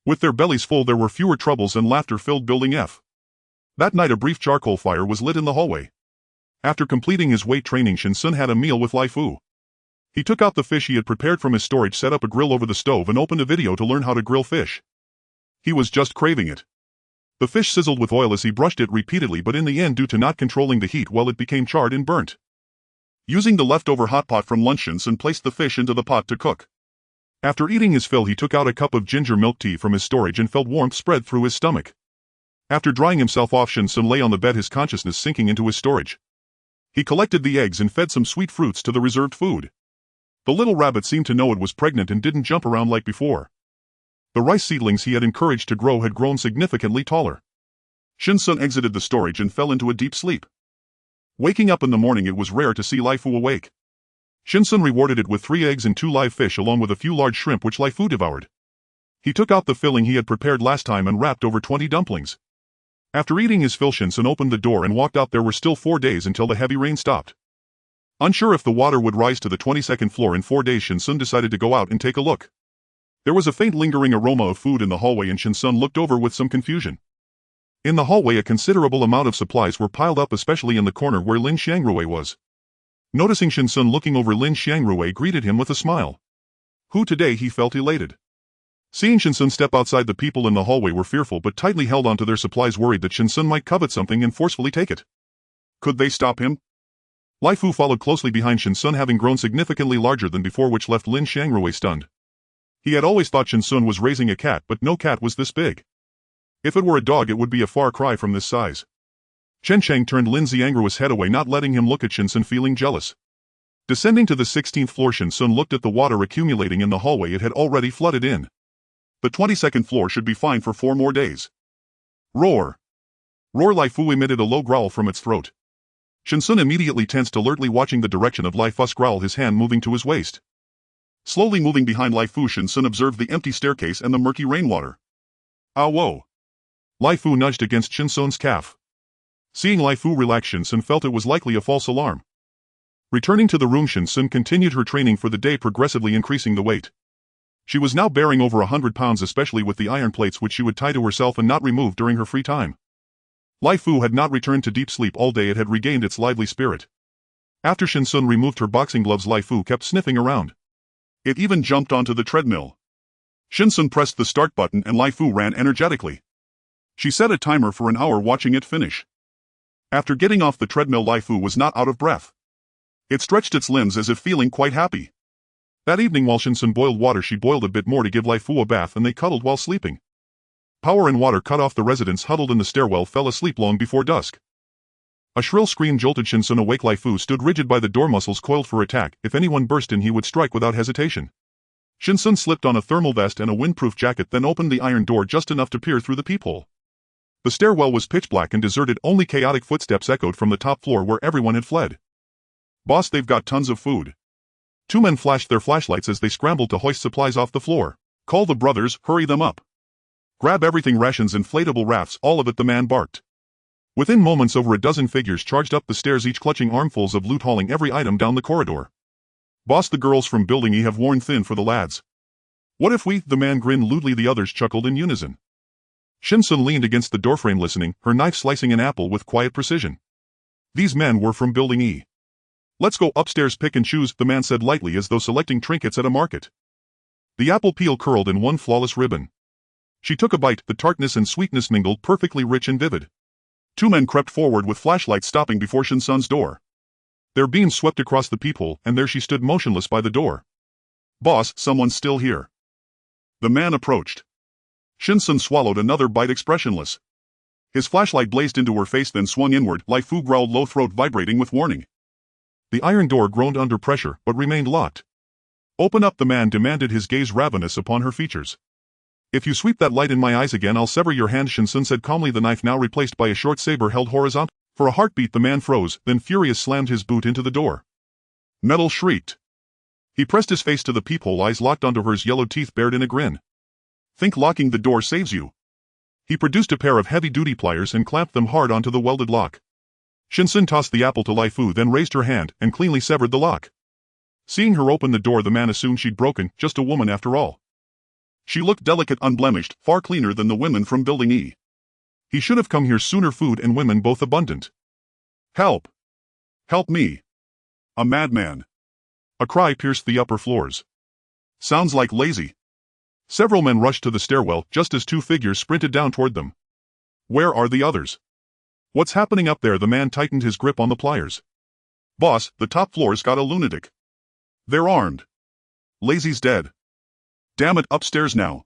With their bellies full, there were fewer troubles, and laughter filled Building F. That night a brief charcoal fire was lit in the hallway. After completing his weight training, Shen Xun had a meal with Lai Fu. He took out the fish he had prepared from his storage, set up a grill over the stove and opened a video to learn how to grill fish. He was just craving it. The fish sizzled with oil as he brushed it repeatedly, but in the end, due to not controlling the heat, well, it became charred and burnt. Using the leftover hot pot from lunch, Shen Xun placed the fish into the pot to cook. After eating his fill, he took out a cup of ginger milk tea from his storage and felt warmth spread through his stomach. After drying himself off, Shen Xun lay on the bed, his consciousness sinking into his storage. He collected the eggs and fed some sweet fruits to the reserved food. The little rabbit seemed to know it was pregnant and didn't jump around like before. The rice seedlings he had encouraged to grow had grown significantly taller. Shen Xun exited the storage and fell into a deep sleep. Waking up in the morning, it was rare to see Lai Fu awake. Shen Xun rewarded it with 3 eggs and 2 live fish, along with a few large shrimp which Lai Fu devoured. He took out the filling he had prepared last time and wrapped over 20 dumplings. After eating his fill, Shen Xun opened the door and walked out. There were still 4 days until the heavy rain stopped. Unsure if the water would rise to the 22nd floor in 4 days, Shen Xun decided to go out and take a look. There was a faint lingering aroma of food in the hallway, and Shen Xun looked over with some confusion. In the hallway, a considerable amount of supplies were piled up, especially in the corner where Lin Xiangrui was. Noticing Shen Xun looking over, Lin Xiangrui greeted him with a smile. Who today, he felt elated. Seeing Shen Xun step outside, the people in the hallway were fearful but tightly held onto their supplies, worried that Shen Xun might covet something and forcefully take it. Could they stop him? Lai Fu followed closely behind Shen Xun, having grown significantly larger than before, which left Lin Xiangrui stunned. He had always thought Shen Xun was raising a cat, but no cat was this big. If it were a dog, it would be a far cry from this size. Chen Chang turned Lin Xiangrui's head away, not letting him look at Shen Xun, feeling jealous. Descending to the 16th floor, Shen Xun looked at the water accumulating in the hallway. It had already flooded in. The 22nd floor should be fine for 4 more days. Roar! Roar! Lai Fu emitted a low growl from its throat. Shen Xun immediately tensed, alertly watching the direction of Lai Fu's growl, his hand moving to his waist. Slowly moving behind Lai Fu, Shen Xun observed the empty staircase and the murky rainwater. Ah, whoa! Lai Fu nudged against Shen Xun's calf. Seeing Lai Fu relax, Shen Xun felt it was likely a false alarm. Returning to the room, Shen Xun continued her training for the day, progressively increasing the weight. She was now bearing over 100 pounds, especially with the iron plates which she would tie to herself and not remove during her free time. Lai Fu had not returned to deep sleep all day. It had regained its lively spirit. After Shen Xun removed her boxing gloves, Lai Fu kept sniffing around. It even jumped onto the treadmill. Shen Xun pressed the start button and Lai Fu ran energetically. She set a timer for an hour, watching it finish. After getting off the treadmill, Lai Fu was not out of breath. It stretched its limbs as if feeling quite happy. That evening while Shen Xun boiled water, she boiled a bit more to give Lai Fu a bath, and they cuddled while sleeping. Power and water cut off. The residents huddled in the stairwell fell asleep long before dusk. A shrill scream jolted Shen Xun awake. Lai Fu stood rigid by the door, muscles coiled for attack. If anyone burst in, he would strike without hesitation. Shen Xun slipped on a thermal vest and a windproof jacket, then opened the iron door just enough to peer through the peephole. The stairwell was pitch black and deserted. Only chaotic footsteps echoed from the top floor where everyone had fled. "Boss, they've got tons of food." Two men flashed their flashlights as they scrambled to hoist supplies off the floor. "Call the brothers, hurry them up. Grab everything, rations, inflatable rafts, all of it," the man barked. Within moments over a dozen figures charged up the stairs, each clutching armfuls of loot, hauling every item down the corridor. "Boss, the girls from Building E have worn thin for the lads." "What if we—" the man grinned lewdly. The others chuckled in unison. Shen Xun leaned against the doorframe listening, her knife slicing an apple with quiet precision. These men were from Building E. "Let's go upstairs, pick and choose," the man said lightly, as though selecting trinkets at a market. The apple peel curled in one flawless ribbon. She took a bite, the tartness and sweetness mingled, perfectly rich and vivid. Two men crept forward with flashlights, stopping before Shen Xun's door. Their beams swept across the peephole, and there she stood motionless by the door. "Boss, someone's still here." The man approached. Shen Xun swallowed another bite, expressionless. His flashlight blazed into her face, then swung inward. Lai Fu growled, low throat vibrating with warning. The iron door groaned under pressure, but remained locked. "Open up," the man demanded, his gaze ravenous upon her features. "If you sweep that light in my eyes again, I'll sever your hand," Shen Xun said calmly, the knife now replaced by a short saber held horizontal. For a heartbeat the man froze, then furious slammed his boot into the door. Metal shrieked. He pressed his face to the peephole, eyes locked onto hers, yellow teeth bared in a grin. "Think locking the door saves you?" He produced a pair of heavy-duty pliers and clamped them hard onto the welded lock. Shen Xun tossed the apple to Lai Fu, then raised her hand and cleanly severed the lock. Seeing her open the door, the man assumed she'd broken, just a woman after all. She looked delicate, unblemished, far cleaner than the women from Building E. He should have come here sooner, food and women both abundant. "Help! Help me! A madman!" A cry pierced the upper floors. "Sounds like lazy." Several men rushed to the stairwell, just as two figures sprinted down toward them. "Where are the others? What's happening up there?" The man tightened his grip on the pliers. "Boss, the top floor's got a lunatic. They're armed. Lazy's dead. Damn it, upstairs now."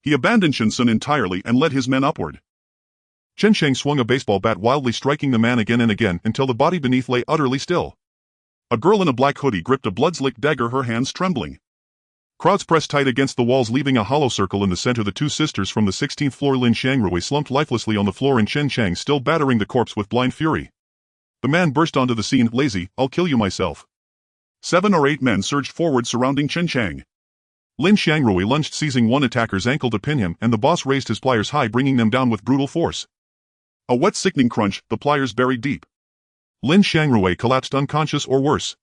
He abandoned Shen Xun entirely and led his men upward. Chen Chang swung a baseball bat, wildly striking the man again and again until the body beneath lay utterly still. A girl in a black hoodie gripped a blood-slicked dagger, her hands trembling. Crowds pressed tight against the walls, leaving a hollow circle in the center. The two sisters from the 16th floor, Lin Xiangrui, slumped lifelessly on the floor, and Chen Chang still battering the corpse with blind fury. The man burst onto the scene. "Lazy, I'll kill you myself." 7 or 8 men surged forward, surrounding Chen Chang. Lin Xiangrui lunged, seizing one attacker's ankle to pin him, and the boss raised his pliers high, bringing them down with brutal force. A wet, sickening crunch, the pliers buried deep. Lin Xiangrui collapsed unconscious, or worse.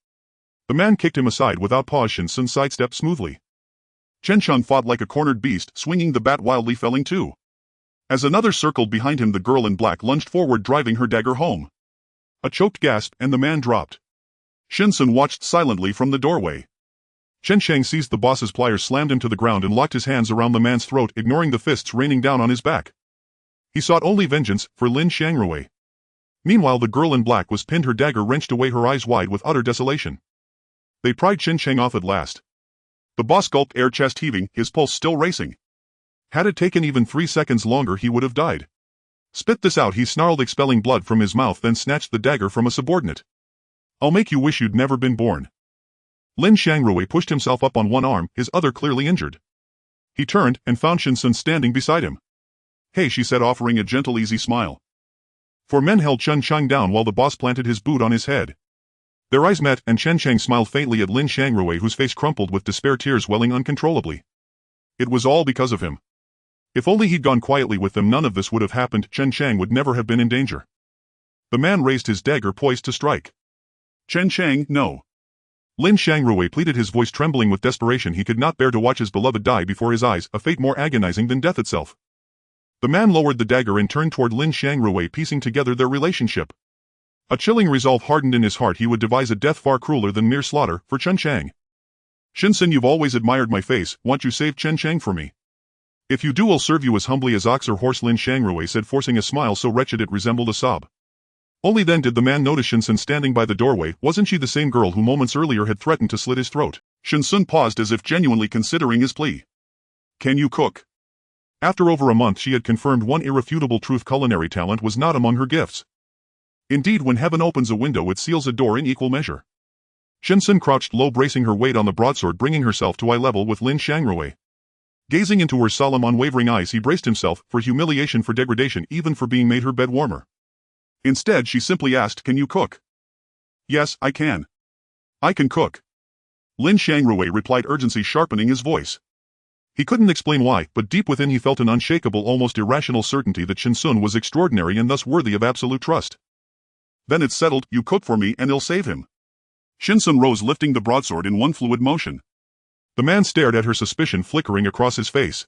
The man kicked him aside without pause. Shen Xun sidestepped smoothly. Chen Chang fought like a cornered beast, swinging the bat wildly, felling two. As another circled behind him, the girl in black lunged forward, driving her dagger home. A choked gasp, and the man dropped. Shen Xun watched silently from the doorway. Chen Chang seized the boss's pliers, slammed him to the ground, and locked his hands around the man's throat, ignoring the fists raining down on his back. He sought only vengeance for Lin Xiangrui. Meanwhile, the girl in black was pinned, her dagger wrenched away, her eyes wide with utter desolation. They pried Chen Chang off at last. The boss gulped air, chest heaving, his pulse still racing. Had it taken even 3 seconds longer, he would have died. "Spit this out," he snarled, expelling blood from his mouth, then snatched the dagger from a subordinate. "I'll make you wish you'd never been born." Lin Xiangrui pushed himself up on one arm, his other clearly injured. He turned and found Shen Xun standing beside him. "Hey," she said, offering a gentle, easy smile. 4 men held Chen Chang down while the boss planted his boot on his head. Their eyes met, and Chen Chang smiled faintly at Lin Xiangrui, whose face crumpled with despair, tears welling uncontrollably. It was all because of him. If only he'd gone quietly with them, none of this would have happened. Chen Chang would never have been in danger. The man raised his dagger poised to strike. Chen Chang, no. Lin Shangrui pleaded, his voice trembling with desperation. He could not bear to watch his beloved die before his eyes, a fate more agonizing than death itself. The man lowered the dagger and turned toward Lin Shangrui, piecing together their relationship. A chilling resolve hardened in his heart. He would devise a death far crueler than mere slaughter for Chen Chang. Shen Xun, you've always admired my face, won't you save Chen Chang for me? If you do, I'll serve you as humbly as ox or horse, Lin Shangrui said, forcing a smile so wretched it resembled a sob. Only then did the man notice Shen Xun standing by the doorway. Wasn't she the same girl who moments earlier had threatened to slit his throat? Shen Xun paused as if genuinely considering his plea. Can you cook? After over a month she had confirmed one irrefutable truth: culinary talent was not among her gifts. Indeed, when heaven opens a window it seals a door in equal measure. Shen Xun crouched low, bracing her weight on the broadsword, bringing herself to eye level with Lin Shangrui. Gazing into her solemn, unwavering eyes, he braced himself for humiliation, for degradation, even for being made her bed warmer. Instead she simply asked, can you cook? Yes, I can. I can cook. Lin Shangrui replied, urgency sharpening his voice. He couldn't explain why, but deep within he felt an unshakable, almost irrational certainty that Shen Xun was extraordinary and thus worthy of absolute trust. Then it's settled, you cook for me and it'll save him. Shen Xun rose, lifting the broadsword in one fluid motion. The man stared at her, suspicion flickering across his face.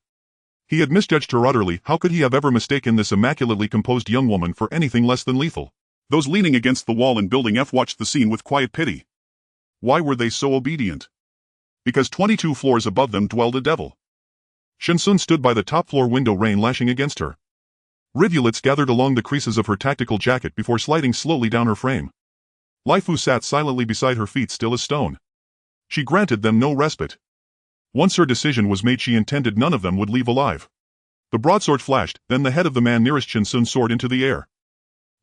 He had misjudged her utterly. How could he have ever mistaken this immaculately composed young woman for anything less than lethal? Those leaning against the wall in Building F watched the scene with quiet pity. Why were they so obedient? Because 22 floors above them dwelled a devil. Shen Xun stood by the top floor window, rain lashing against her. Rivulets gathered along the creases of her tactical jacket before sliding slowly down her frame. Lai Fu sat silently beside her, feet still as stone. She granted them no respite. Once her decision was made, she intended none of them would leave alive. The broadsword flashed, then the head of the man nearest Shen Xun soared into the air.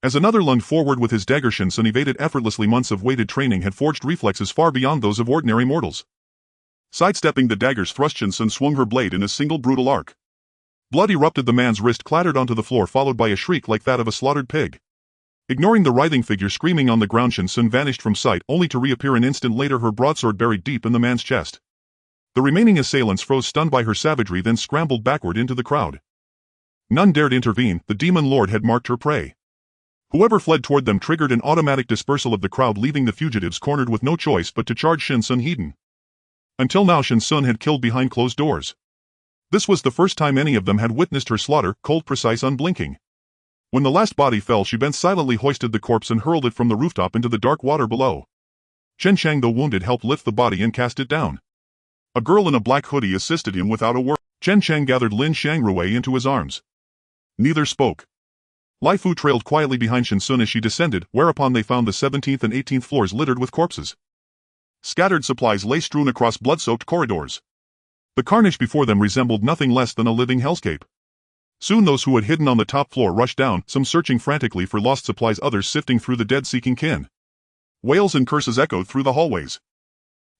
As another lunged forward with his dagger, Shen Xun evaded effortlessly. Months of weighted training had forged reflexes far beyond those of ordinary mortals. Sidestepping the dagger's thrust, Shen Xun swung her blade in a single brutal arc. Blood erupted. The man's wrist clattered onto the floor, followed by a shriek like that of a slaughtered pig. Ignoring the writhing figure screaming on the ground, Shen Xun vanished from sight, only to reappear an instant later, her broadsword buried deep in the man's chest. The remaining assailants froze, stunned by her savagery, then scrambled backward into the crowd. None dared intervene. The demon lord had marked her prey. Whoever fled toward them triggered an automatic dispersal of the crowd, leaving the fugitives cornered with no choice but to charge Shen Xun heeding. Until now Shen Xun had killed behind closed doors. This was the first time any of them had witnessed her slaughter, cold, precise, unblinking. When the last body fell, she bent silently, hoisted the corpse and hurled it from the rooftop into the dark water below. Chen Chang, though wounded, helped lift the body and cast it down. A girl in a black hoodie assisted him without a word. Chen Chang gathered Lin Shangrui into his arms. Neither spoke. Lai Fu trailed quietly behind Shen Xun as she descended, whereupon they found the 17th and 18th floors littered with corpses. Scattered supplies lay strewn across blood-soaked corridors. The carnage before them resembled nothing less than a living hellscape. Soon those who had hidden on the top floor rushed down, some searching frantically for lost supplies, others sifting through the dead seeking kin. Wails and curses echoed through the hallways.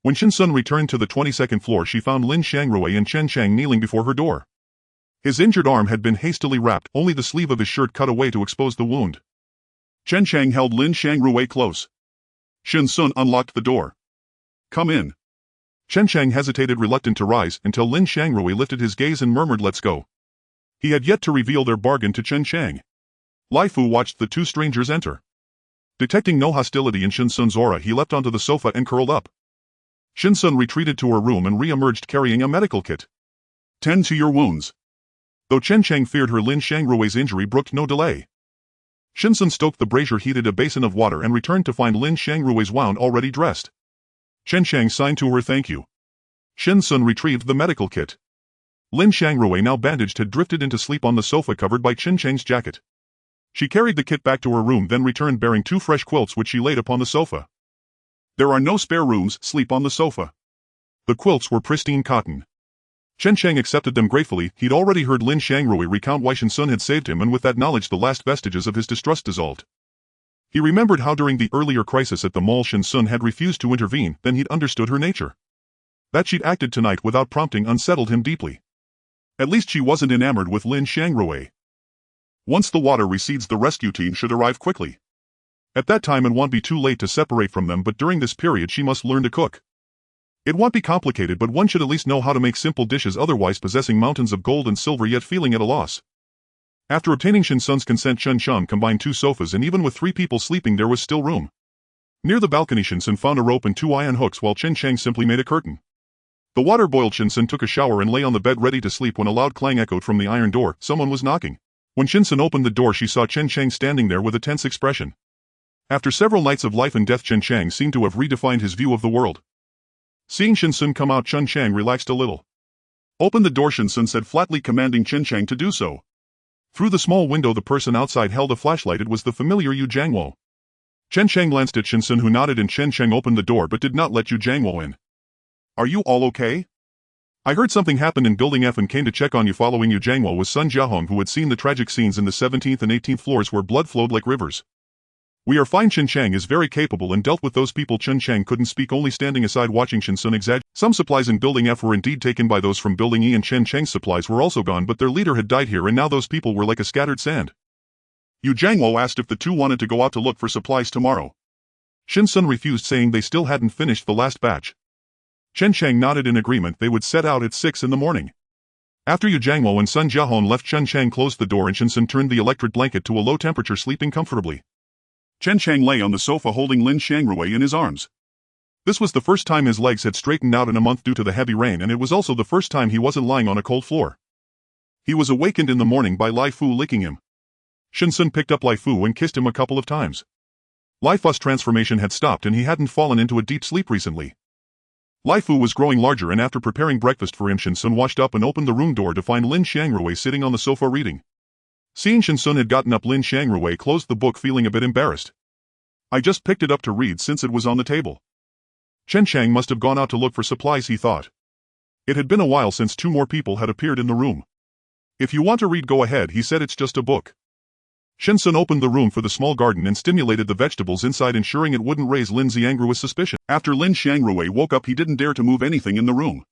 When Shen Xun returned to the 22nd floor, she found Lin Shangrui and Chen Chang kneeling before her door. His injured arm had been hastily wrapped, only the sleeve of his shirt cut away to expose the wound. Chen Chang held Lin Shangrui close. Shen Xun unlocked the door. Come in. Chen Chang hesitated, reluctant to rise, until Lin Shangrui lifted his gaze and murmured, let's go. He had yet to reveal their bargain to Chen Chang. Lai Fu watched the two strangers enter. Detecting no hostility in Shen Xun's aura, he leapt onto the sofa and curled up. Shen Xun retreated to her room and re-emerged carrying a medical kit. Tend to your wounds. Though Chen Chang feared her, Lin Shangrui's injury brooked no delay. Shen Xun stoked the brazier, heated a basin of water, and returned to find Lin Shangrui's wound already dressed. Chen Chang signed to her thank you. Shen Xun retrieved the medical kit. Lin Shangrui, now bandaged, had drifted into sleep on the sofa covered by Chen Chang's jacket. She carried the kit back to her room, then returned bearing 2 fresh quilts which she laid upon the sofa. There are no spare rooms, sleep on the sofa. The quilts were pristine cotton. Chen Chang accepted them gratefully. He'd already heard Lin Shangrui recount why Shen Xun had saved him, and with that knowledge the last vestiges of his distrust dissolved. He remembered how during the earlier crisis at the mall Shen Xun had refused to intervene, then he'd understood her nature. That she'd acted tonight without prompting unsettled him deeply. At least she wasn't enamored with Lin Shangrui. Once the water recedes, the rescue team should arrive quickly. At that time it won't be too late to separate from them, but during this period she must learn to cook. It won't be complicated, but one should at least know how to make simple dishes, otherwise possessing mountains of gold and silver yet feeling at a loss. After obtaining Shen Xun's consent, Shen Xun combined 2 sofas, and even with 3 people sleeping there was still room. Near the balcony, Shen Xun found a rope and 2 iron hooks while Chen Chang simply made a curtain. The water-boiled Shen Xun took a shower and lay on the bed ready to sleep when a loud clang echoed from the iron door. Someone was knocking. When Shen Xun opened the door, she saw Chen Chang standing there with a tense expression. After several nights of life and death, Chen Chang seemed to have redefined his view of the world. Seeing Shen Xun come out, Chen Chang relaxed a little. "Open the door," Shen Xun said flatly, commanding Chen Chang to do so. Through the small window, the person outside held a flashlight. It was the familiar Yu Jiangwo. Chen Chang glanced at Shen Xun, who nodded, and Chen Chang opened the door but did not let Yu Jiangwo in. "Are you all okay? I heard something happened in Building F and came to check on you." Following Yu Jiangwo was Sun Jiahong, who had seen the tragic scenes in the 17th and 18th floors where blood flowed like rivers. "We are fine. Chen Chang is very capable and dealt with those people." Chen Chang couldn't speak, only standing aside watching Shen Xun exaggerate. Some supplies in Building F were indeed taken by those from Building E, and Chen Chang's supplies were also gone, but their leader had died here and now those people were like a scattered sand. Yu Jiangwo asked if the two wanted to go out to look for supplies tomorrow. Shen Xun refused, saying they still hadn't finished the last batch. Chen Chang nodded in agreement. They would set out at 6 in the morning. After Yu Jiangwo and Sun Jiahong left, Chen Chang closed the door and Shen Xun turned the electric blanket to a low temperature, sleeping comfortably. Chen Chang lay on the sofa holding Lin Xiangrui in his arms. This was the first time his legs had straightened out in a month due to the heavy rain, and it was also the first time he wasn't lying on a cold floor. He was awakened in the morning by Lai Fu licking him. Shen Xun picked up Lai Fu and kissed him a couple of times. Lai Fu's transformation had stopped and he hadn't fallen into a deep sleep recently. Lai Fu was growing larger, and after preparing breakfast for him, Shen Xun washed up and opened the room door to find Lin Xiangrui sitting on the sofa reading. Seeing Shen Xun had gotten up, Lin Xiangrui closed the book, feeling a bit embarrassed. "I just picked it up to read since it was on the table." Chen Chang must have gone out to look for supplies, he thought. It had been a while since 2 more people had appeared in the room. "If you want to read, go ahead," he said. "It's just a book." Shen Xun opened the room for the small garden and stimulated the vegetables inside, ensuring it wouldn't raise Lin Xiangrui's suspicion. After Lin Xiangrui woke up, he didn't dare to move anything in the room.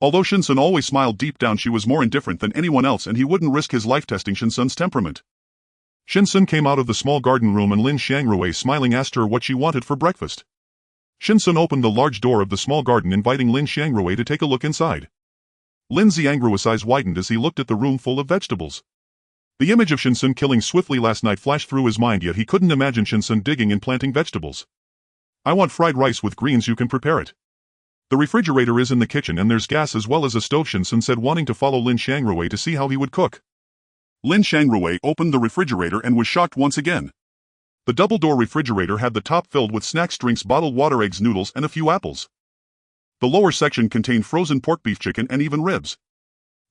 Although Shen Xun always smiled, deep down she was more indifferent than anyone else, and he wouldn't risk his life testing Shen Xun's temperament. Shen Xun came out of the small garden room and Lin Xiangrui, smiling, asked her what she wanted for breakfast. Shen Xun opened the large door of the small garden, inviting Lin Xiangrui to take a look inside. Lin Xiangrui's eyes widened as he looked at the room full of vegetables. The image of Shen Xun killing swiftly last night flashed through his mind, yet he couldn't imagine Shen Xun digging and planting vegetables. "I want fried rice with greens. You can prepare it. The refrigerator is in the kitchen and there's gas as well as a stove," Shen Xun said, wanting to follow Lin Xiangrui to see how he would cook. Lin Xiangrui opened the refrigerator and was shocked once again. The double-door refrigerator had the top filled with snacks, drinks, bottled water, eggs, noodles, and a few apples. The lower section contained frozen pork, beef, chicken, and even ribs.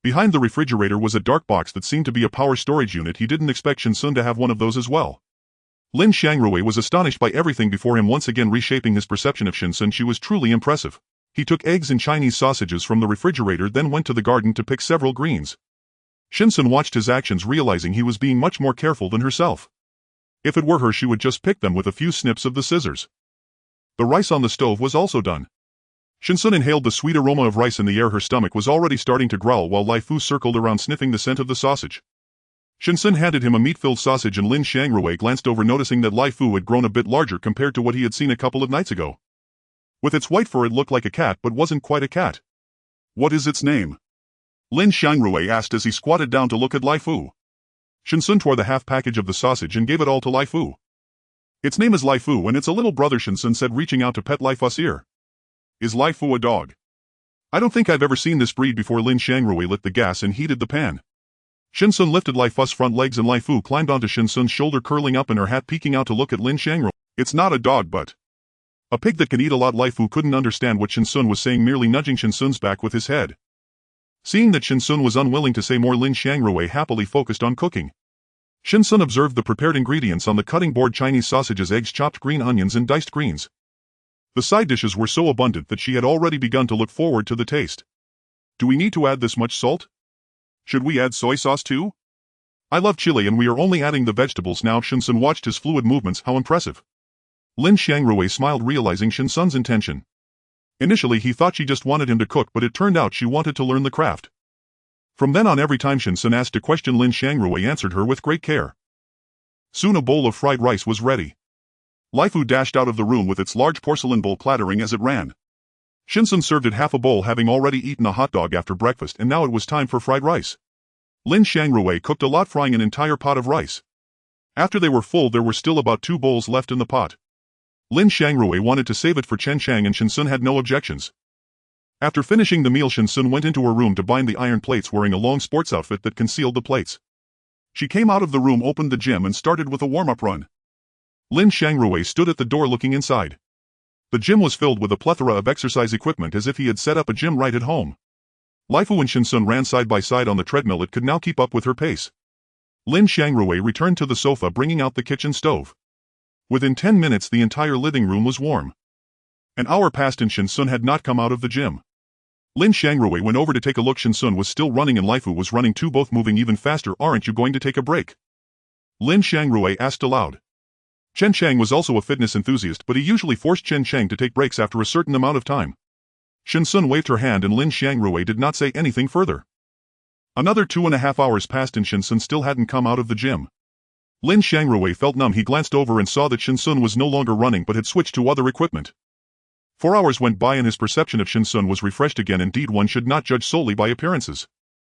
Behind the refrigerator was a dark box that seemed to be a power storage unit. He didn't expect Shen Xun to have one of those as well. Lin Xiangrui was astonished by everything before him, once again reshaping his perception of Shen Xun. She was truly impressive. He took eggs and Chinese sausages from the refrigerator, then went to the garden to pick several greens. Shen Xun watched his actions, realizing he was being much more careful than herself. If it were her, she would just pick them with a few snips of the scissors. The rice on the stove was also done. Shen Xun inhaled the sweet aroma of rice in the air. Her stomach was already starting to growl while Lai Fu circled around, sniffing the scent of the sausage. Shen Xun handed him a meat-filled sausage and Lin Xiangrui glanced over, noticing that Lai Fu had grown a bit larger compared to what he had seen a couple of nights ago. With its white fur, it looked like a cat but wasn't quite a cat. "What is its name?" Lin Xiangrui asked as he squatted down to look at Lai Fu. Shen Xun tore the half package of the sausage and gave it all to Lai Fu. "Its name is Lai Fu and it's a little brother," Shen Xun said, reaching out to pet Lai Fu's ear. "Is Lai Fu a dog?" "I don't think I've ever seen this breed before." Lin Xiangrui lit the gas and heated the pan. Shen Xun lifted Lai Fu's front legs and Lai Fu climbed onto Shen Xun's shoulder, curling up in her hat, peeking out to look at Lin Xiangrui. "It's not a dog but a pig that can eat a lot." Lai Fu couldn't understand what Shen Xun was saying, merely nudging Shen Xun's back with his head. Seeing that Shen Xun was unwilling to say more, Lin Xiangrui happily focused on cooking. Shen Xun observed the prepared ingredients on the cutting board: Chinese sausages, eggs, chopped green onions, and diced greens. The side dishes were so abundant that she had already begun to look forward to the taste. "Do we need to add this much salt? Should we add soy sauce too? I love chili and we are only adding the vegetables now." Shen Xun watched his fluid movements. How impressive. Lin Xiangrui smiled, realizing Shen Xun's intention. Initially he thought she just wanted him to cook, but it turned out she wanted to learn the craft. From then on, every time Shen Xun asked a question, Lin Xiangrui answered her with great care. Soon a bowl of fried rice was ready. Lai Fu dashed out of the room with its large porcelain bowl clattering as it ran. Shen Xun served it half a bowl, having already eaten a hot dog after breakfast, and now it was time for fried rice. Lin Xiangrui cooked a lot, frying an entire pot of rice. After they were full, there were still about 2 bowls left in the pot. Lin Xiangrui wanted to save it for Chen Chang, and Shen Xun had no objections. After finishing the meal, Shen Xun went into her room to bind the iron plates, wearing a long sports outfit that concealed the plates. She came out of the room, opened the gym, and started with a warm-up run. Lin Xiangrui stood at the door looking inside. The gym was filled with a plethora of exercise equipment, as if he had set up a gym right at home. Laifu and Shen Xun ran side by side on the treadmill. It could now keep up with her pace. Lin Xiangrui returned to the sofa, bringing out the kitchen stove. Within 10 minutes the entire living room was warm. An hour passed and Shen Xun had not come out of the gym. Lin Xiangrui went over to take a look. Shen Xun was still running and Laifu was running too, both moving even faster. "Aren't you going to take a break?" Lin Xiangrui asked aloud. Chen Chang was also a fitness enthusiast, but he usually forced Chen Chang to take breaks after a certain amount of time. Shen Xun waved her hand and Lin Xiangrui did not say anything further. Another 2.5 hours passed and Shen Xun still hadn't come out of the gym. Lin Xiangrui felt numb. He glanced over and saw that Shen Xun was no longer running but had switched to other equipment. 4 hours went by and his perception of Shen Xun was refreshed again. Indeed, one should not judge solely by appearances.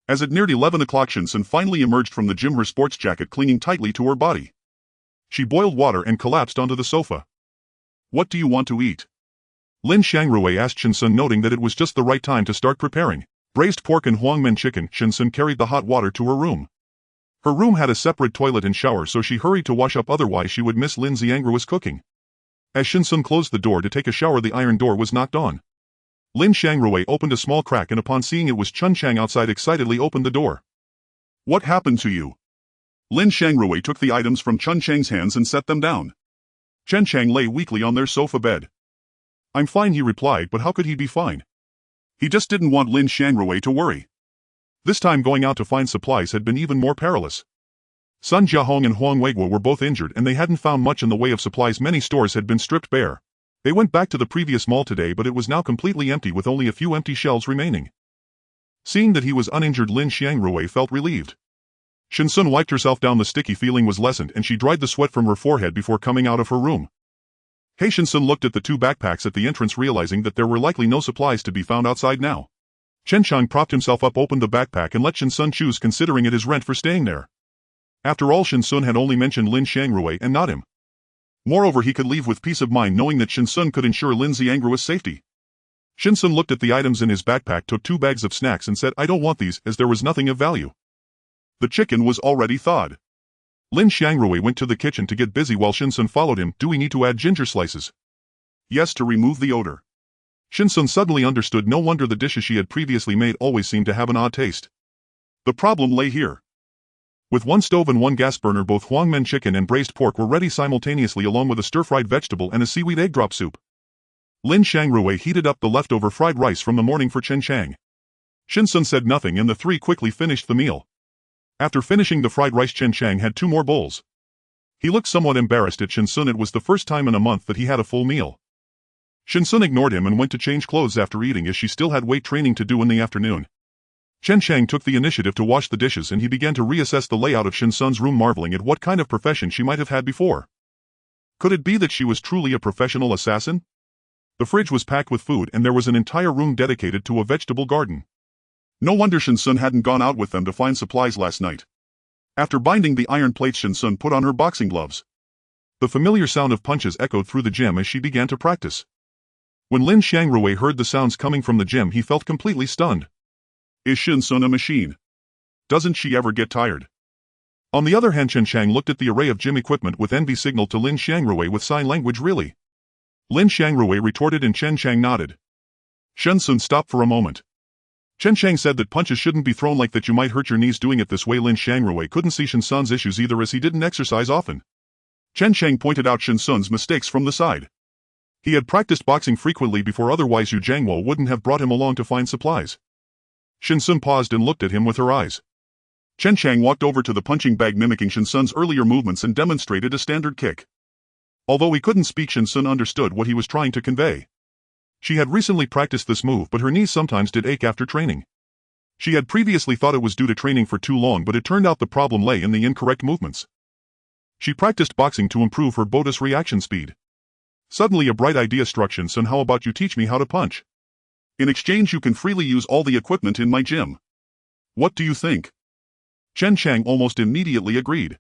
As it neared 11 o'clock, Shen Xun finally emerged from the gym, her sports jacket clinging tightly to her body. She boiled water and collapsed onto the sofa. "What do you want to eat?" Lin Xiangrui asked Shen Xun, noting that it was just the right time to start preparing braised pork and huangmen chicken. Shen Xun carried the hot water to her room. Her room had a separate toilet and shower, so she hurried to wash up, otherwise she would miss Lin Xiangrui's cooking. As Shen Xun closed the door to take a shower, the iron door was knocked on. Lin Xiangrui opened a small crack and upon seeing it was Chen Chang outside, excitedly opened the door. "What happened to you?" Lin Xiangrui took the items from Chen Chang's hands and set them down. Chen Chang lay weakly on their sofa bed. "I'm fine," he replied, but how could he be fine? He just didn't want Lin Xiangrui to worry. This time going out to find supplies had been even more perilous. Sun Jiahong and Huang Weiguo were both injured and they hadn't found much in the way of supplies. Many stores had been stripped bare. They went back to the previous mall today, but it was now completely empty with only a few empty shelves remaining. Seeing that he was uninjured, Lin Xiangrui felt relieved. Shen Xun wiped herself down. The sticky feeling was lessened and she dried the sweat from her forehead before coming out of her room. Shen Xun looked at the 2 backpacks at the entrance, realizing that there were likely no supplies to be found outside now. Chen Chang propped himself up, opened the backpack and let Shen Xun choose, considering it his rent for staying there. After all, Shen Xun had only mentioned Lin Xiangrui and not him. Moreover, he could leave with peace of mind knowing that Shen Xun could ensure Lin Xiangrui's safety. Shen Xun looked at the items in his backpack, took 2 bags of snacks and said, "I don't want these," as there was nothing of value. The chicken was already thawed. Lin Xiangrui went to the kitchen to get busy while Shen Xun followed him. "Do we need to add ginger slices?" "Yes, to remove the odor." Shen Xun suddenly understood. No wonder the dishes she had previously made always seemed to have an odd taste. The problem lay here. With 1 stove and 1 gas burner, both huangmen chicken and braised pork were ready simultaneously, along with a stir-fried vegetable and a seaweed egg drop soup. Lin Xiangrui heated up the leftover fried rice from the morning for Chen Chang. Shen Xun said nothing and the 3 quickly finished the meal. After finishing the fried rice, Chen Chang had 2 more bowls. He looked somewhat embarrassed at Shen Xun. It was the first time in a month that he had a full meal. Shen Xun ignored him and went to change clothes after eating, as she still had weight training to do in the afternoon. Chen Chang took the initiative to wash the dishes and he began to reassess the layout of Shen Xun's room, marveling at what kind of profession she might have had before. Could it be that she was truly a professional assassin? The fridge was packed with food and there was an entire room dedicated to a vegetable garden. No wonder Shen Xun hadn't gone out with them to find supplies last night. After binding the iron plates, Shen Xun put on her boxing gloves. The familiar sound of punches echoed through the gym as she began to practice. When Lin Xiangrui heard the sounds coming from the gym, he felt completely stunned. Is Shen Xun a machine? Doesn't she ever get tired? On the other hand, Chen Chang looked at the array of gym equipment with envy, signaled to Lin Xiangrui with sign language. Really? Lin Xiangrui retorted and Chen Chang nodded. Shen Xun stopped for a moment. Chen Chang said that punches shouldn't be thrown like that, you might hurt your knees doing it this way. Lin Xiangrui couldn't see Shen Xun's issues either, as he didn't exercise often. Chen Chang pointed out Shen Xun's mistakes from the side. He had practiced boxing frequently before, otherwise Yu Jiangwo wouldn't have brought him along to find supplies. Shen Xun paused and looked at him with her eyes. Chen Chang walked over to the punching bag, mimicking Shen Xun's earlier movements, and demonstrated a standard kick. Although he couldn't speak, Shen Xun understood what he was trying to convey. She had recently practiced this move, but her knees sometimes did ache after training. She had previously thought it was due to training for too long, but it turned out the problem lay in the incorrect movements. She practiced boxing to improve her Botus reaction speed. Suddenly a bright idea struck Shen Xun. How about you teach me how to punch? In exchange you can freely use all the equipment in my gym. What do you think? Chen Chang almost immediately agreed.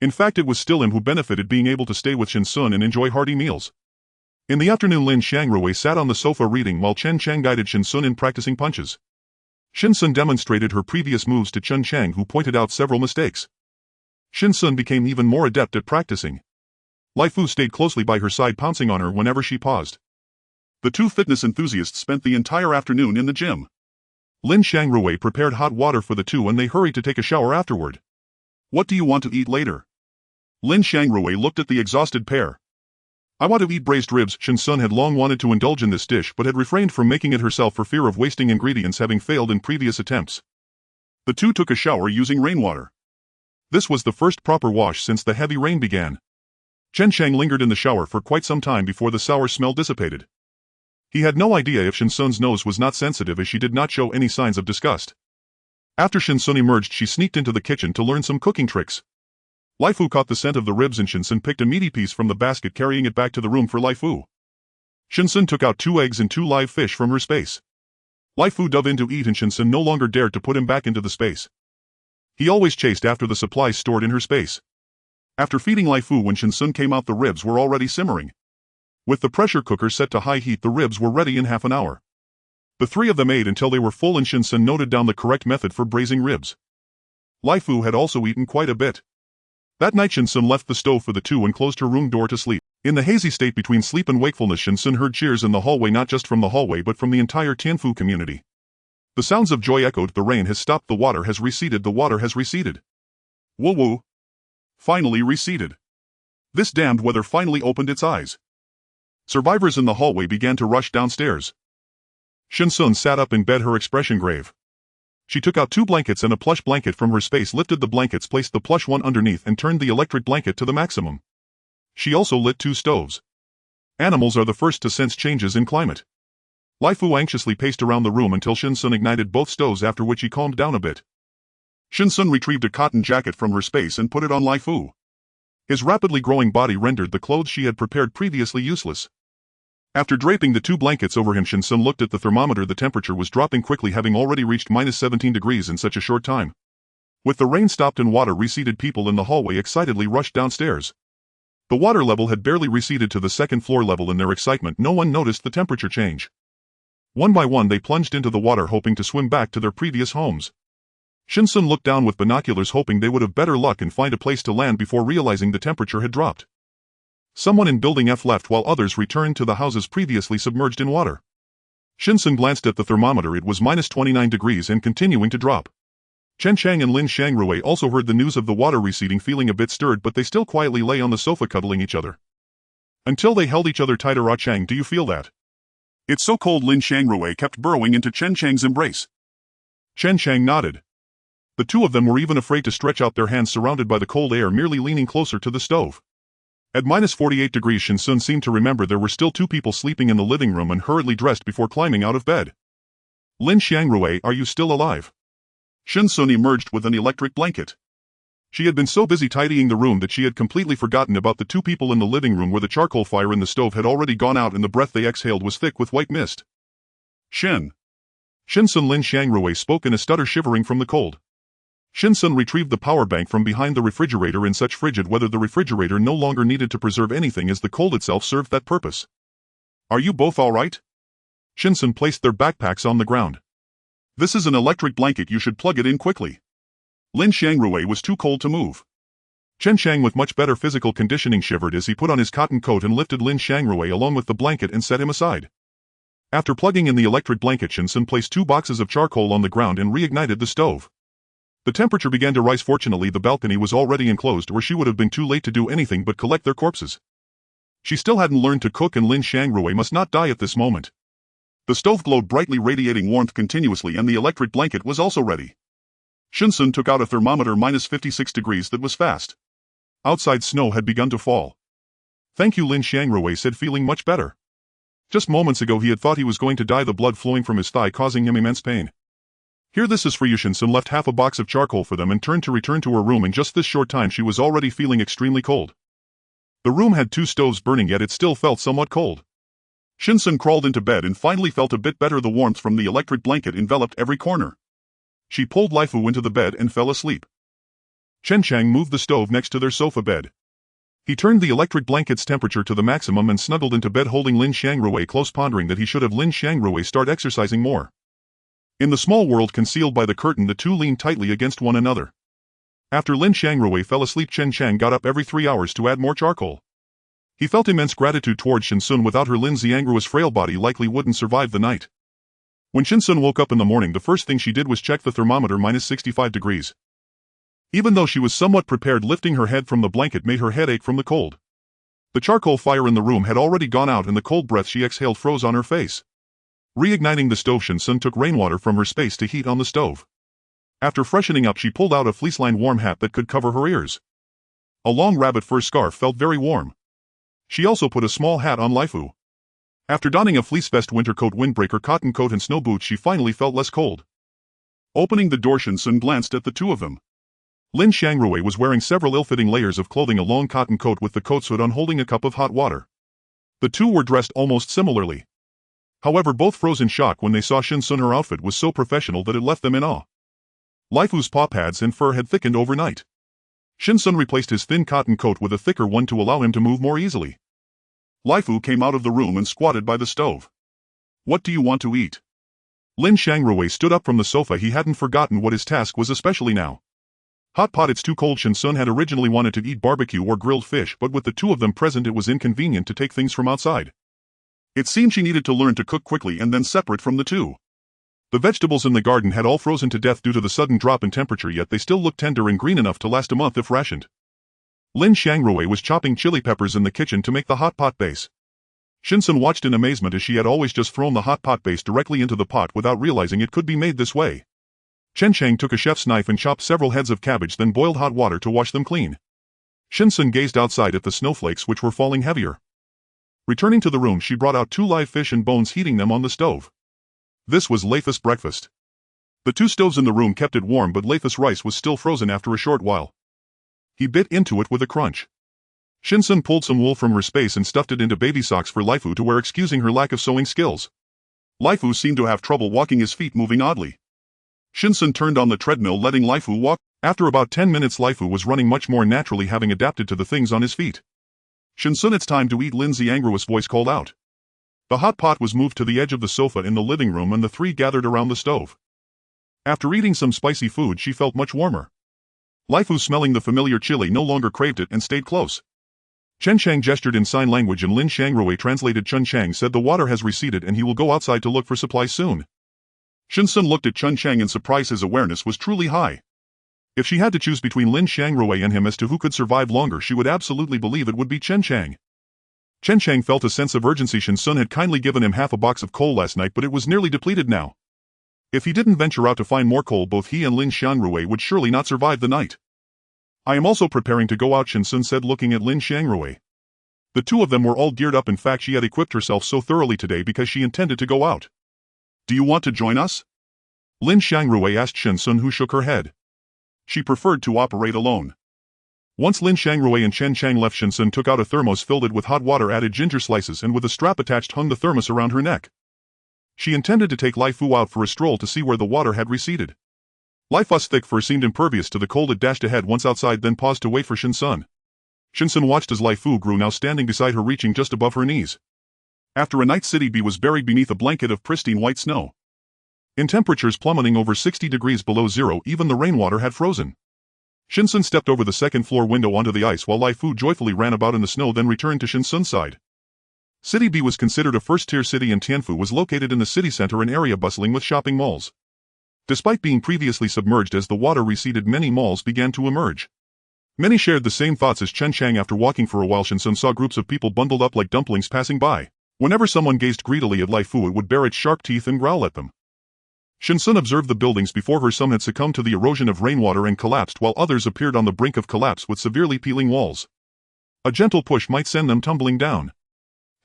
In fact, it was still him who benefited being able to stay with Shen Xun and enjoy hearty meals. In the afternoon, Lin Xiangrui sat on the sofa reading while Chen Chang guided Shen Xun in practicing punches. Shen Xun demonstrated her previous moves to Chen Chang, who pointed out several mistakes. Shen Xun became even more adept at practicing. Lai Fu stayed closely by her side, pouncing on her whenever she paused. The two fitness enthusiasts spent the entire afternoon in the gym. Lin Xiangrui prepared hot water for the two and they hurried to take a shower afterward. What do you want to eat later? Lin Xiangrui looked at the exhausted pair. I want to eat braised ribs. Shen Xun had long wanted to indulge in this dish but had refrained from making it herself for fear of wasting ingredients, having failed in previous attempts. The two took a shower using rainwater. This was the first proper wash since the heavy rain began. Chen Chang lingered in the shower for quite some time before the sour smell dissipated. He had no idea if Shen Xun's nose was not sensitive, as she did not show any signs of disgust. After Shen Xun emerged, she sneaked into the kitchen to learn some cooking tricks. Lai Fu caught the scent of the ribs and Shen Xun picked a meaty piece from the basket, carrying it back to the room for Lai Fu. Shen Xun took out 2 eggs and 2 live fish from her space. Lai Fu dove in to eat and Shen Xun no longer dared to put him back into the space. He always chased after the supplies stored in her space. After feeding Lai Fu, when Shen Xun came out, the ribs were already simmering. With the pressure cooker set to high heat, the ribs were ready in half an hour. The three of them ate until they were full and Shen Xun noted down the correct method for braising ribs. Lai Fu had also eaten quite a bit. That night Shen Xun left the stove for the two and closed her room door to sleep. In the hazy state between sleep and wakefulness, Shen Xun heard cheers in the hallway, not just from the hallway but from the entire Tianfu community. The sounds of joy echoed. The rain has stopped, the water has receded, the water has receded. Woo woo. Finally receded. This damned weather finally opened its eyes. Survivors in the hallway began to rush downstairs. Shen Xun sat up in bed, her expression grave. She took out 2 blankets and a plush blanket from her space, lifted the blankets, placed the plush one underneath and turned the electric blanket to the maximum. She also lit 2 stoves. Animals are the first to sense changes in climate. Lai Fu anxiously paced around the room until Shen Xun ignited both stoves, after which he calmed down a bit. Shen Xun retrieved a cotton jacket from her space and put it on Lai Fu. His rapidly growing body rendered the clothes she had prepared previously useless. After draping the 2 blankets over him, Shen Xun looked at the thermometer. The temperature was dropping quickly, having already reached -17 degrees in such a short time. With the rain stopped and water receded, people in the hallway excitedly rushed downstairs. The water level had barely receded to the 2nd floor level. In their excitement, no one noticed the temperature change. One by one they plunged into the water, hoping to swim back to their previous homes. Shen Xun looked down with binoculars, hoping they would have better luck and find a place to land before realizing the temperature had dropped. Someone in Building F left while others returned to the houses previously submerged in water. Shen Xun glanced at the thermometer. It was -29 degrees and continuing to drop. Chen Chang and Lin Xiangrui also heard the news of the water receding, feeling a bit stirred, but they still quietly lay on the sofa cuddling each other. Until they held each other tighter. Ah Chang, do you feel that? It's so cold. Lin Xiangrui kept burrowing into Chen Chang's embrace. Chen Chang nodded. The two of them were even afraid to stretch out their hands, surrounded by the cold air, merely leaning closer to the stove. At -48 degrees, Shen Xun seemed to remember there were still 2 people sleeping in the living room and hurriedly dressed before climbing out of bed. Lin Xiangrui, are you still alive? Shen Xun emerged with an electric blanket. She had been so busy tidying the room that she had completely forgotten about the 2 people in the living room, where the charcoal fire in the stove had already gone out and the breath they exhaled was thick with white mist. Shen Xun. Lin Xiangrui spoke in a stutter, shivering from the cold. Shen Xun retrieved the power bank from behind the refrigerator. In such frigid weather, the refrigerator no longer needed to preserve anything, as the cold itself served that purpose. Are you both all right? Shen Xun placed their backpacks on the ground. This is an electric blanket, you should plug it in quickly. Lin Xiangrui was too cold to move. Chen Chang, with much better physical conditioning, shivered as he put on his cotton coat and lifted Lin Xiangrui along with the blanket and set him aside. After plugging in the electric blanket, Shen Xun placed 2 boxes of charcoal on the ground and reignited the stove. The temperature began to rise. Fortunately, the balcony was already enclosed, or she would have been too late to do anything but collect their corpses. She still hadn't learned to cook, and Lin Xiangrui must not die at this moment. The stove glowed brightly, radiating warmth continuously, and the electric blanket was also ready. Shen Xun took out a thermometer, -56 degrees, that was fast. Outside, snow had begun to fall. Thank you, Lin Xiangrui said, feeling much better. Just moments ago he had thought he was going to die, the blood flowing from his thigh causing him immense pain. Here, this is for you. Shen Xun left half a box of charcoal for them and turned to return to her room. In just this short time she was already feeling extremely cold. The room had 2 stoves burning, yet it still felt somewhat cold. Shen Xun crawled into bed and finally felt a bit better. The warmth from the electric blanket enveloped every corner. She pulled Lai Fu into the bed and fell asleep. Chen Chang moved the stove next to their sofa bed. He turned the electric blanket's temperature to the maximum and snuggled into bed holding Lin Xiangrui close, pondering that he should have Lin Xiangrui start exercising more. In the small world concealed by the curtain, the two leaned tightly against one another. After Lin Xiangrui fell asleep, Chen Chang got up every 3 hours to add more charcoal. He felt immense gratitude toward Shen Xun. Without her, Lin Xiangrui's frail body likely wouldn't survive the night. When Shen Xun woke up in the morning, the first thing she did was check the thermometer, -65 degrees. Even though she was somewhat prepared, lifting her head from the blanket made her head ache from the cold. The charcoal fire in the room had already gone out and the cold breath she exhaled froze on her face. Reigniting the stove, Shen Xun took rainwater from her space to heat on the stove. After freshening up, she pulled out a fleece-lined warm hat that could cover her ears. A long rabbit fur scarf felt very warm. She also put a small hat on Laifu. After donning a fleece vest, winter coat, windbreaker, cotton coat and snow boots, she finally felt less cold. Opening the door, Shen Xun glanced at the two of them. Lin Xiangrui was wearing several ill-fitting layers of clothing, a long cotton coat with the coat's hood on, holding a cup of hot water. The two were dressed almost similarly. However, both froze in shock when they saw Shen Xun. Her outfit was so professional that it left them in awe. Laifu's paw pads and fur had thickened overnight. Shen Xun replaced his thin cotton coat with a thicker one to allow him to move more easily. Laifu came out of the room and squatted by the stove. "What do you want to eat?" Lin Xiangrui stood up from the sofa. He hadn't forgotten what his task was, especially now. "Hot pot, it's too cold." Shen Xun had originally wanted to eat barbecue or grilled fish, but with the two of them present, it was inconvenient to take things from outside. It seemed she needed to learn to cook quickly and then separate from the two. The vegetables in the garden had all frozen to death due to the sudden drop in temperature, yet they still looked tender and green enough to last a month if rationed. Lin Xiangrui was chopping chili peppers in the kitchen to make the hot pot base. Shen Xun watched in amazement as she had always just thrown the hot pot base directly into the pot without realizing it could be made this way. Chen Chang took a chef's knife and chopped several heads of cabbage, then boiled hot water to wash them clean. Shen Xun gazed outside at the snowflakes, which were falling heavier. Returning to the room, she brought out 2 live fish and bones, heating them on the stove. This was Laifu's breakfast. The 2 stoves in the room kept it warm, but Laifu's rice was still frozen after a short while. He bit into it with a crunch. Shen Xun pulled some wool from her space and stuffed it into baby socks for Laifu to wear, excusing her lack of sewing skills. Laifu seemed to have trouble walking, his feet moving oddly. Shen Xun turned on the treadmill, letting Laifu walk. After about 10 minutes, Laifu was running much more naturally, having adapted to the things on his feet. "Shen Xun, it's time to eat." Lin Xiangrui's voice called out. The hot pot was moved to the edge of the sofa in the living room and the three gathered around the stove. After eating some spicy food, she felt much warmer. Laifu, smelling the familiar chili, no longer craved it and stayed close. Chen Chang gestured in sign language and Lin Xiangrui translated. Chen Chang said the water has receded and he will go outside to look for supplies soon. Shen Xun looked at Chen Chang in surprise. His awareness was truly high. If she had to choose between Lin Xiangrui and him as to who could survive longer, she would absolutely believe it would be Chen Chang. Chen Chang felt a sense of urgency. Shen Xun had kindly given him half a box of coal last night, but it was nearly depleted now. If he didn't venture out to find more coal, both he and Lin Xiangrui would surely not survive the night. "I am also preparing to go out," Shen Xun said, looking at Lin Xiangrui. The two of them were all geared up. In fact, she had equipped herself so thoroughly today because she intended to go out. "Do you want to join us?" Lin Xiangrui asked Shen Xun, who shook her head. She preferred to operate alone. Once Lin Xiangrui and Chen Chang left, Shen Xun took out a thermos, filled it with hot water, added ginger slices, and with a strap attached hung the thermos around her neck. She intended to take Laifu out for a stroll to see where the water had receded. Laifu's thick fur seemed impervious to the cold. It dashed ahead once outside, then paused to wait for Shen Xun. Shen Xun watched as Laifu grew, now standing beside her, reaching just above her knees. After a night, City B was buried beneath a blanket of pristine white snow. In temperatures plummeting over 60 degrees below zero, even the rainwater had frozen. Shen Xun stepped over the second-floor window onto the ice while Laifu joyfully ran about in the snow, then returned to Shen Xun's side. City B was considered a first-tier city, and Tianfu was located in the city center, an area bustling with shopping malls. Despite being previously submerged, as the water receded, many malls began to emerge. Many shared the same thoughts as Chen Chang. After walking for a while, Shen Xun saw groups of people bundled up like dumplings passing by. Whenever someone gazed greedily at Laifu, it would bare its sharp teeth and growl at them. Shen Xun observed the buildings before her. Some had succumbed to the erosion of rainwater and collapsed, while others appeared on the brink of collapse with severely peeling walls. A gentle push might send them tumbling down.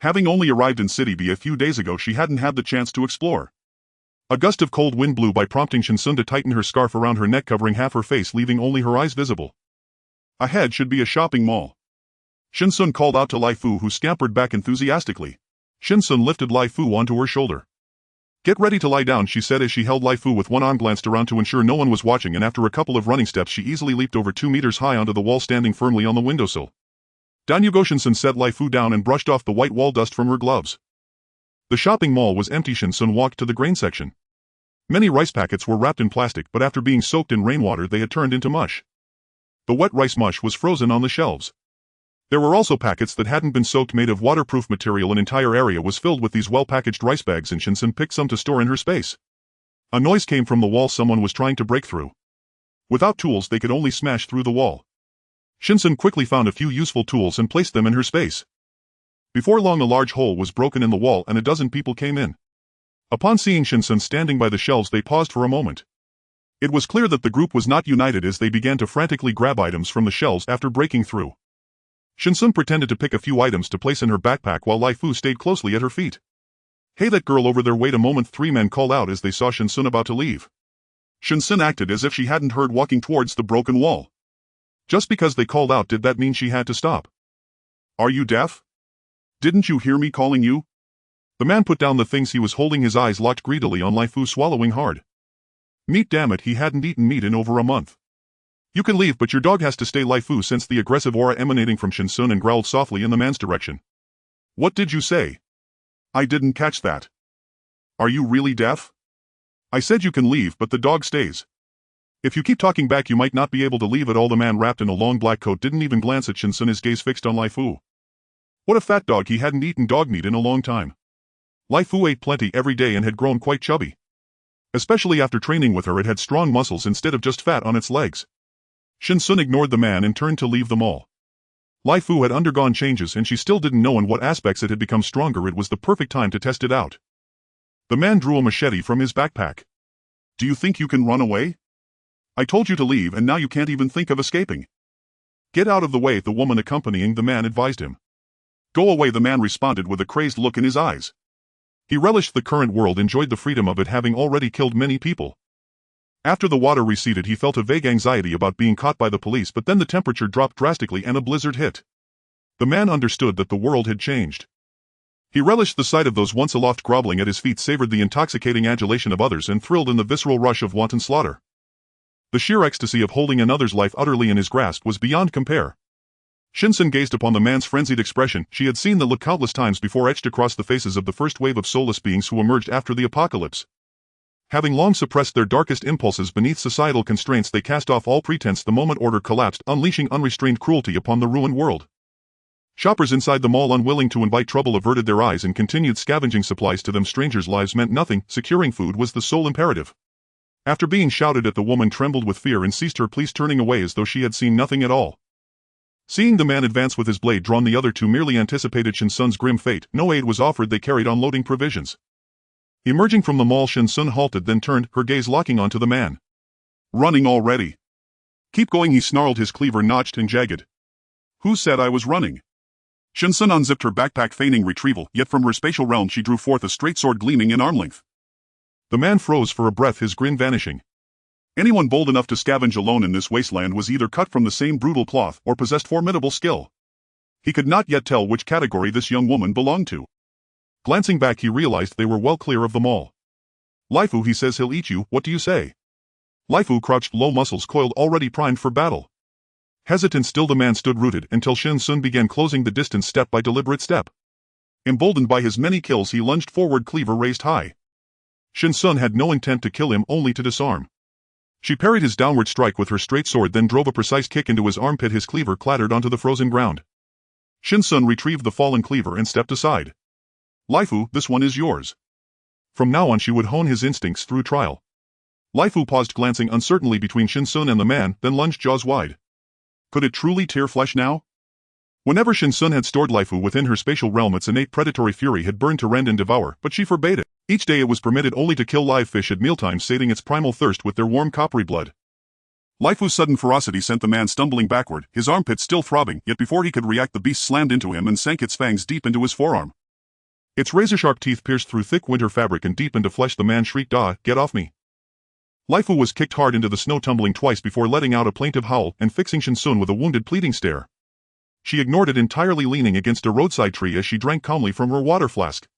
Having only arrived in City B a few days ago, she hadn't had the chance to explore. A gust of cold wind blew by, prompting Shen Xun to tighten her scarf around her neck, covering half her face, leaving only her eyes visible. Ahead should be a shopping mall. Shen Xun called out to Laifu, who scampered back enthusiastically. Shen Xun lifted Laifu onto her shoulder. Get ready to lie down, she said as she held Lai Fu with one arm, glanced around to ensure no one was watching, and after a couple of running steps she easily leaped over 2 meters high onto the wall, standing firmly on the windowsill. Down you go. Shen Xun set Lai Fu down and brushed off the white wall dust from her gloves. The shopping mall was empty. Shen Xun walked to the grain section. Many rice packets were wrapped in plastic, but after being soaked in rainwater they had turned into mush. The wet rice mush was frozen on the shelves. There were also packets that hadn't been soaked, made of waterproof material. An entire area was filled with these well-packaged rice bags, and Shen Xun picked some to store in her space. A noise came from the wall. Someone was trying to break through. Without tools they could only smash through the wall. Shen Xun quickly found a few useful tools and placed them in her space. Before long a large hole was broken in the wall and a dozen people came in. Upon seeing Shen Xun standing by the shelves they paused for a moment. It was clear that the group was not united as they began to frantically grab items from the shelves after breaking through. Shen Xun pretended to pick a few items to place in her backpack while Lai Fu stayed closely at her feet. "Hey, that girl over there, wait a moment," 3 men called out as they saw Shen Xun about to leave. Shen Xun acted as if she hadn't heard, walking towards the broken wall. Just because they called out, did that mean she had to stop? "Are you deaf? Didn't you hear me calling you?" The man put down the things he was holding, his eyes locked greedily on Lai Fu, swallowing hard. Meat, damn it, he hadn't eaten meat in over a month. "You can leave, but your dog has to stay." Lai Fu sensed the aggressive aura emanating from Shen Xun and growled softly in the man's direction. "What did you say? I didn't catch that. Are you really deaf? I said you can leave, but the dog stays. If you keep talking back you might not be able to leave at all." The man wrapped in a long black coat didn't even glance at Shen Xun, his gaze fixed on Lai Fu. What a fat dog, he hadn't eaten dog meat in a long time. Lai Fu ate plenty every day and had grown quite chubby. Especially after training with her, it had strong muscles instead of just fat on its legs. Shen Xun ignored the man and turned to leave the mall. Lai Fu had undergone changes and she still didn't know in what aspects it had become stronger. It was the perfect time to test it out. The man drew a machete from his backpack. "Do you think you can run away? I told you to leave and now you can't even think of escaping." "Get out of the way," the woman accompanying the man advised him. "Go away," the man responded with a crazed look in his eyes. He relished the current world, enjoyed the freedom of it, having already killed many people. After the water receded he felt a vague anxiety about being caught by the police, but then the temperature dropped drastically and a blizzard hit. The man understood that the world had changed. He relished the sight of those once aloft groveling at his feet, savored the intoxicating adulation of others, and thrilled in the visceral rush of wanton slaughter. The sheer ecstasy of holding another's life utterly in his grasp was beyond compare. Shen Xun gazed upon the man's frenzied expression. She had seen the look countless times before, etched across the faces of the first wave of soulless beings who emerged after the apocalypse. Having long suppressed their darkest impulses beneath societal constraints, they cast off all pretense the moment order collapsed, unleashing unrestrained cruelty upon the ruined world. Shoppers inside the mall, unwilling to invite trouble, averted their eyes and continued scavenging supplies to them. Strangers' lives meant nothing, securing food was the sole imperative. After being shouted at, the woman trembled with fear and ceased her pleas, turning away as though she had seen nothing at all. Seeing the man advance with his blade drawn, the other two merely anticipated Shen Xun's grim fate. No aid was offered. They carried on loading provisions. Emerging from the mall, Shen Xun halted, then turned, her gaze locking onto the man. "Running already? Keep going," he snarled, his cleaver notched and jagged. "Who said I was running?" Shen Xun unzipped her backpack, feigning retrieval, yet from her spatial realm she drew forth a straight sword gleaming in arm length. The man froze for a breath, his grin vanishing. Anyone bold enough to scavenge alone in this wasteland was either cut from the same brutal cloth or possessed formidable skill. He could not yet tell which category this young woman belonged to. Glancing back, he realized they were well clear of the mall. "Lai Fu, he says he'll eat you, what do you say?" Lai Fu crouched low, muscles coiled, already primed for battle. Hesitant still, the man stood rooted until Shen Xun began closing the distance step by deliberate step. Emboldened by his many kills, he lunged forward, cleaver raised high. Shen Xun had no intent to kill him, only to disarm. She parried his downward strike with her straight sword, then drove a precise kick into his armpit. His cleaver clattered onto the frozen ground. Shen Xun retrieved the fallen cleaver and stepped aside. "Lai Fu, this one is yours." From now on she would hone his instincts through trial. Lai Fu paused, glancing uncertainly between Shen Xun and the man, then lunged, jaws wide. Could it truly tear flesh now? Whenever Shen Xun had stored Lai Fu within her spatial realm, its innate predatory fury had burned to rend and devour, but she forbade it. Each day it was permitted only to kill live fish at mealtime, sating its primal thirst with their warm coppery blood. Lai Fu's sudden ferocity sent the man stumbling backward, his armpit still throbbing, yet before he could react the beast slammed into him and sank its fangs deep into his forearm. Its razor-sharp teeth pierced through thick winter fabric and deep into flesh. The man shrieked, "Ah, get off me." Lai Fu was kicked hard into the snow, tumbling twice before letting out a plaintive howl and fixing Shen Xun with a wounded, pleading stare. She ignored it entirely, leaning against a roadside tree as she drank calmly from her water flask.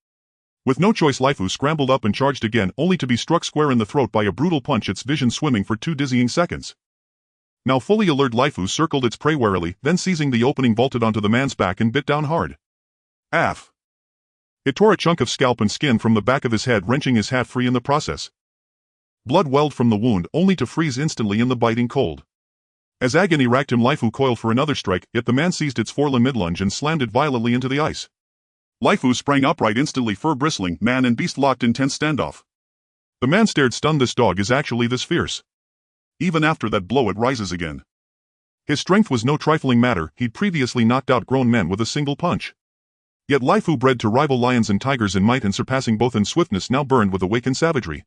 With no choice, Lai Fu scrambled up and charged again, only to be struck square in the throat by a brutal punch, its vision swimming for 2 dizzying seconds. Now fully alert, Lai Fu circled its prey warily, then seizing the opening vaulted onto the man's back and bit down hard. Aff! It tore a chunk of scalp and skin from the back of his head, wrenching his hat free in the process. Blood welled from the wound, only to freeze instantly in the biting cold. As agony racked him, Lai Fu coiled for another strike, yet the man seized its forelimb mid-lunge and slammed it violently into the ice. Lai Fu sprang upright instantly, fur bristling, man and beast locked in tense standoff. The man stared, stunned. This dog is actually this fierce. Even after that blow it rises again. His strength was no trifling matter, he'd previously knocked out grown men with a single punch. Yet Lai Fu, bred to rival lions and tigers in might and surpassing both in swiftness, now burned with awakened savagery.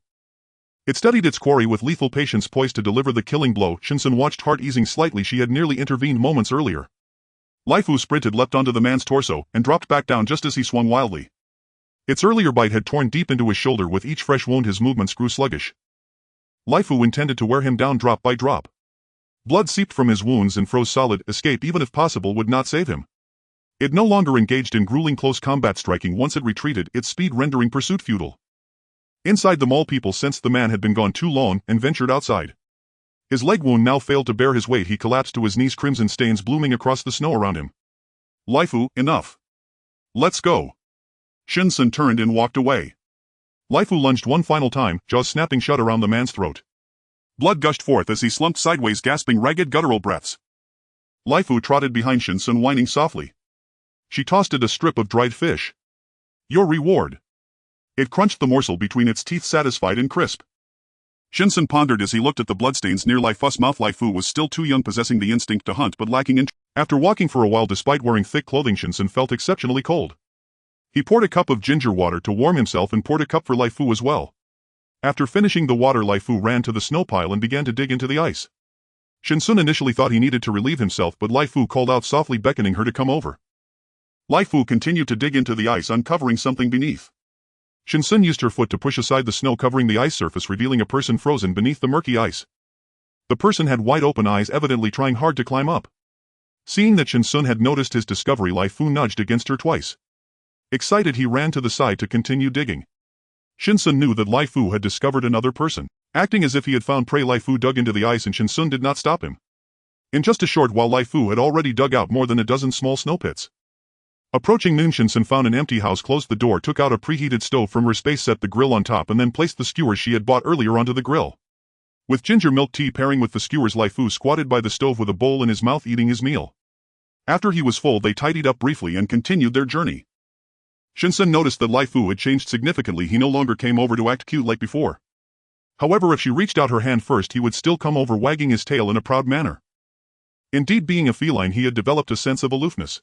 It studied its quarry with lethal patience, poised to deliver the killing blow. Shen Xun watched, heart easing slightly. She had nearly intervened moments earlier. Lai Fu sprinted, leapt onto the man's torso, and dropped back down just as he swung wildly. Its earlier bite had torn deep into his shoulder. With each fresh wound his movements grew sluggish. Lai Fu intended to wear him down drop by drop. Blood seeped from his wounds and froze solid. Escape, even if possible, would not save him. It no longer engaged in grueling close combat, striking once it retreated, its speed rendering pursuit futile. Inside the mall, people sensed the man had been gone too long and ventured outside. His leg wound now failed to bear his weight. He collapsed to his knees, crimson stains blooming across the snow around him. Lai Fu, enough. Let's go. Shen Xun turned and walked away. Lai Fu lunged one final time, jaws snapping shut around the man's throat. Blood gushed forth as he slumped sideways, gasping ragged guttural breaths. Lai Fu trotted behind Shen Xun, whining softly. She tossed it a strip of dried fish. Your reward. It crunched the morsel between its teeth, satisfied and crisp. Shen Xun pondered as he looked at the bloodstains near Lai Fu's mouth. Lai Fu was still too young, possessing the instinct to hunt but lacking interest. After walking for a while despite wearing thick clothing, Shen Xun felt exceptionally cold. He poured a cup of ginger water to warm himself and poured a cup for Lai Fu as well. After finishing the water, Lai Fu ran to the snow pile and began to dig into the ice. Shen Xun initially thought he needed to relieve himself, but Lai Fu called out softly, beckoning her to come over. Lai Fu continued to dig into the ice, uncovering something beneath. Shen Xun used her foot to push aside the snow covering the ice surface, revealing a person frozen beneath the murky ice. The person had wide open eyes, evidently trying hard to climb up. Seeing that Shen Xun had noticed his discovery, Lai Fu nudged against her twice. Excited, he ran to the side to continue digging. Shen Xun knew that Lai Fu had discovered another person. Acting as if he had found prey, Lai Fu dug into the ice and Shen Xun did not stop him. In just a short while, Lai Fu had already dug out more than a dozen small snow pits. Approaching noon, Shen Xun found an empty house, closed the door, took out a preheated stove from her space, set the grill on top, and then placed the skewers she had bought earlier onto the grill. With ginger milk tea pairing with the skewers, Lai Fu squatted by the stove with a bowl in his mouth, eating his meal. After he was full, they tidied up briefly and continued their journey. Shen Xun noticed that Lai Fu had changed significantly. He no longer came over to act cute like before. However, if she reached out her hand first, he would still come over, wagging his tail in a proud manner. Indeed, being a feline, he had developed a sense of aloofness.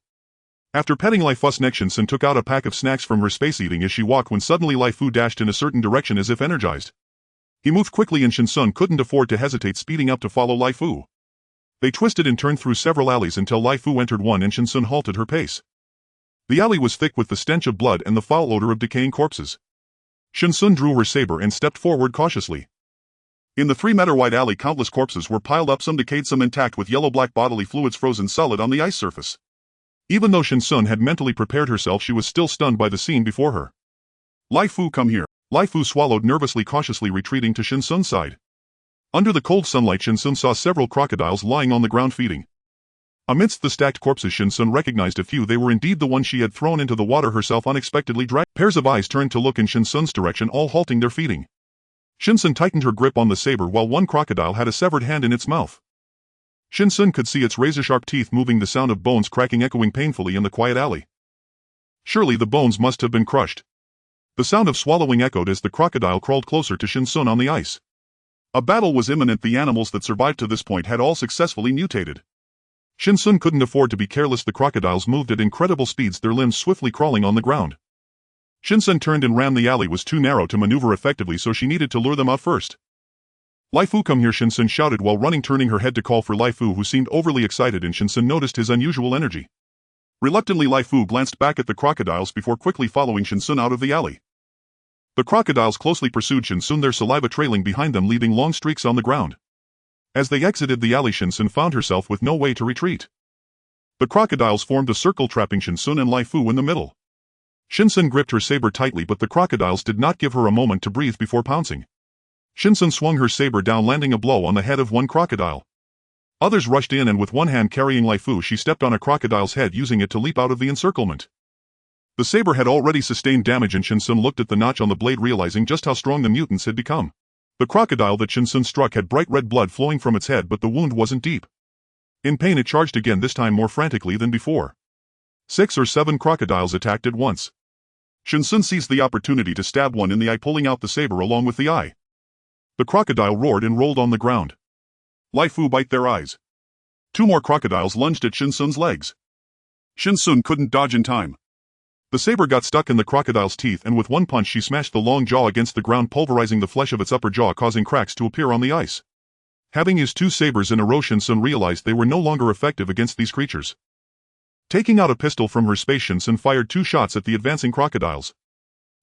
After petting Lai Fu's neck, Shen Xun took out a pack of snacks from her space, eating as she walked, when suddenly Lai Fu dashed in a certain direction as if energized. He moved quickly and Shen Xun couldn't afford to hesitate, speeding up to follow Lai Fu. They twisted and turned through several alleys until Lai Fu entered one and Shen Xun halted her pace. The alley was thick with the stench of blood and the foul odor of decaying corpses. Shen Xun drew her saber and stepped forward cautiously. In the 3-meter-wide alley, countless corpses were piled up, some decayed, some intact, with yellow-black bodily fluids frozen solid on the ice surface. Even though Shen Xun had mentally prepared herself, she was still stunned by the scene before her. Lai Fu, come here. Lai Fu swallowed nervously, cautiously retreating to Shen Xun's side. Under the cold sunlight, Shen Xun saw several crocodiles lying on the ground feeding. Amidst the stacked corpses, Shen Xun recognized a few. They were indeed the ones she had thrown into the water herself, unexpectedly dragged. Pairs of eyes turned to look in Shen Xun's direction, all halting their feeding. Shen Xun tightened her grip on the saber while one crocodile had a severed hand in its mouth. Shen Xun could see its razor-sharp teeth moving, the sound of bones cracking echoing painfully in the quiet alley. Surely the bones must have been crushed. The sound of swallowing echoed as the crocodile crawled closer to Shen Xun on the ice. A battle was imminent. The animals that survived to this point had all successfully mutated. Shen Xun couldn't afford to be careless. The crocodiles moved at incredible speeds, their limbs swiftly crawling on the ground. Shen Xun turned and ran. The alley was too narrow to maneuver effectively, so she needed to lure them out first. Lai Fu, come here, Shen Xun shouted while running, turning her head to call for Lai Fu, who seemed overly excited, and Shen Xun noticed his unusual energy. Reluctantly, Lai Fu glanced back at the crocodiles before quickly following Shen Xun out of the alley. The crocodiles closely pursued Shen Xun, their saliva trailing behind them, leaving long streaks on the ground. As they exited the alley, Shen Xun found herself with no way to retreat. The crocodiles formed a circle, trapping Shen Xun and Lai Fu in the middle. Shen Xun gripped her saber tightly, but the crocodiles did not give her a moment to breathe before pouncing. Shen Xun swung her saber down, landing a blow on the head of one crocodile. Others rushed in, and with one hand carrying Lai Fu, she stepped on a crocodile's head, using it to leap out of the encirclement. The saber had already sustained damage, and Shen Xun looked at the notch on the blade, realizing just how strong the mutants had become. The crocodile that Shen Xun struck had bright red blood flowing from its head, but the wound wasn't deep. In pain, it charged again, this time more frantically than before. 6 or 7 crocodiles attacked at once. Shen Xun seized the opportunity to stab one in the eye, pulling out the saber along with the eye. The crocodile roared and rolled on the ground. Lai Fu bite their eyes. 2 more crocodiles lunged at Shen Xun's legs. Shen Xun couldn't dodge in time. The saber got stuck in the crocodile's teeth, and with one punch she smashed the long jaw against the ground, pulverizing the flesh of its upper jaw, causing cracks to appear on the ice. Having used 2 sabers in a row, Shen Xun realized they were no longer effective against these creatures. Taking out a pistol from her space, Shen Xun fired 2 shots at the advancing crocodiles.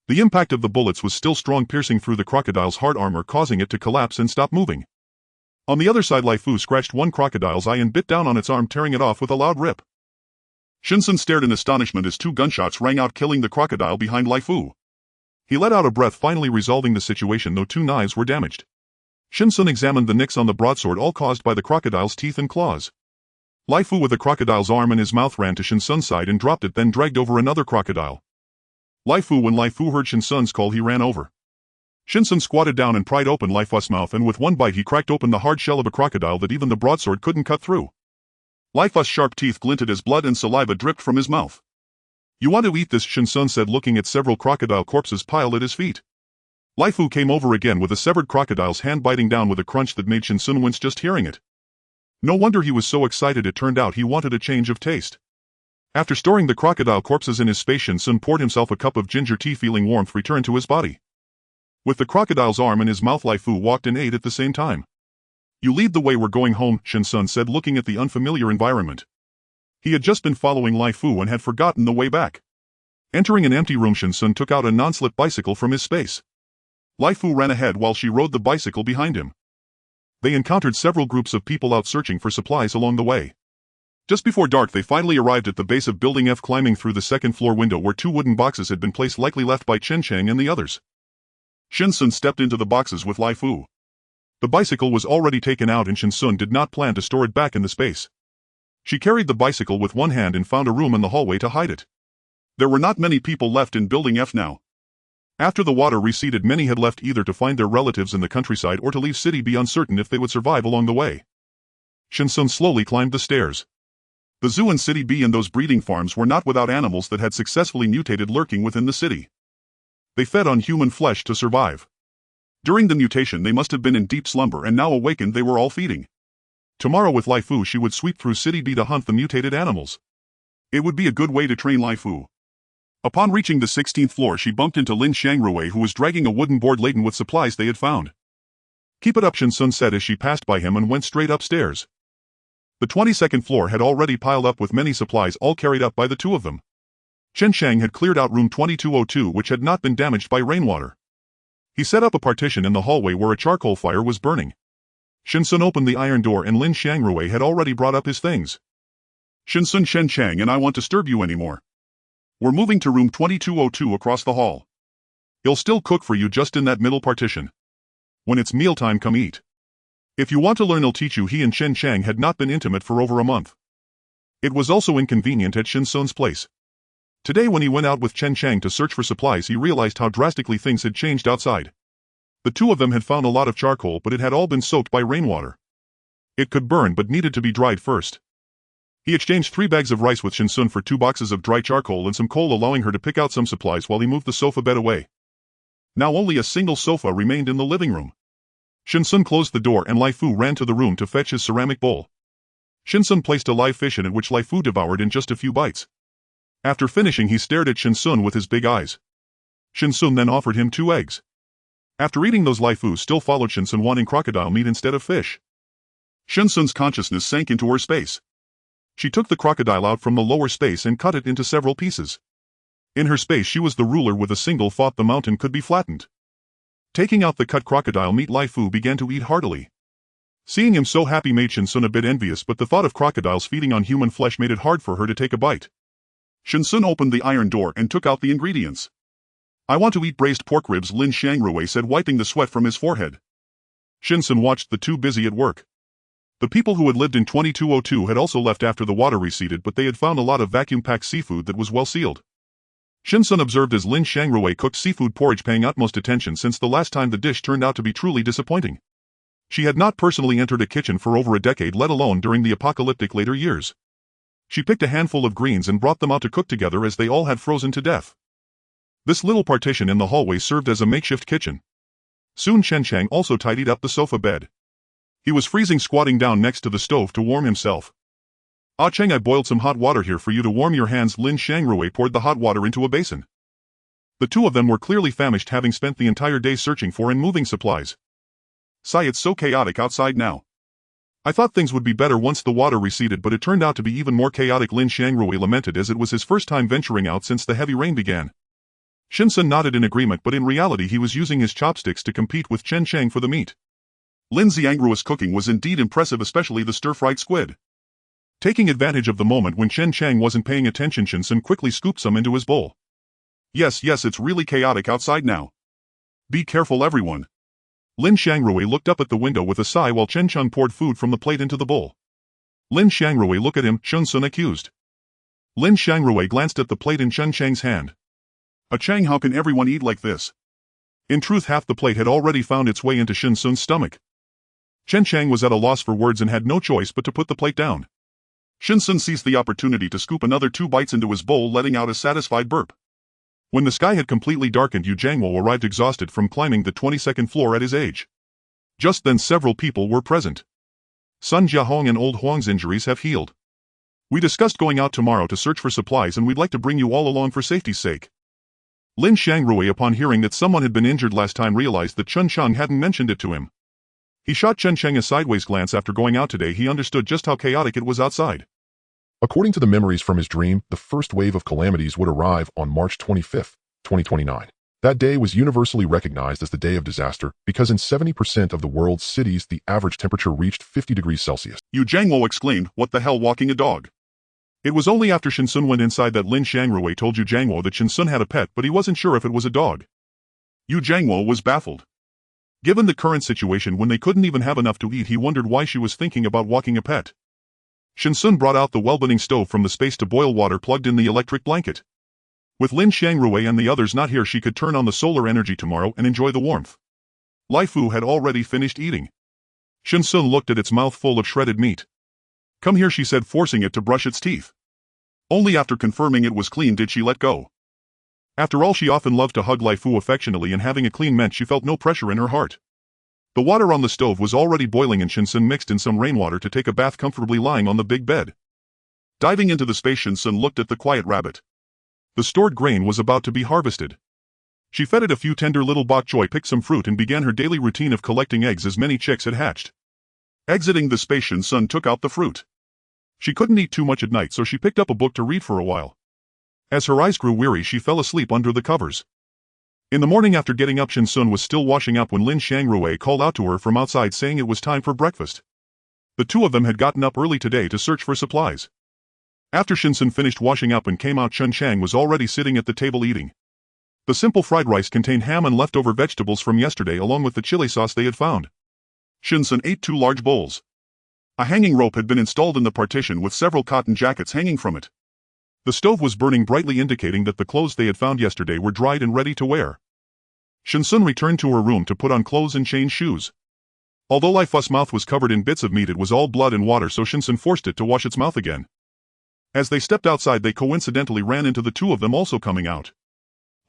The impact of the bullets was still strong, piercing through the crocodile's hard armor, causing it to collapse and stop moving. On the other side, Lai Fu scratched one crocodile's eye and bit down on its arm, tearing it off with a loud rip. Shen Xun stared in astonishment as 2 gunshots rang out, killing the crocodile behind Lai Fu. He let out a breath, finally resolving the situation, though 2 knives were damaged. Shen Xun examined the nicks on the broadsword, all caused by the crocodile's teeth and claws. Lai Fu, with the crocodile's arm in his mouth, ran to Shen Xun's side and dropped it, then dragged over another crocodile. When Lai Fu heard Shen Xun's call, he ran over. Shen Xun squatted down and pried open Lai Fu's mouth, and with one bite he cracked open the hard shell of a crocodile that even the broadsword couldn't cut through. Lai Fu's sharp teeth glinted as blood and saliva dripped from his mouth. "You want to eat this?" Shen Xun said, looking at several crocodile corpses piled at his feet. Lai Fu came over again with a severed crocodile's hand, biting down with a crunch that made Shen Xun wince just hearing it. No wonder he was so excited. It turned out he wanted a change of taste. After storing the crocodile corpses in his space, Shen Xun poured himself a cup of ginger tea, feeling warmth return to his body. With the crocodile's arm in his mouth, Lai Fu walked and ate at the same time. "You lead the way, we're going home," Shen Xun said, looking at the unfamiliar environment. He had just been following Lai Fu and had forgotten the way back. Entering an empty room, Shen Xun took out a non-slip bicycle from his space. Lai Fu ran ahead while she rode the bicycle behind him. They encountered several groups of people out searching for supplies along the way. Just before dark, they finally arrived at the base of Building F, climbing through the second-floor window where 2 wooden boxes had been placed, likely left by Chen Chang and the others. Shen Xun stepped into the boxes with Lai Fu. The bicycle was already taken out, and Shen Xun did not plan to store it back in the space. She carried the bicycle with one hand and found a room in the hallway to hide it. There were not many people left in Building F now. After the water receded, many had left either to find their relatives in the countryside or to leave City B, uncertain if they would survive along the way. Shen Xun slowly climbed the stairs. The zoo in City B and those breeding farms were not without animals that had successfully mutated, lurking within the city. They fed on human flesh to survive. During the mutation they must have been in deep slumber, and now awakened they were all feeding. Tomorrow with Lai Fu she would sweep through City B to hunt the mutated animals. It would be a good way to train Lai Fu. Upon reaching the 16th floor, she bumped into Lin Xiangrui, who was dragging a wooden board laden with supplies they had found. "Keep it up," Shen Xun said as she passed by him and went straight upstairs. The 22nd floor had already piled up with many supplies, all carried up by the 2 of them. Chen Chang had cleared out room 2202, which had not been damaged by rainwater. He set up a partition in the hallway where a charcoal fire was burning. Shen Xun opened the iron door, and Lin Xiangrui had already brought up his things. "Shen Xun, Shen Chang and I won't disturb you anymore. We're moving to room 2202 across the hall. He'll still cook for you just in that middle partition. When it's mealtime, come eat. If you want to learn, he'll teach you." He and Chen Chang had not been intimate for over a month. It was also inconvenient at Shen Xun's place. Today, when he went out with Chen Chang to search for supplies, he realized how drastically things had changed outside. The 2 of them had found a lot of charcoal, but it had all been soaked by rainwater. It could burn but needed to be dried first. He exchanged 3 bags of rice with Shen Xun for 2 boxes of dry charcoal and some coal, allowing her to pick out some supplies while he moved the sofa bed away. Now only a single sofa remained in the living room. Shen Xun closed the door and Lai Fu ran to the room to fetch his ceramic bowl. Shen Xun placed a live fish in it, which Lai Fu devoured in just a few bites. After finishing, he stared at Shen Xun with his big eyes. Shen Xun then offered him 2 eggs. After eating those, Lai Fu still followed Shen Xun, wanting crocodile meat instead of fish. Shen Xun's consciousness sank into her space. She took the crocodile out from the lower space and cut it into several pieces. In her space she was the ruler. With a single thought, the mountain could be flattened. Taking out the cut crocodile meat, Lai Fu began to eat heartily. Seeing him so happy made Shen Xun a bit envious, but the thought of crocodiles feeding on human flesh made it hard for her to take a bite. Shen Xun opened the iron door and took out the ingredients. I want to eat braised pork ribs, Lin Xiangrui said, wiping the sweat from his forehead. Shen Xun watched the two busy at work. The people who had lived in 2202 had also left after the water receded, but they had found a lot of vacuum-packed seafood that was well sealed. Shen Xun observed as Lin Xiangrui cooked seafood porridge, paying utmost attention since the last time the dish turned out to be truly disappointing. She had not personally entered a kitchen for over a decade, let alone during the apocalyptic later years. She picked a handful of greens and brought them out to cook together as they all had frozen to death. This little partition in the hallway served as a makeshift kitchen. Soon Chen Chang also tidied up the sofa bed. He was freezing, squatting down next to the stove to warm himself. Ah Cheng, I boiled some hot water here for you to warm your hands. Lin Xiangrui poured the hot water into a basin. The two of them were clearly famished, having spent the entire day searching for and moving supplies. Sigh, it's so chaotic outside now. I thought things would be better once the water receded, but it turned out to be even more chaotic, Lin Xiangrui lamented, as it was his first time venturing out since the heavy rain began. Shen Xun nodded in agreement, but in reality he was using his chopsticks to compete with Chen Chang for the meat. Lin Xiangrui's cooking was indeed impressive, especially the stir-fried squid. Taking advantage of the moment when Chen Chang wasn't paying attention, Shen Xun quickly scooped some into his bowl. Yes, it's really chaotic outside now. Be careful, everyone. Lin Xiangrui looked up at the window with a sigh while Chen Chang poured food from the plate into the bowl. Lin Xiangrui, look at him, Shen Xun accused. Lin Xiangrui glanced at the plate in Chen Chang's hand. Chang, how can everyone eat like this? In truth, half the plate had already found its way into Shen Xun's stomach. Chen Chang was at a loss for words and had no choice but to put the plate down. Shen Xun seized the opportunity to scoop another 2 bites into his bowl, letting out a satisfied burp. When the sky had completely darkened, Yu Jiangwo arrived exhausted from climbing the 22nd floor at his age. Just then several people were present. Sun Jiahong and Old Huang's injuries have healed. We discussed going out tomorrow to search for supplies, and we'd like to bring you all along for safety's sake. Lin Xiangrui, upon hearing that someone had been injured last time, realized that Chen Chang hadn't mentioned it to him. He shot Chen Chang a sideways glance. After going out today, he understood just how chaotic it was outside. According to the memories from his dream, the first wave of calamities would arrive on March 25, 2029. That day was universally recognized as the day of disaster because in 70% of the world's cities the average temperature reached 50 degrees Celsius. Yu Jiangwo exclaimed, "What the hell, walking a dog?" It was only after Shen Xun went inside that Lin Xiangrui told Yu Jiangwo that Shen Xun had a pet, but he wasn't sure if it was a dog. Yu Jiangwo was baffled. Given the current situation, when they couldn't even have enough to eat, he wondered why she was thinking about walking a pet. Shen Xun brought out the well-burning stove from the space to boil water, plugged in the electric blanket. With Lin Xiangrui and the others not here, she could turn on the solar energy tomorrow and enjoy the warmth. Lai Fu had already finished eating. Shen Xun looked at its mouth full of shredded meat. "Come here," she said, forcing it to brush its teeth. Only after confirming it was clean did she let go. After all, she often loved to hug Lai Fu affectionately, and having it clean meant she felt no pressure in her heart. The water on the stove was already boiling, and Shen Xun mixed in some rainwater to take a bath, comfortably lying on the big bed. Diving into the space, Shen Xun looked at the quiet rabbit. The stored grain was about to be harvested. She fed it a few tender little bok choy, picked some fruit, and began her daily routine of collecting eggs as many chicks had hatched. Exiting the space, Shen Xun took out the fruit. She couldn't eat too much at night, so she picked up a book to read for a while. As her eyes grew weary, she fell asleep under the covers. In the morning, after getting up, Shen Xun was still washing up when Lin Xiangrui called out to her from outside, saying it was time for breakfast. The two of them had gotten up early today to search for supplies. After Shen Xun finished washing up and came out, Chen Chang was already sitting at the table eating. The simple fried rice contained ham and leftover vegetables from yesterday, along with the chili sauce they had found. Shen Xun ate 2 large bowls. A hanging rope had been installed in the partition with several cotton jackets hanging from it. The stove was burning brightly, indicating that the clothes they had found yesterday were dried and ready to wear. Shen Xun returned to her room to put on clothes and change shoes. Although Lai Fu's mouth was covered in bits of meat, it was all blood and water, so Shen Xun forced it to wash its mouth again. As they stepped outside, they coincidentally ran into the two of them also coming out.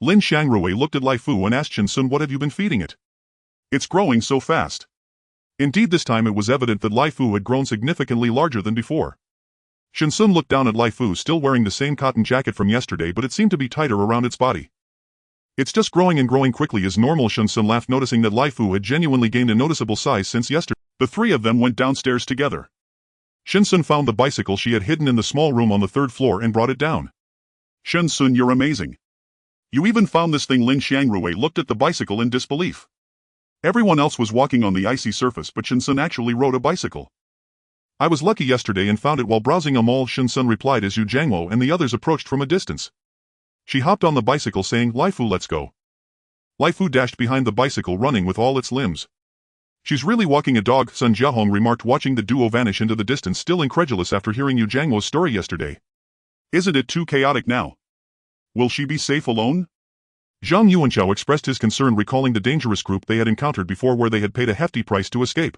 Lin Xiangrui looked at Lai Fu and asked Shen Xun, "What have you been feeding it? It's growing so fast." Indeed, this time it was evident that Lai Fu had grown significantly larger than before. Shen Xun looked down at Lai Fu, still wearing the same cotton jacket from yesterday, but it seemed to be tighter around its body. "It's just growing and growing quickly as normal," Shen Xun laughed, noticing that Lai Fu had genuinely gained a noticeable size since yesterday. The three of them went downstairs together. Shen Xun found the bicycle she had hidden in the small room on the 3rd floor and brought it down. "Shen Xun, you're amazing. You even found this thing." Lin Xiangrui looked at the bicycle in disbelief. Everyone else was walking on the icy surface, but Shen Xun actually rode a bicycle. I was lucky yesterday and found it while browsing a mall, Shen Xun replied as Yu Jiangwo and the others approached from a distance. She hopped on the bicycle saying, Laifu, let's go. Laifu dashed behind the bicycle running with all its limbs. She's really walking a dog, Sun Jiahong remarked watching the duo vanish into the distance, still incredulous after hearing Yu Jiangwo's story yesterday. Isn't it too chaotic now? Will she be safe alone? Zhang Yuanchao expressed his concern recalling the dangerous group they had encountered before where they had paid a hefty price to escape.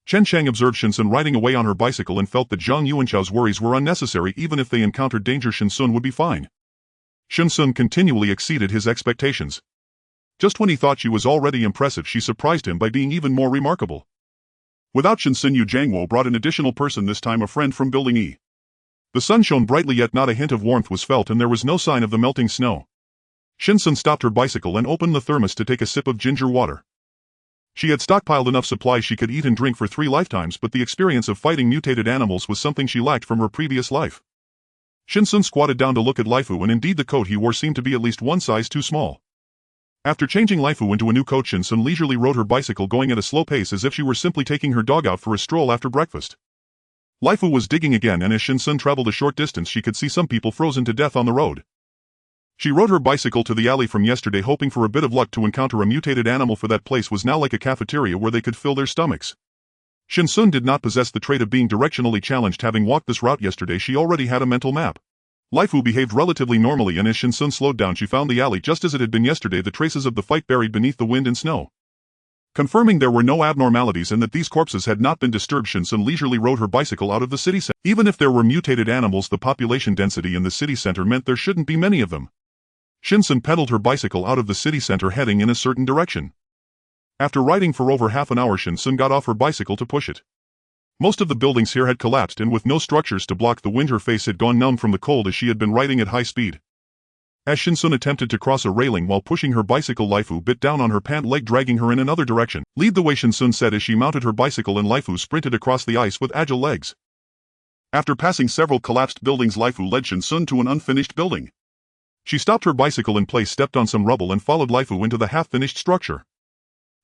Chen Shang observed Shen Xun riding away on her bicycle and felt that Zhang Yuanchao's worries were unnecessary. Even if they encountered danger, Shen Xun would be fine. Shen Xun continually exceeded his expectations. Just when he thought she was already impressive, she surprised him by being even more remarkable. Without Shen Xun, Yu Jiangwo brought an additional person, this time a friend from Building E. The sun shone brightly, yet not a hint of warmth was felt and there was no sign of the melting snow. Shen Xun stopped her bicycle and opened the thermos to take a sip of ginger water. She had stockpiled enough supplies she could eat and drink for 3 lifetimes, but the experience of fighting mutated animals was something she lacked from her previous life. Shen Xun squatted down to look at Laifu, and indeed the coat he wore seemed to be at least one size too small. After changing Laifu into a new coat, Shen Xun leisurely rode her bicycle, going at a slow pace as if she were simply taking her dog out for a stroll after breakfast. Laifu was digging again, and as Shen Xun traveled a short distance she could see some people frozen to death on the road. She rode her bicycle to the alley from yesterday, hoping for a bit of luck to encounter a mutated animal, for that place was now like a cafeteria where they could fill their stomachs. Shen Xun did not possess the trait of being directionally challenged. Having walked this route yesterday, she already had a mental map. Laifu behaved relatively normally, and as Shen Xun slowed down she found the alley just as it had been yesterday, the traces of the fight buried beneath the wind and snow. Confirming there were no abnormalities and that these corpses had not been disturbed, Shen Xun leisurely rode her bicycle out of the city center. Even if there were mutated animals, the population density in the city center meant there shouldn't be many of them. Shen Xun pedaled her bicycle out of the city center, heading in a certain direction. After riding for over half an hour, Shen Xun got off her bicycle to push it. Most of the buildings here had collapsed, and with no structures to block the wind, her face had gone numb from the cold as she had been riding at high speed. As Shen Xun attempted to cross a railing while pushing her bicycle, Laifu bit down on her pant leg, dragging her in another direction. Lead the way, Shen Xun said as she mounted her bicycle, and Laifu sprinted across the ice with agile legs. After passing several collapsed buildings, Laifu led Shen Xun to an unfinished building. She stopped her bicycle in place, stepped on some rubble, and followed Laifu into the half-finished structure.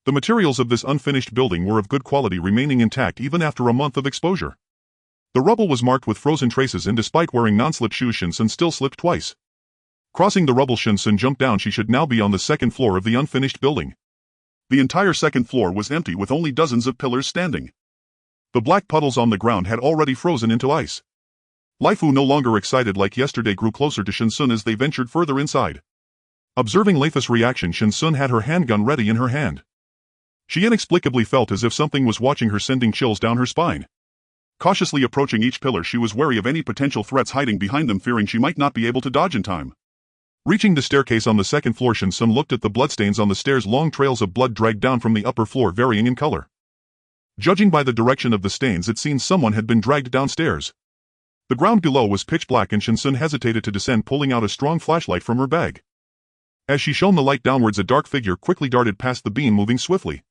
The materials of this unfinished building were of good quality, remaining intact even after a month of exposure. The rubble was marked with frozen traces, and despite wearing non-slip shoes, Shen Xun still slipped twice. Crossing the rubble, Shen Xun jumped down. She should now be on the second floor of the unfinished building. The entire second floor was empty, with only dozens of pillars standing. The black puddles on the ground had already frozen into ice. Laifu, no longer excited like yesterday, grew closer to Shen Xun as they ventured further inside. Observing Laifu's reaction, Shen Xun had her handgun ready in her hand. She inexplicably felt as if something was watching her, sending chills down her spine. Cautiously approaching each pillar, she was wary of any potential threats hiding behind them, fearing she might not be able to dodge in time. Reaching the staircase on the second floor, Shen Xun looked at the bloodstains on the stairs. Long trails of blood dragged down from the upper floor, varying in color. Judging by the direction of the stains, it seemed someone had been dragged downstairs. The ground below was pitch black, and Shen Xun hesitated to descend, pulling out a strong flashlight from her bag. As she shone the light downwards, a dark figure quickly darted past the beam, moving swiftly.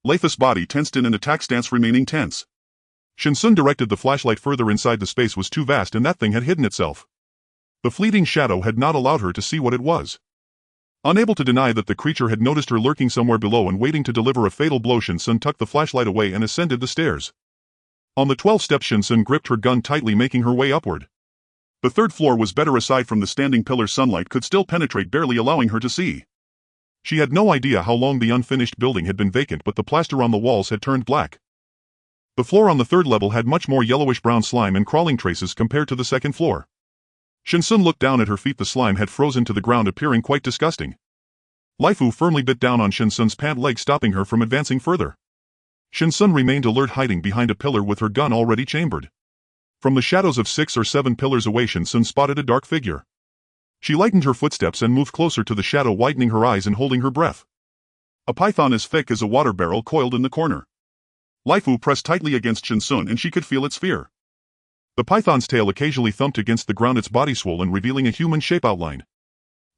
Laifu's body tensed in an attack stance, remaining tense. Shen Xun directed the flashlight further inside. The space was too vast, and that thing had hidden itself. The fleeting shadow had not allowed her to see what it was. Unable to deny that the creature had noticed her lurking somewhere below and waiting to deliver a fatal blow, Shen Xun tucked the flashlight away and ascended the stairs. On the 12th step, Shen Xun gripped her gun tightly, making her way upward. The third floor was better. Aside from the standing pillars, sunlight could still penetrate, barely allowing her to see. She had no idea how long the unfinished building had been vacant, but the plaster on the walls had turned black. The floor on the third level had much more yellowish-brown slime and crawling traces compared to the second floor. Shen Xun looked down at her feet. The slime had frozen to the ground, appearing quite disgusting. Laifu firmly bit down on Shen Xun's pant leg, stopping her from advancing further. Shen Xun remained alert, hiding behind a pillar with her gun already chambered. From the shadows of 6 or 7 pillars away, Shen Xun spotted a dark figure. She lightened her footsteps and moved closer to the shadow, widening her eyes and holding her breath. A python as thick as a water barrel coiled in the corner. Laifu pressed tightly against Shen Xun, and she could feel its fear. The python's tail occasionally thumped against the ground, its body swollen, revealing a human shape outline.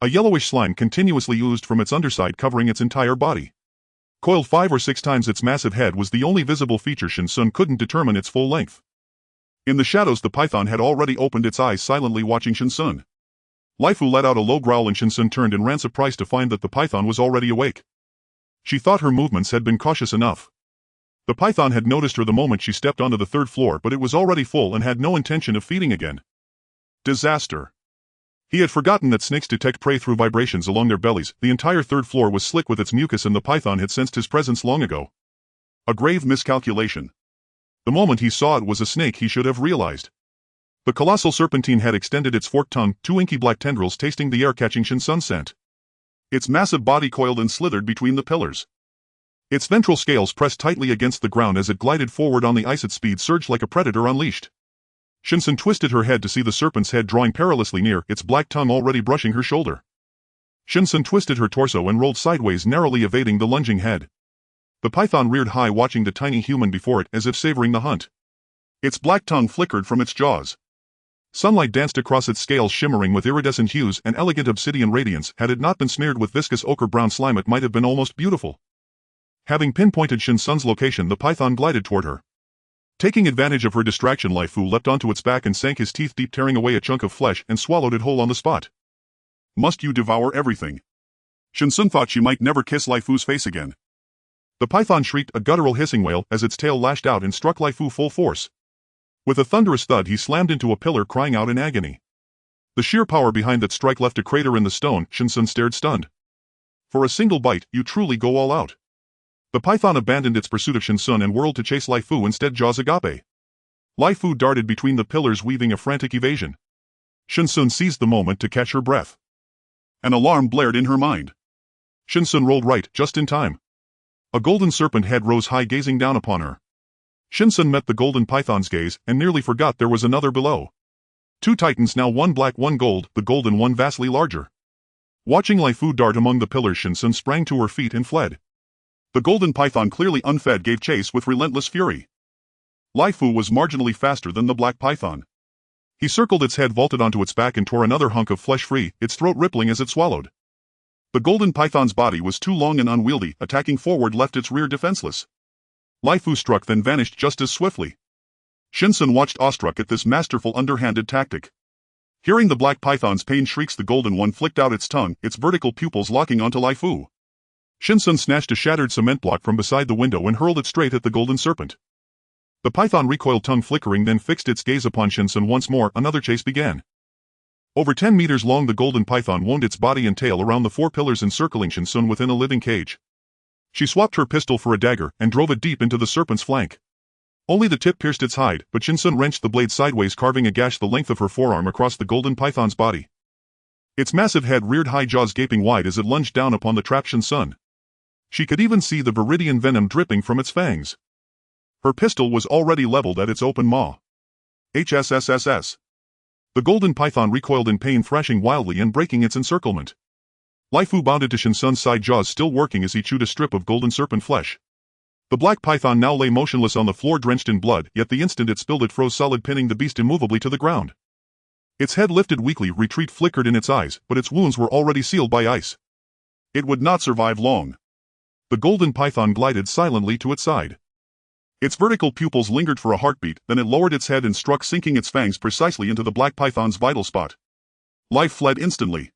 A yellowish slime continuously oozed from its underside, covering its entire body. Coiled 5 or 6 times its massive head was the only visible feature. Shen Xun couldn't determine its full length. In the shadows, the python had already opened its eyes, silently watching Shen Xun. Laifu let out a low growl, and Shen Xun turned and ran, surprised to find that the python was already awake. She thought her movements had been cautious enough. The python had noticed her the moment she stepped onto the third floor, but it was already full and had no intention of feeding again. Disaster. He had forgotten that snakes detect prey through vibrations along their bellies. The entire third floor was slick with its mucus and the python had sensed his presence long ago. A grave miscalculation. The moment he saw it was a snake, he should have realized. The colossal serpentine had extended its forked tongue, two inky black tendrils tasting the air, catching Shen Xun's scent. Its massive body coiled and slithered between the pillars. Its ventral scales pressed tightly against the ground as it glided forward on the ice. Its speed surged like a predator unleashed. Shen Xun twisted her head to see the serpent's head drawing perilously near, its black tongue already brushing her shoulder. Shen Xun twisted her torso and rolled sideways, narrowly evading the lunging head. The python reared high, watching the tiny human before it as if savoring the hunt. Its black tongue flickered from its jaws. Sunlight danced across its scales, shimmering with iridescent hues and elegant obsidian radiance. Had it not been smeared with viscous ochre-brown slime, it might have been almost beautiful. Having pinpointed Shen Xun's location, the python glided toward her. Taking advantage of her distraction, Lai Fu leapt onto its back and sank his teeth deep, tearing away a chunk of flesh and swallowed it whole on the spot. Must you devour everything? Shen Xun thought she might never kiss Lai Fu's face again. The python shrieked, a guttural hissing wail, as its tail lashed out and struck Lai Fu full force. With a thunderous thud, he slammed into a pillar, crying out in agony. The sheer power behind that strike left a crater in the stone. Shen Xun stared stunned. For a single bite, you truly go all out. The python abandoned its pursuit of Shen Xun and whirled to chase Lai Fu, instead jaws agape. Lai Fu darted between the pillars, weaving a frantic evasion. Shen Xun seized the moment to catch her breath. An alarm blared in her mind. Shen Xun rolled right, just in time. A golden serpent head rose high, gazing down upon her. Shen Xun met the golden python's gaze and nearly forgot there was another below. Two titans, now one black, one gold, the golden one vastly larger. Watching Lai Fu dart among the pillars, Shen Xun sprang to her feet and fled. The golden python, clearly unfed, gave chase with relentless fury. Lai Fu was marginally faster than the black python. He circled its head, vaulted onto its back and tore another hunk of flesh free, its throat rippling as it swallowed. The golden python's body was too long and unwieldy, attacking forward left its rear defenseless. Lai Fu struck, then vanished just as swiftly. Shen Xun watched awestruck at this masterful underhanded tactic. Hearing the black python's pained shrieks, the golden one flicked out its tongue, its vertical pupils locking onto Lai Fu. Shen Xun snatched a shattered cement block from beside the window and hurled it straight at the golden serpent. The python recoiled, tongue flickering, then fixed its gaze upon Shen Xun once more. Another chase began. Over 10 meters long, the golden python wound its body and tail around the four pillars, encircling Shen Xun within a living cage. She swapped her pistol for a dagger and drove it deep into the serpent's flank. Only the tip pierced its hide, but Shen Xun wrenched the blade sideways, carving a gash the length of her forearm across the golden python's body. Its massive head reared high, jaws gaping wide as it lunged down upon the trapped Shen Xun. She could even see the viridian venom dripping from its fangs. Her pistol was already leveled at its open maw. HSSSS. The golden python recoiled in pain, thrashing wildly and breaking its encirclement. Lai Fu bounded to Shen Xun's side, jaws still working as he chewed a strip of golden serpent flesh. The black python now lay motionless on the floor, drenched in blood, yet the instant it spilled it froze solid, pinning the beast immovably to the ground. Its head lifted weakly, retreat flickered in its eyes, but its wounds were already sealed by ice. It would not survive long. The golden python glided silently to its side. Its vertical pupils lingered for a heartbeat, then it lowered its head and struck, sinking its fangs precisely into the black python's vital spot. Life fled instantly.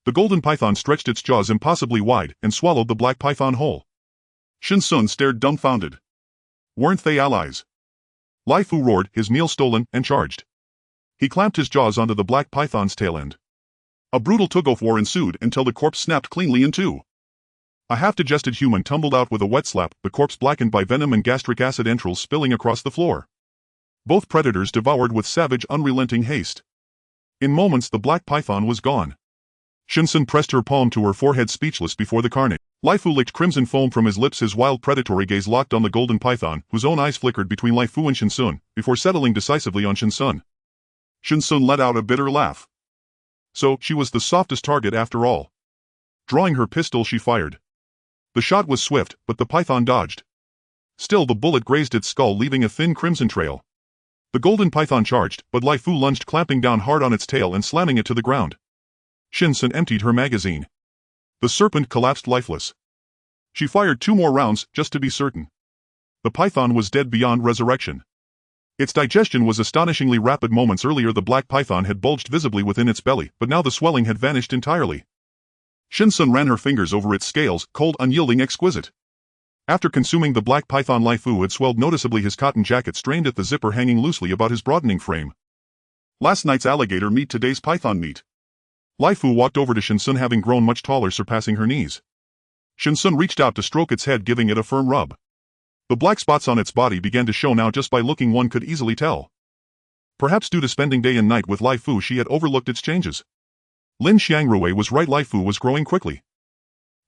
The golden python stretched its jaws impossibly wide and swallowed the black python whole. Shen Xun stared dumbfounded. Weren't they allies? Lai Fu roared, his meal stolen, and charged. He clamped his jaws onto the black python's tail end. A brutal tug-of-war ensued until the corpse snapped cleanly in two. A half-digested human tumbled out with a wet slap, the corpse blackened by venom and gastric acid entrails spilling across the floor. Both predators devoured with savage, unrelenting haste. In moments, the black python was gone. Shen Xun pressed her palm to her forehead, speechless before the carnage. Lai Fu licked crimson foam from his lips, his wild predatory gaze locked on the golden python, whose own eyes flickered between Lai Fu and Shen Xun, before settling decisively on Shen Xun. Shen Xun let out a bitter laugh. So, she was the softest target after all. Drawing her pistol, she fired. The shot was swift, but the python dodged. Still, the bullet grazed its skull, leaving a thin crimson trail. The golden python charged, but Lai Fu lunged, clamping down hard on its tail and slamming it to the ground. Shen Xun emptied her magazine. The serpent collapsed lifeless. She fired 2 more rounds, just to be certain. The python was dead beyond resurrection. Its digestion was astonishingly rapid. Moments earlier the black python had bulged visibly within its belly, but now the swelling had vanished entirely. Shen Xun ran her fingers over its scales, cold, unyielding, exquisite. After consuming the black python, Lai Fu had swelled noticeably, his cotton jacket strained at the zipper hanging loosely about his broadening frame. Last night's alligator meat, today's python meat. Lai Fu walked over to Shen Xun, having grown much taller, surpassing her knees. Shen Xun reached out to stroke its head, giving it a firm rub. The black spots on its body began to show now. Just by looking, one could easily tell. Perhaps due to spending day and night with Lai Fu, she had overlooked its changes. Lin Xiangrui was right, Lai Fu was growing quickly.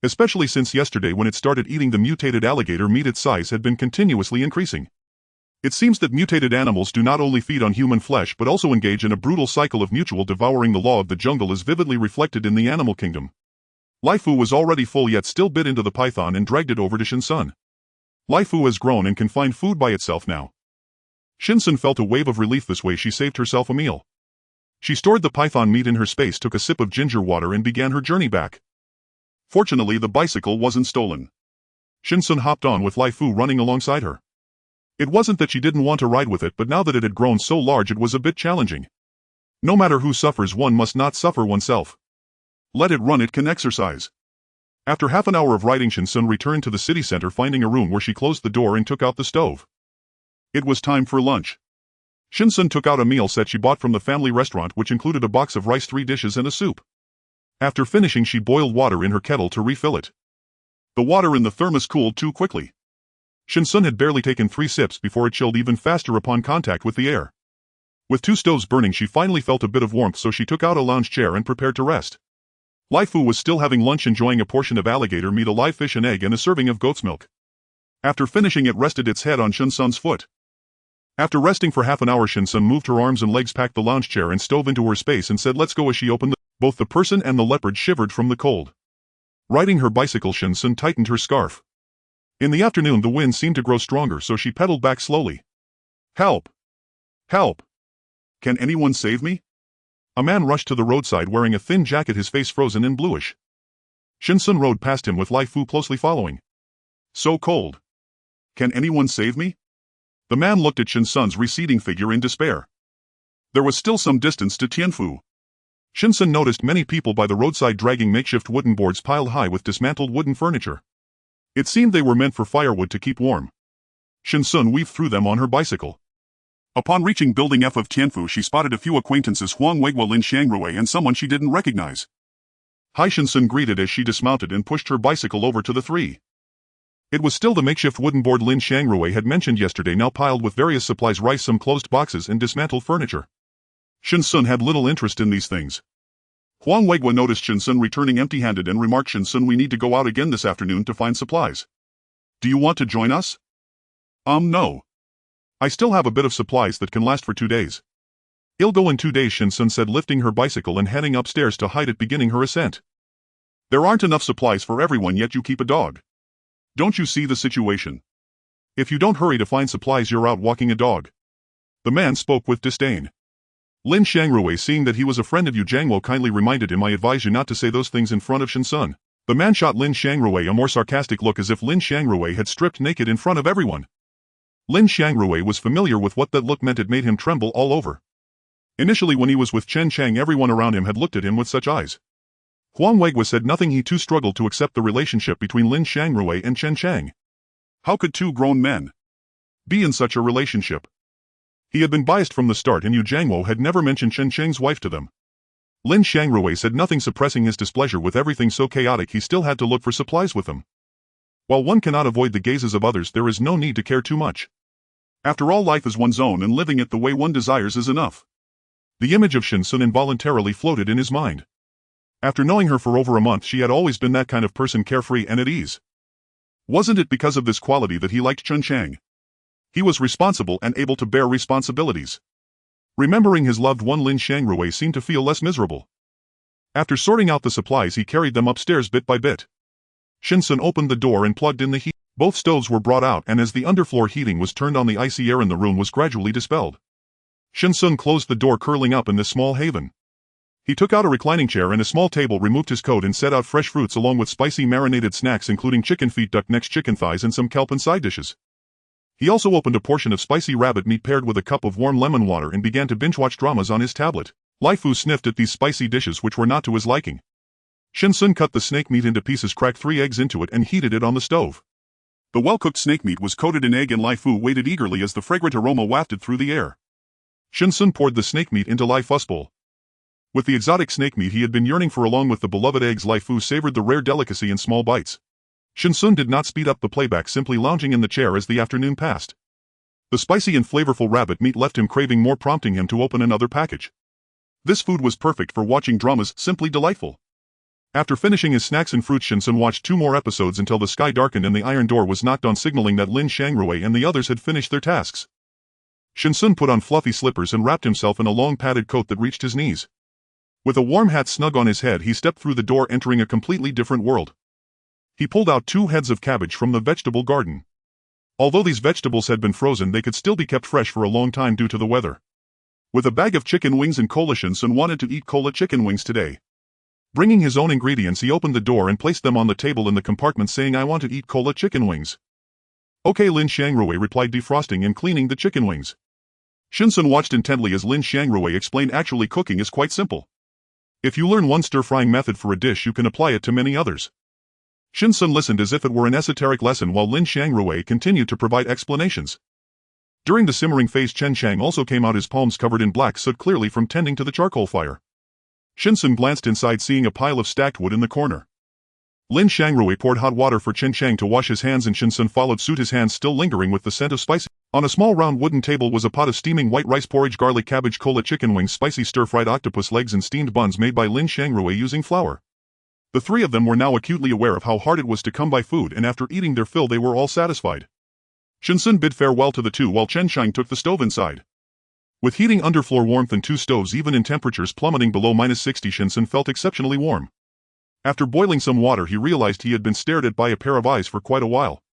Especially since yesterday when it started eating the mutated alligator meat, its size had been continuously increasing. It seems that mutated animals do not only feed on human flesh but also engage in a brutal cycle of mutual devouring. The law of the jungle is vividly reflected in the animal kingdom. Lai Fu was already full, yet still bit into the python and dragged it over to Shen Xun. Lai Fu has grown and can find food by itself now. Shen Xun felt a wave of relief. This way she saved herself a meal. She stored the python meat in her space, took a sip of ginger water and began her journey back. Fortunately, the bicycle wasn't stolen. Shen Xun hopped on with Lai Fu running alongside her. It wasn't that she didn't want to ride with it, but now that it had grown so large it was a bit challenging. No matter who suffers, one must not suffer oneself. Let it run, it can exercise. After half an hour of riding, Shen Xun returned to the city center, finding a room where she closed the door and took out the stove. It was time for lunch. Shen Xun took out a meal set she bought from the family restaurant, which included a box of rice, 3 dishes and a soup. After finishing, she boiled water in her kettle to refill it. The water in the thermos cooled too quickly. Shen Xun had barely taken 3 sips before it chilled even faster upon contact with the air. With 2 stoves burning, she finally felt a bit of warmth, so she took out a lounge chair and prepared to rest. Lai Fu was still having lunch, enjoying a portion of alligator meat, a live fish, an egg and a serving of goat's milk. After finishing, it rested its head on Shen Xun's foot. After resting for half an hour, Shen Xun moved her arms and legs, packed the lounge chair and stove into her space and said, "Let's go." As she opened the door, both the person and the leopard shivered from the cold. Riding her bicycle, Shen Xun tightened her scarf. In the afternoon the wind seemed to grow stronger, so she pedaled back slowly. "Help! Help! Can anyone save me?" A man rushed to the roadside wearing a thin jacket, his face frozen and bluish. Shen Xun rode past him with Lai Fu closely following. "So cold. Can anyone save me?" The man looked at Shen Xun's receding figure in despair. There was still some distance to Tianfu. Shen Xun noticed many people by the roadside dragging makeshift wooden boards piled high with dismantled wooden furniture. It seemed they were meant for firewood to keep warm. Shen Xun weaved through them on her bicycle. Upon reaching Building F of Tianfu, she spotted a few acquaintances, Huang Weiguo, Lin Xiangrui and someone she didn't recognize. Hi, Shen Xun greeted as she dismounted and pushed her bicycle over to the 3. It was still the makeshift wooden board Lin Xiangrui had mentioned yesterday, now piled with various supplies, rice, some closed boxes and dismantled furniture. Shen Xun had little interest in these things. Huang Weiguo noticed Shen Xun returning empty-handed and remarked, "Shen Xun, we need to go out again this afternoon to find supplies. Do you want to join us?" No. I still have a bit of supplies that can last for 2 days. "I'll go in 2 days," Shen Xun said, lifting her bicycle and heading upstairs to hide it, beginning her ascent. "There aren't enough supplies for everyone, yet you keep a dog. Don't you see the situation? If you don't hurry to find supplies, you're out walking a dog." The man spoke with disdain. Lin Xiangrui, seeing that he was a friend of Yu Jiangwo, kindly reminded him, "I advise you not to say those things in front of Shen Xun." The man shot Lin Xiangrui a more sarcastic look, as if Lin Xiangrui had stripped naked in front of everyone. Lin Xiangrui was familiar with what that look meant. It made him tremble all over. Initially, when he was with Chen Chang, everyone around him had looked at him with such eyes. Huang Weiguo said nothing. He too struggled to accept the relationship between Lin Xiangrui and Chen Chang. How could 2 grown men be in such a relationship? He had been biased from the start, and Yu Jiangwo had never mentioned Chen Chang's wife to them. Lin Xiangrui said nothing, suppressing his displeasure. With everything so chaotic, he still had to look for supplies with them. While one cannot avoid the gazes of others, there is no need to care too much. After all, life is one's own, and living it the way one desires is enough. The image of Shen Xun involuntarily floated in his mind. After knowing her for over a month, she had always been that kind of person, carefree and at ease. Wasn't it because of this quality that he liked Chen Chang? He was responsible and able to bear responsibilities. Remembering his loved one, Lin Xiangrui seemed to feel less miserable. After sorting out the supplies, he carried them upstairs bit by bit. Shen Xun opened the door and plugged in the heat. Both stoves were brought out, and as the underfloor heating was turned on, the icy air in the room was gradually dispelled. Shen Xun closed the door, curling up in this small haven. He took out a reclining chair and a small table, removed his coat and set out fresh fruits along with spicy marinated snacks, including chicken feet, duck necks, chicken thighs and some kelp and side dishes. He also opened a portion of spicy rabbit meat paired with a cup of warm lemon water and began to binge-watch dramas on his tablet. Lai Fu sniffed at these spicy dishes, which were not to his liking. Shen Xun cut the snake meat into pieces, cracked 3 eggs into it and heated it on the stove. The well-cooked snake meat was coated in egg and Lai Fu waited eagerly as the fragrant aroma wafted through the air. Shen Xun poured the snake meat into Lai Fu's bowl. With the exotic snake meat he had been yearning for along with the beloved eggs, Lai Fu savored the rare delicacy in small bites. Shen Xun did not speed up the playback, simply lounging in the chair as the afternoon passed. The spicy and flavorful rabbit meat left him craving more, prompting him to open another package. This food was perfect for watching dramas, simply delightful. After finishing his snacks and fruits, Shen Xun watched 2 more episodes until the sky darkened and the iron door was knocked on, signaling that Lin Shangrui and the others had finished their tasks. Shen Xun put on fluffy slippers and wrapped himself in a long padded coat that reached his knees. With a warm hat snug on his head, he stepped through the door, entering a completely different world. He pulled out 2 heads of cabbage from the vegetable garden. Although these vegetables had been frozen, they could still be kept fresh for a long time due to the weather. With a bag of chicken wings and cola, Shen Xun wanted to eat cola chicken wings today. Bringing his own ingredients, he opened the door and placed them on the table in the compartment, saying, "I want to eat cola chicken wings." "Okay," Lin Shangrui replied, defrosting and cleaning the chicken wings. Shen Xun watched intently as Lin Shangrui explained, "Actually, cooking is quite simple. If you learn one stir-frying method for a dish, you can apply it to many others." Shen Xun listened as if it were an esoteric lesson while Lin Shangrui continued to provide explanations. During the simmering phase, Chen Chang also came out, his palms covered in black soot, clearly from tending to the charcoal fire. Shen Xun glanced inside, seeing a pile of stacked wood in the corner. Lin Shangrui poured hot water for Chen Chang to wash his hands and Shen Xun followed suit, his hands still lingering with the scent of spicy. On a small round wooden table was a pot of steaming white rice porridge, garlic cabbage, cola chicken wings, spicy stir-fried octopus legs and steamed buns made by Lin Shangrui using flour. The 3 of them were now acutely aware of how hard it was to come by food, and after eating their fill they were all satisfied. Shen Xun bid farewell to the 2 while Chen Chang took the stove inside. With heating underfloor warmth and 2 stoves even in temperatures plummeting below -60, Shen Xun felt exceptionally warm. After boiling some water, he realized he had been stared at by a pair of eyes for quite a while.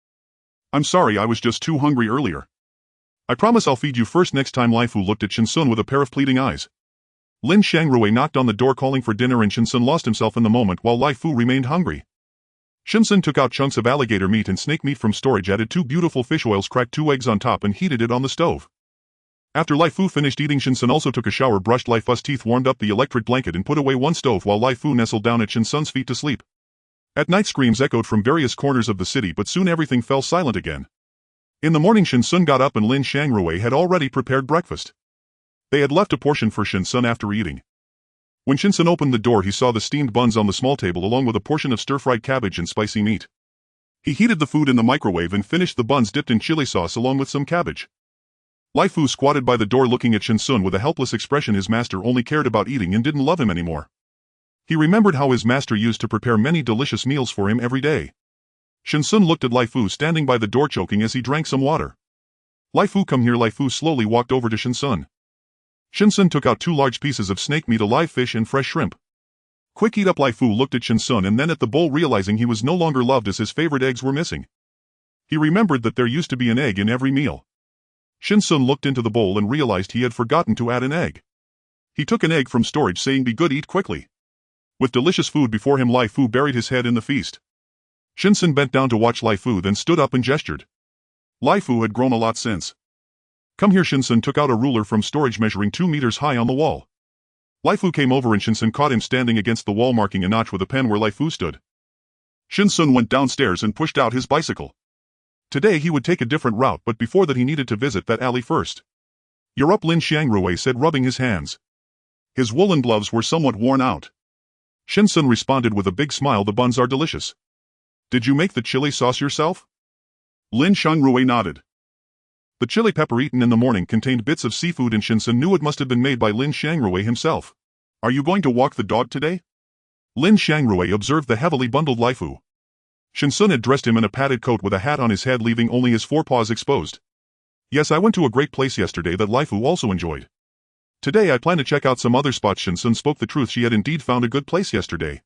"I'm sorry, I was just too hungry earlier. I promise I'll feed you first next time." Lai Fu looked at Shen Xun with a pair of pleading eyes. Lin Shangrui knocked on the door calling for dinner and Shen Xun lost himself in the moment while Lai Fu remained hungry. Shen Xun took out chunks of alligator meat and snake meat from storage, added 2 beautiful fish oils, cracked 2 eggs on top and heated it on the stove. After Lai Fu finished eating, Shen Xun also took a shower, brushed Lai Fu's teeth, warmed up the electric blanket and put away one stove while Lai Fu nestled down at Shen Xun's feet to sleep. At night, screams echoed from various corners of the city, but soon everything fell silent again. In the morning, Shen Xun got up and Lin Shangrui had already prepared breakfast. They had left a portion for Shen Xun after eating. When Shen Xun opened the door, he saw the steamed buns on the small table along with a portion of stir-fried cabbage and spicy meat. He heated the food in the microwave and finished the buns dipped in chili sauce along with some cabbage. Lai Fu squatted by the door looking at Shen Xun with a helpless expression. His master only cared about eating and didn't love him anymore. He remembered how his master used to prepare many delicious meals for him every day. Shen Xun looked at Lai Fu standing by the door choking as he drank some water. "Lai Fu, come here." Lai Fu slowly walked over to Shen Xun. Shen Xun took out 2 large pieces of snake meat, a live fish and fresh shrimp. "Quick, eat up." Lai Fu looked at Shen Xun and then at the bowl, realizing he was no longer loved as his favorite eggs were missing. He remembered that there used to be an egg in every meal. Shen Xun looked into the bowl and realized he had forgotten to add an egg. He took an egg from storage, saying, "Be good, eat quickly." With delicious food before him, Lai Fu buried his head in the feast. Shen Xun bent down to watch Lai Fu, then stood up and gestured. Lai Fu had grown a lot since. "Come here." Shen Xun took out a ruler from storage measuring 2 meters high on the wall. Lai Fu came over and Shen Xun caught him standing against the wall, marking a notch with a pen where Lai Fu stood. Shen Xun went downstairs and pushed out his bicycle. Today he would take a different route, but before that he needed to visit that alley first. "You're up," Lin Shangrui said, rubbing his hands. His woolen gloves were somewhat worn out. Shen Xun responded with a big smile, "The buns are delicious. Did you make the chili sauce yourself?" Lin Shangrui nodded. The chili pepper eaten in the morning contained bits of seafood and Shen Xun knew it must have been made by Lin Shangrui himself. "Are you going to walk the dog today?" Lin Shangrui observed the heavily bundled Lai Fu. Shen Xun had dressed him in a padded coat with a hat on his head, leaving only his forepaws exposed. "Yes, I went to a great place yesterday that Lai Fu also enjoyed. Today I plan to check out some other spots." Shen Xun spoke the truth. She had indeed found a good place yesterday.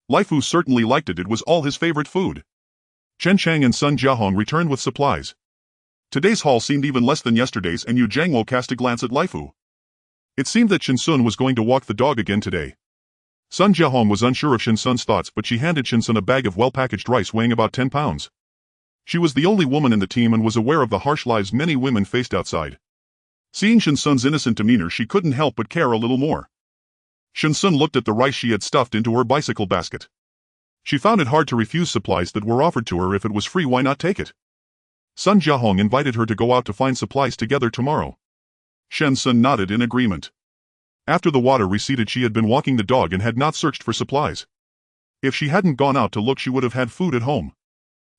Lai Fu certainly liked it. It was all his favorite food. Chen Chang and Sun Jiahong returned with supplies. Today's haul seemed even less than yesterday's, and Yu Jiangwo cast a glance at Lai Fu. It seemed that Shen Xun was going to walk the dog again today. Sun Jiahong was unsure of Shen Xun's thoughts, but she handed Shen Xun a bag of well-packaged rice weighing about 10 pounds. She was the only woman in the team and was aware of the harsh lives many women faced outside. Seeing Shen Xun's innocent demeanor, she couldn't help but care a little more. Shen Xun looked at the rice she had stuffed into her bicycle basket. She found it hard to refuse supplies that were offered to her. If it was free, why not take it? Sun Jiahong invited her to go out to find supplies together tomorrow. Shen Xun nodded in agreement. After the water receded, she had been walking the dog and had not searched for supplies. If she hadn't gone out to look, she would have had food at home.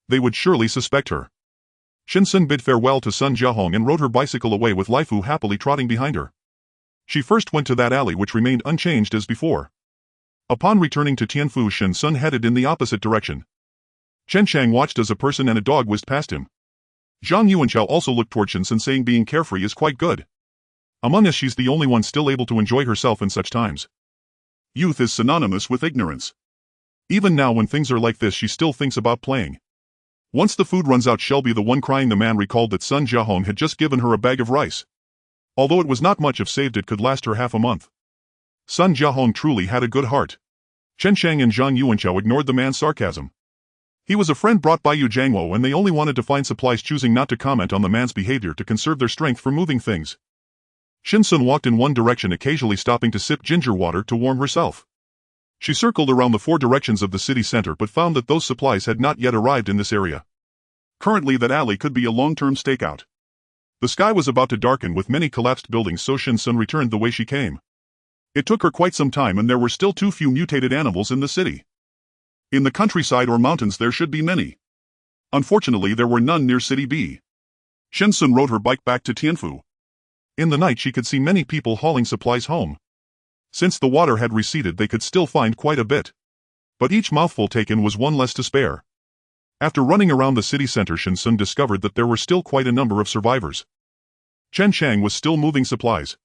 They would surely suspect her. Shen Xun bid farewell to Sun Jiahong and rode her bicycle away with Lai Fu happily trotting behind her. She first went to that alley which remained unchanged as before. Upon returning to Tianfu, Shen Xun headed in the opposite direction. Chen Chang watched as a person and a dog whizzed past him. Zhang Yuanchao also looked toward Shen Xun, saying being carefree is quite good. Among us, she's the only one still able to enjoy herself in such times. Youth is synonymous with ignorance. Even now when things are like this, she still thinks about playing. Once the food runs out, she'll be the one crying. The man recalled that Sun Jiahong had just given her a bag of rice. Although it was not much, if saved it could last her half a month. Sun Jiahong truly had a good heart. Chen Chang and Zhang Yuanchao ignored the man's sarcasm. He was a friend brought by Yu Jiangwo and they only wanted to find supplies, choosing not to comment on the man's behavior to conserve their strength for moving things. Shen Xun walked in one direction, occasionally stopping to sip ginger water to warm herself. She circled around the 4 directions of the city center but found that those supplies had not yet arrived in this area. Currently that alley could be a long-term stakeout. The sky was about to darken with many collapsed buildings, so Shen Xun returned the way she came. It took her quite some time and there were still too few mutated animals in the city. In the countryside or mountains there should be many. Unfortunately there were none near City B. Shen Xun rode her bike back to Tianfu. In the night she could see many people hauling supplies home. Since the water had receded they could still find quite a bit. But each mouthful taken was one less to spare. After running around the city center, Shen Xun discovered that there were still quite a number of survivors. Chen Chang was still moving supplies.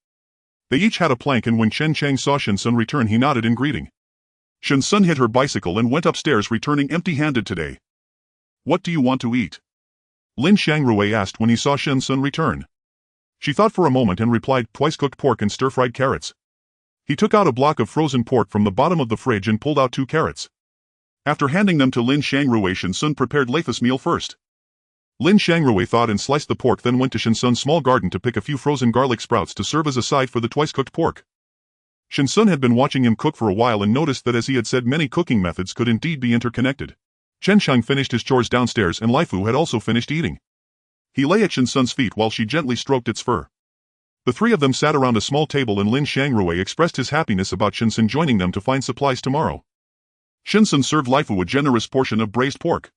They each had a plank, and when Chen Chang saw Shen Xun return he nodded in greeting. Shen Xun hid her bicycle and went upstairs, returning empty-handed today. "What do you want to eat?" Lin Xiangrui asked when he saw Shen Xun return. She thought for a moment and replied, "Twice-cooked pork and stir-fried carrots." He took out a block of frozen pork from the bottom of the fridge and pulled out 2 carrots. After handing them to Lin Xiangrui, Shen Xun prepared Leifa's meal first. Lin Xiangrui thawed and sliced the pork, then went to Shen Xun's small garden to pick a few frozen garlic sprouts to serve as a side for the twice-cooked pork. Shen Xun had been watching him cook for a while and noticed that, as he had said, many cooking methods could indeed be interconnected. Chen Chang finished his chores downstairs and Lai Fu had also finished eating. He lay at Shen Xun's feet while she gently stroked its fur. The 3 of them sat around a small table and Lin Xiangrui expressed his happiness about Shen Xun joining them to find supplies tomorrow. Shen Xun served Lai Fu a generous portion of braised pork.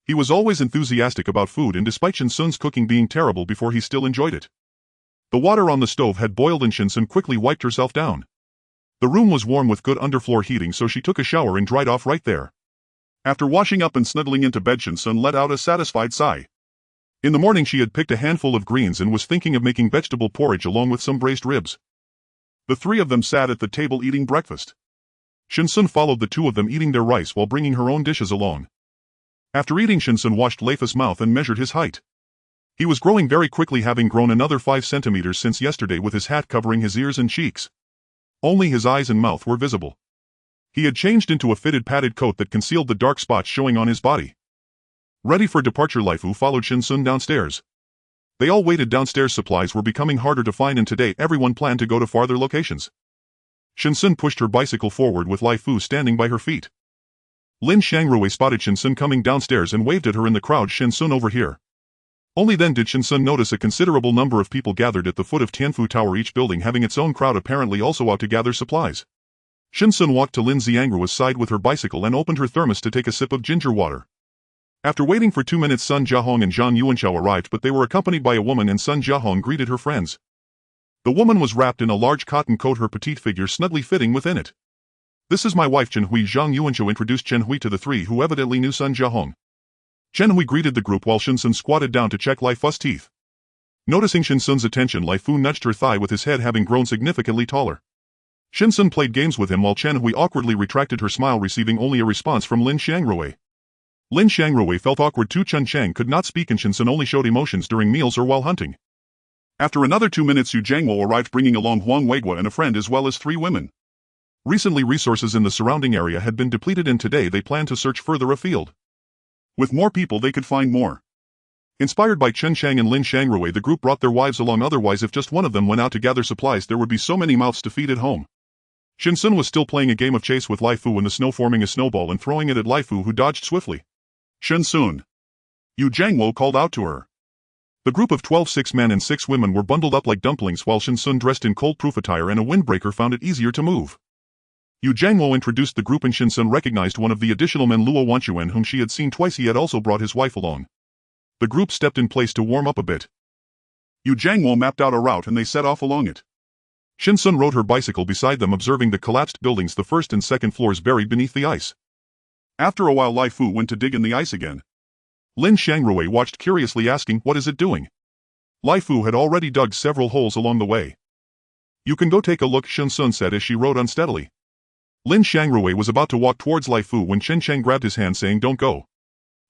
He was always enthusiastic about food, and despite Shen Xun's cooking being terrible before, he still enjoyed it. The water on the stove had boiled and Shen Xun quickly wiped herself down. The room was warm with good underfloor heating, so she took a shower and dried off right there. After washing up and snuggling into bed, Shen Xun let out a satisfied sigh. In the morning she had picked a handful of greens and was thinking of making vegetable porridge along with some braised ribs. The 3 of them sat at the table eating breakfast. Shen Xun followed the 2 of them eating their rice while bringing her own dishes along. After eating, Shen Xun washed Leifa's mouth and measured his height. He was growing very quickly, having grown another 5 centimeters since yesterday, with his hat covering his ears and cheeks. Only his eyes and mouth were visible. He had changed into a fitted padded coat that concealed the dark spots showing on his body. Ready for departure, Lai Fu followed Shen Xun downstairs. They all waited downstairs. Supplies were becoming harder to find and today everyone planned to go to farther locations. Shen Xun pushed her bicycle forward with Lai Fu standing by her feet. Lin Xiangrui spotted Shen Xun coming downstairs and waved at her in the crowd. "Shen Xun, over here." Only then did Shen Xun notice a considerable number of people gathered at the foot of Tianfu Tower, each building having its own crowd, apparently also out to gather supplies. Shen Xun walked to Lin Xiangrui's side with her bicycle and opened her thermos to take a sip of ginger water. After waiting for 2 minutes, Sun Jiahong and Zhang Yuanchao arrived, but they were accompanied by a woman and Sun Jiahong greeted her friends. The woman was wrapped in a large cotton coat, her petite figure snugly fitting within it. "This is my wife Chen Hui." Zhang Yuanchao introduced Chen Hui to the 3 who evidently knew Sun Jiahong. Chen Hui greeted the group while Shen Xun squatted down to check Lai Fu's teeth. Noticing Shen Xun's attention, Lai Fu nudged her thigh with his head having grown significantly taller. Shen Xun played games with him while Chen Hui awkwardly retracted her smile, receiving only a response from Lin Xiangrui. Lin Xiangrui felt awkward too. Chen Chang could not speak and Shen Xun only showed emotions during meals or while hunting. After another 2 minutes, Yu Jiangwo arrived bringing along Huang Weigua and a friend as well as 3 women. Recently resources in the surrounding area had been depleted and today they planned to search further afield. With more people they could find more. Inspired by Chen Chang and Lin Xiangrui, the group brought their wives along, otherwise if just one of them went out to gather supplies there would be so many mouths to feed at home. Shen Xun was still playing a game of chase with Lai Fu in the snow, forming a snowball and throwing it at Lai Fu, who dodged swiftly. Shen Xun. Yu Jiangwo called out to her. The group of 12 6 men and 6 women were bundled up like dumplings while Shen Xun, dressed in cold-proof attire and a windbreaker, found it easier to move. Yu Jiangwo introduced the group and Shen Xun recognized one of the additional men, Luo Wanchuan, whom she had seen twice. He had also brought his wife along. The group stepped in place to warm up a bit. Yu Jiangwo mapped out a route and they set off along it. Shen Xun rode her bicycle beside them, observing the collapsed buildings, the first and second floors buried beneath the ice. After a while, Lai Fu went to dig in the ice again. Lin Shangrui watched curiously, asking, "What is it doing?" Lai Fu had already dug several holes along the way. "You can go take a look," Shen Xun said as she rode unsteadily. Lin Shangrui was about to walk towards Lai Fu when Chen Chang grabbed his hand, saying, "Don't go."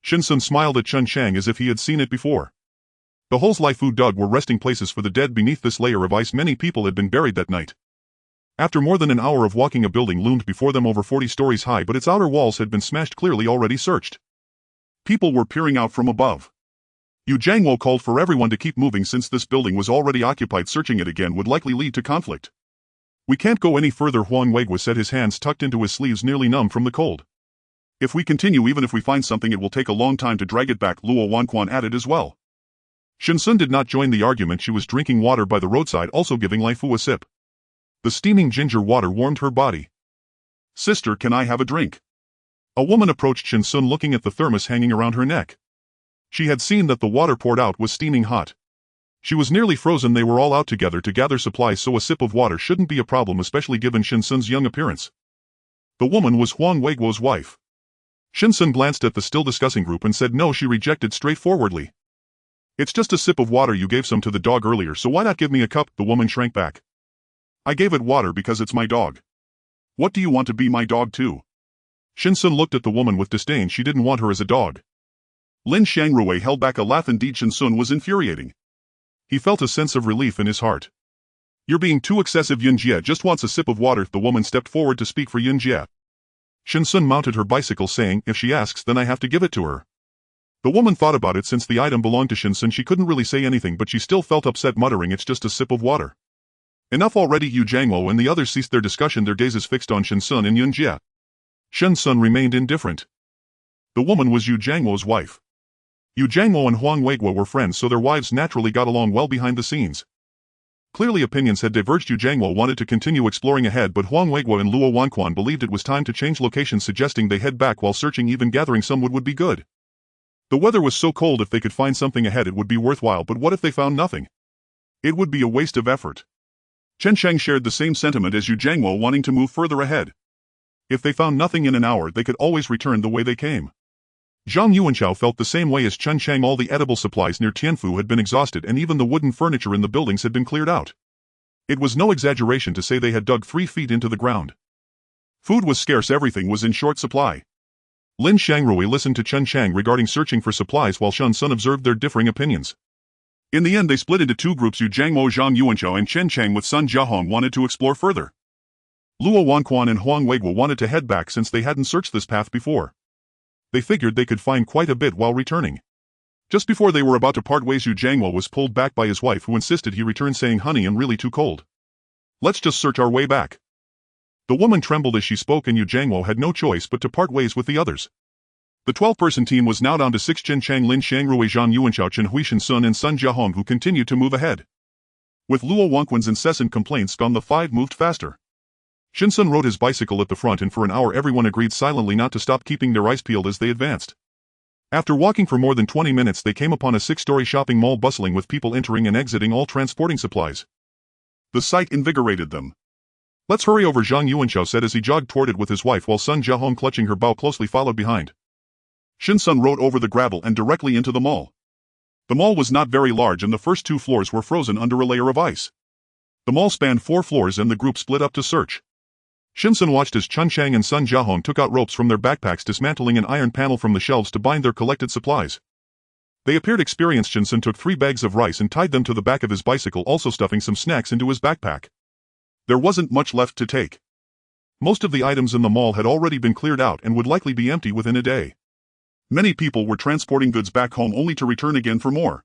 Shen Xun smiled at Chen Chang as if he had seen it before. The holes Lai Fu dug were resting places for the dead. Beneath this layer of ice, many people had been buried that night. After more than an hour of walking, a building loomed before them, over 40 stories high, but its outer walls had been smashed, clearly already searched. People were peering out from above. Yu Jiangwo called for everyone to keep moving since this building was already occupied. Searching it again would likely lead to conflict. "We can't go any further," Huang Weigua said, his hands tucked into his sleeves, nearly numb from the cold. "If we continue, even if we find something, it will take a long time to drag it back," Luo Wanquan added as well. Shen Xun did not join the argument. She was drinking water by the roadside, also giving Lai Fu a sip. The steaming ginger water warmed her body. "Sister, can I have a drink?" A woman approached Shen Xun, looking at the thermos hanging around her neck. She had seen that the water poured out was steaming hot. She was nearly frozen. They were all out together to gather supplies, so a sip of water shouldn't be a problem, especially given Shen Xun's young appearance. The woman was Huang Weiguo's wife. Shen Xun glanced at the still discussing group and said no. She rejected straightforwardly. "It's just a sip of water. You gave some to the dog earlier, so why not give me a cup?" The woman shrank back. "I gave it water because it's my dog. What do you want to be my dog too?" Shen Xun looked at the woman with disdain. She didn't want her as a dog. Lin Shangrui held back a laugh. Indeed, Shen Xun was infuriating. He felt a sense of relief in his heart. "You're being too excessive. Yun Jie just wants a sip of water." The woman stepped forward to speak for Yun Jie. Shen Xun mounted her bicycle, saying, "If she asks, then I have to give it to her." The woman thought about it. Since the item belonged to Shen Xun, she couldn't really say anything, but she still felt upset, muttering, "It's just a sip of water." "Enough already." Yu Jiangwo and the others ceased their discussion, their gazes fixed on Shen Xun and Yun Jie. Shen Xun remained indifferent. The woman was Yu Jiangwo's wife. Yu Jiangwo and Huang Weigua were friends, so their wives naturally got along well behind the scenes. Clearly opinions had diverged. Yu Jiangwo wanted to continue exploring ahead, but Huang Weigua and Luo Wanquan believed it was time to change location, suggesting they head back while searching. Even gathering some wood would be good. The weather was so cold, if they could find something ahead it would be worthwhile, but what if they found nothing? It would be a waste of effort. Chen Chang shared the same sentiment as Yu Jiangwo, wanting to move further ahead. If they found nothing in an hour, they could always return the way they came. Zhang Yuanchao felt the same way as Chen Chang. All the edible supplies near Tianfu had been exhausted, and even the wooden furniture in the buildings had been cleared out. It was no exaggeration to say they had dug 3 feet into the ground. Food was scarce. Everything was in short supply. Lin Shangrui listened to Chen Chang regarding searching for supplies, while Shen Xun observed their differing opinions. In the end, they split into 2 groups. Yu Jiangwo, Zhang Yuanchao, and Chen Chang with Sun Jiahong wanted to explore further. Luo Wanquan and Huang Weigua wanted to head back since they hadn't searched this path before. They figured they could find quite a bit while returning. Just before they were about to part ways, Yu Jiangwo was pulled back by his wife, who insisted he return, saying, "Honey, I'm really too cold. Let's just search our way back." The woman trembled as she spoke, and Yu Jiangwo had no choice but to part ways with the others. The 12-person team was now down to 6: Chen Chang, Lin Shangrui, Zhang Yuanchao, Chen Hui, Shen Xun, and Sun Jiahong, who continued to move ahead. With Luo Wanquan's incessant complaints gone, the 5 moved faster. Shen Xun rode his bicycle at the front, and for an hour everyone agreed silently not to stop, keeping their eyes peeled as they advanced. After walking for more than 20 minutes, they came upon a 6-story shopping mall bustling with people entering and exiting, all transporting supplies. The sight invigorated them. "Let's hurry over," Zhang Yuanchao said as he jogged toward it with his wife, while Sun Jiahong, clutching her bow, closely followed behind. Shen Xun rode over the gravel and directly into the mall. The mall was not very large, and the first 2 floors were frozen under a layer of ice. The mall spanned 4 floors, and the group split up to search. Shen Xun watched as Chen Chang and Sun Jiahong took out ropes from their backpacks, dismantling an iron panel from the shelves to bind their collected supplies. They appeared experienced. Shen Xun took 3 bags of rice and tied them to the back of his bicycle, also stuffing some snacks into his backpack. There wasn't much left to take. Most of the items in the mall had already been cleared out and would likely be empty within a day. Many people were transporting goods back home only to return again for more.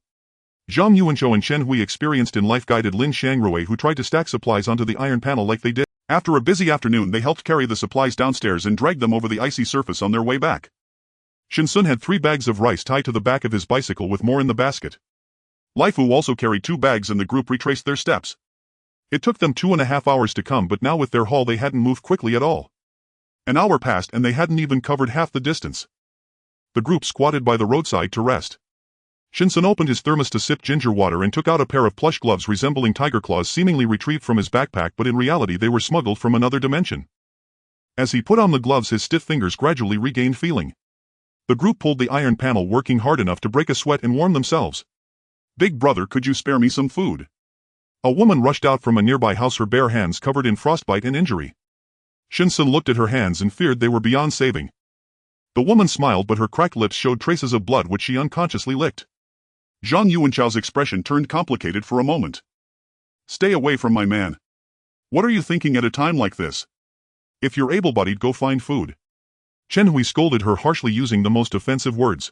Zhang Yuanchao and Chen Hui, experienced in life, guided Lin Shangrui, who tried to stack supplies onto the iron panel like they did. After a busy afternoon, they helped carry the supplies downstairs and dragged them over the icy surface on their way back. Shen Xun had 3 bags of rice tied to the back of his bicycle with more in the basket. Lai Fu also carried 2 bags and the group retraced their steps. It took them 2.5 hours to come, but now with their haul they hadn't moved quickly at all. An hour passed and they hadn't even covered half the distance. The group squatted by the roadside to rest. Shen Xun opened his thermos to sip ginger water and took out a pair of plush gloves resembling tiger claws seemingly retrieved from his backpack, but in reality they were smuggled from another dimension. As he put on the gloves, his stiff fingers gradually regained feeling. The group pulled the iron panel, working hard enough to break a sweat and warm themselves. "Big brother, could you spare me some food?" A woman rushed out from a nearby house, her bare hands covered in frostbite and injury. Shen Xun looked at her hands and feared they were beyond saving. The woman smiled, but her cracked lips showed traces of blood which she unconsciously licked. Zhang Yuanchao's expression turned complicated for a moment. "Stay away from my man. What are you thinking at a time like this? If you're able-bodied, go find food." Chen Hui scolded her harshly, using the most offensive words.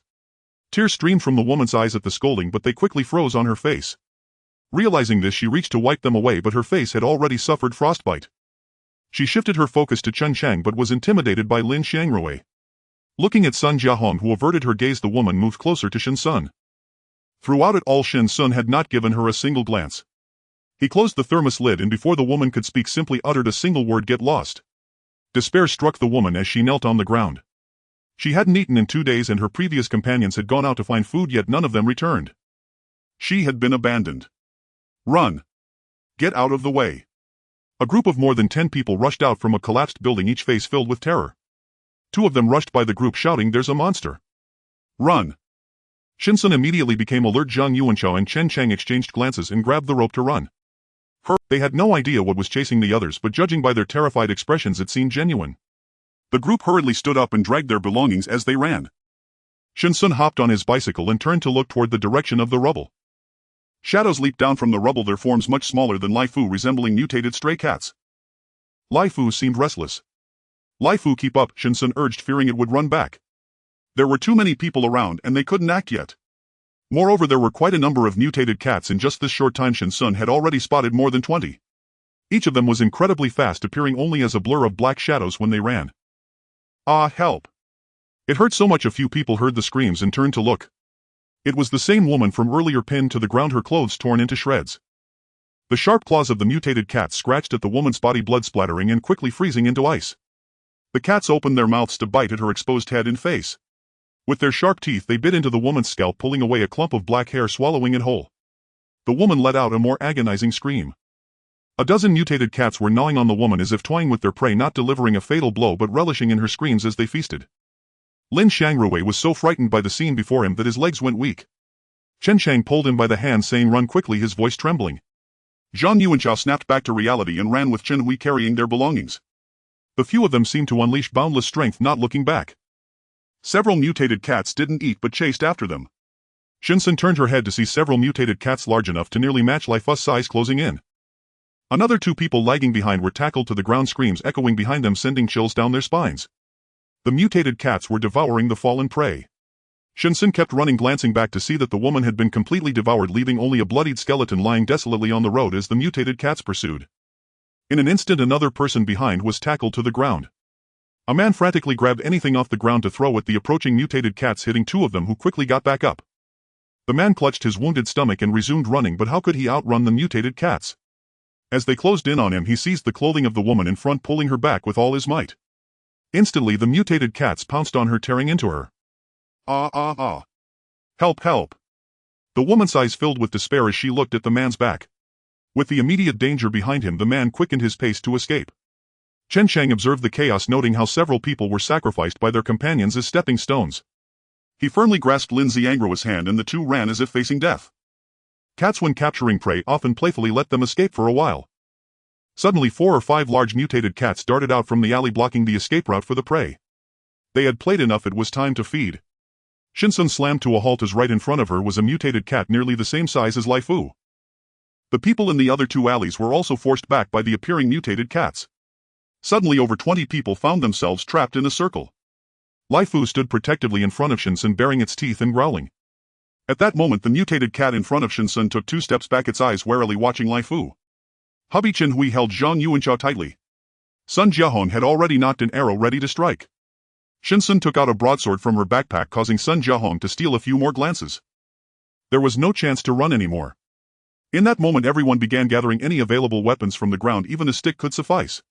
Tears streamed from the woman's eyes at the scolding, but they quickly froze on her face. Realizing this, she reached to wipe them away, but her face had already suffered frostbite. She shifted her focus to Chen Chang but was intimidated by Lin Xiangrui. Looking at Sun Jiahong, who averted her gaze, the woman moved closer to Shen Xun. Throughout it all, Shen Xun had not given her a single glance. He closed the thermos lid and before the woman could speak simply uttered a single word: "Get lost." Despair struck the woman as she knelt on the ground. She hadn't eaten in 2 days and her previous companions had gone out to find food, yet none of them returned. She had been abandoned. "Run! Get out of the way!" A group of more than 10 people rushed out from a collapsed building, each face filled with terror. 2 of them rushed by the group shouting, "There's a monster! Run!" Shen Xun immediately became alert. Zhang Yuanchao and Chen Chang exchanged glances and grabbed the rope to run. They had no idea what was chasing the others, but judging by their terrified expressions it seemed genuine. The group hurriedly stood up and dragged their belongings as they ran. Shen Xun hopped on his bicycle and turned to look toward the direction of the rubble. Shadows leaped down from the rubble, their forms much smaller than Lai Fu, resembling mutated stray cats. Lai Fu seemed restless. "Lai Fu, keep up," Shen Xun urged, fearing it would run back. There were too many people around and they couldn't act yet. Moreover, there were quite a number of mutated cats. In just this short time, Shen Xun had already spotted more than 20. Each of them was incredibly fast, appearing only as a blur of black shadows when they ran. "Ah, help!" It hurt so much a few people heard the screams and turned to look. It was the same woman from earlier, pinned to the ground, her clothes torn into shreds. The sharp claws of the mutated cats scratched at the woman's body, blood splattering and quickly freezing into ice. The cats opened their mouths to bite at her exposed head and face. With their sharp teeth they bit into the woman's scalp, pulling away a clump of black hair, swallowing it whole. The woman let out a more agonizing scream. A dozen mutated cats were gnawing on the woman as if toying with their prey, not delivering a fatal blow but relishing in her screams as they feasted. Lin Xiangrui was so frightened by the scene before him that his legs went weak. Chen Chang pulled him by the hand, saying, "Run quickly," his voice trembling. Zhang Yuanchao snapped back to reality and ran with Chen Hui carrying their belongings. The few of them seemed to unleash boundless strength, not looking back. Several mutated cats didn't eat but chased after them. Shen Xun turned her head to see several mutated cats large enough to nearly match Lai Fu's size closing in. Another 2 people lagging behind were tackled to the ground, screams echoing behind them, sending chills down their spines. The mutated cats were devouring the fallen prey. Shen Xun kept running, glancing back to see that the woman had been completely devoured, leaving only a bloodied skeleton lying desolately on the road as the mutated cats pursued. In an instant another person behind was tackled to the ground. A man frantically grabbed anything off the ground to throw at the approaching mutated cats, hitting 2 of them who quickly got back up. The man clutched his wounded stomach and resumed running, but how could he outrun the mutated cats? As they closed in on him, he seized the clothing of the woman in front, pulling her back with all his might. Instantly the mutated cats pounced on her, tearing into her. "Ah, ah, ah. Help, help." The woman's eyes filled with despair as she looked at the man's back. With the immediate danger behind him, the man quickened his pace to escape. Chen Chang observed the chaos, noting how several people were sacrificed by their companions as stepping stones. He firmly grasped Lin Xiangruo's hand and the 2 ran as if facing death. Cats, when capturing prey, often playfully let them escape for a while. Suddenly 4 or 5 large mutated cats darted out from the alley, blocking the escape route for the prey. They had played enough, it was time to feed. Shen Xun slammed to a halt as right in front of her was a mutated cat nearly the same size as Lai Fu. The people in the other 2 alleys were also forced back by the appearing mutated cats. Suddenly over 20 people found themselves trapped in a circle. Lai Fu stood protectively in front of Shen Xun, baring its teeth and growling. At that moment the mutated cat in front of Shen Xun took 2 steps back, its eyes warily watching Lai Fu. Hubby Chen Hui held Zhang Yuanchao tightly. Sun Jiahong had already knocked an arrow ready to strike. Shen Xun took out a broadsword from her backpack, causing Sun Jiahong to steal a few more glances. There was no chance to run anymore. In that moment everyone began gathering any available weapons from the ground, even a stick could suffice.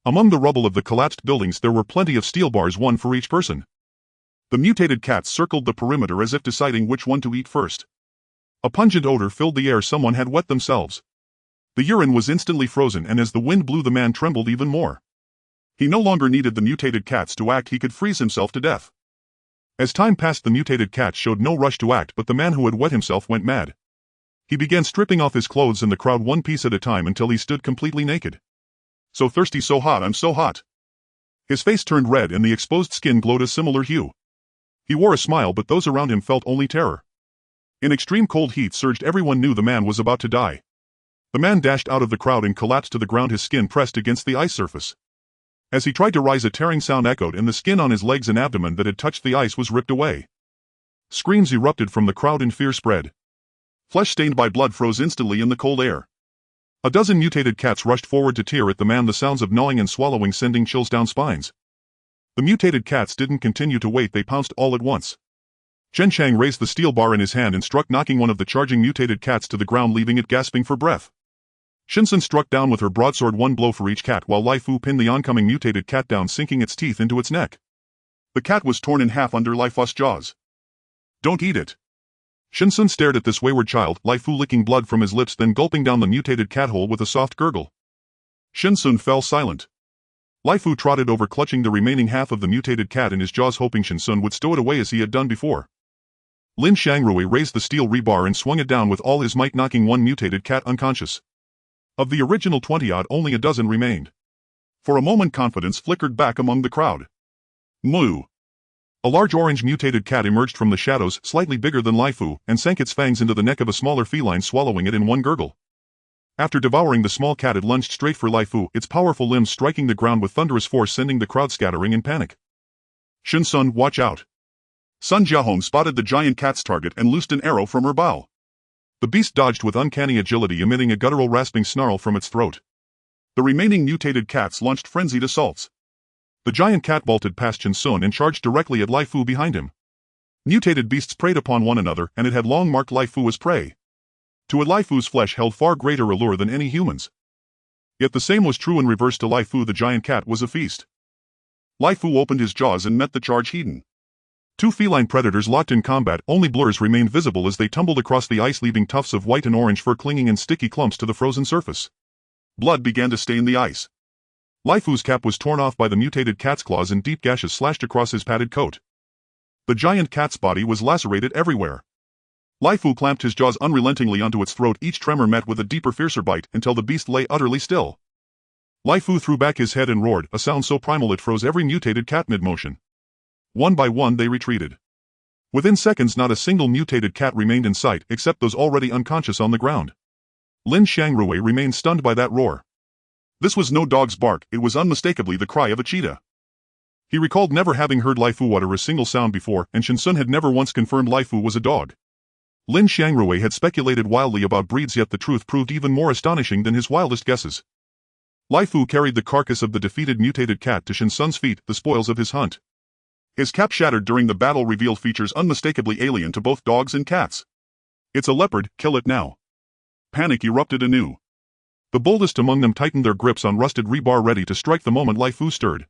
Among the rubble of the collapsed buildings there were plenty of steel bars, one for each person. The mutated cats circled the perimeter as if deciding which one to eat first. A pungent odor filled the air, someone had wet themselves. The urine was instantly frozen, and as the wind blew the man trembled even more. He no longer needed the mutated cats to act, he could freeze himself to death. As time passed the mutated cats showed no rush to act, but the man who had wet himself went mad. He began stripping off his clothes in the crowd one piece at a time until he stood completely naked. So thirsty, so hot, I'm so hot. His face turned red and the exposed skin glowed a similar hue. He wore a smile, but those around him felt only terror. In extreme cold heat surged, everyone knew the man was about to die. The man dashed out of the crowd and collapsed to the ground, his skin pressed against the ice surface. As he tried to rise, a tearing sound echoed and the skin on his legs and abdomen that had touched the ice was ripped away. Screams erupted from the crowd and fear spread. Flesh stained by blood froze instantly in the cold air. A dozen mutated cats rushed forward to tear at the man, the sounds of gnawing and swallowing sending chills down spines. The mutated cats didn't continue to wait, they pounced all at once. Chen Chang raised the steel bar in his hand and struck, knocking one of the charging mutated cats to the ground, leaving it gasping for breath. Shen Xun struck down with her broadsword, one blow for each cat, while Lai Fu pinned the oncoming mutated cat down, sinking its teeth into its neck. The cat was torn in half under Lai Fu's jaws. Don't eat it. Shen Xun stared at this wayward child, Lai Fu licking blood from his lips, then gulping down the mutated cat whole with a soft gurgle. Shen Xun fell silent. Lai Fu trotted over, clutching the remaining half of the mutated cat in his jaws, hoping Shen Xun would stow it away as he had done before. Lin Shangrui raised the steel rebar and swung it down with all his might, knocking one mutated cat unconscious. Of the original 20-odd, only a dozen remained. For a moment confidence flickered back among the crowd. Moo! A large orange mutated cat emerged from the shadows, slightly bigger than Lai Fu, and sank its fangs into the neck of a smaller feline, swallowing it in one gurgle. After devouring the small cat, it lunged straight for Lai Fu, its powerful limbs striking the ground with thunderous force, sending the crowd scattering in panic. Shen Xun, watch out! Sun Jiahong spotted the giant cat's target and loosed an arrow from her bow. The beast dodged with uncanny agility, emitting a guttural rasping snarl from its throat. The remaining mutated cats launched frenzied assaults. The giant cat bolted past Shen Xun and charged directly at Lai Fu behind him. Mutated beasts preyed upon one another, and it had long marked Lai Fu as prey. To it, Lai Fu's flesh held far greater allure than any human's. Yet the same was true in reverse. To Lai Fu, the giant cat was a feast. Lai Fu opened his jaws and met the charge head-on. Two feline predators locked in combat, only blurs remained visible as they tumbled across the ice, leaving tufts of white and orange fur clinging in sticky clumps to the frozen surface. Blood began to stain the ice. Lai Fu's cap was torn off by the mutated cat's claws and deep gashes slashed across his padded coat. The giant cat's body was lacerated everywhere. Lai Fu clamped his jaws unrelentingly onto its throat, each tremor met with a deeper, fiercer bite, until the beast lay utterly still. Lai Fu threw back his head and roared, a sound so primal it froze every mutated cat mid-motion. One by one they retreated. Within seconds not a single mutated cat remained in sight, except those already unconscious on the ground. Lin Shangrui remained stunned by that roar. This was no dog's bark, it was unmistakably the cry of a cheetah. He recalled never having heard Lai Fu utter a single sound before, and Shen Xun had never once confirmed Lai Fu was a dog. Lin Shangrui had speculated wildly about breeds, yet the truth proved even more astonishing than his wildest guesses. Lai Fu carried the carcass of the defeated mutated cat to Shen Xun's feet, the spoils of his hunt. His cap, shattered during the battle, revealed features unmistakably alien to both dogs and cats. It's a leopard, kill it now. Panic erupted anew. The boldest among them tightened their grips on rusted rebar, ready to strike the moment Lai Fu stirred.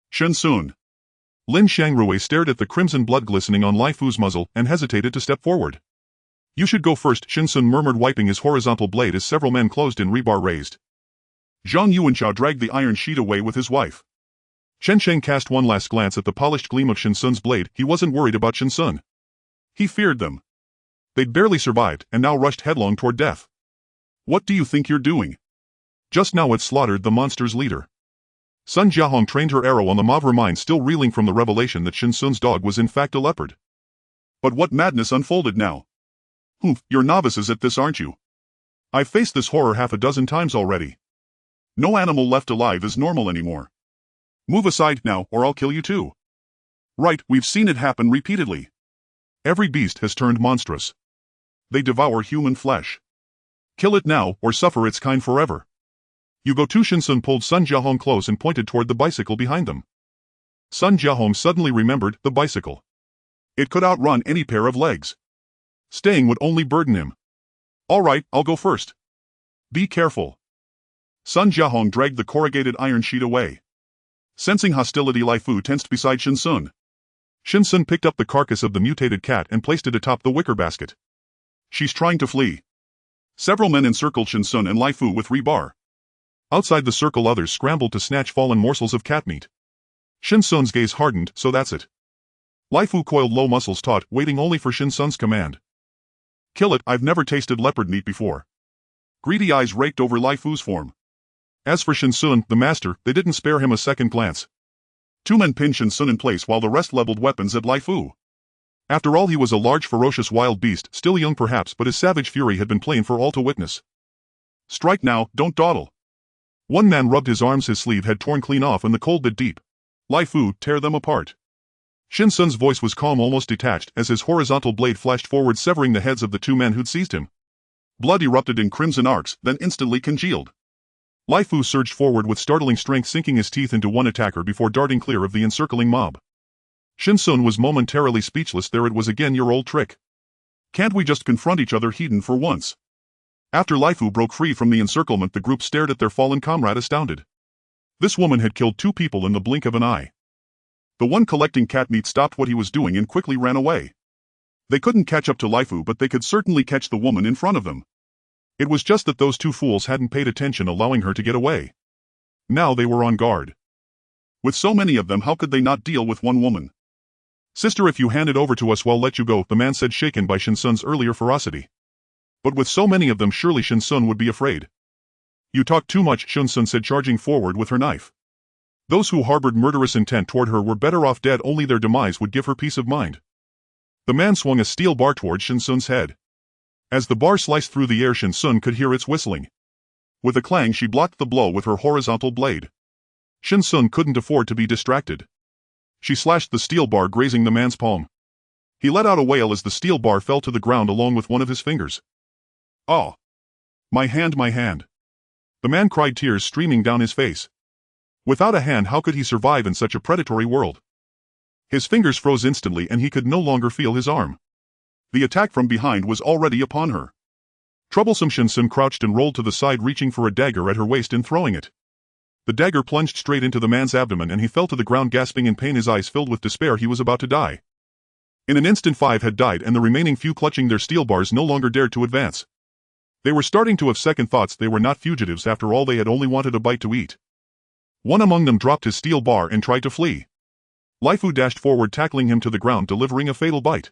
Shen Xun. Lin Shangrui stared at the crimson blood glistening on Lai Fu's muzzle and hesitated to step forward. You should go first, Shen Xun murmured, wiping his horizontal blade as several men closed in, rebar raised. Zhang Yuanchao dragged the iron sheet away with his wife. Chen Cheng cast one last glance at the polished gleam of Shen Xun's blade. He wasn't worried about Shen Xun. He feared them. They'd barely survived, and now rushed headlong toward death. What do you think you're doing? Just now it slaughtered the monster's leader. Sun Jiahong trained her arrow on the Mavra mine, still reeling from the revelation that Shen Xun's dog was in fact a leopard. But what madness unfolded now? Humph, you're novices at this, aren't you? I've faced this horror half a dozen times already. No animal left alive is normal anymore. Move aside now, or I'll kill you too. Right, we've seen it happen repeatedly. Every beast has turned monstrous. They devour human flesh. Kill it now, or suffer its kind forever. You go too. Shen Xun pulled Sun Jiahong close and pointed toward the bicycle behind them. Sun Jiahong suddenly remembered the bicycle. It could outrun any pair of legs. Staying would only burden him. All right, I'll go first. Be careful. Sun Jiahong dragged the corrugated iron sheet away. Sensing hostility, Lai Fu tensed beside Shen Xun. Shen Xun picked up the carcass of the mutated cat and placed it atop the wicker basket. She's trying to flee. Several men encircled Shen Xun and Lai Fu with rebar. Outside the circle, others scrambled to snatch fallen morsels of cat meat. Shen Xun's gaze hardened. So that's it. Lai Fu coiled low, muscles taut, waiting only for Shen Xun's command. Kill it. I've never tasted leopard meat before. Greedy eyes raked over Lai Fu's form. As for Shen Xun, the master, they didn't spare him a second glance. Two men pinned Shen Xun in place while the rest leveled weapons at Lai Fu. After all, he was a large, ferocious wild beast, still young perhaps, but his savage fury had been plain for all to witness. Strike now, don't dawdle. One man rubbed his arms, his sleeve had torn clean off and the cold bit deep. Lai Fu, tear them apart. Shen Xun's voice was calm, almost detached, as his horizontal blade flashed forward, severing the heads of the two men who'd seized him. Blood erupted in crimson arcs, then instantly congealed. Lai Fu surged forward with startling strength, sinking his teeth into one attacker before darting clear of the encircling mob. Shen Xun was momentarily speechless. There it was again, your old trick. Can't we just confront each other, heathen, for once? After Lai Fu broke free from the encirclement, the group stared at their fallen comrade, astounded. This woman had killed two people in the blink of an eye. The one collecting cat meat stopped what he was doing and quickly ran away. They couldn't catch up to Lai Fu, but they could certainly catch the woman in front of them. It was just that those two fools hadn't paid attention, allowing her to get away. Now they were on guard. With so many of them, how could they not deal with one woman? Sister, if you hand it over to us, we'll let you go, the man said, shaken by Shen Xun's earlier ferocity. But with so many of them, surely Shen Xun would be afraid. You talk too much, Shen Xun said, charging forward with her knife. Those who harbored murderous intent toward her were better off dead. Only their demise would give her peace of mind. The man swung a steel bar toward Shen Xun's head. As the bar sliced through the air, Shen Xun could hear its whistling. With a clang, she blocked the blow with her horizontal blade. Shen Xun couldn't afford to be distracted. She slashed the steel bar, grazing the man's palm. He let out a wail as the steel bar fell to the ground along with one of his fingers. Oh! My hand, my hand! The man cried, tears streaming down his face. Without a hand, how could he survive in such a predatory world? His fingers froze instantly and he could no longer feel his arm. The attack from behind was already upon her. Troublesome Shen Xun crouched and rolled to the side, reaching for a dagger at her waist and throwing it. The dagger plunged straight into the man's abdomen and he fell to the ground, gasping in pain, his eyes filled with despair. He was about to die. In an instant, 5 had died and the remaining few, clutching their steel bars, no longer dared to advance. They were starting to have second thoughts. They were not fugitives after all, they had only wanted a bite to eat. One among them dropped his steel bar and tried to flee. Lai Fu dashed forward, tackling him to the ground, delivering a fatal bite.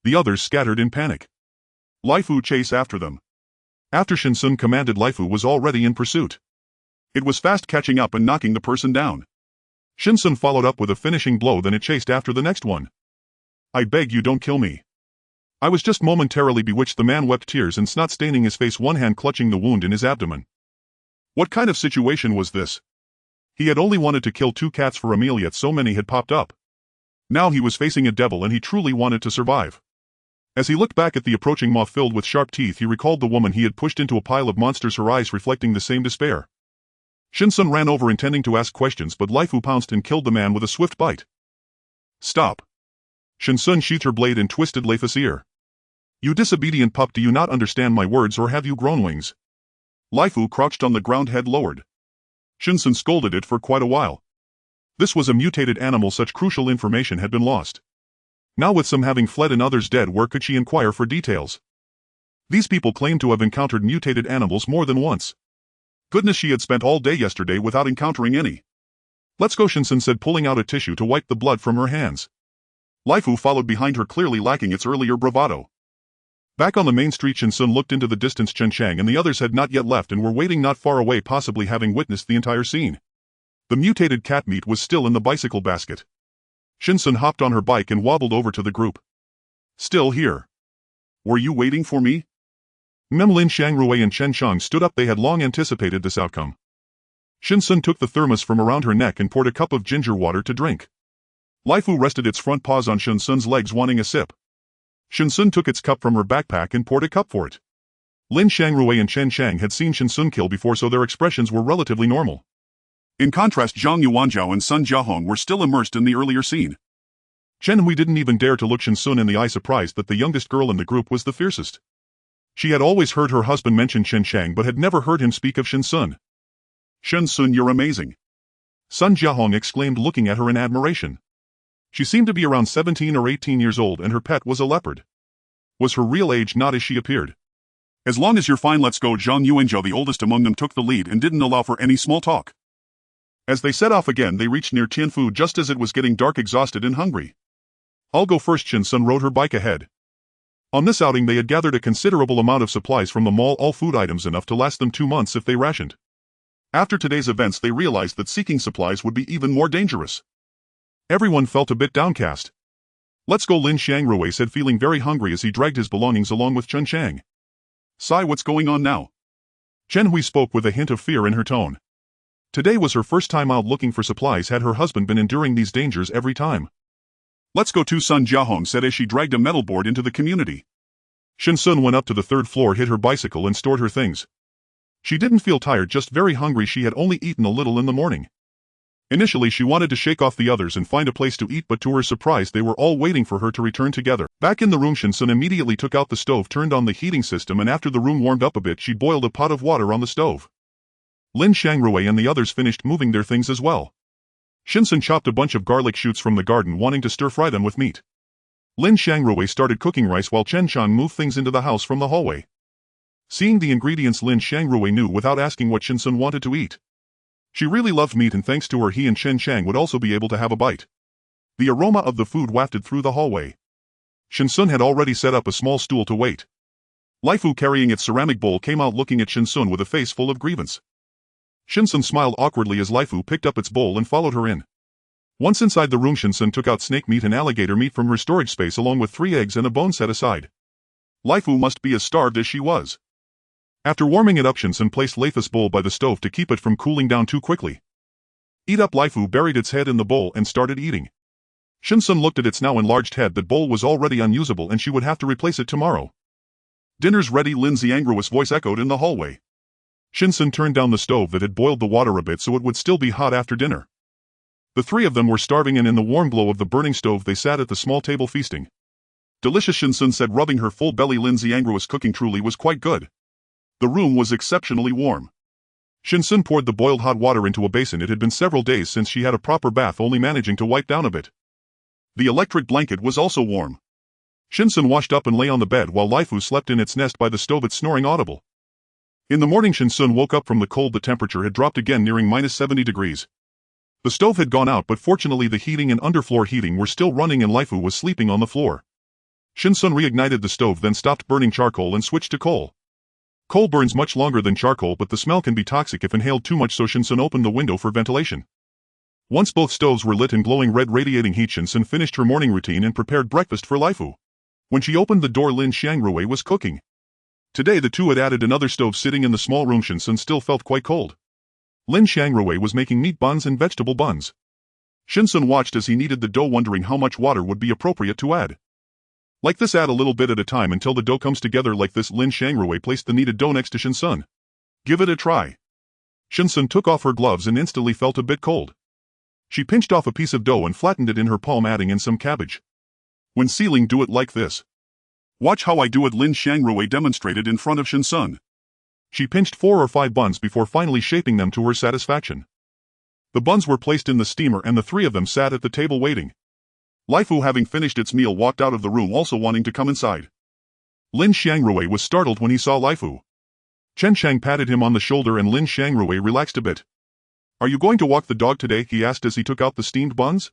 The others scattered in panic. Lai Fu chased after them. After Shen Xun commanded, Lai Fu was already in pursuit. It was fast, catching up and knocking the person down. Shen Xun followed up with a finishing blow, then it chased after the next one. I beg you, don't kill me. I was just momentarily bewitched. The man wept, tears and snot staining his face, one hand clutching the wound in his abdomen. What kind of situation was this? He had only wanted to kill 2 cats for a meal, yet so many had popped up. Now he was facing a devil and he truly wanted to survive. As he looked back at the approaching moth filled with sharp teeth, he recalled the woman he had pushed into a pile of monsters, her eyes reflecting the same despair. Shen Xun ran over, intending to ask questions, but Lai Fu pounced and killed the man with a swift bite. Stop! Shen Xun sheathed her blade and twisted Lai Fu's ear. You disobedient pup, do you not understand my words, or have you grown wings? Lai Fu crouched on the ground, head lowered. Shen Xun scolded it for quite a while. This was a mutated animal, such crucial information had been lost. Now, with some having fled and others dead, where could she inquire for details? These people claimed to have encountered mutated animals more than once. Goodness, she had spent all day yesterday without encountering any. Let's go, Shen Xun said, pulling out a tissue to wipe the blood from her hands. Lai Fu followed behind her, clearly lacking its earlier bravado. Back on the main street, Shen Xun looked into the distance. Chen Chang and the others had not yet left and were waiting not far away, possibly having witnessed the entire scene. The mutated cat meat was still in the bicycle basket. Shen Xun hopped on her bike and wobbled over to the group. Still here? Were you waiting for me? Mem Lin, Shang Rui and Chen Shang stood up. They had long anticipated this outcome. Shen Xun took the thermos from around her neck and poured a cup of ginger water to drink. Lai Fu rested its front paws on Shen Xun's legs, wanting a sip. Shen Xun took its cup from her backpack and poured a cup for it. Lin Xiangrui and Chen Chang had seen Shen Xun kill before, so their expressions were relatively normal. In contrast, Zhang Yuanzhao and Sun Jiahong were still immersed in the earlier scene. Chen Hui didn't even dare to look Shen Xun in the eye, surprised that the youngest girl in the group was the fiercest. She had always heard her husband mention Chen Chang but had never heard him speak of Shen Xun. "Shen Xun, you're amazing," Sun Jiahong exclaimed, looking at her in admiration. She seemed to be around 17 or 18 years old, and her pet was a leopard. Was her real age not as she appeared? "As long as you're fine, let's go." Zhang Yuanzhao, the oldest among them, took the lead and didn't allow for any small talk. As they set off again, they reached near Tianfu just as it was getting dark, exhausted and hungry. "I'll go first." Shen Xun rode her bike ahead. On this outing they had gathered a considerable amount of supplies from the mall, all food items enough to last them 2 months if they rationed. After today's events they realized that seeking supplies would be even more dangerous. Everyone felt a bit downcast. "Let's go," Lin Xiangrui said, feeling very hungry as he dragged his belongings along with Chen Chang. "Sai, what's going on now?" Chen Hui spoke with a hint of fear in her tone. Today was her first time out looking for supplies. Had her husband been enduring these dangers every time? "Let's go too," Sun Jiahong said as she dragged a metal board into the community. Shen Xun went up to the 3rd floor, hid her bicycle and stored her things. She didn't feel tired, just very hungry. She had only eaten a little in the morning. Initially she wanted to shake off the others and find a place to eat, but to her surprise they were all waiting for her to return together. Back in the room, Shen Xun immediately took out the stove, turned on the heating system, and after the room warmed up a bit she boiled a pot of water on the stove. Lin Xiangrui and the others finished moving their things as well. Shen Xun chopped a bunch of garlic shoots from the garden, wanting to stir-fry them with meat. Lin Xiangrui started cooking rice while Chen Chang moved things into the house from the hallway. Seeing the ingredients, Lin Xiangrui knew without asking what Shen Xun wanted to eat. She really loved meat, and thanks to her he and Chen Chang would also be able to have a bite. The aroma of the food wafted through the hallway. Shen Xun had already set up a small stool to wait. Laifu, carrying its ceramic bowl, came out looking at Shen Xun with a face full of grievance. Shen Xun smiled awkwardly as Laifu picked up its bowl and followed her in. Once inside the room, Shen Xun took out snake meat and alligator meat from her storage space along with 3 eggs and a bone set aside. Laifu must be as starved as she was. After warming it up, Shen Xun placed Laifu's bowl by the stove to keep it from cooling down too quickly. "Eat up." Laifu buried its head in the bowl and started eating. Shen Xun looked at its now enlarged head. That bowl was already unusable and she would have to replace it tomorrow. "Dinner's ready," Lin Xiangrui's voice echoed in the hallway. Shen Xun turned down the stove that had boiled the water a bit so it would still be hot after dinner. The 3 of them were starving, and in the warm glow of the burning stove they sat at the small table feasting. "Delicious," Shen Xun said, rubbing her full belly. Lin Xiangrui's cooking truly was quite good. The room was exceptionally warm. Shen Xun poured the boiled hot water into a basin. It had been several days since she had a proper bath, only managing to wipe down a bit. The electric blanket was also warm. Shen Xun washed up and lay on the bed while Laifu slept in its nest by the stove, its snoring audible. In the morning Shen Xun woke up from the cold. The temperature had dropped again, nearing -70 degrees. The stove had gone out, but fortunately the heating and underfloor heating were still running and Laifu was sleeping on the floor. Shen Xun reignited the stove, then stopped burning charcoal and switched to coal. Coal burns much longer than charcoal, but the smell can be toxic if inhaled too much, so Shen Xun opened the window for ventilation. Once both stoves were lit and glowing red, radiating heat, Shen Xun finished her morning routine and prepared breakfast for Laifu. When she opened the door, Lin Xiangrui was cooking. Today the two had added another stove sitting in the small room. Shen Xun still felt quite cold. Lin Xiangrui was making meat buns and vegetable buns. Shen Xun watched as he kneaded the dough, wondering how much water would be appropriate to add. Like this, add a little bit at a time until the dough comes together like this. Lin Xiangrui placed the kneaded dough next to Shen Xun. "Give it a try." Shen Xun took off her gloves and instantly felt a bit cold. She pinched off a piece of dough and flattened it in her palm, adding in some cabbage. "When sealing, do it like this. Watch how I do it," Lin Xiangrui demonstrated in front of Shen Xun. She pinched 4 or 5 buns before finally shaping them to her satisfaction. The buns were placed in the steamer and the 3 of them sat at the table waiting. Laifu, having finished its meal, walked out of the room, also wanting to come inside. Lin Xiangrui was startled when he saw Laifu. Chen Chang patted him on the shoulder and Lin Xiangrui relaxed a bit. "Are you going to walk the dog today?" he asked as he took out the steamed buns.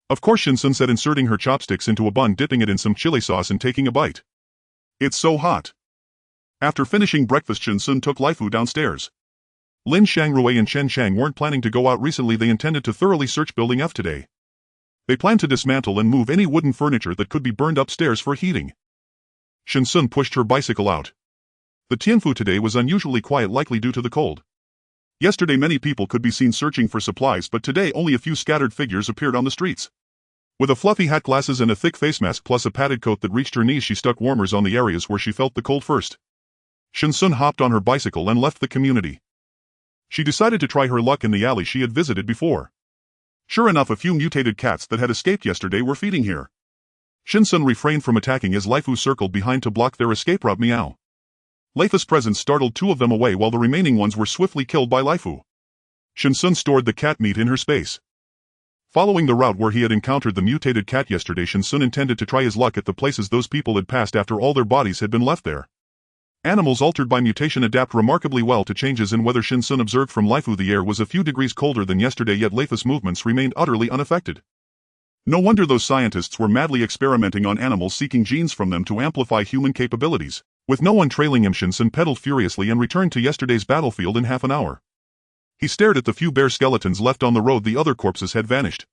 "Of course," Shen Xun said, inserting her chopsticks into a bun, dipping it in some chili sauce and taking a bite. "It's so hot." After finishing breakfast, Shen Xun took Laifu downstairs. Lin Xiangrui and Chen Chang weren't planning to go out recently. They intended to thoroughly search Building F today. They planned to dismantle and move any wooden furniture that could be burned upstairs for heating. Shen Xun pushed her bicycle out. The Tianfu today was unusually quiet, likely due to the cold. Yesterday many people could be seen searching for supplies, but today only a few scattered figures appeared on the streets. With a fluffy hat, glasses and a thick face mask plus a padded coat that reached her knees, she stuck warmers on the areas where she felt the cold first. Shen Xun hopped on her bicycle and left the community. She decided to try her luck in the alley she had visited before. Sure enough, a few mutated cats that had escaped yesterday were feeding here. Shen Xun refrained from attacking as Laifu circled behind to block their escape route. Meow. Laifu's presence startled two of them away while the remaining ones were swiftly killed by Laifu. Shen Xun stored the cat meat in her space. Following the route where he had encountered the mutated cat yesterday, Shen Xun intended to try his luck at the places those people had passed after all their bodies had been left there. Animals altered by mutation adapt remarkably well to changes in weather. Shen Xun observed from Laifu the air was a few degrees colder than yesterday, yet Laifu's movements remained utterly unaffected. No wonder those scientists were madly experimenting on animals, seeking genes from them to amplify human capabilities. With no one trailing him, Shen Xun pedaled furiously and returned to yesterday's battlefield in half an hour. He stared at the few bare skeletons left on the road. The other corpses had vanished.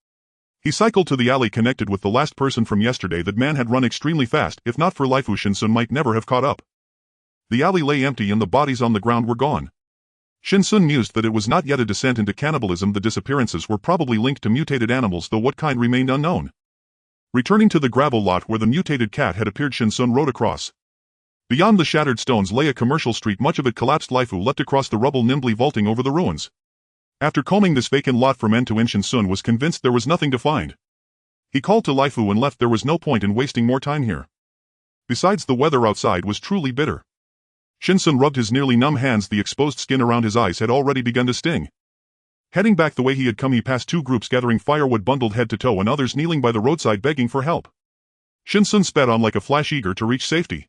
He cycled to the alley connected with the last person from yesterday. That man had run extremely fast. If not for Laifu, Shen Xun might never have caught up. The alley lay empty and the bodies on the ground were gone. Shen Xun mused that it was not yet a descent into cannibalism. The disappearances were probably linked to mutated animals, though what kind remained unknown. Returning to the gravel lot where the mutated cat had appeared, Shen Xun rode across. Beyond the shattered stones lay a commercial street, much of it collapsed. Laifu leapt across the rubble, nimbly vaulting over the ruins. After combing this vacant lot from end to end, Shen Xun was convinced there was nothing to find. He called to Laifu and left. There was no point in wasting more time here. Besides, the weather outside was truly bitter. Shen Xun rubbed his nearly numb hands. The exposed skin around his eyes had already begun to sting. Heading back the way he had come, he passed two groups gathering firewood bundled head to toe and others kneeling by the roadside begging for help. Shen Xun sped on like a flash, eager to reach safety.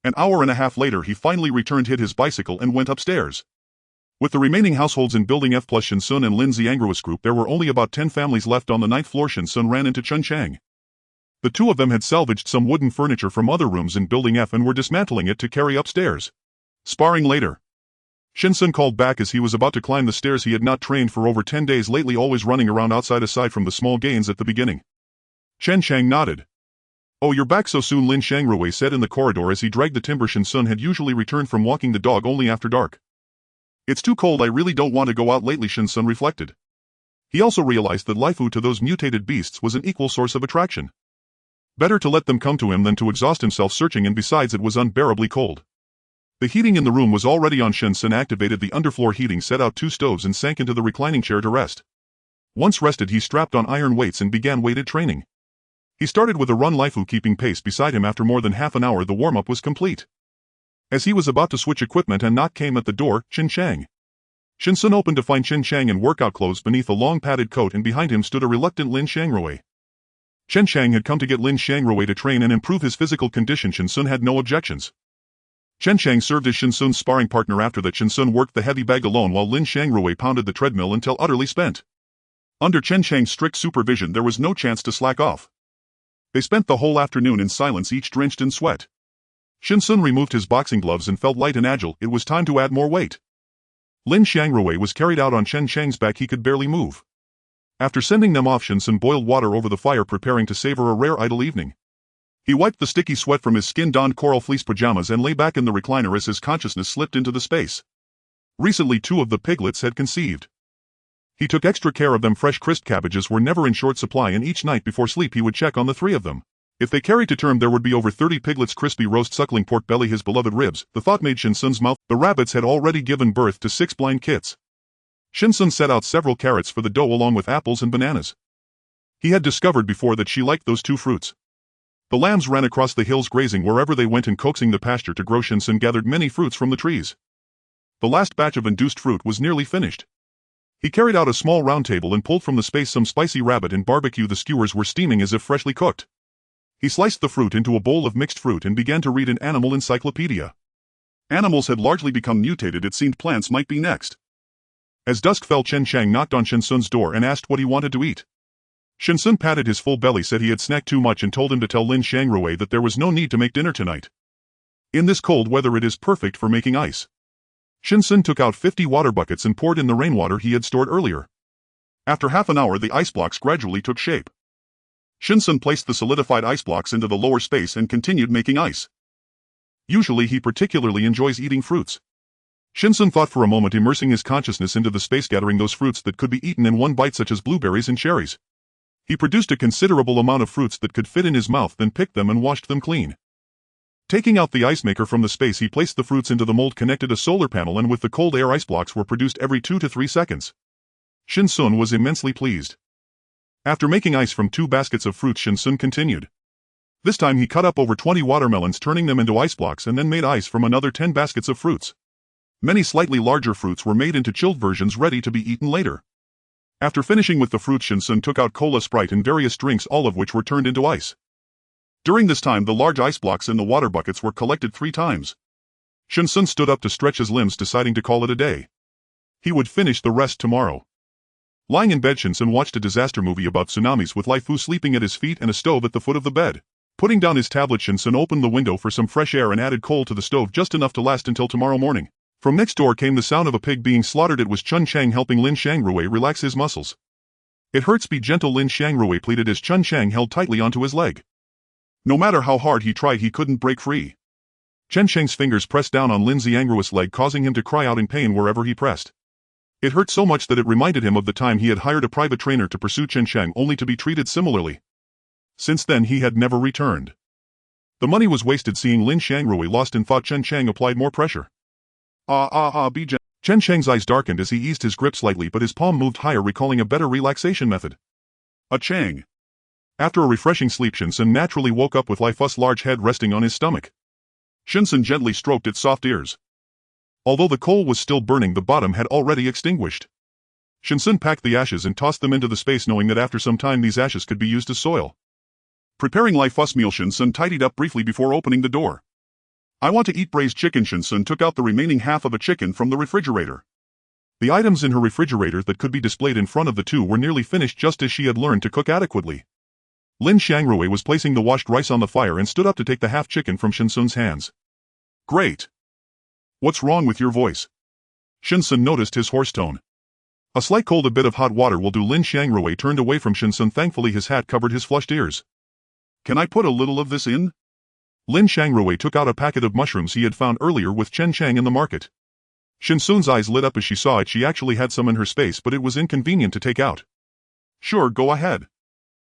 An hour and a half later he finally returned, hid his bicycle and went upstairs. With the remaining households in Building F plus Shen Xun and Lin Xiangro's group, there were only about 10 families left on the 9th floor. Shen Xun ran into Chen Chang. The two of them had salvaged some wooden furniture from other rooms in Building F and were dismantling it to carry upstairs. Sparring later. Shen Xun called back as he was about to climb the stairs. He had not trained for over 10 days lately, always running around outside aside from the small gains at the beginning. Chen Chang nodded. "Oh, you're back so soon," Lin Xiangrui said in the corridor as he dragged the timber. Shen Xun had usually returned from walking the dog only after dark. "It's too cold, I really don't want to go out lately," Shen Xun reflected. He also realized that Laifu to those mutated beasts was an equal source of attraction. Better to let them come to him than to exhaust himself searching, and besides it was unbearably cold. The heating in the room was already on. Shen Xun activated the underfloor heating, set out 2 stoves and sank into the reclining chair to rest. Once rested, he strapped on iron weights and began weighted training. He started with a run, Laifu keeping pace beside him. After more than half an hour the warm-up was complete. As he was about to switch equipment, a knock came at the door. Chen Chang. Shen Xun opened to find Chen Chang in workout clothes beneath a long padded coat, and behind him stood a reluctant Lin Xiangrui. Chen Chang had come to get Lin Xiangrui to train and improve his physical condition. Shen Xun had no objections. Chen Chang served as Shen Xun's sparring partner. After that, Shen Xun worked the heavy bag alone while Lin Xiangrui pounded the treadmill until utterly spent. Under Chen Chang's strict supervision there was no chance to slack off. They spent the whole afternoon in silence, each drenched in sweat. Shen Xun removed his boxing gloves and felt light and agile. It was time to add more weight. Lin Xiangrui was carried out on Chen Chang's back. He could barely move. After sending them off, Shen Xun boiled water over the fire, preparing to savor a rare idle evening. He wiped the sticky sweat from his skin, donned coral fleece pajamas and lay back in the recliner as his consciousness slipped into the space. Recently 2 of the piglets had conceived. He took extra care of them. Fresh crisp cabbages were never in short supply, and each night before sleep he would check on the 3 of them. If they carried to term, there would be over 30 piglets. Crispy roast suckling pork belly, his beloved ribs. The thought made Shen Xun's mouth. The rabbits had already given birth to 6 blind kits. Shen Xun set out several carrots for the dough along with apples and bananas. He had discovered before that she liked those 2 fruits. The lambs ran across the hills grazing wherever they went and coaxing the pasture to grow. Shen Xun gathered many fruits from the trees. The last batch of induced fruit was nearly finished. He carried out a small round table and pulled from the space some spicy rabbit and barbecue. The skewers were steaming as if freshly cooked. He sliced the fruit into a bowl of mixed fruit and began to read an animal encyclopedia. Animals had largely become mutated. It seemed plants might be next. As dusk fell, Chen Chang knocked on Shen Xun's door and asked what he wanted to eat. Shen Xun patted his full belly, said he had snacked too much, and told him to tell Lin Xiangrui that there was no need to make dinner tonight. In this cold weather it is perfect for making ice. Shen Xun took out 50 water buckets and poured in the rainwater he had stored earlier. After half an hour the ice blocks gradually took shape. Shen Xun placed the solidified ice blocks into the lower space and continued making ice. Usually he particularly enjoys eating fruits. Shen Xun thought for a moment, immersing his consciousness into the space, gathering those fruits that could be eaten in one bite, such as blueberries and cherries. He produced a considerable amount of fruits that could fit in his mouth, then picked them and washed them clean. Taking out the ice maker from the space, he placed the fruits into the mold, connected a solar panel, and with the cold air, ice blocks were produced every 2 to 3 seconds. Shen Xun was immensely pleased. After making ice from 2 baskets of fruits, Shen Xun continued. This time he cut up over 20 watermelons, turning them into ice blocks, and then made ice from another 10 baskets of fruits. Many slightly larger fruits were made into chilled versions ready to be eaten later. After finishing with the fruits, Shen Xun took out cola, Sprite, and various drinks, all of which were turned into ice. During this time, the large ice blocks in the water buckets were collected 3 times. Shen Xun stood up to stretch his limbs, deciding to call it a day. He would finish the rest tomorrow. Lying in bed, Shen Xun watched a disaster movie about tsunamis with Lai Fu sleeping at his feet and a stove at the foot of the bed. Putting down his tablet, Shen Xun opened the window for some fresh air and added coal to the stove, just enough to last until tomorrow morning. From next door came the sound of a pig being slaughtered. It was Chun Chang helping Lin Xiangrui relax his muscles. "It hurts, be gentle," Lin Xiangrui pleaded as Chun Chang held tightly onto his leg. No matter how hard he tried, he couldn't break free. Chen Chang's fingers pressed down on Lin Xiangrui's leg, causing him to cry out in pain wherever he pressed. It hurt so much that it reminded him of the time he had hired a private trainer to pursue Chen Chang, only to be treated similarly. Since then he had never returned. The money was wasted. Seeing Lin Xiangrui lost in thought, Chen Chang applied more pressure. Be gentle. Chen Chang's eyes darkened as he eased his grip slightly, but his palm moved higher, recalling a better relaxation method. A Chang. After a refreshing sleep, Shen Xun naturally woke up with Lai Fu's large head resting on his stomach. Shen Xun gently stroked its soft ears. Although the coal was still burning, the bottom had already extinguished. Shen Xun packed the ashes and tossed them into the space, knowing that after some time these ashes could be used as soil. Preparing Lai Fu's meal, Shen Xun tidied up briefly before opening the door. "I want to eat braised chicken." Shen Xun took out the remaining half of a chicken from the refrigerator. The items in her refrigerator that could be displayed in front of the two were nearly finished, just as she had learned to cook adequately. Lin Xiangrui was placing the washed rice on the fire and stood up to take the half chicken from Shen Xun's hands. "Great. What's wrong with your voice?" Shen Xun noticed his hoarse tone. "A slight cold, a bit of hot water will do." Lin Xiangrui turned away from Shen Xun. Thankfully his hat covered his flushed ears. "Can I put a little of this in?" Lin Xiangrui took out a packet of mushrooms he had found earlier with Chen Chang in the market. Shen Xun's eyes lit up as she saw it. She actually had some in her space, but it was inconvenient to take out. "Sure, go ahead."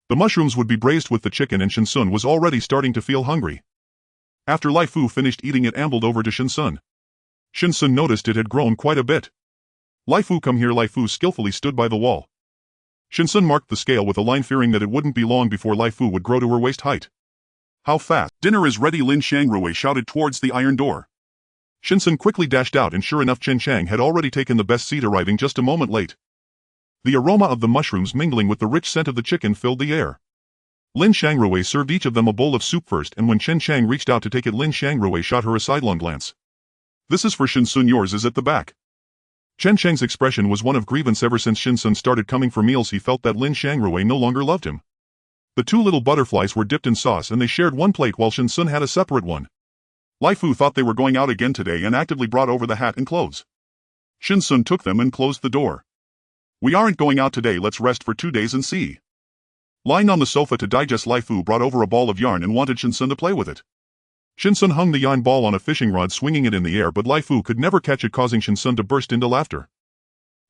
The mushrooms would be braised with the chicken, and Shen Xun was already starting to feel hungry. After Lai Fu finished eating it, ambled over to Shen Xun. Shen Xun noticed it had grown quite a bit. "Lai Fu, come here." Lai Fu skillfully stood by the wall. Shen Xun marked the scale with a line, fearing that it wouldn't be long before Lai Fu would grow to her waist height. "How fast?" "Dinner is ready," Lin Xiangrui shouted towards the iron door. Shen Xun quickly dashed out, and sure enough, Chen Chang had already taken the best seat, arriving just a moment late. The aroma of the mushrooms mingling with the rich scent of the chicken filled the air. Lin Xiangrui served each of them a bowl of soup first, and when Chen Chang reached out to take it, Lin Xiangrui shot her a sidelong glance. "This is for Shen Xun, yours is at the back." Chen Chang's expression was one of grievance. Ever since Shen Xun started coming for meals, he felt that Lin Xiangrui no longer loved him. The two little butterflies were dipped in sauce, and they shared one plate while Shen Xun had a separate one. Lai Fu thought they were going out again today and actively brought over the hat and clothes. Shen Xun took them and closed the door. "We aren't going out today, let's rest for 2 days and see." Lying on the sofa to digest, Lai Fu brought over a ball of yarn and wanted Shen Xun to play with it. Shen Xun hung the yarn ball on a fishing rod, swinging it in the air, but Lai Fu could never catch it, causing Shen Xun to burst into laughter.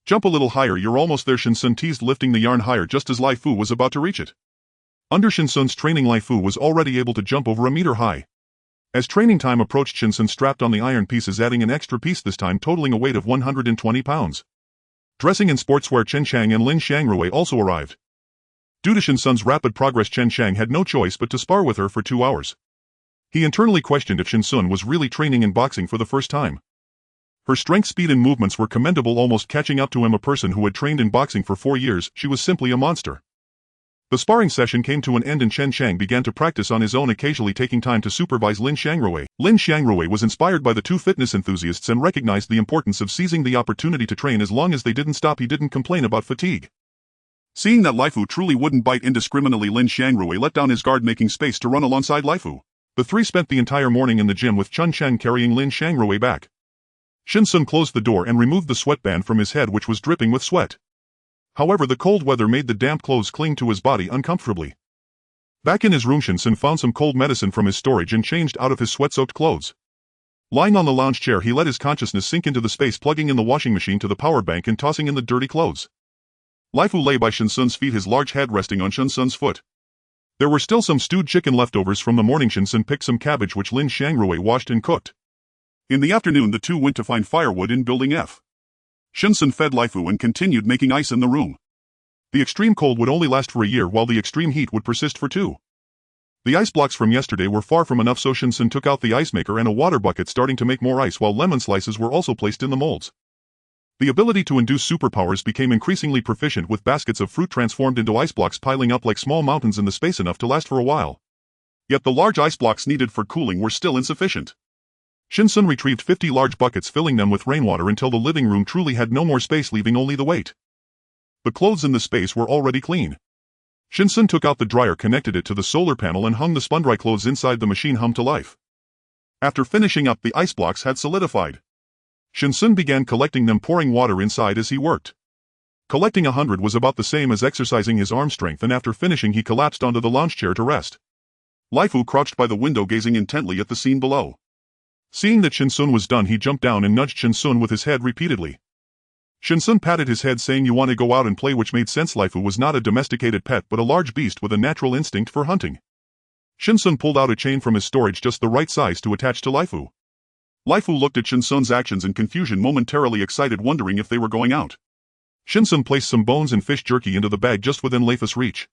"Jump a little higher, you're almost there," Shen Xun teased, lifting the yarn higher just as Lai Fu was about to reach it. Under Shen Xun's training, Lai Fu was already able to jump over a meter high. As training time approached, Shen Xun strapped on the iron pieces, adding an extra piece this time, totaling a weight of 120 pounds. Dressing in sportswear, Chen Chang and Lin Xiangrui also arrived. Due to Shen Xun's rapid progress, Chen Chang had no choice but to spar with her for 2 hours. He internally questioned if Shen Xun was really training in boxing for the first time. Her strength, speed, and movements were commendable, almost catching up to him, a person who had trained in boxing for 4 years. She was simply a monster. The sparring session came to an end, and Chen Chang began to practice on his own, occasionally taking time to supervise Lin Xiangrui. Lin Xiangrui was inspired by the two fitness enthusiasts and recognized the importance of seizing the opportunity to train. As long as they didn't stop, he didn't complain about fatigue. Seeing that Lai Fu truly wouldn't bite indiscriminately, Lin Xiangrui let down his guard, making space to run alongside Lai Fu. The three spent the entire morning in the gym, with Chen Chang carrying Lin Xiangrui back. Shen Xun closed the door and removed the sweatband from his head, which was dripping with sweat. However, the cold weather made the damp clothes cling to his body uncomfortably. Back in his room, Shen Xun found some cold medicine from his storage and changed out of his sweat-soaked clothes. Lying on the lounge chair, he let his consciousness sink into the space, plugging in the washing machine to the power bank and tossing in the dirty clothes. Lai Fu lay by Shen Xun's feet, his large head resting on Shen Xun's foot. There were still some stewed chicken leftovers from the morning. Shen Xun picked some cabbage which Lin Xiangrui washed and cooked. In the afternoon the two went to find firewood in Building F. Shen Xun fed Laifu and continued making ice in the room. The extreme cold would only last for a year while the extreme heat would persist for 2. The ice blocks from yesterday were far from enough, so Shen Xun took out the ice maker and a water bucket, starting to make more ice while lemon slices were also placed in the molds. The ability to induce superpowers became increasingly proficient, with baskets of fruit transformed into ice blocks piling up like small mountains in the space, enough to last for a while. Yet the large ice blocks needed for cooling were still insufficient. Shen Xun retrieved 50 large buckets, filling them with rainwater until the living room truly had no more space, leaving only the weight. The clothes in the space were already clean. Shen Xun took out the dryer, connected it to the solar panel and hung the spun-dry clothes inside the machine, hummed to life. After finishing up, the ice blocks had solidified. Shen Xun began collecting them, pouring water inside as he worked. Collecting 100 was about the same as exercising his arm strength, and after finishing he collapsed onto the lounge chair to rest. Laifu crouched by the window, gazing intently at the scene below. Seeing that Shen Xun was done, he jumped down and nudged Shen Xun with his head repeatedly. Shen Xun patted his head, saying, "You want to go out and play," which made sense. Laifu was not a domesticated pet but a large beast with a natural instinct for hunting. Shen Xun pulled out a chain from his storage, just the right size to attach to Laifu. Laifu looked at Shen Xun's actions in confusion, momentarily excited, wondering if they were going out. Shen Xun placed some bones and fish jerky into the bag just within Laifu's reach.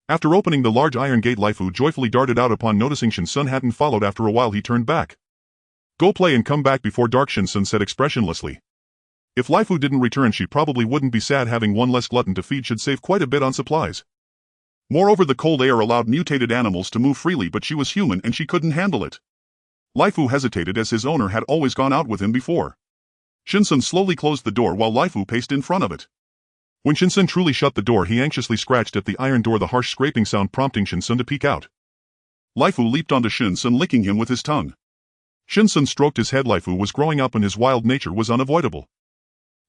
After opening the large iron gate, Laifu joyfully darted out. Upon noticing Shen Xun hadn't followed after a while, he turned back. "Go play and come back before dark," Shen Xun said expressionlessly. If Laifu didn't return, she probably wouldn't be sad. Having one less glutton to feed should save quite a bit on supplies. Moreover, the cold air allowed mutated animals to move freely, but she was human and she couldn't handle it. Laifu hesitated, as his owner had always gone out with him before. Shen Xun slowly closed the door while Laifu paced in front of it. When Shen Xun truly shut the door, he anxiously scratched at the iron door, the harsh scraping sound prompting Shen Xun to peek out. Laifu leaped onto Shen Xun, licking him with his tongue. Shen Xun stroked his head. Laifu was growing up and his wild nature was unavoidable.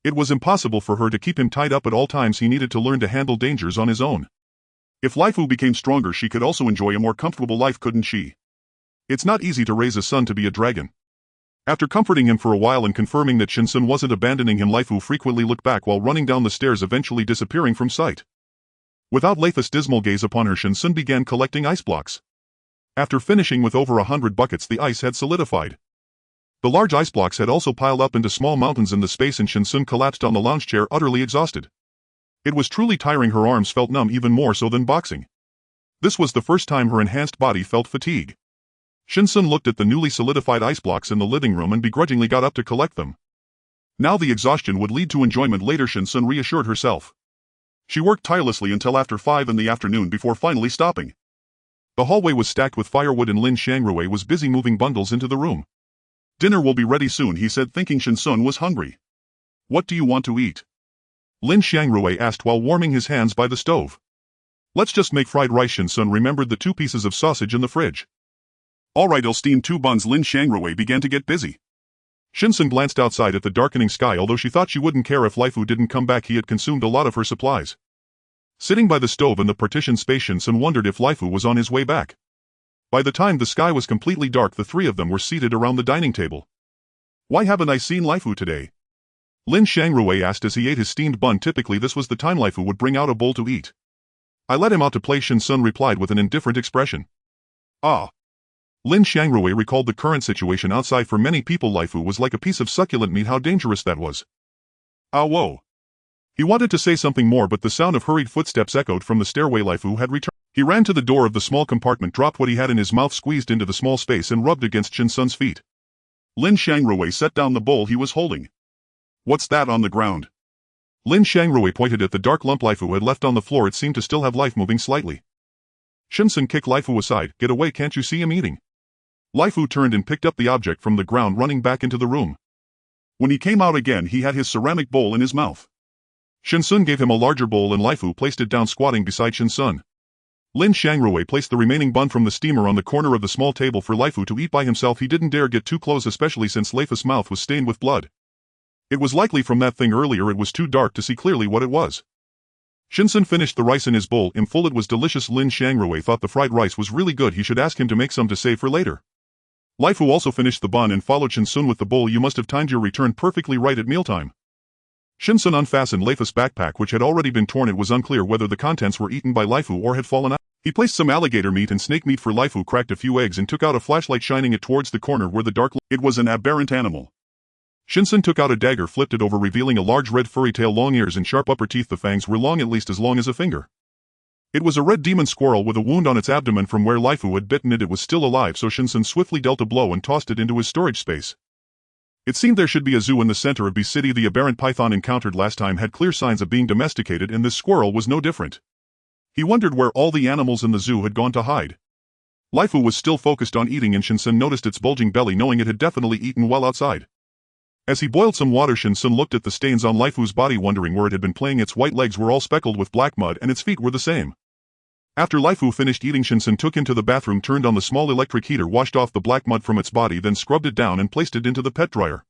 It was impossible for her to keep him tied up at all times. He needed to learn to handle dangers on his own. If Laifu became stronger, she could also enjoy a more comfortable life, couldn't she? It's not easy to raise a son to be a dragon. After comforting him for a while and confirming that Shen Xun wasn't abandoning him, Laifu frequently looked back while running down the stairs, eventually disappearing from sight. Without Laifu's dismal gaze upon her, Shen Xun began collecting ice blocks. After finishing with over 100 buckets, the ice had solidified. The large ice blocks had also piled up into small mountains in the space, and Shen Xun collapsed on the lounge chair, utterly exhausted. It was truly tiring. Her arms felt numb, even more so than boxing. This was the first time her enhanced body felt fatigue. Shen Xun looked at the newly solidified ice blocks in the living room and begrudgingly got up to collect them. Now the exhaustion would lead to enjoyment later, Shen Xun reassured herself. She worked tirelessly until after 5 in the afternoon before finally stopping. The hallway was stacked with firewood and Lin Xiangrui was busy moving bundles into the room. "Dinner will be ready soon," he said, thinking Shen Xun was hungry. "What do you want to eat?" Lin Xiangrui asked while warming his hands by the stove. "Let's just make fried rice." Shen Xun remembered the 2 pieces of sausage in the fridge. "All right, I'll steam 2 buns." Lin Xiangrui began to get busy. Shen Xun glanced outside at the darkening sky. Although she thought she wouldn't care if Laifu didn't come back, he had consumed a lot of her supplies. Sitting by the stove in the partition space, Shen Xun wondered if Laifu was on his way back. By the time the sky was completely dark, the 3 of them were seated around the dining table. "Why haven't I seen Laifu today?" Lin Xiangrui asked as he ate his steamed bun. Typically this was the time Laifu would bring out a bowl to eat. "I let him out to play," Shen Xun replied with an indifferent expression. "Ah." Lin Xiangrui recalled the current situation outside. For many people, Laifu was like a piece of succulent meat. How dangerous that was. "Ah, whoa." He wanted to say something more, but the sound of hurried footsteps echoed from the stairway. Laifu had returned. He ran to the door of the small compartment, dropped what he had in his mouth, squeezed into the small space and rubbed against Shen Xun's feet. Lin Xiangrui set down the bowl he was holding. "What's that on the ground?" Lin Xiangrui pointed at the dark lump Laifu had left on the floor. It seemed to still have life, moving slightly. Shen Xun kicked Laifu aside. "Get away, can't you see I'm eating?" Laifu turned and picked up the object from the ground, running back into the room. When he came out again, he had his ceramic bowl in his mouth. Shen Xun gave him a larger bowl and Laifu placed it down, squatting beside Shen Xun. Lin Xiangrui placed the remaining bun from the steamer on the corner of the small table for Laifu to eat by himself. He didn't dare get too close, especially since Laifu's mouth was stained with blood. It was likely from that thing earlier. It was too dark to see clearly what it was. Shen Xun finished the rice in his bowl. In full, it was delicious. Lin Xiangrui thought the fried rice was really good. He should ask him to make some to save for later. Laifu also finished the bun and followed Shen Xun with the bowl. "You must have timed your return perfectly right at mealtime." Shen Xun unfastened Laifu's backpack, which had already been torn. It was unclear whether the contents were eaten by Laifu or had fallen out. He placed some alligator meat and snake meat for Lifu, cracked a few eggs and took out a flashlight, shining it towards the corner where the dark It was an aberrant animal. Shen Xun took out a dagger, flipped it over, revealing a large red furry tail, long ears and sharp upper teeth. The fangs were long, at least as long as a finger. It was a red demon squirrel with a wound on its abdomen from where Lifu had bitten it. It was still alive, so Shen Xun swiftly dealt a blow and tossed it into his storage space. It seemed there should be a zoo in the center of B City. The aberrant python encountered last time had clear signs of being domesticated, and this squirrel was no different. He wondered where all the animals in the zoo had gone to hide. Lifu was still focused on eating, and Shen Xun noticed its bulging belly, knowing it had definitely eaten while outside. As he boiled some water, Shen Xun looked at the stains on Lifu's body, wondering where it had been playing. Its white legs were all speckled with black mud, and its feet were the same. After Lifu finished eating, Shen Xun took him to the bathroom, turned on the small electric heater, washed off the black mud from its body, then scrubbed it down and placed it into the pet dryer.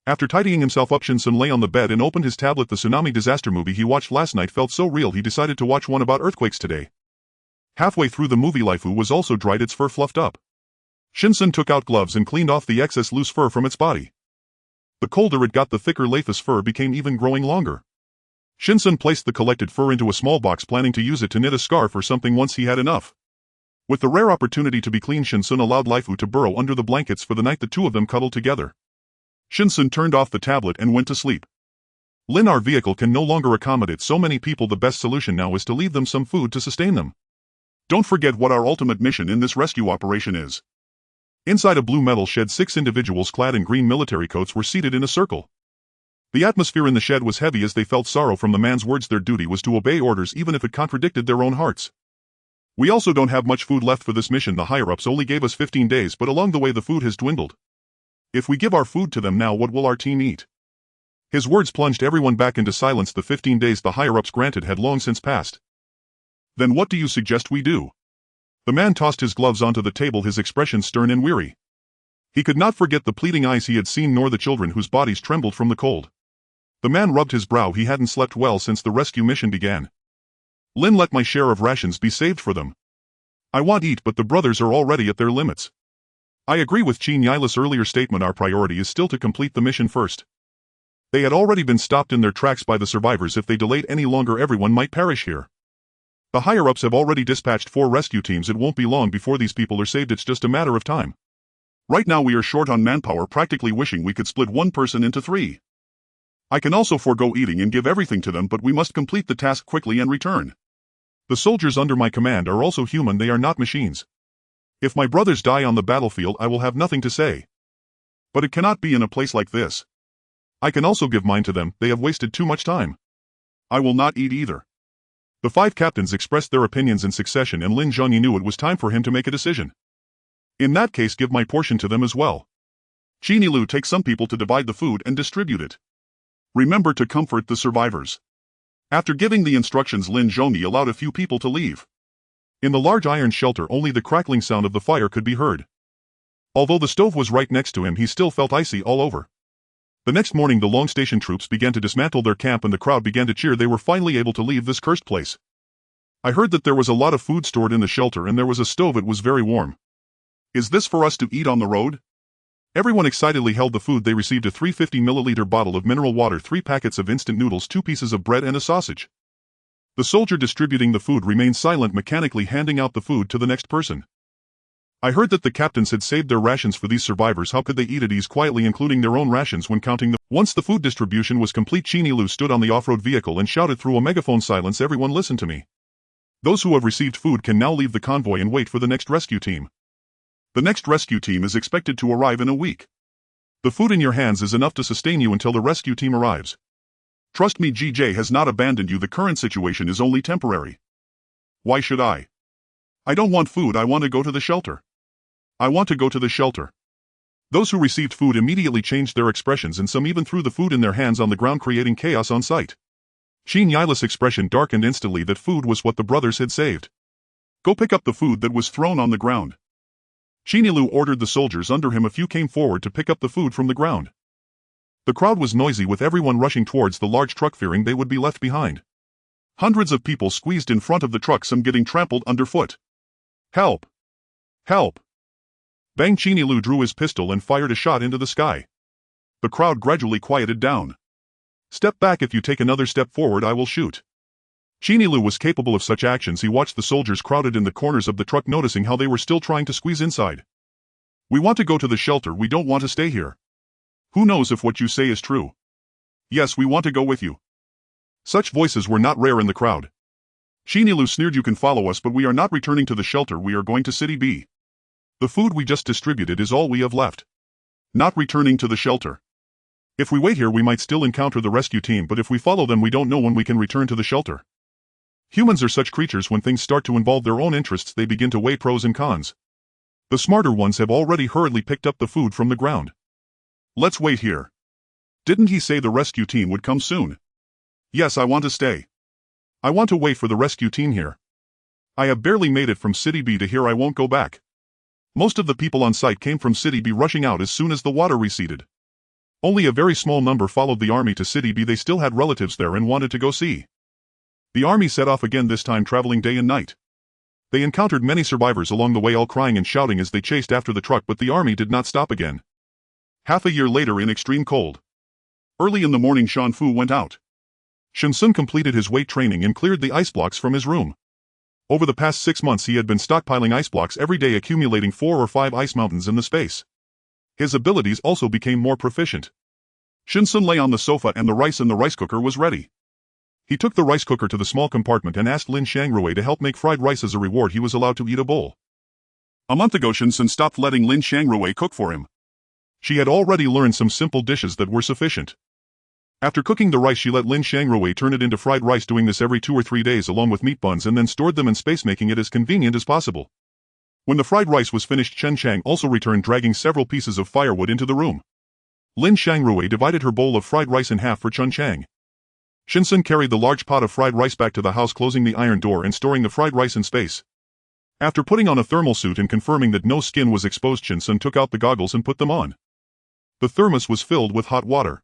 After tidying himself up, Shen Xun lay on the bed and opened his tablet. The tsunami disaster movie he watched last night felt so real he decided to watch one about earthquakes today. Halfway through the movie, Lifu was also dried, its fur fluffed up. Shen Xun took out gloves and cleaned off the excess loose fur from its body. The colder it got, the thicker Lifu's fur became, even growing longer. Shen Xun placed the collected fur into a small box, planning to use it to knit a scarf or something once he had enough. With the rare opportunity to be clean, Shen Xun allowed Lifu to burrow under the blankets for the night. The two of them cuddled together. Shen Xun turned off the tablet and went to sleep. Lin, our vehicle can no longer accommodate so many people. The best solution now is to leave them some food to sustain them. Don't forget what our ultimate mission in this rescue operation is. Inside a blue metal shed, 6 individuals clad in green military coats were seated in a circle. The atmosphere in the shed was heavy as they felt sorrow from the man's words. Their duty was to obey orders even if it contradicted their own hearts. We also don't have much food left for this mission. The higher-ups only gave us 15 days, but along the way the food has dwindled. If we give our food to them now, what will our team eat? His words plunged everyone back into silence. The 15 days the higher-ups granted had long since passed. Then what do you suggest we do? The man tossed his gloves onto the table, his expression stern and weary. He could not forget the pleading eyes he had seen, nor the children whose bodies trembled from the cold. The man rubbed his brow. He hadn't slept well since the rescue mission began. Lin, let my share of rations be saved for them. I want to eat, but the brothers are already at their limits. I agree with Qin Yila's earlier statement. Our priority is still to complete the mission first. They had already been stopped in their tracks by the survivors. If they delayed any longer, everyone might perish here. The higher-ups have already dispatched 4 rescue teams. It won't be long before these people are saved. It's just a matter of time. Right now we are short on manpower, practically wishing we could split one person into 3. I can also forego eating and give everything to them, but we must complete the task quickly and return. The soldiers under my command are also human. They are not machines. If my brothers die on the battlefield, I will have nothing to say. But it cannot be in a place like this. I can also give mine to them. They have wasted too much time. I will not eat either. The 5 captains expressed their opinions in succession, and Lin Zhongyi knew it was time for him to make a decision. In that case, give my portion to them as well. Qin Yilu, take some people to divide the food and distribute it. Remember to comfort the survivors. After giving the instructions, Lin Zhongyi allowed a few people to leave. In the large iron shelter, only the crackling sound of the fire could be heard. Although the stove was right next to him, he still felt icy all over. The next morning, the Long Station troops began to dismantle their camp and the crowd began to cheer. They were finally able to leave this cursed place. I heard that there was a lot of food stored in the shelter and there was a stove. It was very warm. Is this for us to eat on the road? Everyone excitedly held the food they received: a 350-milliliter bottle of mineral water, 3 packets of instant noodles, 2 pieces of bread and a sausage. The soldier distributing the food remained silent, mechanically handing out the food to the next person. I heard that the captains had saved their rations for these survivors. How could they eat at ease quietly, including their own rations when counting them? Once the food distribution was complete, Qin Yilu stood on the off-road vehicle and shouted through a megaphone, "Silence, everyone, listen to me. Those who have received food can now leave the convoy and wait for the next rescue team. The next rescue team is expected to arrive in a week. The food in your hands is enough to sustain you until the rescue team arrives. Trust me, GJ has not abandoned you. The current situation is only temporary." Why should I? I don't want food. I want to go to the shelter. I want to go to the shelter. Those who received food immediately changed their expressions, and some even threw the food in their hands on the ground, creating chaos on sight. Qin Yila's expression darkened instantly. That food was what the brothers had saved. Go pick up the food that was thrown on the ground. Qin Yilu ordered the soldiers under him. A few came forward to pick up the food from the ground. The crowd was noisy, with everyone rushing towards the large truck, fearing they would be left behind. Hundreds of people squeezed in front of the truck, some getting trampled underfoot. Help! Help! Bang! Qin Yilu drew his pistol and fired a shot into the sky. The crowd gradually quieted down. Step back. If you take another step forward, I will shoot. Lu was capable of such actions. He watched the soldiers crowded in the corners of the truck, noticing how they were still trying to squeeze inside. "We want to go to the shelter, we don't want to stay here. Who knows if what you say is true?" "Yes, we want to go with you." Such voices were not rare in the crowd. Lu sneered, "You can follow us, but we are not returning to the shelter, we are going to City B. The food we just distributed is all we have left. Not returning to the shelter. If we wait here we might still encounter the rescue team, but if we follow them we don't know when we can return to the shelter." Humans are such creatures, when things start to involve their own interests they begin to weigh pros and cons. The smarter ones have already hurriedly picked up the food from the ground. "Let's wait here. Didn't he say the rescue team would come soon?" "Yes, I want to stay. I want to wait for the rescue team here. I have barely made it from City B to here, I won't go back." Most of the people on site came from City B, rushing out as soon as the water receded. Only a very small number followed the army to City B. They still had relatives there and wanted to go see. The army set off again, this time traveling day and night. They encountered many survivors along the way, all crying and shouting as they chased after the truck, but the army did not stop again. Half a year later, in extreme cold. Early in the morning, Shen Fu went out. Shen Xun completed his weight training and cleared the ice blocks from his room. Over the past 6 months he had been stockpiling ice blocks every day, accumulating 4 or 5 ice mountains in the space. His abilities also became more proficient. Shen Xun lay on the sofa and the rice in the rice cooker was ready. He took the rice cooker to the small compartment and asked Lin Shangrui to help make fried rice. As a reward he was allowed to eat a bowl. A month ago Shen Xun stopped letting Lin Shangrui cook for him. She had already learned some simple dishes that were sufficient. After cooking the rice she let Lin Shangrui turn it into fried rice, doing this every 2 or 3 days along with meat buns, and then stored them in space, making it as convenient as possible. When the fried rice was finished, Chen Chang also returned, dragging several pieces of firewood into the room. Lin Shangrui divided her bowl of fried rice in half for Chen Chang. Shen Xun carried the large pot of fried rice back to the house, closing the iron door and storing the fried rice in space. After putting on a thermal suit and confirming that no skin was exposed, Shen Xun took out the goggles and put them on. The thermos was filled with hot water.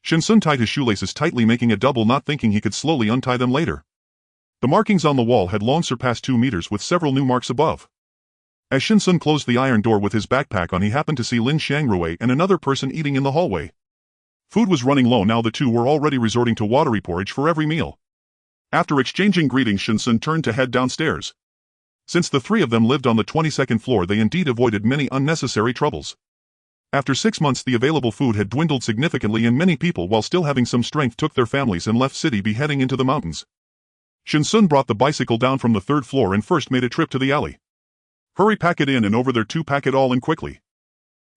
Shen Xun tied his shoelaces tightly, making a double knot, thinking he could slowly untie them later. The markings on the wall had long surpassed 2 meters, with several new marks above. As Shen Xun closed the iron door with his backpack on, he happened to see Lin Shangrui and another person eating in the hallway. Food was running low now. The two were already resorting to watery porridge for every meal. After exchanging greetings, Shen Xun turned to head downstairs. Since the 3 of them lived on the 22nd floor, they indeed avoided many unnecessary troubles. After 6 months the available food had dwindled significantly, and many people, while still having some strength, took their families and left City B, heading into the mountains. Shen Xun brought the bicycle down from the 3rd floor and first made a trip to the alley. "Hurry, pack it in and over there too, pack it all in quickly."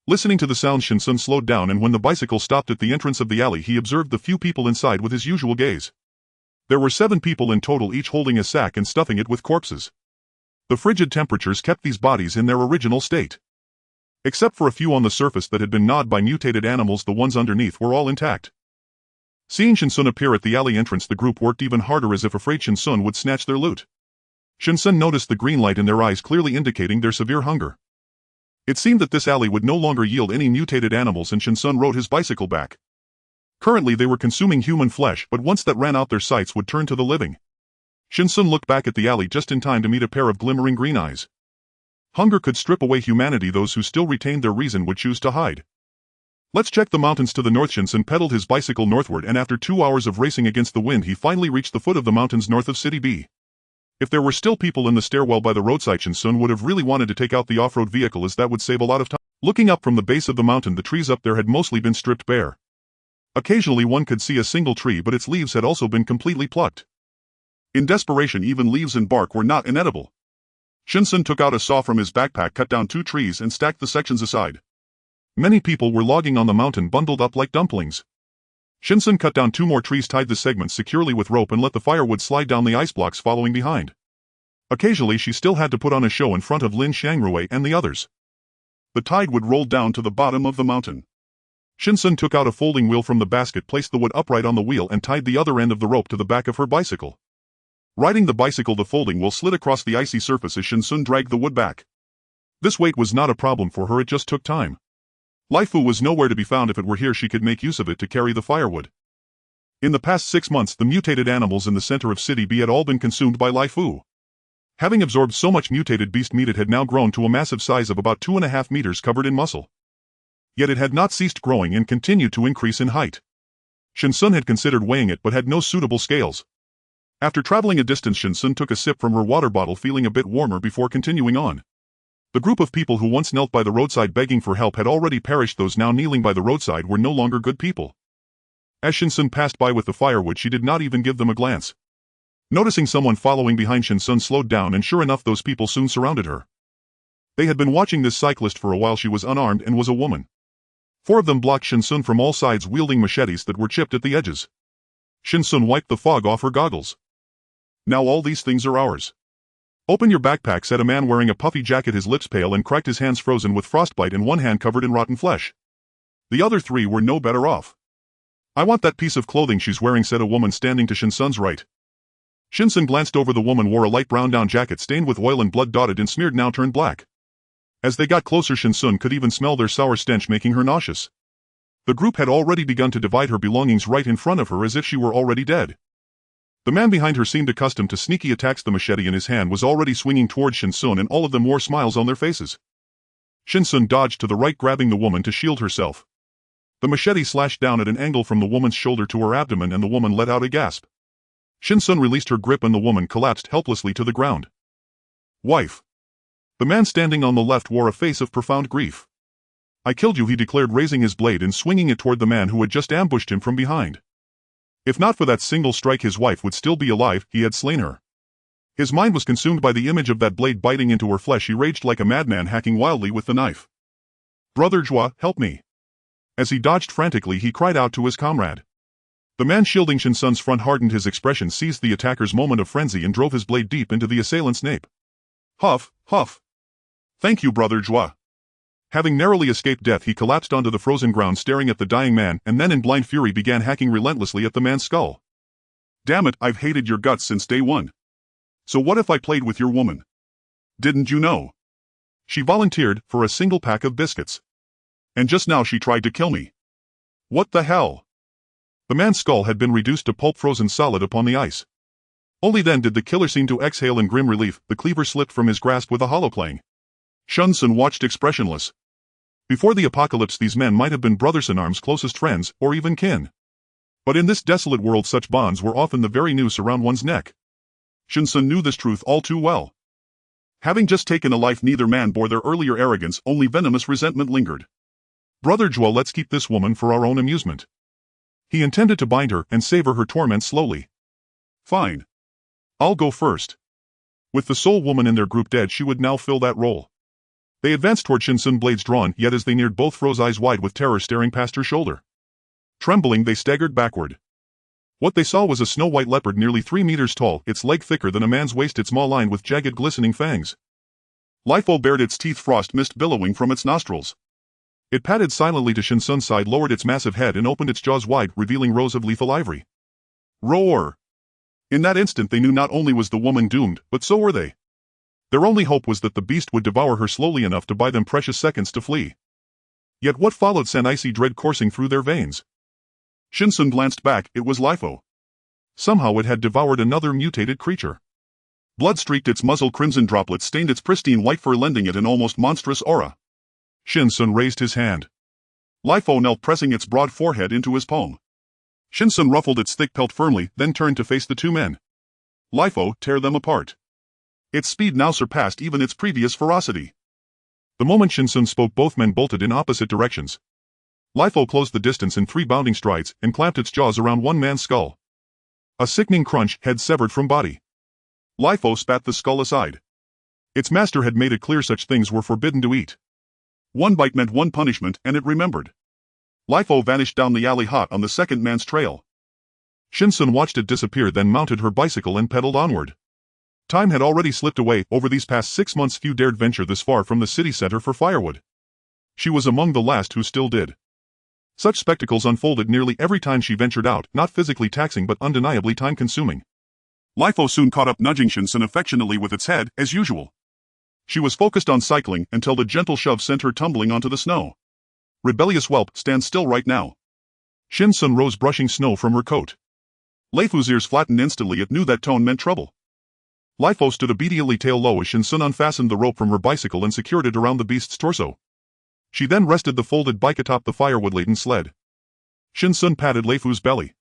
Listening to the sounds, Shen Xun slowed down, and when the bicycle stopped at the entrance of the alley he observed the few people inside with his usual gaze. There were 7 people in total, each holding a sack and stuffing it with corpses. The frigid temperatures kept these bodies in their original state. Except for a few on the surface that had been gnawed by mutated animals, the ones underneath were all intact. Seeing Shen Xun appear at the alley entrance, the group worked even harder, as if afraid Shen Xun would snatch their loot. Shen Xun noticed the green light in their eyes, clearly indicating their severe hunger. It seemed that this alley would no longer yield any mutated animals, and Shen Xun rode his bicycle back. Currently they were consuming human flesh, but once that ran out their sights would turn to the living. Shen Xun looked back at the alley just in time to meet a pair of glimmering green eyes. Hunger could strip away humanity. Those who still retained their reason would choose to hide. "Let's check the mountains to the north." Shen Xun pedaled his bicycle northward, and after 2 hours of racing against the wind he finally reached the foot of the mountains north of City B. If there were still people in the stairwell by the roadside, Shen Xun would have really wanted to take out the off-road vehicle, as that would save a lot of time. Looking up from the base of the mountain, the trees up there had mostly been stripped bare. Occasionally one could see a single tree, but its leaves had also been completely plucked. In desperation, even leaves and bark were not inedible. Shen Xun took out a saw from his backpack, cut down 2 trees and stacked the sections aside. Many people were logging on the mountain, bundled up like dumplings. Shen Xun cut down 2 more trees, tied the segments securely with rope, and let the firewood slide down the ice blocks following behind. Occasionally she still had to put on a show in front of Lin Shangrui and the others. The tide would roll down to the bottom of the mountain. Shen Xun took out a folding wheel from the basket, placed the wood upright on the wheel, and tied the other end of the rope to the back of her bicycle. Riding the bicycle, the folding wheel slid across the icy surface as Shen Xun dragged the wood back. This weight was not a problem for her, it just took time. Laifu was nowhere to be found. If it were here she could make use of it to carry the firewood. In the past 6 months the mutated animals in the center of City B had all been consumed by Laifu. Having absorbed so much mutated beast meat, it had now grown to a massive size of about 2.5 meters, covered in muscle. Yet it had not ceased growing and continued to increase in height. Shen Xun had considered weighing it but had no suitable scales. After traveling a distance, Shen Xun took a sip from her water bottle, feeling a bit warmer before continuing on. The group of people who once knelt by the roadside begging for help had already perished. Those now kneeling by the roadside were no longer good people. As Shen Xun passed by with the firewood, she did not even give them a glance. Noticing someone following behind, Shen Xun slowed down, and sure enough, those people soon surrounded her. They had been watching this cyclist for a while. She was unarmed and was a woman. 4 of them blocked Shen Xun from all sides, wielding machetes that were chipped at the edges. Shen Xun wiped the fog off her goggles. "Now all these things are ours." "Open your backpack," said a man wearing a puffy jacket, his lips pale and cracked, his hands frozen with frostbite and one hand covered in rotten flesh. The other 3 were no better off. "I want that piece of clothing she's wearing," said a woman standing to Shen Xun's right. Shen Xun glanced over. The woman wore a light brown down jacket stained with oil and blood, dotted and smeared, now turned black. As they got closer, Shen Xun could even smell their sour stench, making her nauseous. The group had already begun to divide her belongings right in front of her, as if she were already dead. The man behind her seemed accustomed to sneaky attacks. The machete in his hand was already swinging towards Shen Xun, and all of them wore smiles on their faces. Shen Xun dodged to the right, grabbing the woman to shield herself. The machete slashed down at an angle from the woman's shoulder to her abdomen, and the woman let out a gasp. Shen Xun released her grip and the woman collapsed helplessly to the ground. "Wife." The man standing on the left wore a face of profound grief. "I killed you," he declared, raising his blade and swinging it toward the man who had just ambushed him from behind. If not for that single strike, his wife would still be alive. He had slain her. His mind was consumed by the image of that blade biting into her flesh. He raged like a madman, hacking wildly with the knife. "Brother Zhua, help me." As he dodged frantically, he cried out to his comrade. The man shielding Shen Xun's front hardened his expression, seized the attacker's moment of frenzy, and drove his blade deep into the assailant's nape. Huff, huff. "Thank you, Brother Zhua." Having narrowly escaped death, he collapsed onto the frozen ground, staring at the dying man, and then in blind fury began hacking relentlessly at the man's skull. "Damn it, I've hated your guts since day one. So what if I played with your woman? Didn't you know? She volunteered for a single pack of biscuits. And just now she tried to kill me. What the hell?" The man's skull had been reduced to pulp, frozen solid upon the ice. Only then did the killer seem to exhale in grim relief. The cleaver slipped from his grasp with a hollow clang. Shen Xun watched expressionless. Before the apocalypse, these men might have been brothers-in-arms, closest friends, or even kin. But in this desolate world, such bonds were often the very noose around one's neck. Shen Xun knew this truth all too well. Having just taken a life, neither man bore their earlier arrogance, only venomous resentment lingered. "Brother Zhua, let's keep this woman for our own amusement." He intended to bind her and savor her torment slowly. "Fine. I'll go first." With the sole woman in their group dead, she would now fill that role. They advanced toward Shen Xun, blades drawn, yet as they neared, both froze, eyes wide with terror, staring past her shoulder. Trembling, they staggered backward. What they saw was a snow-white leopard nearly 3 meters tall, its leg thicker than a man's waist, its maw lined with jagged, glistening fangs. Lifo bared its teeth, frost mist billowing from its nostrils. It padded silently to Shen Xun's side, lowered its massive head, and opened its jaws wide, revealing rows of lethal ivory. Roar! In that instant they knew not only was the woman doomed, but so were they. Their only hope was that the beast would devour her slowly enough to buy them precious seconds to flee. Yet what followed sent icy dread coursing through their veins. Shen Xun glanced back. It was Lifo. Somehow it had devoured another mutated creature. Blood streaked its muzzle, crimson droplets stained its pristine white fur, lending it an almost monstrous aura. Shen Xun raised his hand. Lifo knelt, pressing its broad forehead into his palm. Shen Xun ruffled its thick pelt firmly, then turned to face the 2 men. Lifo, tear them apart. Its speed now surpassed even its previous ferocity. The moment Shen Xun spoke, both men bolted in opposite directions. Lifo closed the distance in 3 bounding strides and clamped its jaws around one man's skull. A sickening crunch, head severed from body. Lifo spat the skull aside. Its master had made it clear such things were forbidden to eat. One bite meant one punishment, and it remembered. Lifo vanished down the alley, hot on the second man's trail. Shen Xun watched it disappear, then mounted her bicycle and pedaled onward. Time had already slipped away. Over these past 6 months few dared venture this far from the city center for firewood. She was among the last who still did. Such spectacles unfolded nearly every time she ventured out, not physically taxing but undeniably time-consuming. Lifo soon caught up, nudging Shen Xun affectionately with its head, as usual. She was focused on cycling until the gentle shove sent her tumbling onto the snow. "Rebellious whelp, stand still right now." Shen Xun rose, brushing snow from her coat. Lifo's ears flattened instantly. It knew that tone meant trouble. Lifo stood obediently, tail low, as Shen Xun unfastened the rope from her bicycle and secured it around the beast's torso. She then rested the folded bike atop the firewood-laden sled. Shen Xun patted Lifo's belly.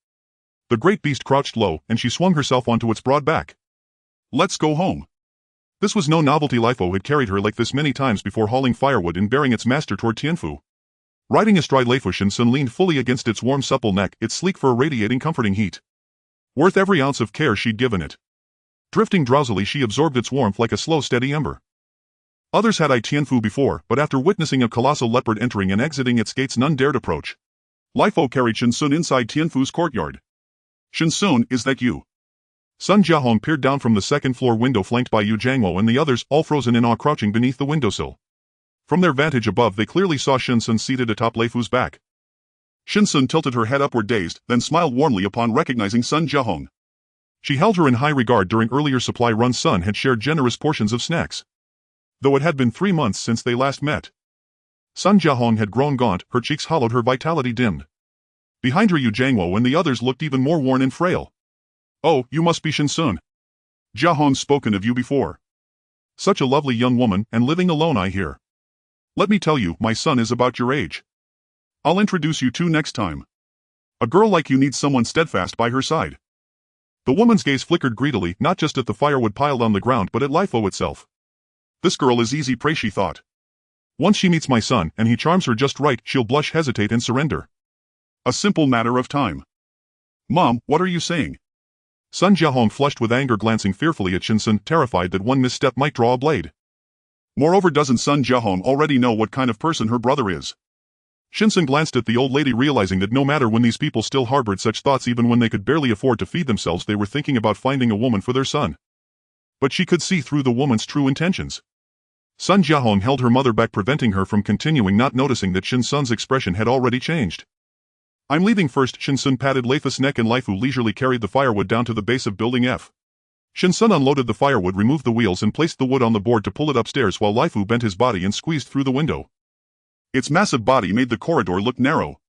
The great beast crouched low, and she swung herself onto its broad back. Let's go home. This was no novelty. Lifo had carried her like this many times before, hauling firewood and bearing its master toward Tianfu. Riding astride Lifo, Shen Xun leaned fully against its warm supple neck, its sleek fur radiating comforting heat. Worth every ounce of care she'd given it. Drifting drowsily, she absorbed its warmth like a slow, steady ember. Others had eyed Tianfu before, but after witnessing a colossal leopard entering and exiting its gates, none dared approach. Lifo carried Shen Xun inside Tianfu's courtyard. Shen Xun, is that you? Sun Jiahong peered down from the second-floor window, flanked by Yu Jiangwo and the others, all frozen in awe, crouching beneath the windowsill. From their vantage above, they clearly saw Shen Xun seated atop Leifu's back. Shen Xun tilted her head upward, dazed, then smiled warmly upon recognizing Sun Jiahong. She held her in high regard. During earlier supply runs, Sun had shared generous portions of snacks. Though it had been 3 months since they last met. Sun Jiahong had grown gaunt, her cheeks hollowed, her vitality dimmed. Behind her, Yu Jiangwo and the others looked even more worn and frail. Oh, you must be Shen Xun. Jiahong's spoken of you before. Such a lovely young woman, and living alone, I hear. Let me tell you, my son is about your age. I'll introduce you to next time. A girl like you needs someone steadfast by her side. The woman's gaze flickered greedily, not just at the firewood piled on the ground but at Lifo itself. This girl is easy prey, she thought. Once she meets my son, and he charms her just right, she'll blush, hesitate, and surrender. A simple matter of time. Mom, what are you saying? Sun Jiahong flushed with anger, glancing fearfully at Shen Xun, terrified that one misstep might draw a blade. Moreover, doesn't Sun Jiahong already know what kind of person her brother is? Shen Xun glanced at the old lady, realizing that no matter when these people still harbored such thoughts, even when they could barely afford to feed themselves, they were thinking about finding a woman for their son. But she could see through the woman's true intentions. Sun Jiahong held her mother back, preventing her from continuing, not noticing that Shen Xun's expression had already changed. I'm leaving first. Shen Xun patted Leifu's neck, and Leifu leisurely carried the firewood down to the base of Building F. Shen Xun unloaded the firewood, removed the wheels, and placed the wood on the board to pull it upstairs, while Leifu bent his body and squeezed through the window. Its massive body made the corridor look narrow.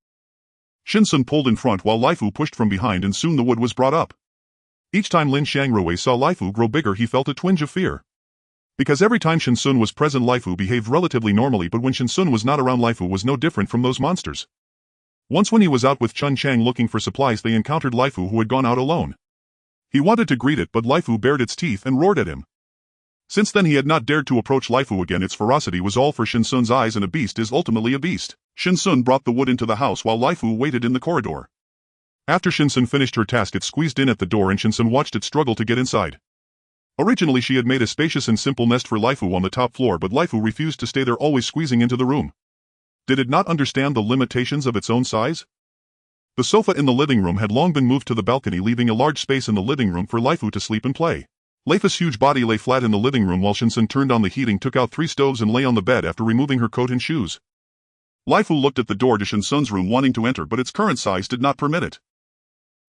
Shen Xun pulled in front while Leifu pushed from behind, and soon the wood was brought up. Each time Lin Xiangrui saw Leifu grow bigger, he felt a twinge of fear. Because every time Shen Xun was present, Leifu behaved relatively normally, but when Shen Xun was not around, Leifu was no different from those monsters. Once when he was out with Chun Chang looking for supplies, they encountered Leifu, who had gone out alone. He wanted to greet it, but Leifu bared its teeth and roared at him. Since then he had not dared to approach Leifu again. Its ferocity was all for Shen Xun's eyes, and a beast is ultimately a beast. Shen Xun brought the wood into the house while Leifu waited in the corridor. After Shen Xun finished her task, it squeezed in at the door, and Shen Xun watched it struggle to get inside. Originally she had made a spacious and simple nest for Leifu on the top floor, but Leifu refused to stay there, always squeezing into the room. Did it not understand the limitations of its own size? The sofa in the living room had long been moved to the balcony, leaving a large space in the living room for Leifu to sleep and play. Leifu's huge body lay flat in the living room while Shen Xun turned on the heating, took out 3 stoves, and lay on the bed after removing her coat and shoes. Leifu looked at the door to Shen Xun's room, wanting to enter, but its current size did not permit it.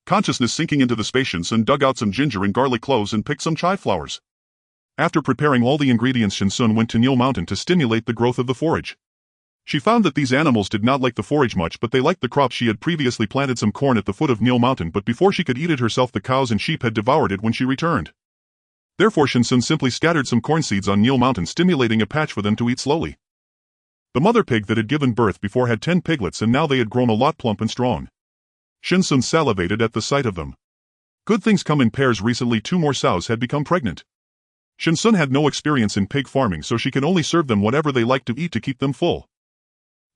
Consciousness sinking into the space, Shen Xun dug out some ginger and garlic cloves and picked some chive flowers. After preparing all the ingredients, Shen Xun went to Niu Mountain to stimulate the growth of the forage. She found that these animals did not like the forage much, but they liked the crops. She had previously planted some corn at the foot of Niu Mountain, but before she could eat it herself, the cows and sheep had devoured it when she returned. Therefore Shen Xun simply scattered some corn seeds on Niu Mountain, stimulating a patch for them to eat slowly. The mother pig that had given birth before had 10 piglets, and now they had grown a lot, plump and strong. Shen Xun salivated at the sight of them. Good things come in pairs. Recently 2 more sows had become pregnant. Shen Xun had no experience in pig farming, so she could only serve them whatever they liked to eat to keep them full.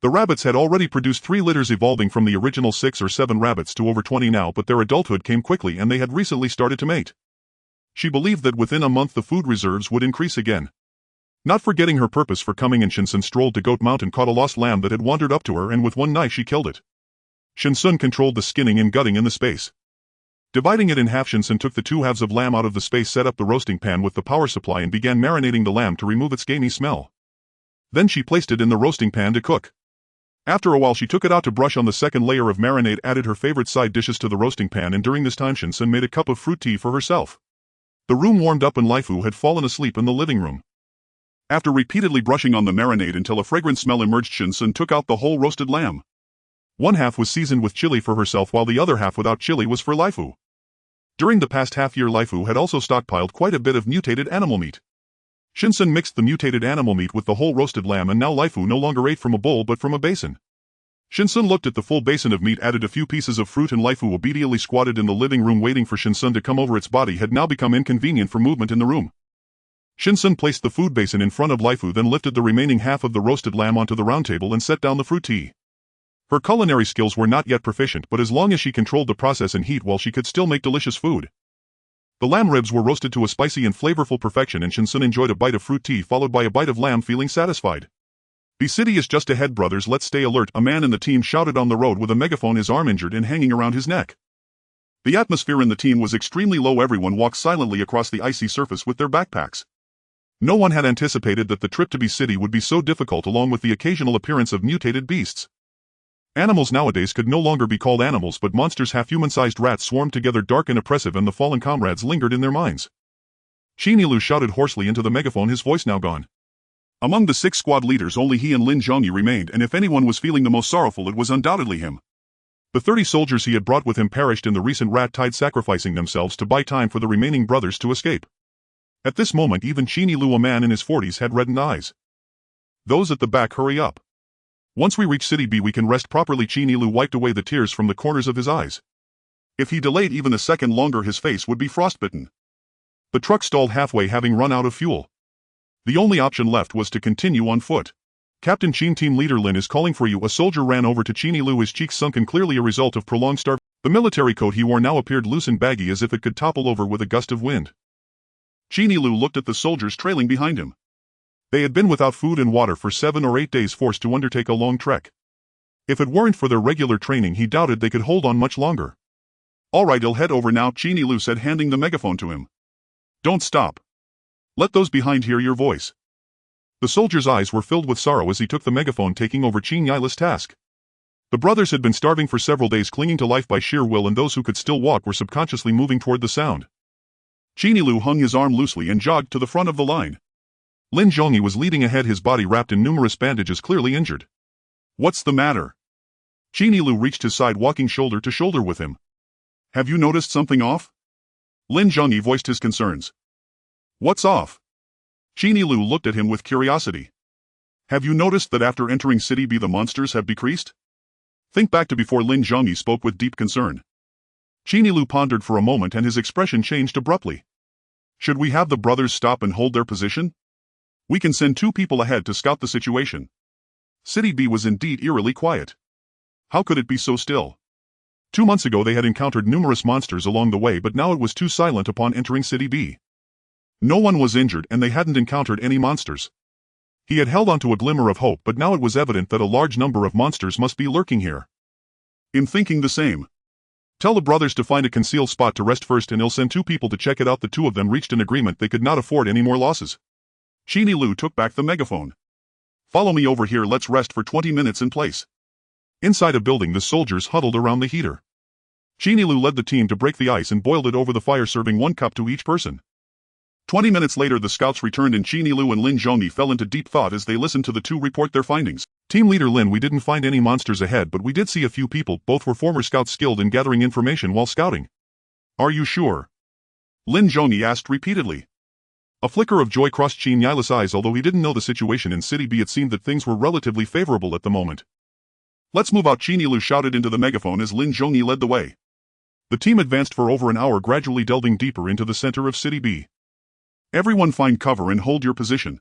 The rabbits had already produced 3 litters, evolving from the original 6 or 7 rabbits to over 20 now, but their adulthood came quickly and they had recently started to mate. She believed that within a month the food reserves would increase again. Not forgetting her purpose for coming in, Shen Xun strolled to Goat Mountain, caught a lost lamb that had wandered up to her, and with one knife she killed it. Shen Xun controlled the skinning and gutting in the space. Dividing it in half, Shen Xun took the 2 halves of lamb out of the space, set up the roasting pan with the power supply, and began marinating the lamb to remove its gamey smell. Then she placed it in the roasting pan to cook. After a while she took it out to brush on the second layer of marinade, added her favorite side dishes to the roasting pan, and during this time Shen Xun made a cup of fruit tea for herself. The room warmed up and Leifu had fallen asleep in the living room. After repeatedly brushing on the marinade until a fragrant smell emerged, Shen Xun took out the whole roasted lamb. One half was seasoned with chili for herself, while the other half without chili was for Leifu. During the past half-year, Leifu had also stockpiled quite a bit of mutated animal meat. Shen Xun mixed the mutated animal meat with the whole roasted lamb, and now Leifu no longer ate from a bowl but from a basin. Shen Xun looked at the full basin of meat, added a few pieces of fruit, and Lifu, obediently squatted in the living room waiting for Shen Xun to come over. Its body had now become inconvenient for movement in the room. Shen Xun placed the food basin in front of Lifu, then lifted the remaining half of the roasted lamb onto the round table and set down the fruit tea. Her culinary skills were not yet proficient, but as long as she controlled the process and heat well, she could still make delicious food. The lamb ribs were roasted to a spicy and flavorful perfection, and Shen Xun enjoyed a bite of fruit tea followed by a bite of lamb, feeling satisfied. "The city is just ahead, brothers, let's stay alert," a man in the team shouted on the road with a megaphone, his arm injured and hanging around his neck. The atmosphere in the team was extremely low. Everyone walked silently across the icy surface with their backpacks. No one had anticipated that the trip to B City would be so difficult, along with the occasional appearance of mutated beasts. Animals nowadays could no longer be called animals, but monsters. Half-human-sized rats swarmed together, dark and oppressive, and the fallen comrades lingered in their minds. Qinilu shouted hoarsely into the megaphone, his voice now gone. Among the 6 squad leaders, only he and Lin Zhongyi remained, and if anyone was feeling the most sorrowful, it was undoubtedly him. The 30 soldiers he had brought with him perished in the recent rat tide, sacrificing themselves to buy time for the remaining brothers to escape. At this moment, even Qinilu, a man in his 40s, had reddened eyes. "Those at the back, hurry up. Once we reach City B, we can rest properly." Qinilu wiped away the tears from the corners of his eyes. If he delayed even a second longer, his face would be frostbitten. The truck stalled halfway, having run out of fuel. The only option left was to continue on foot. "Captain Qin, team leader Lin is calling for you." A soldier ran over to Qinilu, his cheeks sunken, clearly a result of prolonged starvation. The military coat he wore now appeared loose and baggy, as if it could topple over with a gust of wind. Qinilu looked at the soldiers trailing behind him. They had been without food and water for 7 or 8 days, forced to undertake a long trek. If it weren't for their regular training, he doubted they could hold on much longer. "All right, I'll head over now," Qinilu said, handing the megaphone to him. "Don't stop. Let those behind hear your voice." The soldier's eyes were filled with sorrow as he took the megaphone, taking over Qin Yila's task. The brothers had been starving for several days, clinging to life by sheer will, and those who could still walk were subconsciously moving toward the sound. Qinilu hung his arm loosely and jogged to the front of the line. Lin Zhongyi was leading ahead, his body wrapped in numerous bandages, clearly injured. "What's the matter?" Qinilu reached his side, walking shoulder to shoulder with him. "Have you noticed something off?" Lin Zhongyi voiced his concerns. "What's off?" Qinilu looked at him with curiosity. "Have you noticed that after entering City B the monsters have decreased? Think back to before." Lin Zhongyi spoke with deep concern. Qinilu pondered for a moment and his expression changed abruptly. "Should we have the brothers stop and hold their position? We can send 2 people ahead to scout the situation." City B was indeed eerily quiet. How could it be so still? 2 months ago they had encountered numerous monsters along the way, but now it was too silent upon entering City B. No one was injured and they hadn't encountered any monsters. He had held on to a glimmer of hope, but now it was evident that a large number of monsters must be lurking here. "I'm thinking the same. Tell the brothers to find a concealed spot to rest first, and he'll send 2 people to check it out." The 2 of them reached an agreement. They could not afford any more losses. Qinilu took back the megaphone. "Follow me over here, let's rest for 20 minutes in place." Inside a building, the soldiers huddled around the heater. Qinilu led the team to break the ice and boiled it over the fire, serving 1 cup to each person. 20 minutes later the scouts returned, and Qinilu and Lin Zhongyi fell into deep thought as they listened to the 2 report their findings. "Team leader Lin, we didn't find any monsters ahead, but we did see a few people. Both were former scouts skilled in gathering information while scouting." "Are you sure?" Lin Zhongyi asked repeatedly. A flicker of joy crossed Qin Yila's eyes. Although he didn't know the situation in City B, it seemed that things were relatively favorable at the moment. "Let's move out," Qinilu shouted into the megaphone as Lin Zhongyi led the way. The team advanced for over an hour, gradually delving deeper into the center of City B. "Everyone find cover and hold your position.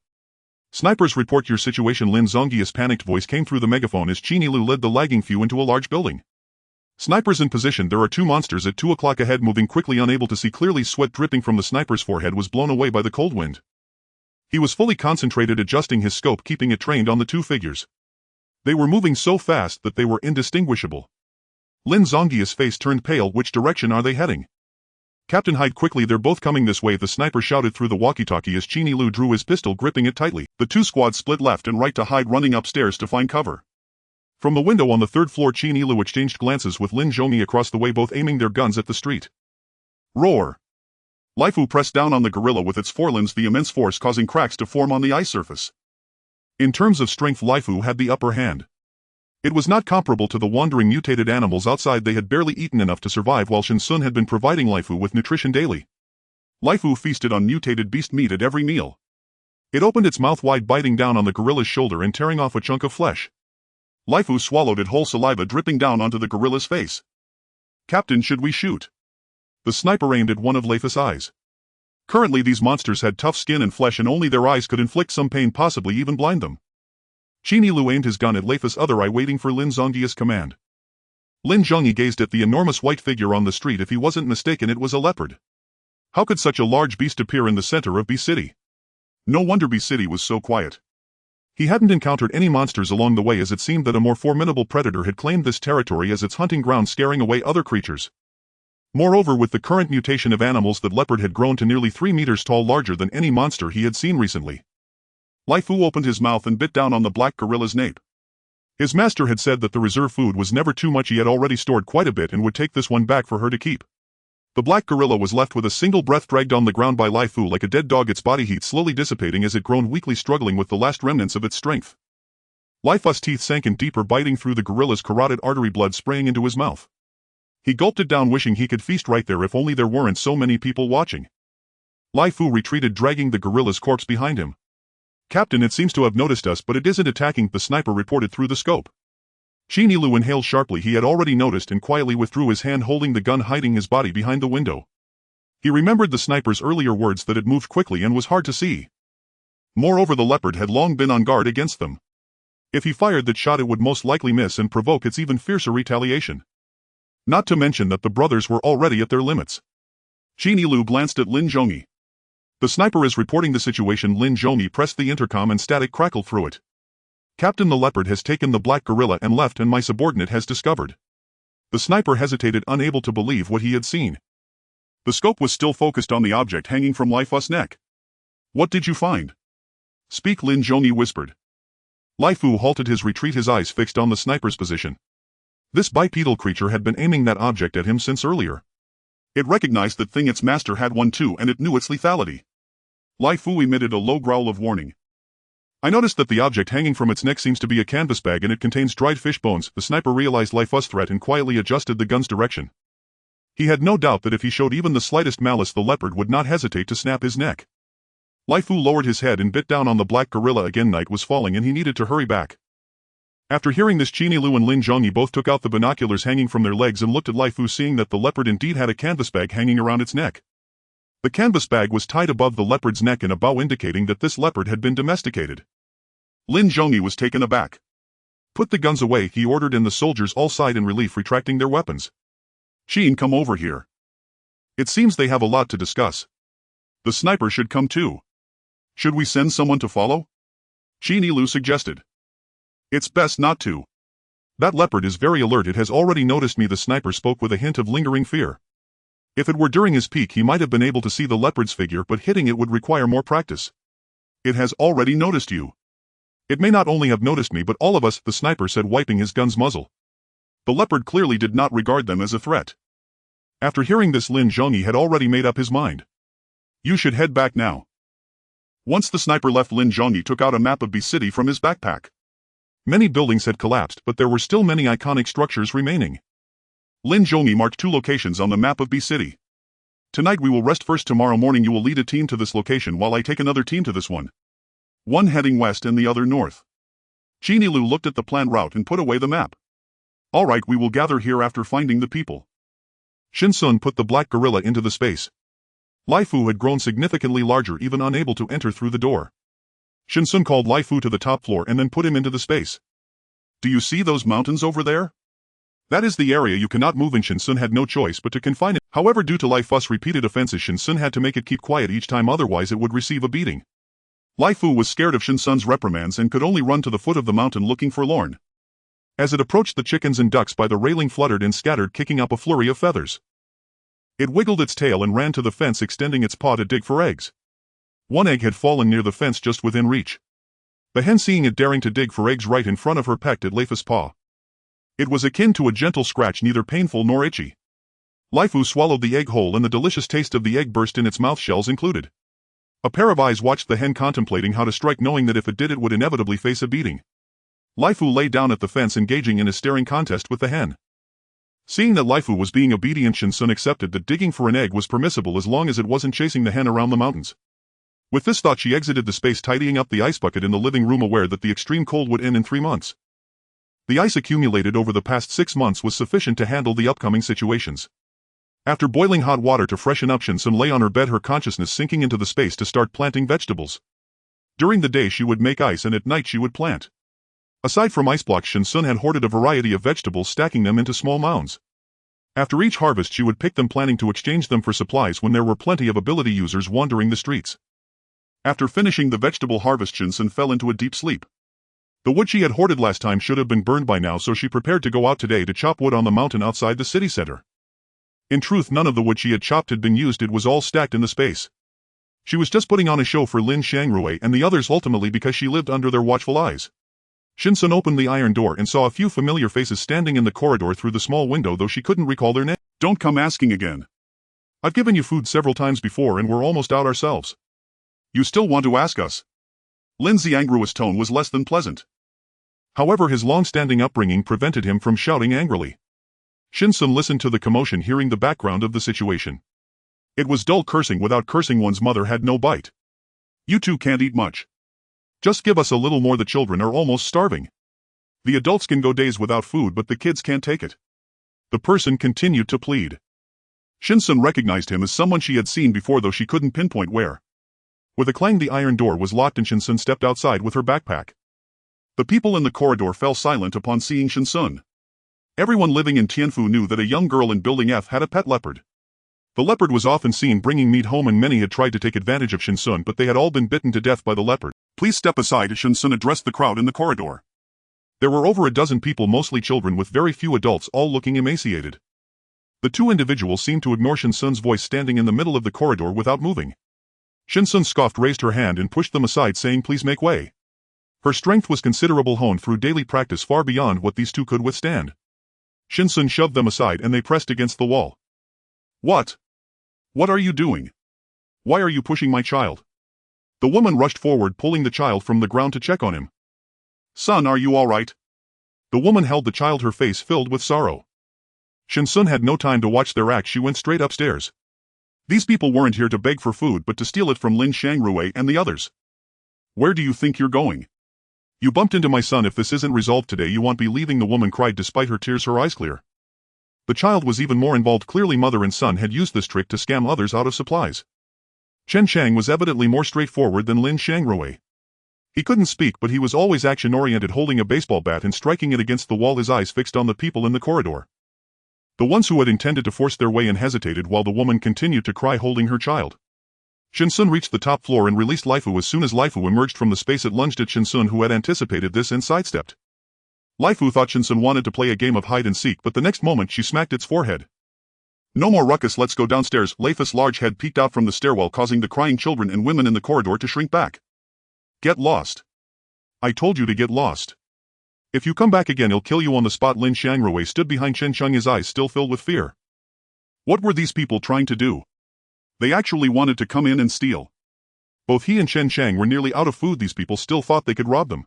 Snipers, report your situation." Lin Zhongyi's panicked voice came through the megaphone as Qinilu led the lagging few into a large building. "Snipers in position. There are 2 monsters at 2 o'clock ahead, moving quickly." Unable to see clearly, sweat dripping from the sniper's forehead was blown away by the cold wind. He was fully concentrated, adjusting his scope, keeping it trained on the 2 figures. They were moving so fast that they were indistinguishable. Lin Zhongyi's face turned pale. "Which direction are they heading?" "Captain, hide quickly, they're both coming this way," the sniper shouted through the walkie-talkie as Qinilu drew his pistol, gripping it tightly. The 2 squads split left and right to hide, running upstairs to find cover. From the window on the 3rd floor, Qinilu exchanged glances with Lin Zhongyi across the way, both aiming their guns at the street. Roar! Lifu pressed down on the gorilla with its forelimbs, the immense force causing cracks to form on the ice surface. In terms of strength, Lifu had the upper hand. It was not comparable to the wandering mutated animals outside. They had barely eaten enough to survive, while Shen Xun had been providing Lifu with nutrition daily. Lifu feasted on mutated beast meat at every meal. It opened its mouth wide, biting down on the gorilla's shoulder and tearing off a chunk of flesh. Lai Fu swallowed it whole, saliva dripping down onto the gorilla's face. Captain, should we shoot? The sniper aimed at one of Lai Fu's eyes. Currently these monsters had tough skin and flesh and only their eyes could inflict some pain, possibly even blind them. Qin Lu aimed his gun at Lai Fu's other eye, waiting for Lin Zhongyi's command. Lin Zhongyi gazed at the enormous white figure on the street. If he wasn't mistaken, it was a leopard. How could such a large beast appear in the center of B City? No wonder B City was so quiet. He hadn't encountered any monsters along the way, as it seemed that a more formidable predator had claimed this territory as its hunting ground, scaring away other creatures. Moreover, with the current mutation of animals, that leopard had grown to nearly 3 meters tall, larger than any monster he had seen recently. Lai Fu opened his mouth and bit down on the black gorilla's nape. His master had said that the reserve food was never too much. He had already stored quite a bit and would take this one back for her to keep. The black gorilla was left with a single breath, dragged on the ground by Lai Fu like a dead dog, its body heat slowly dissipating as it groaned weakly, struggling with the last remnants of its strength. Lai Fu's teeth sank in deeper, biting through the gorilla's carotid artery, blood spraying into his mouth. He gulped it down, wishing he could feast right there, if only there weren't so many people watching. Lai Fu retreated, dragging the gorilla's corpse behind him. Captain, it seems to have noticed us, but it isn't attacking, the sniper reported through the scope. Qin Lu inhaled sharply. He had already noticed and quietly withdrew his hand, holding the gun, hiding his body behind the window. He remembered the sniper's earlier words that it moved quickly and was hard to see. Moreover, the leopard had long been on guard against them. If he fired that shot, it would most likely miss and provoke its even fiercer retaliation. Not to mention that the brothers were already at their limits. Qin Lu glanced at Lin Zhongyi. The sniper is reporting the situation. Lin Zhongyi pressed the intercom and static crackled through it. Captain, the leopard has taken the black gorilla and left, and my subordinate has discovered. The sniper hesitated, unable to believe what he had seen. The scope was still focused on the object hanging from Lai Fu's neck. What did you find? Speak, Lin Zhongyi whispered. Lai Fu halted his retreat, his eyes fixed on the sniper's position. This bipedal creature had been aiming that object at him since earlier. It recognized that thing. Its master had one too, and it knew its lethality. Lai Fu emitted a low growl of warning. I noticed that the object hanging from its neck seems to be a canvas bag, and it contains dried fish bones. The sniper realized Lai Fu's threat and quietly adjusted the gun's direction. He had no doubt that if he showed even the slightest malice, the leopard would not hesitate to snap his neck. Lai Fu lowered his head and bit down on the black gorilla again. Night was falling and he needed to hurry back. After hearing this, Qin Lu and Lin Zhongyi both took out the binoculars hanging from their legs and looked at Lai Fu, seeing that the leopard indeed had a canvas bag hanging around its neck. The canvas bag was tied above the leopard's neck in a bow, indicating that this leopard had been domesticated. Lin Zhongyi was taken aback. Put the guns away, he ordered, and the soldiers all sighed in relief, retracting their weapons. Qin, come over here. It seems they have a lot to discuss. The sniper should come too. Should we send someone to follow? Qin Lu suggested. It's best not to. That leopard is very alert. It has already noticed me. The sniper spoke with a hint of lingering fear. If it were during his peak, he might have been able to see the leopard's figure, but hitting it would require more practice. It has already noticed you. It may not only have noticed me, but all of us, the sniper said, wiping his gun's muzzle. The leopard clearly did not regard them as a threat. After hearing this, Lin Zhongyi had already made up his mind. You should head back now. Once the sniper left, Lin Zhongyi took out a map of B City from his backpack. Many buildings had collapsed, but there were still many iconic structures remaining. Lin Zhongyi marked 2 locations on the map of B City. Tonight we will rest first. Tomorrow morning you will lead a team to this location while I take another team to this one. One heading west and the other north. Qin Lu looked at the planned route and put away the map. All right, we will gather here after finding the people. Shen Xun put the black gorilla into the space. Lai Fu had grown significantly larger, even unable to enter through the door. Shen Xun called Lai Fu to the top floor and then put him into the space. Do you see those mountains over there? That is the area you cannot move, and Shen Xun had no choice but to confine it. However, due to Lai Fu's repeated offenses, Shen Xun had to make it keep quiet each time, otherwise it would receive a beating. Lai Fu was scared of Shen Xun's reprimands and could only run to the foot of the mountain looking forlorn. As it approached, the chickens and ducks by the railing fluttered and scattered, kicking up a flurry of feathers. It wiggled its tail and ran to the fence, extending its paw to dig for eggs. One egg had fallen near the fence just within reach. The hen, seeing it daring to dig for eggs right in front of her, pecked at Lai Fu's paw. It was akin to a gentle scratch, neither painful nor itchy. Lai Fu swallowed the egg whole and the delicious taste of the egg burst in its mouth, shells included. A pair of eyes watched the hen, contemplating how to strike, knowing that if it did it would inevitably face a beating. Lai Fu lay down at the fence, engaging in a staring contest with the hen. Seeing that Lai Fu was being obedient, Shen Xun accepted that digging for an egg was permissible as long as it wasn't chasing the hen around the mountains. With this thought, she exited the space, tidying up the ice bucket in the living room, aware that the extreme cold would end in 3 months. The ice accumulated over the past 6 months was sufficient to handle the upcoming situations. After boiling hot water to freshen up, Shen Xun lay on her bed, her consciousness sinking into the space to start planting vegetables. During the day she would make ice and at night she would plant. Aside from ice blocks, Shen Xun had hoarded a variety of vegetables, stacking them into small mounds. After each harvest she would pick them, planning to exchange them for supplies when there were plenty of ability users wandering the streets. After finishing the vegetable harvest, Shen Xun fell into a deep sleep. The wood she had hoarded last time should have been burned by now, so she prepared to go out today to chop wood on the mountain outside the city center. In truth, none of the wood she had chopped had been used, it was all stacked in the space. She was just putting on a show for Lin Xiangrui and the others, ultimately because she lived under their watchful eyes. Shen Xun opened the iron door and saw a few familiar faces standing in the corridor through the small window, though she couldn't recall their name. Don't come asking again. I've given you food several times before and we're almost out ourselves. You still want to ask us? Lin Xiangrui's tone was less than pleasant. However, his long-standing upbringing prevented him from shouting angrily. Shen Xun listened to the commotion, hearing the background of the situation. It was dull cursing. Without cursing, one's mother had no bite. You two can't eat much. Just give us a little more, the children are almost starving. The adults can go days without food, but the kids can't take it. The person continued to plead. Shen Xun recognized him as someone she had seen before, though she couldn't pinpoint where. With a clang, the iron door was locked and Shen Xun stepped outside with her backpack. The people in the corridor fell silent upon seeing Shen Xun. Everyone living in Tianfu knew that a young girl in Building F had a pet leopard. The leopard was often seen bringing meat home, and many had tried to take advantage of Shen Xun, but they had all been bitten to death by the leopard. Please step aside, Shen Xun addressed the crowd in the corridor. There were over a dozen people, mostly children with very few adults, all looking emaciated. The two individuals seemed to ignore Shen Xun's voice, standing in the middle of the corridor without moving. Shen Xun scoffed, raised her hand and pushed them aside, saying, "Please make way." Her strength was considerable, honed through daily practice, far beyond what these two could withstand. Shen Xun shoved them aside and they pressed against the wall. What? What are you doing? Why are you pushing my child? The woman rushed forward, pulling the child from the ground to check on him. Son, are you all right? The woman held the child, her face filled with sorrow. Shen Xun had no time to watch their act. She went straight upstairs. These people weren't here to beg for food, but to steal it from Lin Xiangrui and the others. Where do you think you're going? You bumped into my son. If this isn't resolved today, you won't be leaving, the woman cried, despite her tears, her eyes clear. The child was even more involved. Clearly mother and son had used this trick to scam others out of supplies. Chen Chang was evidently more straightforward than Lin Xiangrui. He couldn't speak, but he was always action-oriented, holding a baseball bat and striking it against the wall, his eyes fixed on the people in the corridor. The ones who had intended to force their way in hesitated while the woman continued to cry, holding her child. Shen Xun reached the top floor and released Laifu. As soon as Laifu emerged from the space, it lunged at Shen Xun, who had anticipated this and sidestepped. Laifu thought Shen Xun wanted to play a game of hide-and-seek, but the next moment she smacked its forehead. No more ruckus, let's go downstairs. Laifu's large head peeked out from the stairwell, causing the crying children and women in the corridor to shrink back. Get lost. I told you to get lost. If you come back again, I'll kill you on the spot. Lin Xiangrui stood behind Chen Cheng, his eyes still filled with fear. What were these people trying to do? They actually wanted to come in and steal. Both he and Chen Cheng were nearly out of food. These people still thought they could rob them.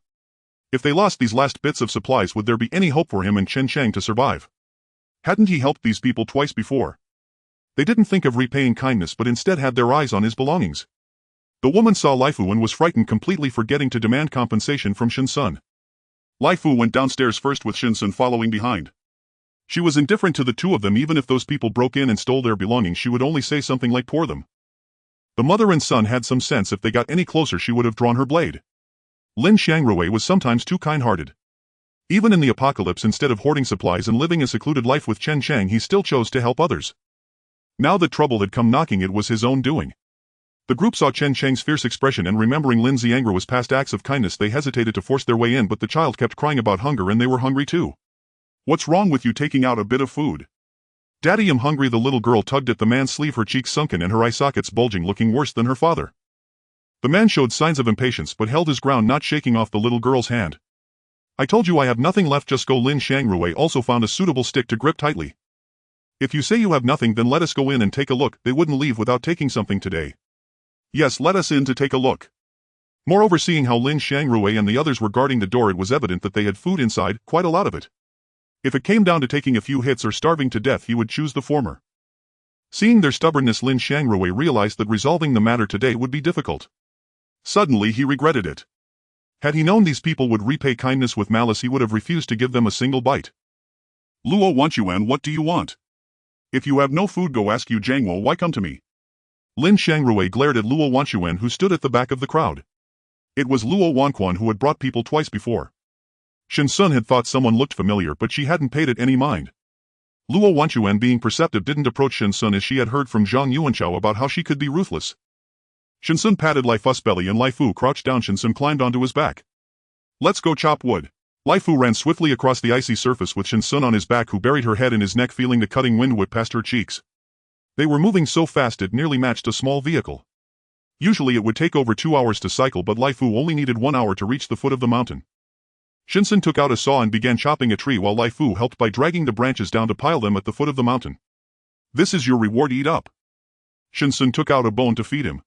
If they lost these last bits of supplies, would there be any hope for him and Chen Cheng to survive? Hadn't he helped these people twice before? They didn't think of repaying kindness, but instead had their eyes on his belongings. The woman saw Laifu and was frightened, completely forgetting to demand compensation from Shen Xun. Laifu went downstairs first, with Shen Xun following behind. She was indifferent to the two of them. Even if those people broke in and stole their belongings, she would only say something like, "Pour them." The mother and son had some sense. If they got any closer, she would have drawn her blade. Lin Xiangrui was sometimes too kind-hearted. Even in the apocalypse, instead of hoarding supplies and living a secluded life with Chen Cheng, he still chose to help others. Now that trouble had come knocking, it was his own doing. The group saw Chen Cheng's fierce expression, and remembering Lin Xiangrui's past acts of kindness, they hesitated to force their way in, but the child kept crying about hunger and they were hungry too. What's wrong with you taking out a bit of food? Daddy, I'm hungry. The little girl tugged at the man's sleeve, her cheeks sunken and her eye sockets bulging, looking worse than her father. The man showed signs of impatience but held his ground, not shaking off the little girl's hand. I told you I have nothing left, just go. Lin Xiangrui also found a suitable stick to grip tightly. If you say you have nothing, then let us go in and take a look. They wouldn't leave without taking something today. Yes, let us in to take a look. Moreover, seeing how Lin Xiangrui and the others were guarding the door, it was evident that they had food inside, quite a lot of it. If it came down to taking a few hits or starving to death, he would choose the former. Seeing their stubbornness, Lin Xiangrui realized that resolving the matter today would be difficult. Suddenly he regretted it. Had he known these people would repay kindness with malice, he would have refused to give them a single bite. Luo Wanshuan, what do you want? If you have no food, go ask Yu Jiangwo why come to me. Lin Shangrui glared at Luo Wanshuan, who stood at the back of the crowd. It was Luo Wanquan who had brought people twice before. Shen Xun had thought someone looked familiar, but she hadn't paid it any mind. Luo Wanshuan, being perceptive, didn't approach Shen Xun as she had heard from Zhang Yuanchao about how she could be ruthless. Shen Xun patted Lai Fu's belly and Lai Fu crouched down. Shen Xun climbed onto his back. Let's go chop wood. Lai Fu ran swiftly across the icy surface with Shen Xun on his back, who buried her head in his neck, feeling the cutting wind whip past her cheeks. They were moving so fast it nearly matched a small vehicle. Usually it would take over 2 hours to cycle, but Lai Fu only needed 1 hour to reach the foot of the mountain. Shen Xun took out a saw and began chopping a tree while Lai Fu helped by dragging the branches down to pile them at the foot of the mountain. This is your reward, eat up. Shen Xun took out a bone to feed him.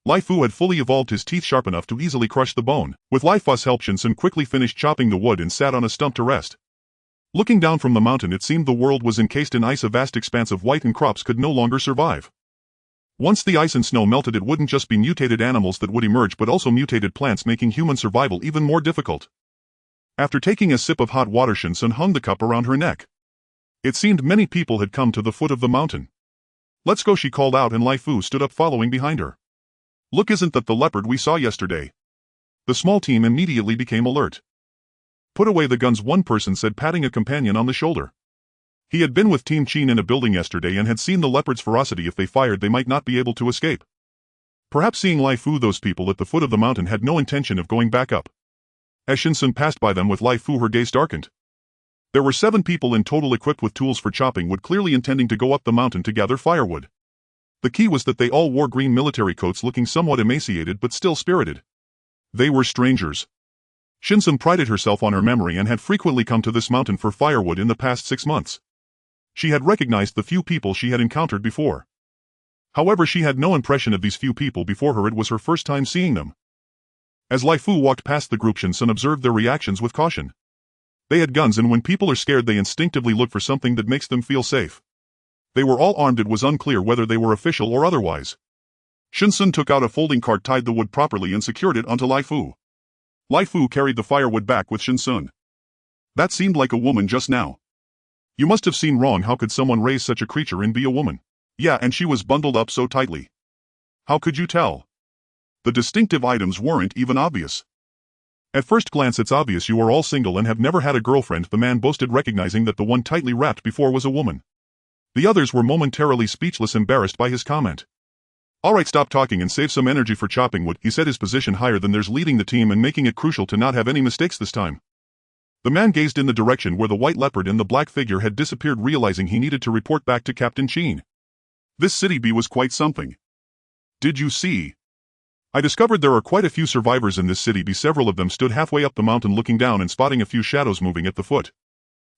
Lai Fu had fully evolved his teeth sharp enough to easily crush the bone. With Lai Fu's help, Shen Xun quickly finished chopping the wood and sat on a stump to rest. Looking down from the mountain, it seemed the world was encased in ice, a vast expanse of white, and crops could no longer survive. Once the ice and snow melted, it wouldn't just be mutated animals that would emerge, but also mutated plants, making human survival even more difficult. After taking a sip of hot water, Shen Xun hung the cup around her neck. It seemed many people had come to the foot of the mountain. Let's go, she called out, and Lai Fu stood up following behind her. Look, isn't that the leopard we saw yesterday? The small team immediately became alert. Put away the guns, one person said, patting a companion on the shoulder. He had been with Team Qin in a building yesterday and had seen the leopard's ferocity. If they fired, they might not be able to escape. Perhaps seeing Lai Fu, those people at the foot of the mountain had no intention of going back up. As Shen Xun passed by them with Lai Fu, her gaze darkened. There were 7 people in total equipped with tools for chopping wood, clearly intending to go up the mountain to gather firewood. The key was that they all wore green military coats, looking somewhat emaciated but still spirited. They were strangers. Shen Xun prided herself on her memory and had frequently come to this mountain for firewood in the past 6 months. She had recognized the few people she had encountered before. However, she had no impression of these few people before her. It was her first time seeing them. As Lai Fu walked past the group, Shen Xun observed their reactions with caution. They had guns, and when people are scared, they instinctively look for something that makes them feel safe. They were all armed. It was unclear whether they were official or otherwise. Shen Xun took out a folding cart, tied the wood properly, and secured it onto Lai Fu. Lai Fu carried the firewood back with Shen Xun. That seemed like a woman just now. You must have seen wrong. How could someone raise such a creature and be a woman? Yeah, and she was bundled up so tightly. How could you tell? The distinctive items weren't even obvious. At first glance, it's obvious you are all single and have never had a girlfriend, the man boasted, recognizing that the one tightly wrapped before was a woman. The others were momentarily speechless, embarrassed by his comment. Alright, stop talking and save some energy for chopping wood, he said, his position higher than theirs, leading the team and making it crucial to not have any mistakes this time. The man gazed in the direction where the white leopard and the black figure had disappeared, realizing he needed to report back to Captain Qin. This city bee was quite something. Did you see? I discovered there are quite a few survivors in this city bee. Several of them stood halfway up the mountain looking down and spotting a few shadows moving at the foot.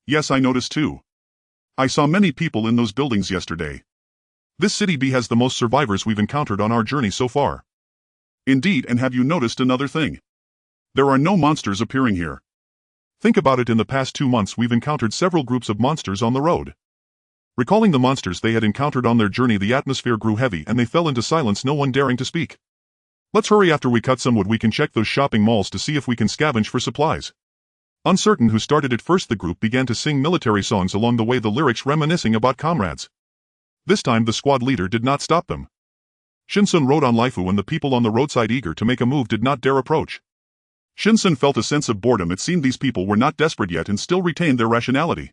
Yes, I noticed too. I saw many people in those buildings yesterday. This city bee has the most survivors we've encountered on our journey so far. Indeed, and have you noticed another thing? There are no monsters appearing here. Think about it, in the past 2 months we've encountered several groups of monsters on the road. Recalling the monsters they had encountered on their journey, the atmosphere grew heavy and they fell into silence, no one daring to speak. Let's hurry. After we cut some wood, we can check those shopping malls to see if we can scavenge for supplies. Uncertain who started it first, the group began to sing military songs along the way, the lyrics reminiscing about comrades. This time the squad leader did not stop them. Shen Xun rode on Lai Fu, and the people on the roadside, eager to make a move, did not dare approach. Shen Xun felt a sense of boredom. It seemed these people were not desperate yet and still retained their rationality.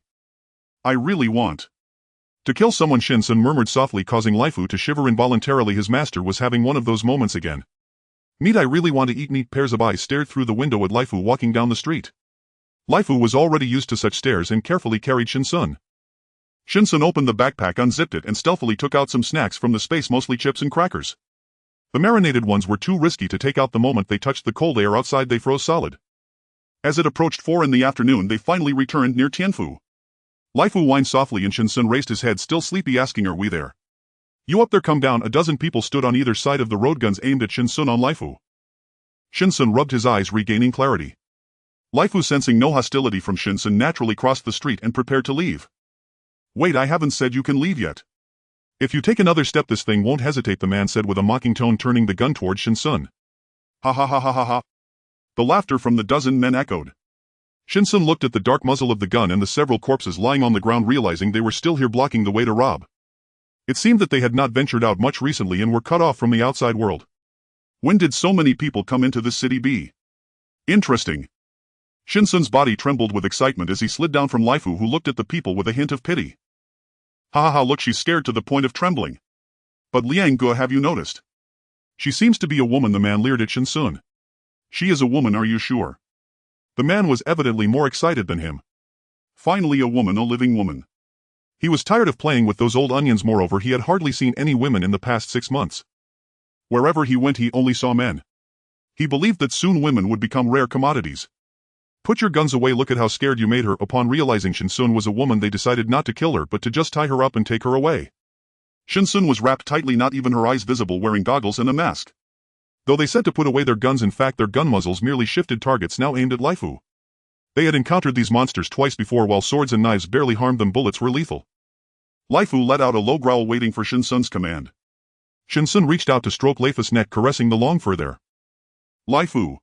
I really want to kill someone, Shen Xun murmured softly, causing Lai Fu to shiver involuntarily. His master was having one of those moments again. Meat, I really want to eat meat. Pairs of eyes stared through the window at Lai Fu walking down the street. Lai Fu was already used to such stares and carefully carried Shen Xun. Shen Xun opened the backpack, unzipped it, and stealthily took out some snacks from the space, mostly chips and crackers. The marinated ones were too risky to take out. The moment they touched the cold air outside, they froze solid. As it approached 4 in the afternoon, they finally returned near Tianfu. Lai Fu whined softly and Shen Xun raised his head, still sleepy, asking, "Are we there?" "You up there? Come down." A dozen people stood on either side of the road, guns aimed at Shen Xun on Lai Fu. Shen Xun rubbed his eyes, regaining clarity. Lai Fu, sensing no hostility from Shen Xun, naturally crossed the street and prepared to leave. "Wait, I haven't said you can leave yet. If you take another step, this thing won't hesitate," the man said with a mocking tone, turning the gun towards Shen Xun. "Ha ha ha ha ha ha. The laughter from the dozen men echoed. Shen Xun looked at the dark muzzle of the gun and the several corpses lying on the ground, realizing they were still here blocking the way to rob. It seemed that they had not ventured out much recently and were cut off from the outside world. When did so many people come into this city be? Interesting. Shen Xun's body trembled with excitement as he slid down from Laifu, who looked at the people with a hint of pity. Ha ha ha, look, she's scared to the point of trembling. But Liang Ge, have you noticed? She seems to be a woman, the man leered at Shen Xun. She is a woman, are you sure? The man was evidently more excited than him. Finally a woman, a living woman. He was tired of playing with those old onions, moreover he had hardly seen any women in the past 6 months. Wherever he went he only saw men. He believed that soon women would become rare commodities. Put your guns away, look at how scared you made her. Upon realizing Shen Xun was a woman, they decided not to kill her but to just tie her up and take her away. Shen Xun was wrapped tightly, not even her eyes visible, wearing goggles and a mask. Though they said to put away their guns, in fact their gun muzzles merely shifted targets now aimed at Laifu. They had encountered these monsters twice before. While swords and knives barely harmed them, bullets were lethal. Laifu let out a low growl, waiting for Shen Xun's command. Shen Xun reached out to stroke Laifu's neck, caressing the long fur there. Laifu.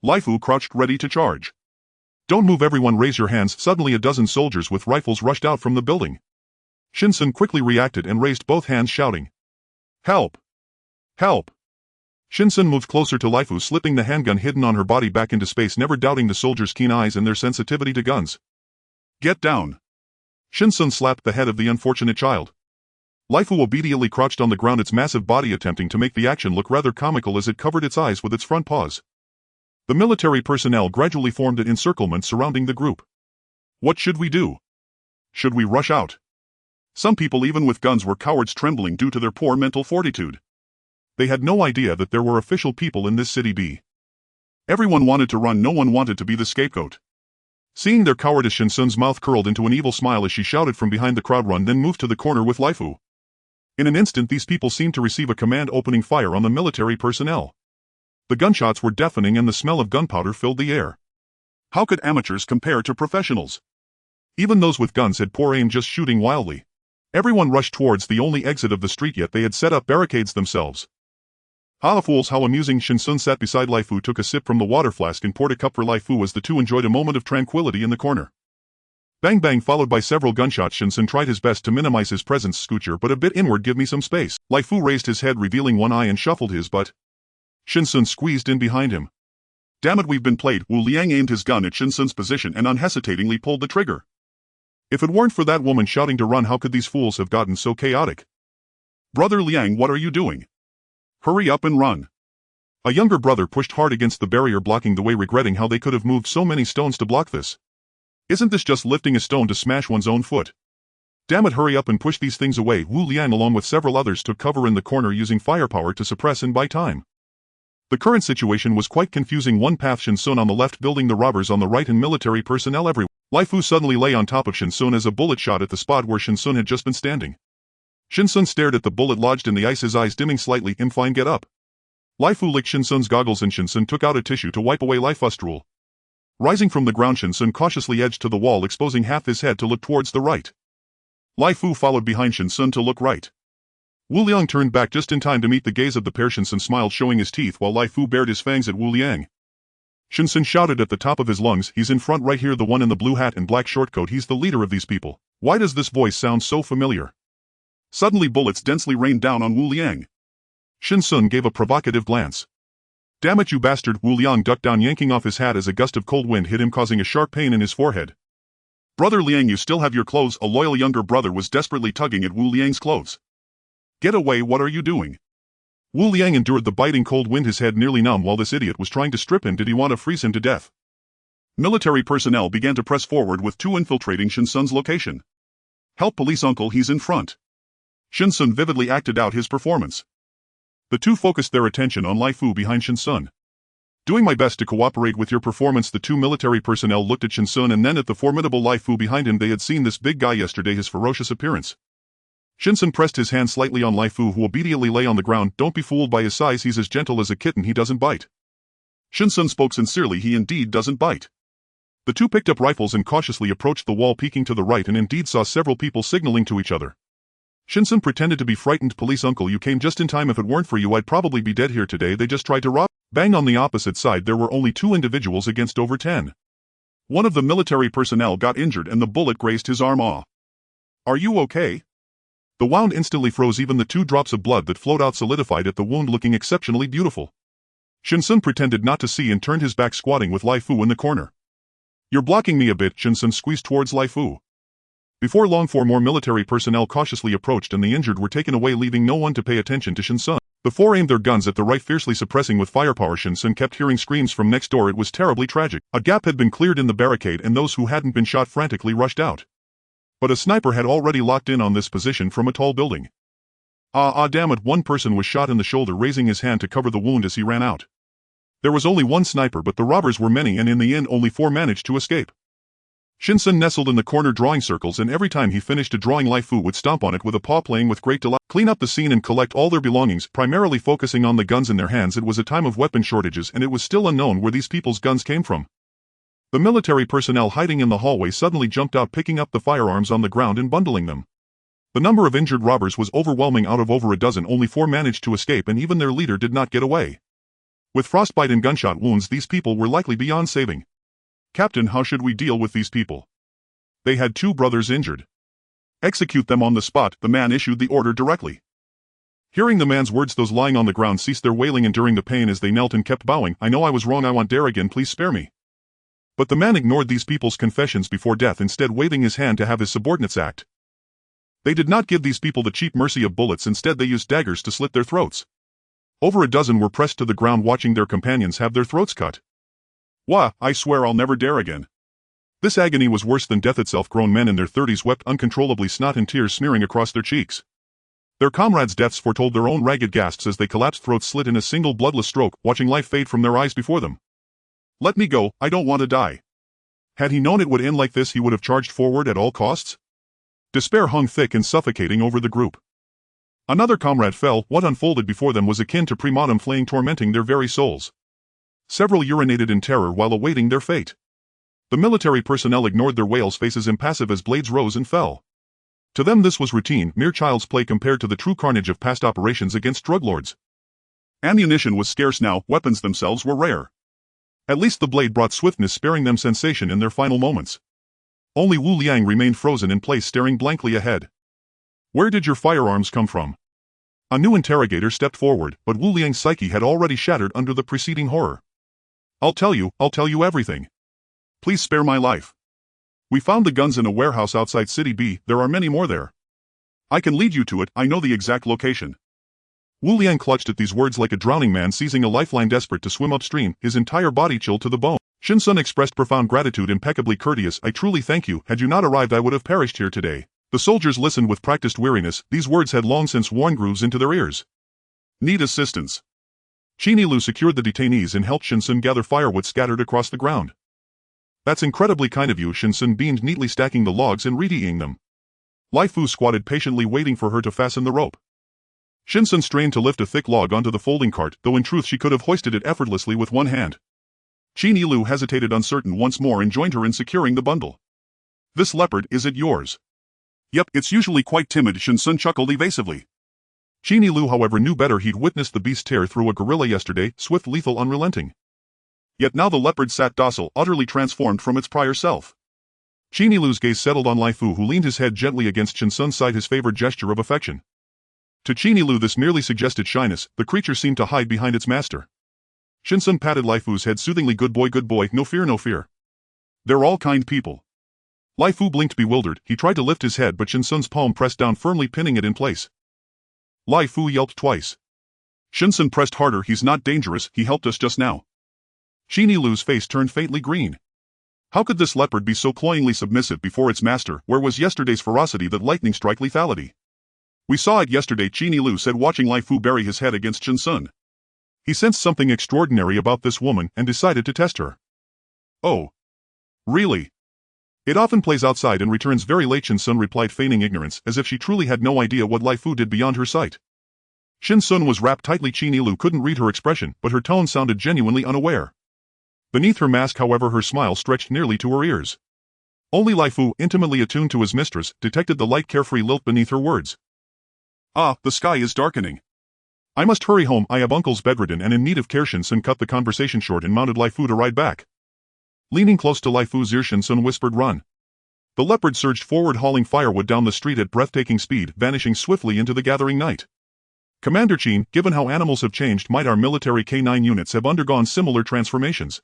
Laifu crouched ready to charge. Don't move, everyone, raise your hands. Suddenly a dozen soldiers with rifles rushed out from the building. Shen Xun quickly reacted and raised both hands, shouting, "Help! Help!" Shen Xun moved closer to Laifu, slipping the handgun hidden on her body back into space, never doubting the soldiers' keen eyes and their sensitivity to guns. Get down! Shen Xun slapped the head of the unfortunate child. Laifu obediently crouched on the ground, its massive body attempting to make the action look rather comical as it covered its eyes with its front paws. The military personnel gradually formed an encirclement surrounding the group. What should we do? Should we rush out? Some people, even with guns, were cowards, trembling due to their poor mental fortitude. They had no idea that there were official people in this city B. Everyone wanted to run, no one wanted to be the scapegoat. Seeing their cowardice, Shen Xun's mouth curled into an evil smile as she shouted from behind the crowd, "Run!" then moved to the corner with Laifu. In an instant these people seemed to receive a command, opening fire on the military personnel. The gunshots were deafening and the smell of gunpowder filled the air. How could amateurs compare to professionals? Even those with guns had poor aim, just shooting wildly. Everyone rushed towards the only exit of the street, yet they had set up barricades themselves. Ha, fools, how amusing! Shen Xun sat beside Laifu, took a sip from the water flask and poured a cup for Laifu as the two enjoyed a moment of tranquility in the corner. Bang bang, followed by several gunshots. Shen Xun tried his best to minimize his presence. "Scoocher, but a bit inward, give me some space." Laifu raised his head, revealing one eye, and shuffled his butt. Shen Xun squeezed in behind him. "Damn it, we've been played." Wu Liang aimed his gun at Shen Xun's position and unhesitatingly pulled the trigger. If it weren't for that woman shouting to run, how could these fools have gotten so chaotic? "Brother Liang, what are you doing? Hurry up and run." A younger brother pushed hard against the barrier blocking the way, regretting how they could have moved so many stones to block this. Isn't this just lifting a stone to smash one's own foot? Damn it, hurry up and push these things away. Wu Liang along with several others took cover in the corner, using firepower to suppress and buy time. The current situation was quite confusing. One path, Shen Xun on the left, building the robbers on the right, and military personnel everywhere. Laifu suddenly lay on top of Shen Xun as a bullet shot at the spot where Shen Xun had just been standing. Shen Xun stared at the bullet lodged in the ice, his eyes dimming slightly. "Fine, get up." Laifu licked Shen Xun's goggles and Shen Xun took out a tissue to wipe away Lifustdrool. Rising from the ground, Shen Xun cautiously edged to the wall, exposing half his head to look towards the right. Laifu followed behind Shen Xun to look right. Wu Liang turned back just in time to meet the gaze of the pair. Shen Xun smiled, showing his teeth, while Laifu bared his fangs at Wu Liang. Shen Xun shouted at the top of his lungs, "He's in front right here, the one in the blue hat and black short coat. He's the leader of these people. Why does this voice sound so familiar?" Suddenly bullets densely rained down on Wu Liang. Shen Xun gave a provocative glance. "Damn it, you bastard!" Wu Liang ducked down, yanking off his hat as a gust of cold wind hit him, causing a sharp pain in his forehead. "Brother Liang, you still have your clothes." A loyal younger brother was desperately tugging at Wu Liang's clothes. "Get away, what are you doing?" Wu Liang endured the biting cold wind, his head nearly numb, while this idiot was trying to strip him. Did he want to freeze him to death? Military personnel began to press forward, with two infiltrating Shen Xun's location. "Help, police uncle, he's in front." Shen Xun vividly acted out his performance. The two focused their attention on Laifu behind Shen Xun. "Doing my best to cooperate with your performance." The two military personnel looked at Shen Xun and then at the formidable Laifu behind him. They had seen this big guy yesterday, his ferocious appearance. Shen Xun pressed his hand slightly on Laifu, who obediently lay on the ground. "Don't be fooled by his size, he's as gentle as a kitten, he doesn't bite." Shen Xun spoke sincerely, "He indeed doesn't bite." The two picked up rifles and cautiously approached the wall, peeking to the right, and indeed saw several people signaling to each other. Shen Xun pretended to be frightened. Police uncle, you came just in time. If it weren't for you I'd probably be dead here today. They just tried to rob. Bang. On the opposite side there were only 2 individuals against over 10. One of the military personnel got injured and the bullet grazed his arm. Are you okay? The wound instantly froze. Even the 2 drops of blood that flowed out solidified at the wound, looking exceptionally beautiful. Shen Xun pretended not to see and turned his back, squatting with Lai Fu in the corner. You're blocking me a bit. Shen Xun squeezed towards Lai Fu. Before long 4 more military personnel cautiously approached and the injured were taken away, leaving no one to pay attention to Shen Xun. The 4 aimed their guns at the right, fiercely suppressing with firepower. Shen Xun kept hearing screams from next door. It was terribly tragic. A gap had been cleared in the barricade and those who hadn't been shot frantically rushed out. But a sniper had already locked in on this position from a tall building. Damn it, one person was shot in the shoulder, raising his hand to cover the wound as he ran out. There was only 1 sniper, but the robbers were many and in the end only 4 managed to escape. Shen Xun nestled in the corner drawing circles, and every time he finished a drawing Lai Fu would stomp on it with a paw, playing with great delight. Clean up the scene and collect all their belongings, primarily focusing on the guns in their hands. It was a time of weapon shortages and it was still unknown where these people's guns came from. The military personnel hiding in the hallway suddenly jumped out, picking up the firearms on the ground and bundling them. The number of injured robbers was overwhelming. Out of over a dozen, only 4 managed to escape and even their leader did not get away. With frostbite and gunshot wounds, these people were likely beyond saving. Captain, how should we deal with these people? They had 2 brothers injured. Execute them on the spot, the man issued the order directly. Hearing the man's words, those lying on the ground ceased their wailing, enduring the pain as they knelt and kept bowing. I know I was wrong. I want dare again. Please spare me. But the man ignored these people's confessions before death, instead waving his hand to have his subordinates act. They did not give these people the cheap mercy of bullets. Instead they used daggers to slit their throats. Over a dozen were pressed to the ground, watching their companions have their throats cut. Wah, I swear I'll never dare again. This agony was worse than death itself. Grown men in their 30s wept uncontrollably, snot and tears smearing across their cheeks. Their comrades' deaths foretold their own ragged gasps as they collapsed, throats slit in a single bloodless stroke, watching life fade from their eyes before them. Let me go, I don't want to die. Had he known it would end like this, he would have charged forward at all costs. Despair hung thick and suffocating over the group. Another comrade fell. What unfolded before them was akin to prematum flaying, tormenting their very souls. Several urinated in terror while awaiting their fate. The military personnel ignored their wails, faces impassive as blades rose and fell. To them this was routine, mere child's play compared to the true carnage of past operations against drug lords. Ammunition was scarce now, weapons themselves were rare. At least the blade brought swiftness, sparing them sensation in their final moments. Only Wu Liang remained frozen in place, staring blankly ahead. Where did your firearms come from? A new interrogator stepped forward, but Wu Liang's psyche had already shattered under the preceding horror. I'll tell you everything. Please spare my life. We found the guns in a warehouse outside City B, there are many more there. I can lead you to it, I know the exact location. Wu Liang clutched at these words like a drowning man seizing a lifeline, desperate to swim upstream, his entire body chilled to the bone. Shen Xun expressed profound gratitude, impeccably courteous. I truly thank you, had you not arrived I would have perished here today. The soldiers listened with practiced weariness, these words had long since worn grooves into their ears. Need assistance. Qini Lu secured the detainees and helped Shen Xun gather firewood scattered across the ground. That's incredibly kind of you, Shen Xun beamed, neatly stacking the logs and readying them. Lai Fu squatted patiently, waiting for her to fasten the rope. Shen Xun strained to lift a thick log onto the folding cart, though in truth she could have hoisted it effortlessly with one hand. Qini Lu hesitated, uncertain once more, and joined her in securing the bundle. This leopard, is it yours? Yep, it's usually quite timid, Shen Xun chuckled evasively. Qini Lu, however, knew better. He'd witnessed the beast tear through a gorilla yesterday, swift, lethal, unrelenting. Yet now the leopard sat docile, utterly transformed from its prior self. Qini Lu's gaze settled on Lai Fu, who leaned his head gently against Shen Xun's side, his favored gesture of affection. To Qini Lu this merely suggested shyness, the creature seemed to hide behind its master. Shen Xun patted Lai Fu's head soothingly. Good boy, no fear, no fear. They're all kind people. Lai Fu blinked, bewildered. He tried to lift his head, but Shen Xun's palm pressed down firmly, pinning it in place. Lai Fu yelped twice. Shen Xun pressed harder. He's not dangerous, he helped us just now. Qini Lu's face turned faintly green. How could this leopard be so cloyingly submissive before its master? Where was yesterday's ferocity, that lightning strike lethality? We saw it yesterday, Qini Lu said, watching Lai Fu bury his head against Shen Xun. He sensed something extraordinary about this woman and decided to test her. Oh. Really? It often plays outside and returns very late, Shen Xun replied, feigning ignorance, as if she truly had no idea what Lai Fu did beyond her sight. Shen Xun was wrapped tightly. Qini Lu couldn't read her expression, but her tone sounded genuinely unaware. Beneath her mask, however, her smile stretched nearly to her ears. Only Lai Fu, intimately attuned to his mistress, detected the light, carefree lilt beneath her words. Ah, the sky is darkening. I must hurry home. I have uncles bedridden and in need of care. Shen Xun cut the conversation short and mounted Lai Fu to ride back. Leaning close to Lai Fu's ear, Shen Xun whispered, "Run." The leopard surged forward, hauling firewood down the street at breathtaking speed, vanishing swiftly into the gathering night. Commander Qin, given how animals have changed, might our military K9 units have undergone similar transformations.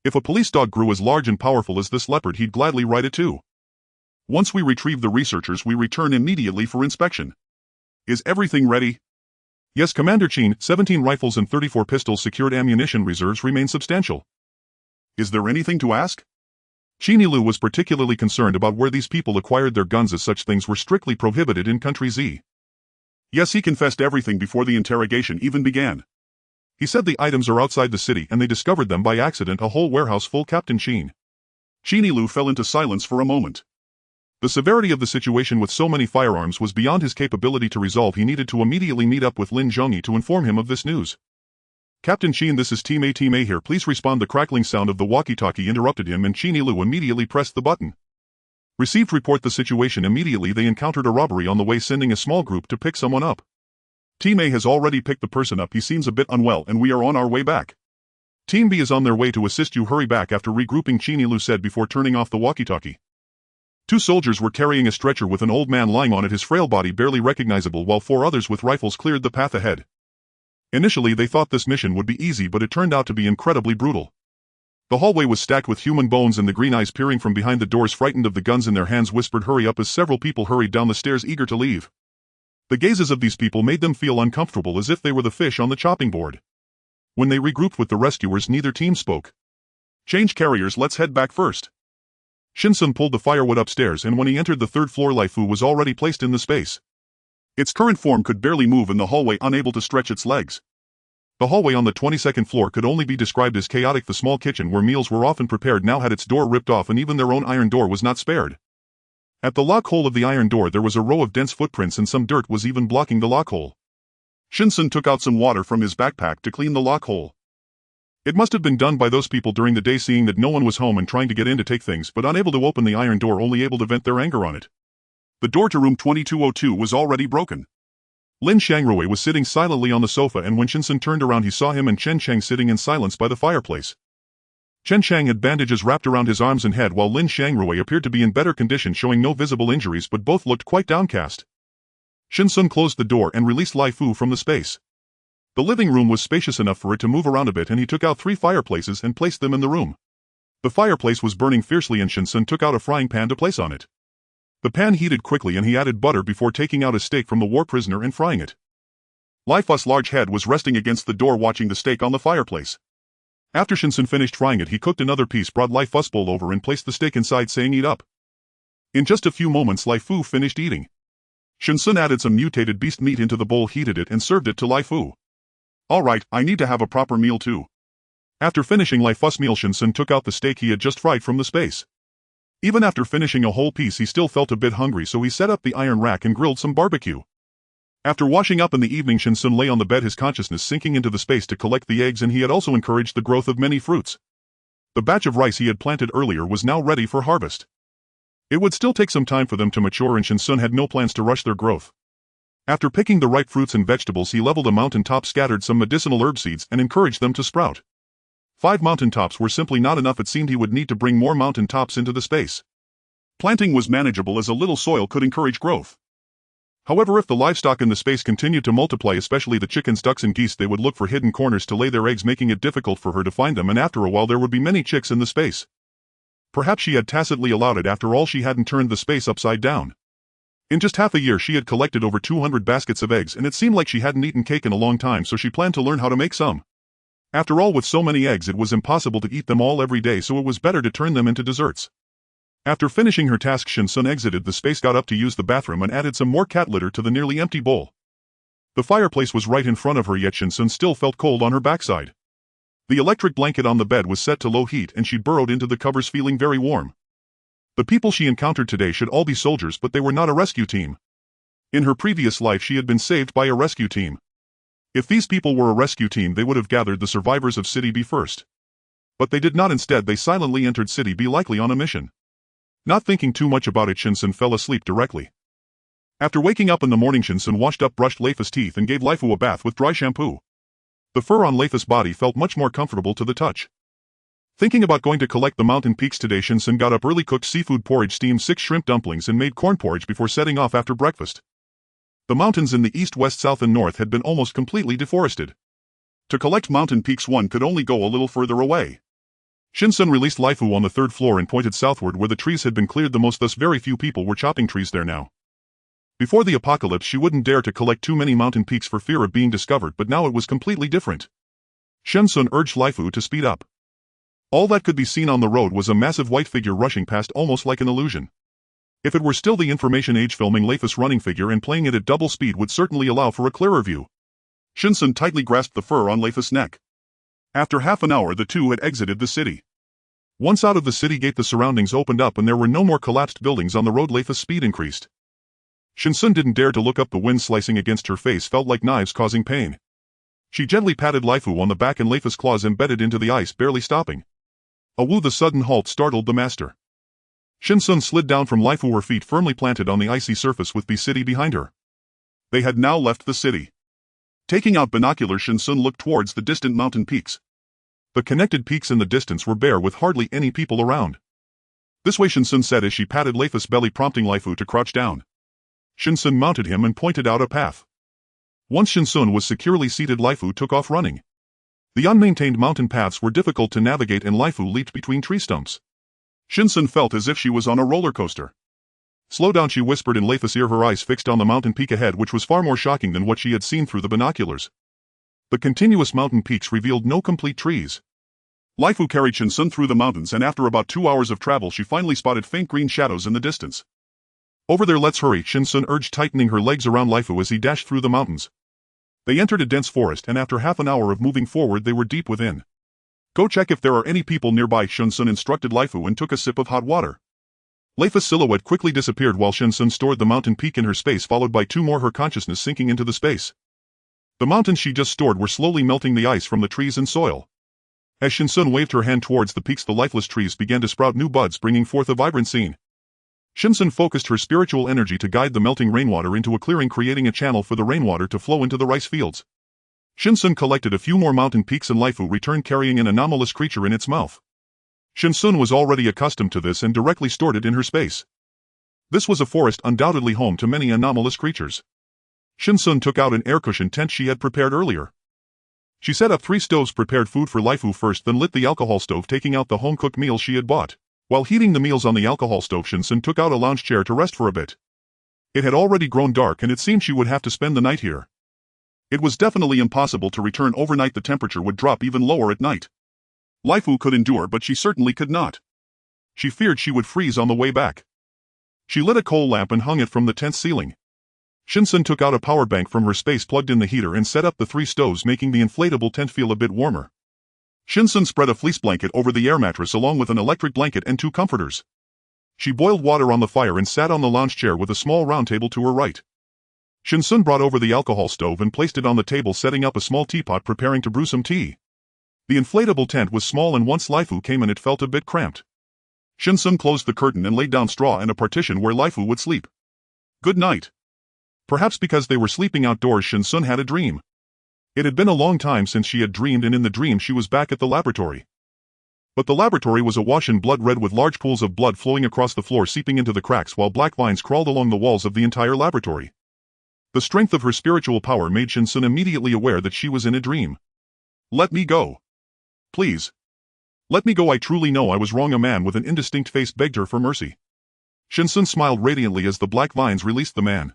If a police dog grew as large and powerful as this leopard, he'd gladly ride it too. Once we retrieve the researchers, we return immediately for inspection. Is everything ready? Yes, Commander Qin. 17 rifles and 34 pistols secured. Ammunition reserves remain substantial. Is there anything to ask? Qin Lu was particularly concerned about where these people acquired their guns, as such things were strictly prohibited in Country Z. Yes, he confessed everything before the interrogation even began. He said the items are outside the city and they discovered them by accident, a whole warehouse full. Captain Qin Lu fell into silence for a moment. The severity of the situation with so many firearms was beyond his capability to resolve. He needed to immediately meet up with Lin Zhongyi to inform him of this news. Captain Qin, this is Team A here, please respond. The crackling sound of the walkie-talkie interrupted him and Qin Lu immediately pressed the button. Received. Report the situation immediately. They encountered a robbery on the way, sending a small group to pick someone up. Team A has already picked the person up. He seems a bit unwell and we are on our way back. Team B is on their way to assist you. Hurry back. After regrouping, Qin Lu said before turning off the walkie-talkie. 2 soldiers were carrying a stretcher with an old man lying on it, his frail body barely recognizable, while 4 others with rifles cleared the path ahead. Initially they thought this mission would be easy, but it turned out to be incredibly brutal. The hallway was stacked with human bones and the green eyes peering from behind the doors, frightened of the guns in their hands, whispered hurry up as several people hurried down the stairs eager to leave. The gazes of these people made them feel uncomfortable, as if they were the fish on the chopping board. When they regrouped with the rescuers, neither team spoke. Change carriers, let's head back first. Shen Xun pulled the firewood upstairs, and when he entered the 3rd floor, Lai Fu was already placed in the space. Its current form could barely move in the hallway, unable to stretch its legs. The hallway on the 22nd floor could only be described as chaotic. The small kitchen where meals were often prepared now had its door ripped off, and even their own iron door was not spared. At the lock hole of the iron door there was a row of dense footprints, and some dirt was even blocking the lock hole. Shen Xun took out some water from his backpack to clean the lock hole. It must have been done by those people during the day, seeing that no one was home and trying to get in to take things, but unable to open the iron door, only able to vent their anger on it. The door to room 2202 was already broken. Lin Shangrui was sitting silently on the sofa, and when Shen Xun turned around he saw him and Chen Chang sitting in silence by the fireplace. Chen Chang had bandages wrapped around his arms and head, while Lin Shangrui appeared to be in better condition, showing no visible injuries, but both looked quite downcast. Shen Xun closed the door and released Lai Fu from the space. The living room was spacious enough for it to move around a bit, and he took out 3 fireplaces and placed them in the room. The fireplace was burning fiercely and Shen Xun took out a frying pan to place on it. The pan heated quickly and he added butter before taking out a steak from the war prisoner and frying it. Lai Fu's large head was resting against the door watching the steak on the fireplace. After Shen Xun finished frying it, he cooked another piece, brought Lai Fu's bowl over and placed the steak inside, saying eat up. In just a few moments Lai Fu finished eating. Shen Xun added some mutated beast meat into the bowl, heated it and served it to Lai Fu. Alright, I need to have a proper meal too. After finishing Lai Fu's meal, Shen Xun took out the steak he had just fried from the space. Even after finishing a whole piece he still felt a bit hungry, so he set up the iron rack and grilled some barbecue. After washing up in the evening, Shen Xun lay on the bed, his consciousness sinking into the space to collect the eggs, and he had also encouraged the growth of many fruits. The batch of rice he had planted earlier was now ready for harvest. It would still take some time for them to mature, and Shen Xun had no plans to rush their growth. After picking the ripe fruits and vegetables, he leveled a mountain top, scattered some medicinal herb seeds, and encouraged them to sprout. 5 mountain tops were simply not enough. It seemed he would need to bring more mountain tops into the space. Planting was manageable, as a little soil could encourage growth. However, if the livestock in the space continued to multiply, especially the chickens, ducks and geese, they would look for hidden corners to lay their eggs, making it difficult for her to find them, and after a while there would be many chicks in the space. Perhaps she had tacitly allowed it. After all, she hadn't turned the space upside down. In just half a year she had collected over 200 baskets of eggs, and it seemed like she hadn't eaten cake in a long time, so she planned to learn how to make some. After all, with so many eggs it was impossible to eat them all every day, so it was better to turn them into desserts. After finishing her task, Shen Xun exited the space, got up to use the bathroom, and added some more cat litter to the nearly empty bowl. The fireplace was right in front of her, yet Shen Xun still felt cold on her backside. The electric blanket on the bed was set to low heat, and she burrowed into the covers feeling very warm. The people she encountered today should all be soldiers, but they were not a rescue team. In her previous life she had been saved by a rescue team. If these people were a rescue team, they would have gathered the survivors of City B first. But they did not. Instead, they silently entered City B, likely on a mission. Not thinking too much about it, Shen Xun fell asleep directly. After waking up in the morning, Shen Xun washed up brushed Leifa's teeth and gave Leifu a bath with dry shampoo. The fur on Leifa's body felt much more comfortable to the touch. Thinking about going to collect the mountain peaks today, Shen Xun got up early, cooked seafood porridge, steamed 6 shrimp dumplings and made corn porridge before setting off after breakfast. The mountains in the east, west, south and north had been almost completely deforested. To collect mountain peaks one could only go a little further away. Shen Xun released Leifu on the 3rd floor and pointed southward where the trees had been cleared the most, thus very few people were chopping trees there now. Before the apocalypse she wouldn't dare to collect too many mountain peaks for fear of being discovered, but now it was completely different. Shen Xun urged Leifu to speed up. All that could be seen on the road was a massive white figure rushing past almost like an illusion. If it were still the information age, filming Leifa's running figure and playing it at double speed would certainly allow for a clearer view. Shen Xun tightly grasped the fur on Leifa's neck. After half an hour the two had exited the city. Once out of the city gate the surroundings opened up and there were no more collapsed buildings on the road. Leifa's speed increased. Shen Xun didn't dare to look up. The wind slicing against her face felt like knives causing pain. She gently patted Leifu on the back and Leifa's claws embedded into the ice, barely stopping. A woo! The sudden halt startled the master. Shen Xun slid down from Leifu, her feet firmly planted on the icy surface with the city behind her. They had now left the city. Taking out binoculars, Shen Xun looked towards the distant mountain peaks. The connected peaks in the distance were bare with hardly any people around. This way, Shen Xun said as she patted Leifa's belly, prompting Leifu to crouch down. Shen Xun mounted him and pointed out a path. Once Shen Xun was securely seated, Leifu took off running. The unmaintained mountain paths were difficult to navigate and Leifu leaped between tree stumps. Shen Xun felt as if she was on a roller coaster. Slow down, she whispered in Leifa's ear, her eyes fixed on the mountain peak ahead, which was far more shocking than what she had seen through the binoculars. The continuous mountain peaks revealed no complete trees. Leifu carried Shen Xun through the mountains and after about 2 hours of travel she finally spotted faint green shadows in the distance. Over there, let's hurry, Shen Xun urged, tightening her legs around Leifu as he dashed through the mountains. They entered a dense forest and after half an hour of moving forward they were deep within. Go check if there are any people nearby, Shen Xun instructed Leifu and took a sip of hot water. Leifa's silhouette quickly disappeared while Shen Xun stored the mountain peak in her space, followed by 2 more, her consciousness sinking into the space. The mountains she just stored were slowly melting the ice from the trees and soil. As Shen Xun waved her hand towards the peaks, the lifeless trees began to sprout new buds, bringing forth a vibrant scene. Shen Xun focused her spiritual energy to guide the melting rainwater into a clearing, creating a channel for the rainwater to flow into the rice fields. Shen Xun collected a few more mountain peaks and Leifu returned carrying an anomalous creature in its mouth. Shen Xun was already accustomed to this and directly stored it in her space. This was a forest undoubtedly home to many anomalous creatures. Shen Xun took out an air-cushioned tent she had prepared earlier. She set up 3 stoves, prepared food for Leifu first, then lit the alcohol stove, taking out the home-cooked meals she had bought. While heating the meals on the alcohol stove, Shen Xun took out a lounge chair to rest for a bit. It had already grown dark and it seemed she would have to spend the night here. It was definitely impossible to return overnight. The temperature would drop even lower at night. Leifu could endure, but she certainly could not. She feared she would freeze on the way back. She lit a coal lamp and hung it from the tent ceiling. Shen Xun took out a power bank from her space, plugged in the heater and set up the 3 stoves, making the inflatable tent feel a bit warmer. Shen Xun spread a fleece blanket over the air mattress along with an electric blanket and 2 comforters. She boiled water on the fire and sat on the lounge chair with a small round table to her right. Shen Xun brought over the alcohol stove and placed it on the table, setting up a small teapot, preparing to brew some tea. The inflatable tent was small and once Leifu came in it felt a bit cramped. Shen Xun closed the curtain and laid down straw and a partition where Leifu would sleep. Good night. Perhaps because they were sleeping outdoors, Shen Xun had a dream. It had been a long time since she had dreamed, and in the dream she was back at the laboratory. But the laboratory was awash in blood red, with large pools of blood flowing across the floor, seeping into the cracks, while black vines crawled along the walls of the entire laboratory. The strength of her spiritual power made Shen Xun immediately aware that she was in a dream. Let me go. Please. Let me go, I truly know I was wrong. A man with an indistinct face begged her for mercy. Shen Xun smiled radiantly as the black vines released the man.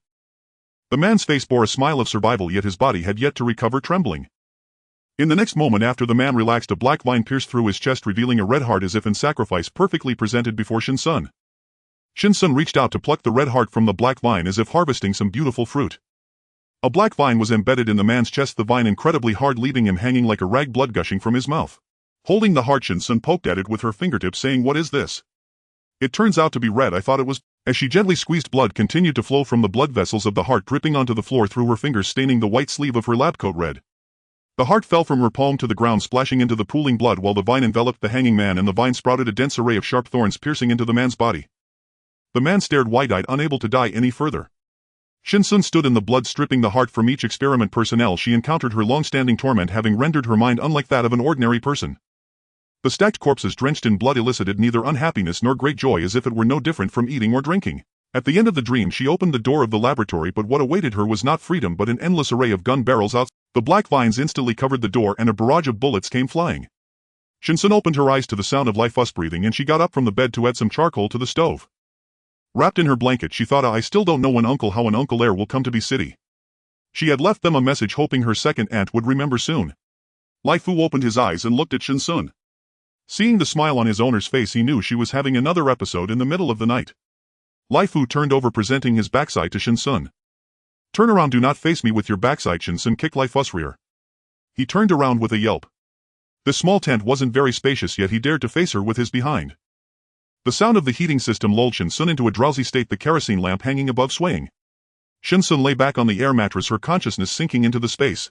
The man's face bore a smile of survival, yet his body had yet to recover, trembling. In the next moment after the man relaxed, a black vine pierced through his chest, revealing a red heart as if in sacrifice, perfectly presented before Shen Xun. Shen Xun reached out to pluck the red heart from the black vine as if harvesting some beautiful fruit. A black vine was embedded in the man's chest, the vine incredibly hard, leaving him hanging like a rag, blood gushing from his mouth. Holding the heart, Shen Xun poked at it with her fingertips, saying, "What is this? It turns out to be red. I thought it was..." As she gently squeezed, blood continued to flow from the blood vessels of the heart, dripping onto the floor through her fingers, staining the white sleeve of her lab coat red. The heart fell from her palm to the ground, splashing into the pooling blood, while the vine enveloped the hanging man, and the vine sprouted a dense array of sharp thorns piercing into the man's body. The man stared wide-eyed, unable to die any further. Shen Xun stood in the blood, stripping the heart from each experiment personnel. She encountered her long-standing torment, having rendered her mind unlike that of an ordinary person. The stacked corpses drenched in blood elicited neither unhappiness nor great joy, as if it were no different from eating or drinking. At the end of the dream she opened the door of the laboratory, but what awaited her was not freedom but an endless array of gun barrels outside. The black vines instantly covered the door and a barrage of bullets came flying. Shen Xun opened her eyes to the sound of lifeless breathing, and she got up from the bed to add some charcoal to the stove. Wrapped in her blanket she thought, I still don't know how an Uncle Air will come to be city. She had left them a message hoping her second aunt would remember soon. Lai Fu opened his eyes and looked at Shen Xun. Seeing the smile on his owner's face, he knew she was having another episode in the middle of the night. Lai Fu turned over, presenting his backside to Shen Xun. Turn around, do not face me with your backside. Shen Xun kicked Lai Fu's rear. He turned around with a yelp. This small tent wasn't very spacious, yet he dared to face her with his behind. The sound of the heating system lulled Shen Xun into a drowsy state, the kerosene lamp hanging above swaying. Shen Xun lay back on the air mattress, her consciousness sinking into the space.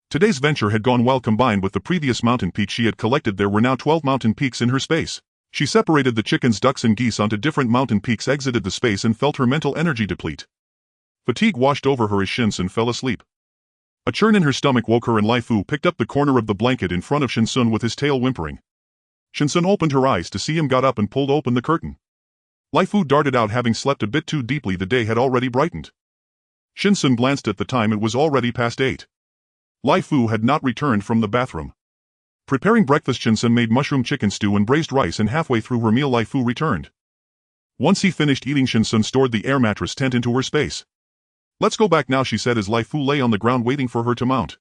Today's venture had gone well. Combined with the previous mountain peaks she had collected, there were now 12 mountain peaks in her space. She separated the chickens, ducks and geese onto different mountain peaks, exited the space, and felt her mental energy deplete. Fatigue washed over her as Shen Xun fell asleep. A churn in her stomach woke her, and Lai Fu picked up the corner of the blanket in front of Shen Xun with his tail whimpering. Shen Xun opened her eyes to see him, got up and pulled open the curtain. Lai Fu darted out, having slept a bit too deeply. The day had already brightened. Shen Xun glanced at the time. It was already past 8. Lai Fu had not returned from the bathroom. Preparing breakfast, Shen Xun made mushroom chicken stew and braised rice, and halfway through her meal Lai Fu returned. Once he finished eating, Shen Xun stored the air mattress tent into her space. Let's go back now, she said as Lai Fu lay on the ground waiting for her to mount.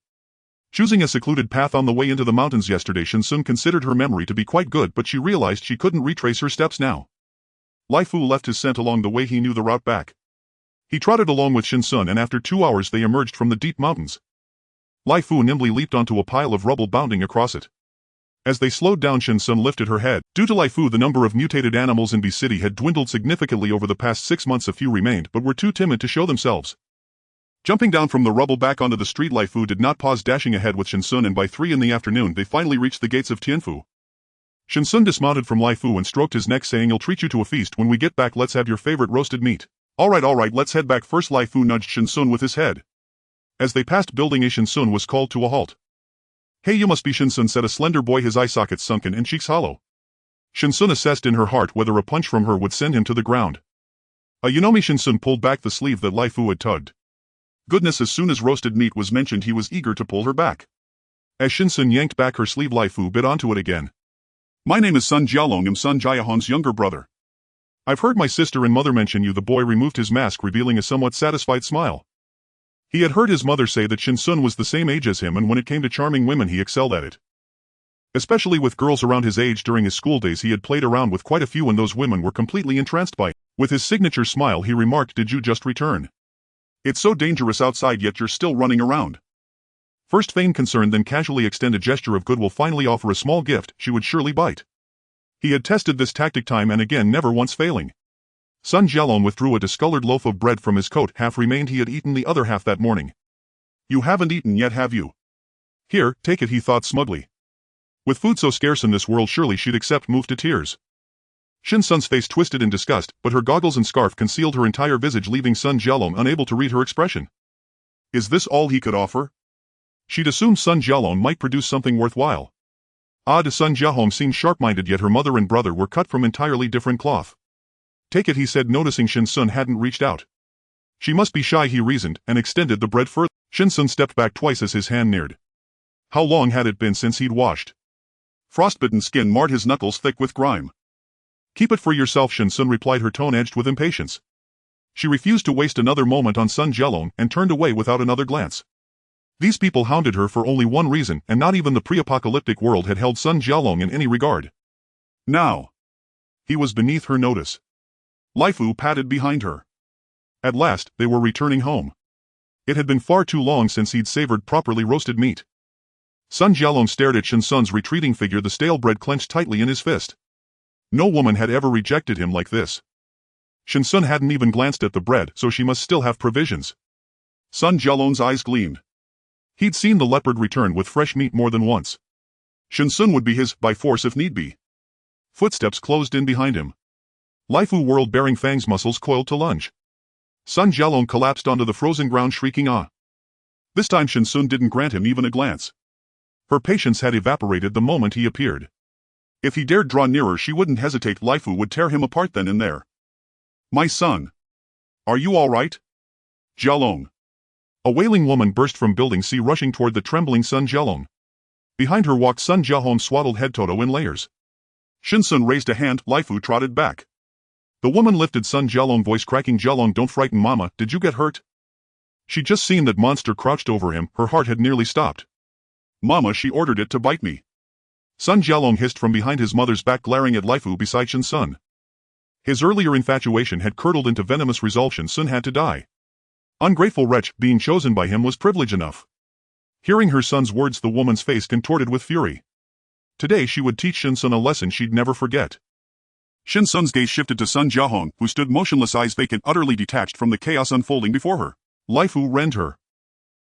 Choosing a secluded path on the way into the mountains yesterday, Shen Xun considered her memory to be quite good, but she realized she couldn't retrace her steps now. Lai Fu left his scent along the way. He knew the route back. He trotted along with Shen Xun, and after 2 hours they emerged from the deep mountains. Lai Fu nimbly leaped onto a pile of rubble, bounding across it. As they slowed down, Shen Xun lifted her head. Due to Lai Fu, the number of mutated animals in B City had dwindled significantly over the past 6 months. A few remained, but were too timid to show themselves. Jumping down from the rubble back onto the street, Lai Fu did not pause, dashing ahead with Shen Xun, and by 3 in the afternoon they finally reached the gates of Tianfu. Shen Xun dismounted from Lai Fu and stroked his neck, saying, I'll treat you to a feast when we get back. Let's have your favorite roasted meat. Alright, let's head back first. Lai Fu nudged Shen Xun with his head. As they passed building A, Shen Xun was called to a halt. Hey, you must be Shen Xun, said a slender boy, his eye sockets sunken and cheeks hollow. Shen Xun assessed in her heart whether a punch from her would send him to the ground. You know me? Shen Xun pulled back the sleeve that Lai Fu had tugged. Goodness, as soon as roasted meat was mentioned he was eager to pull her back. As Shen Xun yanked back her sleeve, Lai Fu bit onto it again. My name is Sun Jialong, I'm Sun Jiahong's younger brother. I've heard my sister and mother mention you. The boy removed his mask, revealing a somewhat satisfied smile. He had heard his mother say that Shen Xun was the same age as him, and when it came to charming women he excelled at it. Especially with girls around his age. During his school days he had played around with quite a few, and those women were completely entranced by it. With his signature smile he remarked, Did you just return? It's so dangerous outside, yet you're still running around. First feigned concern, then casually extend a gesture of goodwill, finally offer a small gift she would surely bite. He had tested this tactic time and again, never once failing. Sun Jialong withdrew a discolored loaf of bread from his coat. Half remained. He had eaten the other half that morning. You haven't eaten yet, have you? Here, take it, he thought smugly. With food so scarce in this world, surely she'd accept. Moved to tears. Shen Xun's face twisted in disgust, but her goggles and scarf concealed her entire visage, leaving Sun Jialong unable to read her expression. Is this all he could offer? She'd assumed Sun Jialong might produce something worthwhile. Sun Jialong seemed sharp-minded, yet her mother and brother were cut from entirely different cloth. Take it, he said, noticing Shen Xun hadn't reached out. She must be shy, he reasoned, and extended the bread further. Shen Xun stepped back twice as his hand neared. How long had it been since he'd washed? Frostbitten skin marred his knuckles thick with grime. Keep it for yourself, Shen Xun replied, her tone edged with impatience. She refused to waste another moment on Sun Jialong and turned away without another glance. These people hounded her for only one reason, and not even the pre-apocalyptic world had held Sun Jialong in any regard. Now he was beneath her notice. Lai Fu padded behind her. At last, they were returning home. It had been far too long since he'd savored properly roasted meat. Sun Jialong stared at Shen Xun's retreating figure, the stale bread clenched tightly in his fist. No woman had ever rejected him like this. Shen Xun hadn't even glanced at the bread, so she must still have provisions. Sun Jialong's eyes gleamed. He'd seen the leopard return with fresh meat more than once. Shen Xun would be his, by force if need be. Footsteps closed in behind him. Lai Fu whirled, baring fangs, muscles coiled to lunge. Sun Jialong collapsed onto the frozen ground shrieking ah. This time Shen Xun didn't grant him even a glance. Her patience had evaporated the moment he appeared. If he dared draw nearer she wouldn't hesitate, Lai Fu would tear him apart then and there. My son. Are you all right? Jialong. A wailing woman burst from Building C rushing toward the trembling Sun Jialong. Behind her walked Sun Jiahong's swaddled head Toto in layers. Shen Xun raised a hand, Lai Fu trotted back. The woman lifted Sun Jialong, voice cracking, Jialong, don't frighten mama, did you get hurt? She'd just seen that monster crouched over him, her heart had nearly stopped. Mama, she ordered it to bite me. Sun Jialong hissed from behind his mother's back, glaring at Lai Fu beside Shen Xun. His earlier infatuation had curdled into venomous resolve. Shen Xun had to die. Ungrateful wretch, being chosen by him was privilege enough. Hearing her son's words, the woman's face contorted with fury. Today she would teach Shen Xun a lesson she'd never forget. Shen Xun's gaze shifted to Sun Jiahong, who stood motionless, eyes vacant, utterly detached from the chaos unfolding before her. Lai Fu rend her.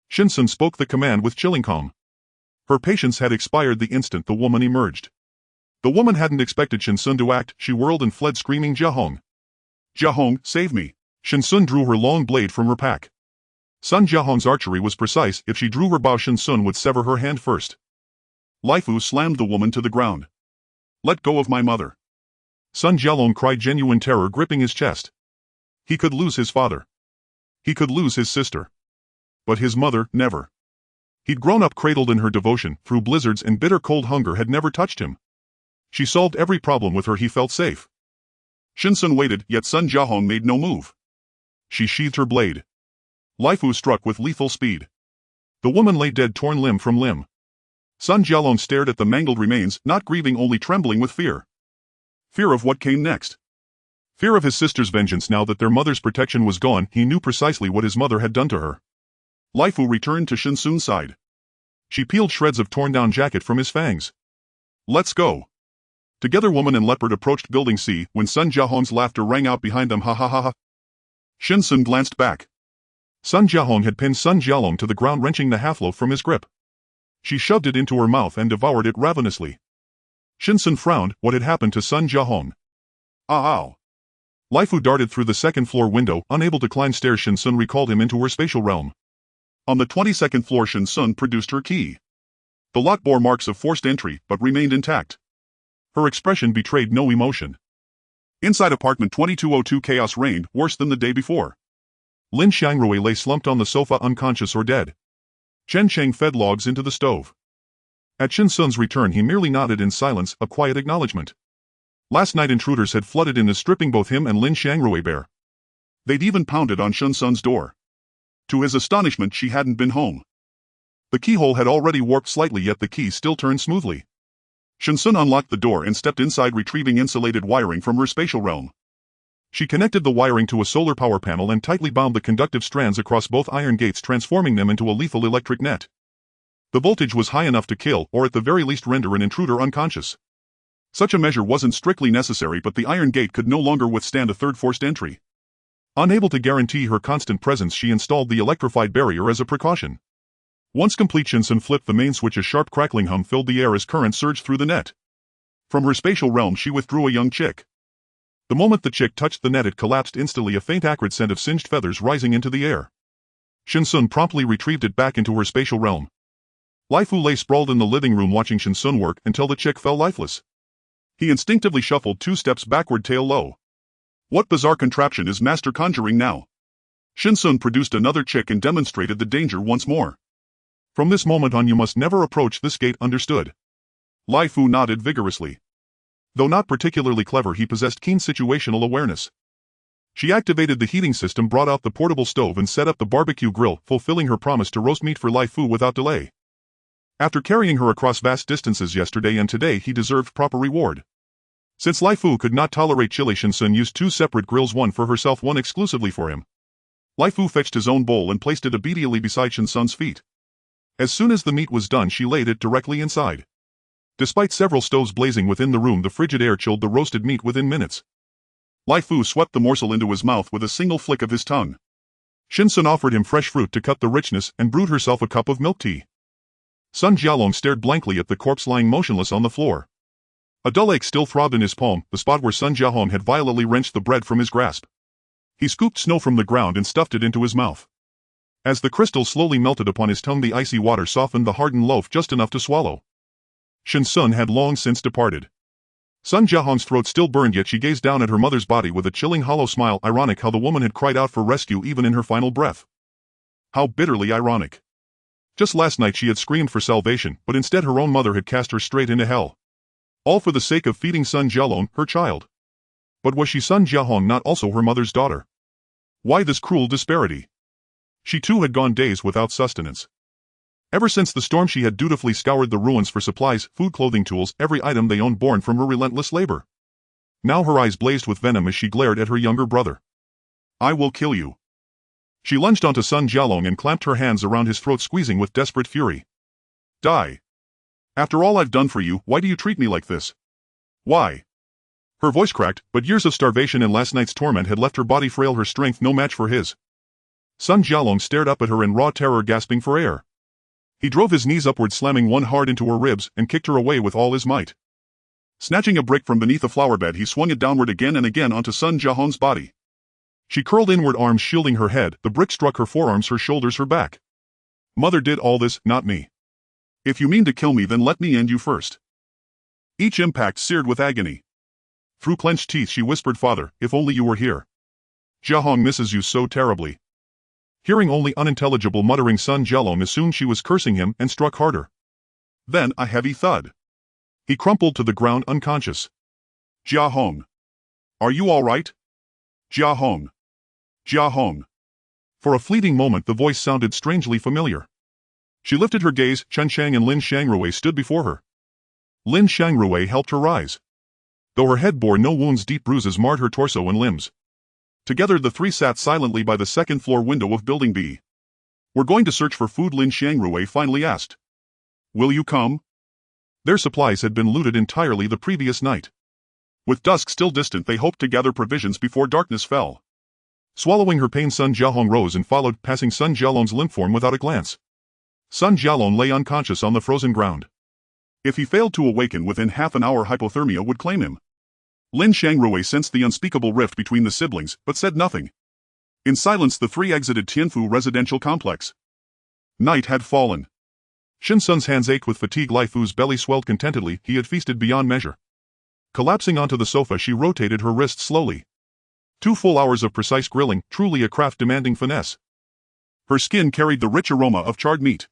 Shen Xun spoke the command with chilling calm. Her patience had expired the instant the woman emerged. The woman hadn't expected Shen Xun to act. She whirled and fled, screaming, Jiahong. Jiahong, save me. Shen Xun drew her long blade from her pack. Sun Jiahong's archery was precise. If she drew her bow, Shen Xun would sever her hand first. Lai Fu slammed the woman to the ground. Let go of my mother. Sun Jialong cried, genuine terror gripping his chest. He could lose his father. He could lose his sister. But his mother, never. He'd grown up cradled in her devotion, through blizzards and bitter cold. Hunger had never touched him. She solved every problem with her. He felt safe. Shen Xun waited, yet Sun Jiahong made no move. She sheathed her blade. Lai Fu struck with lethal speed. The woman lay dead, torn limb from limb. Sun Jialong stared at the mangled remains, not grieving, only trembling with fear. Fear of what came next. Fear of his sister's vengeance. Now that their mother's protection was gone, he knew precisely what his mother had done to her. Lai Fu returned to Shen Xun's side. She peeled shreds of torn-down jacket from his fangs. Let's go. Together woman and leopard approached Building C, when Sun Jiahong's laughter rang out behind them. Ha ha ha ha. Shen Xun glanced back. Sun Jiahong had pinned Sun Jialong to the ground, wrenching the half-loaf from his grip. She shoved it into her mouth and devoured it ravenously. Shen Xun frowned. What had happened to Sun Jiahong? Ow. Lai Fu darted through the second-floor window, unable to climb stairs. Shen Xun recalled him into her spatial realm. On the 22nd floor, Shen Xun produced her key. The lock bore marks of forced entry, but remained intact. Her expression betrayed no emotion. Inside apartment 2202, chaos reigned, worse than the day before. Lin Xiangrui lay slumped on the sofa, unconscious or dead. Chen Cheng fed logs into the stove. At Shen Xun's return, he merely nodded in silence, a quiet acknowledgement. Last night intruders had flooded in, stripping both him and Lin Xiangrui bare. They'd even pounded on Shen Xun's door. To his astonishment, she hadn't been home. The keyhole had already warped slightly, yet the key still turned smoothly. Shen Xun unlocked the door and stepped inside, retrieving insulated wiring from her spatial realm. She connected the wiring to a solar power panel and tightly bound the conductive strands across both iron gates, transforming them into a lethal electric net. The voltage was high enough to kill, or at the very least render, an intruder unconscious. Such a measure wasn't strictly necessary, but the iron gate could no longer withstand a third forced entry. Unable to guarantee her constant presence, she installed the electrified barrier as a precaution. Once complete, Shen Xun flipped the main switch. A sharp crackling hum filled the air as current surged through the net. From her spatial realm she withdrew a young chick. The moment the chick touched the net it collapsed instantly, a faint acrid scent of singed feathers rising into the air. Shen Xun promptly retrieved it back into her spatial realm. Lai Fu lay sprawled in the living room watching Shen Xun work until the chick fell lifeless. He instinctively shuffled 2 steps backward, tail low. What bizarre contraption is master conjuring now? Shen Xun produced another chick and demonstrated the danger once more. From this moment on you must never approach this gate, understood? Lai Fu nodded vigorously. Though not particularly clever, he possessed keen situational awareness. She activated the heating system, brought out the portable stove and set up the barbecue grill, fulfilling her promise to roast meat for Lai Fu without delay. After carrying her across vast distances yesterday and today, he deserved proper reward. Since Lai Fu could not tolerate chili, Shen Xun used 2 separate grills, one for herself, one exclusively for him. Lai Fu fetched his own bowl and placed it obediently beside Shen Xun's feet. As soon as the meat was done, she laid it directly inside. Despite several stoves blazing within the room, the frigid air chilled the roasted meat within minutes. Lai Fu swept the morsel into his mouth with a single flick of his tongue. Shen Xun offered him fresh fruit to cut the richness and brewed herself a cup of milk tea. Sun Jialong stared blankly at the corpse lying motionless on the floor. A dull ache still throbbed in his palm, the spot where Sun Jiahong had violently wrenched the bread from his grasp. He scooped snow from the ground and stuffed it into his mouth. As the crystal slowly melted upon his tongue, the icy water softened the hardened loaf just enough to swallow. Shen Xun had long since departed. Sun Jiahong's throat still burned, yet she gazed down at her mother's body with a chilling hollow smile. Ironic how the woman had cried out for rescue even in her final breath. How bitterly ironic. Just last night she had screamed for salvation, but instead her own mother had cast her straight into hell. All for the sake of feeding Sun Jialong, her child. But was she Sun Jiahong not also her mother's daughter? Why this cruel disparity? She too had gone days without sustenance. Ever since the storm she had dutifully scoured the ruins for supplies, food, clothing, tools, every item they owned born from her relentless labor. Now her eyes blazed with venom as she glared at her younger brother. I will kill you. She lunged onto Sun Jialong and clamped her hands around his throat, squeezing with desperate fury. Die. After all I've done for you, why do you treat me like this? Why? Her voice cracked, but years of starvation and last night's torment had left her body frail, her strength no match for his. Sun Jialong stared up at her in raw terror, gasping for air. He drove his knees upward, slamming one hard into her ribs, and kicked her away with all his might. Snatching a brick from beneath a flower bed, he swung it downward again and again onto Sun Jiahong's body. She curled inward, arms shielding her head. The brick struck her forearms, her shoulders, her back. Mother did all this, not me. If you mean to kill me, then let me end you first. Each impact seared with agony. Through clenched teeth she whispered, Father, if only you were here. Jiahong misses you so terribly. Hearing only unintelligible muttering, Sun Jialong assumed she was cursing him and struck harder. Then a heavy thud. He crumpled to the ground unconscious. Jiahong. Are you all right? Jiahong. Jiahong. For a fleeting moment the voice sounded strangely familiar. She lifted her gaze. Chen Chang and Lin Shangrui stood before her. Lin Shangrui helped her rise. Though her head bore no wounds, deep bruises marred her torso and limbs. Together the three sat silently by the second-floor window of Building B. We're going to search for food, Lin Shangrui finally asked. Will you come? Their supplies had been looted entirely the previous night. With dusk still distant, they hoped to gather provisions before darkness fell. Swallowing her pain, Sun Jiahong rose and followed, passing Sun Jialong's limp form without a glance. Sun Jialong lay unconscious on the frozen ground. If he failed to awaken within half an hour, hypothermia would claim him. Lin Shangrui sensed the unspeakable rift between the siblings, but said nothing. In silence the three exited Tianfu residential complex. Night had fallen. Shen Xun's hands ached with fatigue. Lai Fu's belly swelled contentedly. He had feasted beyond measure. Collapsing onto the sofa, she rotated her wrists slowly. 2 full hours of precise grilling, truly a craft demanding finesse. Her skin carried the rich aroma of charred meat.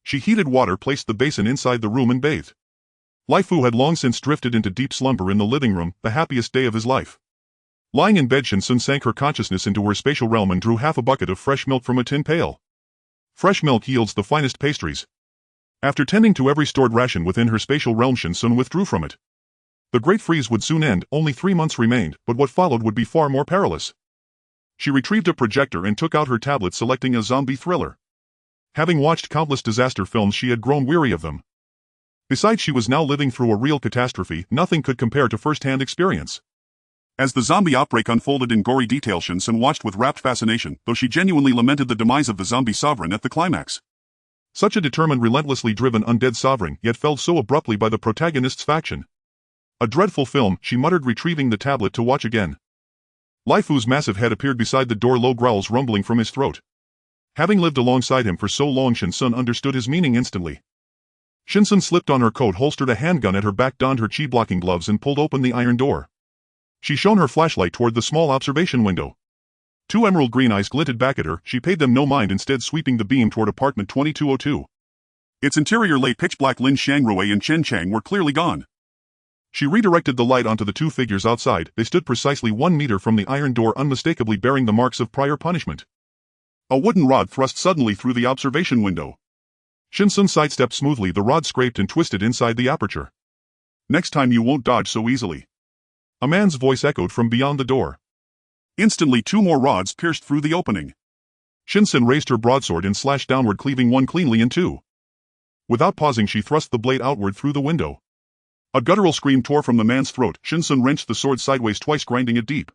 She heated water, placed the basin inside the room and bathed. Lai Fu had long since drifted into deep slumber in the living room, the happiest day of his life. Lying in bed, Shen Xun sank her consciousness into her spatial realm and drew half a bucket of fresh milk from a tin pail. Fresh milk yields the finest pastries. After tending to every stored ration within her spatial realm, Shen Xun withdrew from it. The Great Freeze would soon end, only 3 months remained, but what followed would be far more perilous. She retrieved a projector and took out her tablet, selecting a zombie thriller. Having watched countless disaster films, she had grown weary of them. Besides, she was now living through a real catastrophe. Nothing could compare to first-hand experience. As the zombie outbreak unfolded in gory detail, Shen Xun watched with rapt fascination, though she genuinely lamented the demise of the zombie sovereign at the climax. Such a determined, relentlessly driven undead sovereign, yet felled so abruptly by the protagonist's faction. A dreadful film, she muttered, retrieving the tablet to watch again. Lai Fu's massive head appeared beside the door, low growls rumbling from his throat. Having lived alongside him for so long, Shen Xun understood his meaning instantly. Shen Xun slipped on her coat, holstered a handgun at her back, donned her chi-blocking gloves and pulled open the iron door. She shone her flashlight toward the small observation window. 2 emerald green eyes glinted back at her. She paid them no mind, instead sweeping the beam toward apartment 2202. Its interior lay pitch black. Lin Shangrui and Chen Chang were clearly gone. She redirected the light onto the 2 figures outside. They stood precisely 1 meter from the iron door, unmistakably bearing the marks of prior punishment. A wooden rod thrust suddenly through the observation window. Shen Xun sidestepped smoothly. The rod scraped and twisted inside the aperture. Next time you won't dodge so easily. A man's voice echoed from beyond the door. Instantly 2 more rods pierced through the opening. Shen Xun raised her broadsword and slashed downward, cleaving one cleanly in 2. Without pausing, she thrust the blade outward through the window. A guttural scream tore from the man's throat. Shen Xun wrenched the sword sideways twice, grinding it deep.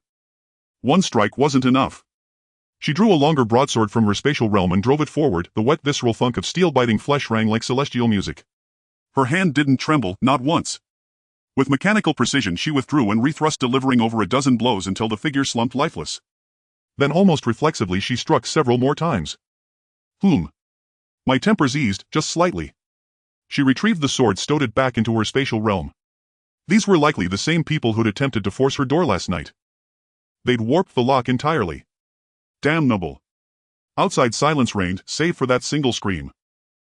1 strike wasn't enough. She drew a longer broadsword from her spatial realm and drove it forward. The wet, visceral thunk of steel biting flesh rang like celestial music. Her hand didn't tremble, not once. With mechanical precision she withdrew and rethrust, delivering over a dozen blows until the figure slumped lifeless. Then almost reflexively she struck several more times. My tempers eased, just slightly. She retrieved the sword, stowed it back into her spatial realm. These were likely the same people who'd attempted to force her door last night. They'd warped the lock entirely. Damnable. Outside silence reigned, save for that single scream.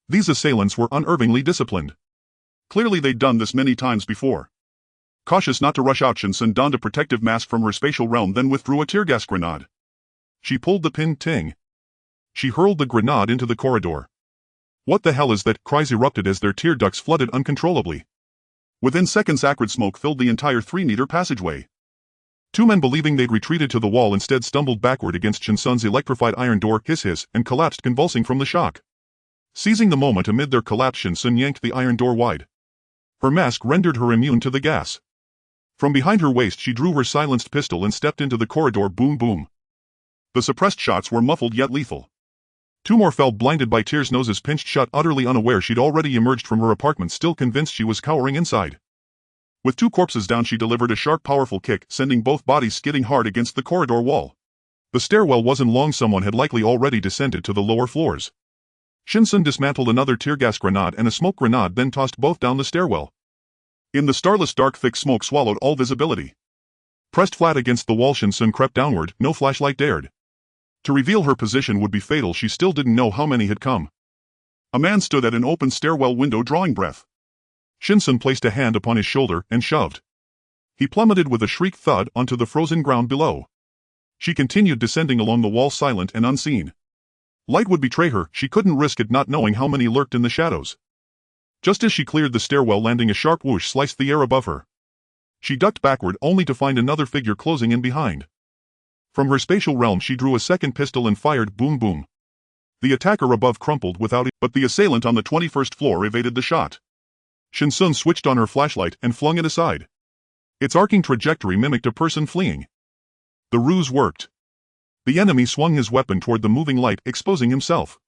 These assailants were unervingly disciplined. Clearly they'd done this many times before. Cautious not to rush out, Shen Xun donned a protective mask from her spatial realm, then withdrew a tear gas grenade. She pulled the pin ting. She hurled the grenade into the corridor. What the hell is that? Cries erupted as their tear ducts flooded uncontrollably. Within seconds acrid smoke filled the entire 3-meter passageway. Two men, believing they'd retreated to the wall, instead stumbled backward against Shen Xun's electrified iron door, hiss, and collapsed, convulsing from the shock. Seizing the moment amid their collapse, Shen Xun yanked the iron door wide. Her mask rendered her immune to the gas. From behind her waist she drew her silenced pistol and stepped into the corridor. Boom boom. The suppressed shots were muffled yet lethal. Two more fell, blinded by tears, noses pinched shut, utterly unaware she'd already emerged from her apartment, still convinced she was cowering inside. With two corpses down she delivered a sharp, powerful kick, sending both bodies skidding hard against the corridor wall. The stairwell wasn't long, someone had likely already descended to the lower floors. Shen Xun dismantled another tear gas grenade and a smoke grenade, then tossed both down the stairwell. In the starless dark, thick smoke swallowed all visibility. Pressed flat against the wall, Shen Xun crept downward, no flashlight dared. To reveal her position would be fatal. She still didn't know how many had come. A man stood at an open stairwell window, drawing breath. Shen Xun placed a hand upon his shoulder and shoved. He plummeted with a shriek, thud, onto the frozen ground below. She continued descending along the wall, silent and unseen. Light would betray her, she couldn't risk it, not knowing how many lurked in the shadows. Just as she cleared the stairwell landing, a sharp whoosh sliced the air above her. She ducked backward, only to find another figure closing in behind. From her spatial realm she drew a second pistol and fired. Boom boom. The attacker above crumpled without it, but the assailant on the 21st floor evaded the shot. Shen Xun switched on her flashlight and flung it aside. Its arcing trajectory mimicked a person fleeing. The ruse worked. The enemy swung his weapon toward the moving light, exposing himself.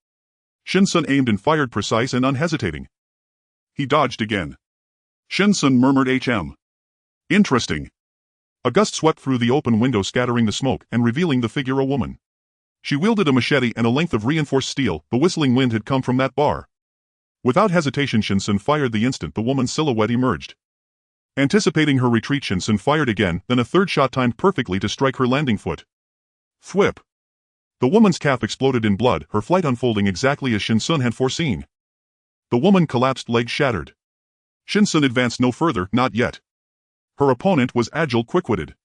Shen Xun aimed and fired, precise and unhesitating. He dodged again. Shen Xun murmured, "HM. Interesting." A gust swept through the open window, scattering the smoke and revealing the figure, a woman. She wielded a machete and a length of reinforced steel. The whistling wind had come from that bar. Without hesitation, Shen Xun fired the instant the woman's silhouette emerged. Anticipating her retreat, Shen Xun fired again, then a third shot timed perfectly to strike her landing foot. Thwip. The woman's calf exploded in blood, her flight unfolding exactly as Shen Xun had foreseen. The woman collapsed, legs shattered. Shen Xun advanced no further, not yet. Her opponent was agile, quick-witted.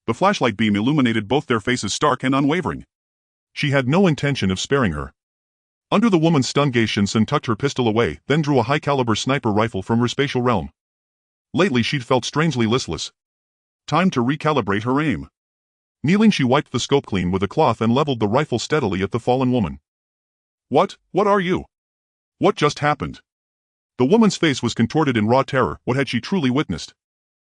The flashlight beam illuminated both their faces, stark and unwavering. She had no intention of sparing her. Under the woman's stunned gaze, Shen Xun tucked her pistol away, then drew a high-caliber sniper rifle from her spatial realm. Lately she'd felt strangely listless. Time to recalibrate her aim. Kneeling, she wiped the scope clean with a cloth and leveled the rifle steadily at the fallen woman. What are you? What just happened? The woman's face was contorted in raw terror. What had she truly witnessed?